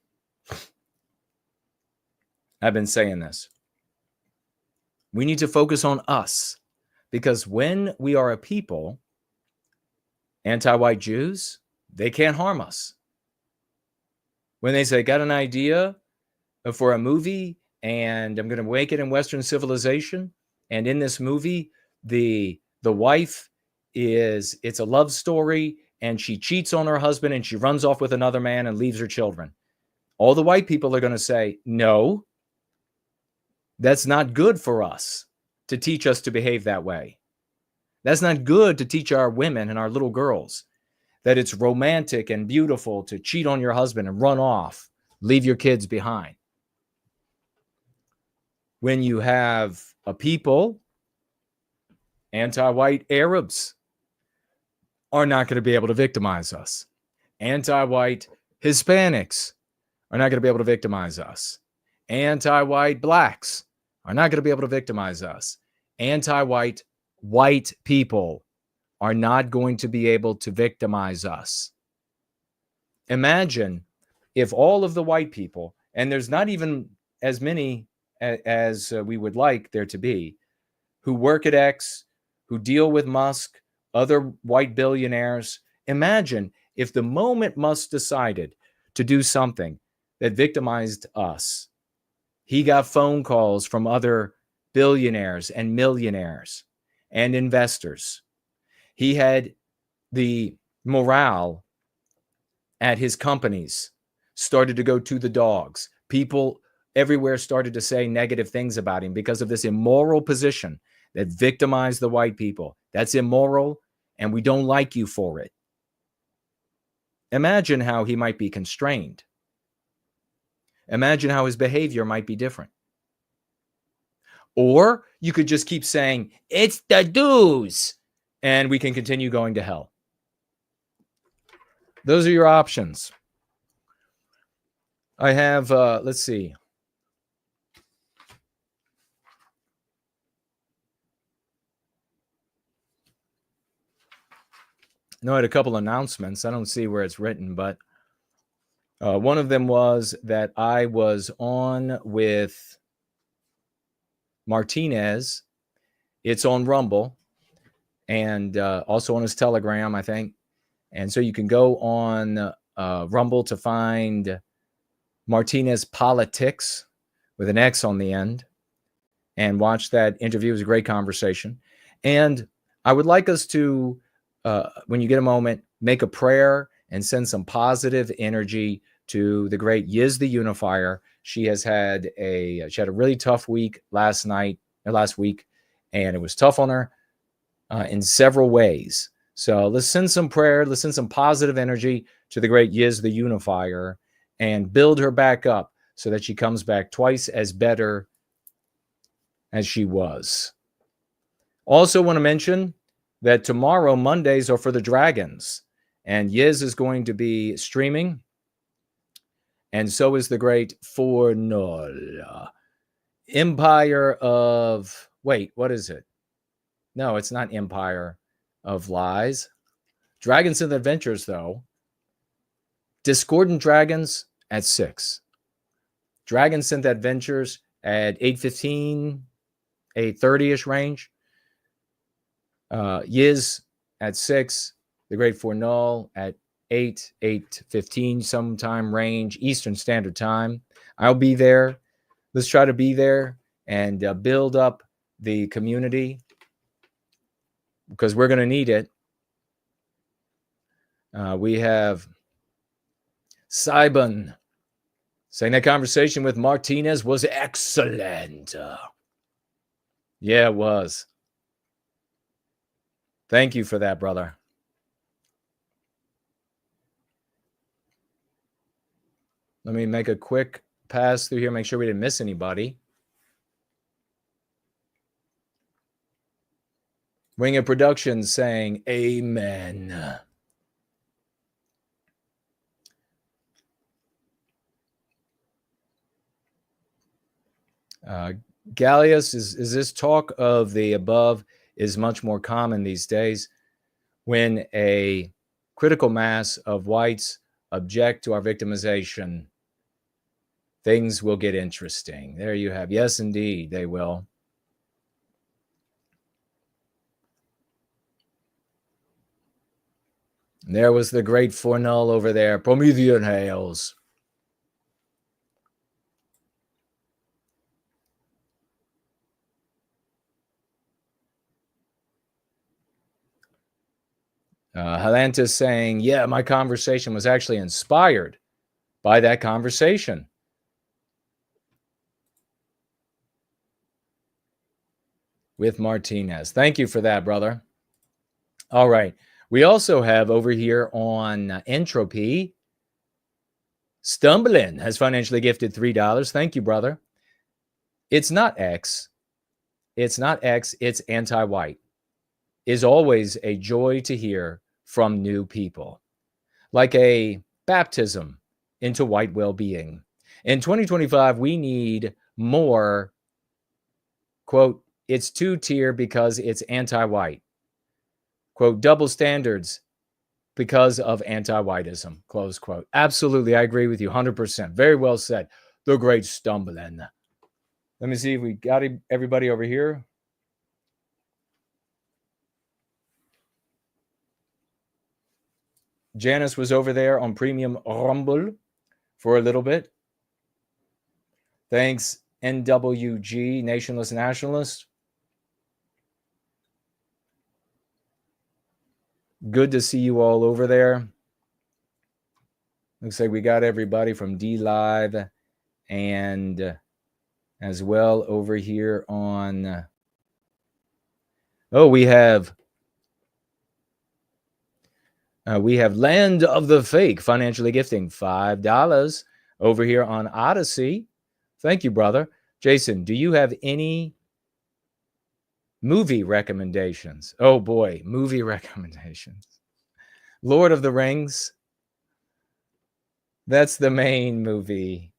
I've been saying this. We need to focus on us, because when we are a people, anti-white Jews, they can't harm us. When they say, got an idea for a movie and I'm going to make it in Western civilization, and in this movie, the wife it's a love story, and she cheats on her husband and she runs off with another man and leaves her children. All the white people are going to say, no, that's not good for us to teach us to behave that way. That's not good to teach our women and our little girls that it's romantic and beautiful to cheat on your husband and run off, leave your kids behind. When you have a people, anti-white Arabs are not going to be able to victimize us. Anti-white Hispanics are not going to be able to victimize us. Anti-white blacks are not going to be able to victimize us. Anti-white white people are not going to be able to victimize us. Imagine if all of the white people, and there's not even as many as we would like there to be, who work at X, who deal with Musk, other white billionaires. Imagine if the moment Musk decided to do something that victimized us, he got phone calls from other billionaires and millionaires and investors. He had the morale at his companies started to go to the dogs. People everywhere started to say negative things about him because of this immoral position that victimized the white people. That's immoral, and we don't like you for it. Imagine how he might be constrained. Imagine how his behavior might be different. Or you could just keep saying, it's the dues, and we can continue going to hell. Those are your options. I have, let's see. No, I had a couple announcements. I don't see where it's written, but one of them was that I was on with Martinez. It's on Rumble and also on his Telegram, I think. And so you can go on Rumble to find Martinez Politics with an X on the end and watch that interview. It was a great conversation. And I would like us to, when you get a moment, make a prayer and send some positive energy to the great Yiz the Unifier. She had a really tough week last week, and it was tough on her in several ways. So let's send some prayer, let's send some positive energy to the great Yiz the Unifier and build her back up so that she comes back twice as better as she was. Also want to mention that tomorrow, Mondays, are for the Dragons, and Yiz is going to be streaming, and so is the great Fornol. Empire of... Wait, what is it? No, it's not Empire of Lies. Dragons and Adventures, though. Discordant Dragons at 6. Dragon Synth Adventures at 8:15, 8:30-ish range. Yiz at 6. The Great Fornull at 8:15 sometime range, Eastern Standard Time. I'll be there. Let's try to be there and build up the community because we're going to need it. We have Saiban saying that conversation with Martinez was excellent. Yeah, it was. Thank you for that, brother. Let me make a quick pass through here, make sure we didn't miss anybody. Wing of Production saying amen. Gallius, is this talk of the above is much more common these days when a critical mass of whites object to our victimization. Things will get interesting. There you have. Yes, indeed, they will. And there was the great Fornull over there. Promethean Hails. Helantis saying, yeah, my conversation was actually inspired by that conversation. With Martinez. Thank you for that, brother. All right. We also have over here on Entropy, Stumbling has financially gifted $3. Thank you, brother. It's not X. It's not X. It's anti-white. Is always a joy to hear from new people. Like a baptism into white well-being. In 2025, we need more, quote, it's two-tier because it's anti-white. Quote, double standards because of anti-whiteism, close quote. Absolutely, I agree with you 100%. Very well said. The great Stumbling. Let me see if we got everybody over here. Janice was over there on Premium Rumble for a little bit. Thanks, NWG, Nationless Nationalist. Good to see you all over there. Looks like we got everybody from D Live and as well over here on. Oh, we have Land of the Fake financially gifting $5 over here on Odyssey. Thank you, brother. Jason, do you have any movie recommendations? Oh boy, movie recommendations. Lord of the Rings. That's the main movie.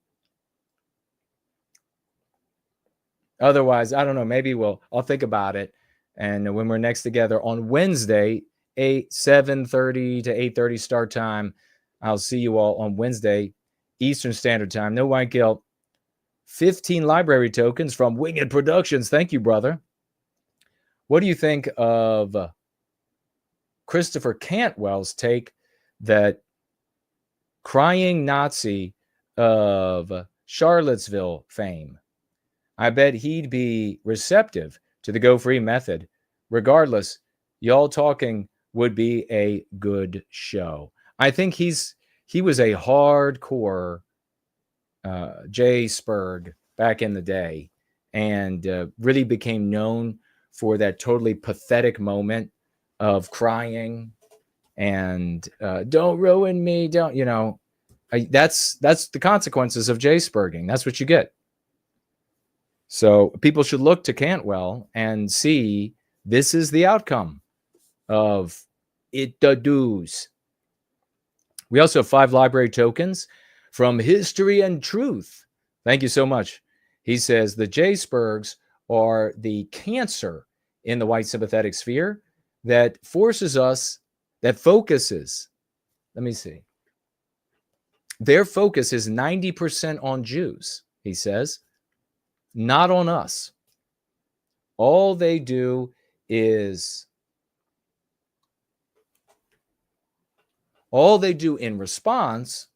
Otherwise, I don't know. Maybe I'll think about it. And when we're next together on Wednesday, 7:30 to 8:30 start time. I'll see you all on Wednesday, Eastern Standard Time. No white guilt. 15 library tokens from Winged Productions. Thank you, brother. What do you think of Christopher Cantwell's take that crying Nazi of Charlottesville fame? I bet he'd be receptive to the Go Free method. Regardless, y'all talking would be a good show. I think he was a hardcore Jay Spurg back in the day, and really became known for that totally pathetic moment of crying and don't ruin me, don't, you know. That's the consequences of Jay Spurging. That's what you get. So people should look to Cantwell and see this is the outcome of it the do's. We also have 5 library tokens from History and Truth. Thank you so much. He says the Jay Spurgs are the cancer in the white sympathetic sphere that focuses, let me see. Their focus is 90% on Jews, he says, not on us. All they do in response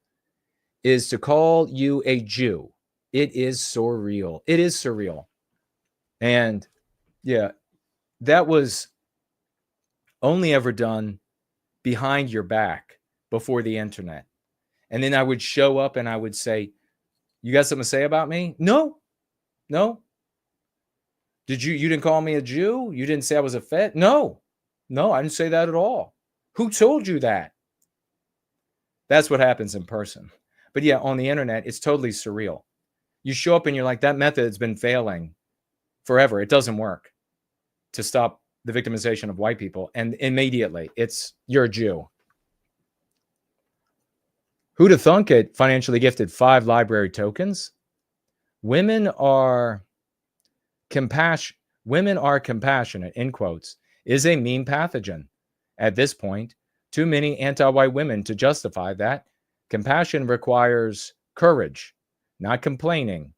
is to call you a Jew. It is surreal. It is surreal. And yeah, that was only ever done behind your back before the internet. And then I would show up and I would say, you got something to say about me? No. You didn't call me a Jew? You didn't say I was a Fed? No, I didn't say that at all. Who told you that? That's what happens in person. But yeah, on the internet, it's totally surreal. You show up and you're like, that method's been failing forever. It doesn't work to stop the victimization of white people. And immediately you're a Jew. Who'da thunk it? Financially gifted 5 library tokens. Women are compassionate, in quotes, is a mean pathogen. At this point, too many anti-white women to justify that. Compassion requires courage, not complaining.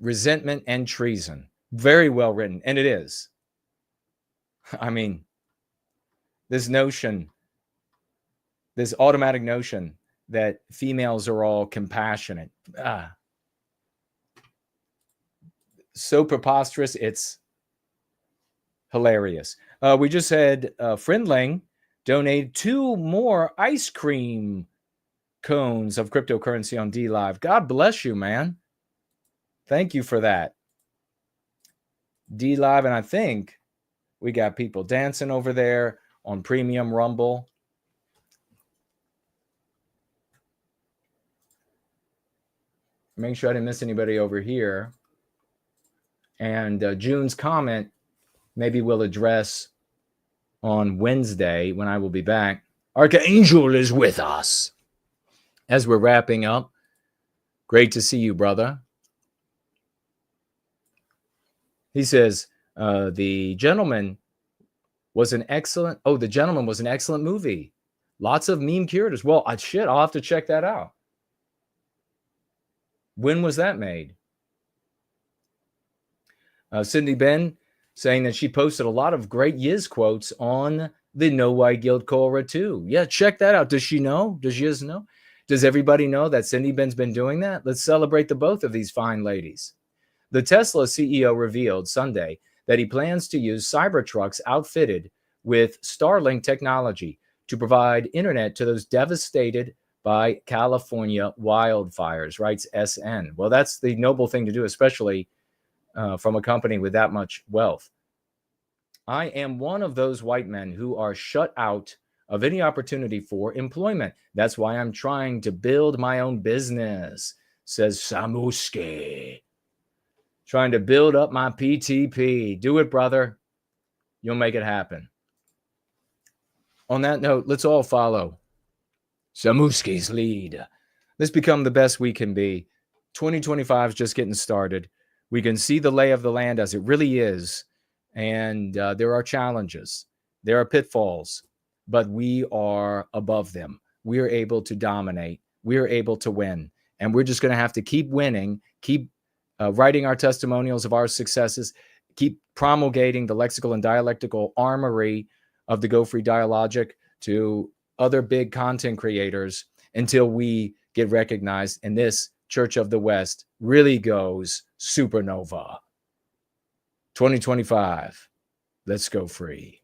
Resentment and treason. Very well written, and it is. I mean, this automatic notion that females are all compassionate. So preposterous, it's hilarious. We just had Friendling donate 2 more ice cream cones of cryptocurrency on D Live. God bless you, man. Thank you for that. D Live, and I think we got people dancing over there on Premium Rumble. Make sure I didn't miss anybody over here. And June's comment, maybe we'll address on Wednesday when I will be back. Archangel is with us as we're wrapping up. Great to see you, brother. He says, The Gentleman was an excellent movie. Lots of meme curators. Well, I'll have to check that out. When was that made? Cindy Ben saying that she posted a lot of great Yiz quotes on the No White Guild Cora too. Yeah, check that out. Does she know? Does Yiz know? Does everybody know that Cindy Ben's been doing that? Let's celebrate the both of these fine ladies. The Tesla CEO revealed Sunday that he plans to use Cybertrucks outfitted with Starlink technology to provide internet to those devastated by California wildfires, writes SN. Well, that's the noble thing to do, especially from a company with that much wealth. I am one of those white men who are shut out of any opportunity for employment. That's why I'm trying to build my own business, says Samuski. Trying to build up my PTP. Do it, brother. You'll make it happen. On that note, let's all follow Samuski's lead. Let's become the best we can be. 2025 is just getting started. We can see the lay of the land as it really is. And there are challenges. There are pitfalls, but we are above them. We are able to dominate. We are able to win. And we're just going to have to keep winning, keep writing our testimonials of our successes, keep promulgating the lexical and dialectical armory of the Go Free Dialogic to other big content creators until we get recognized and this Church of the West really goes supernova. 2025, let's go free.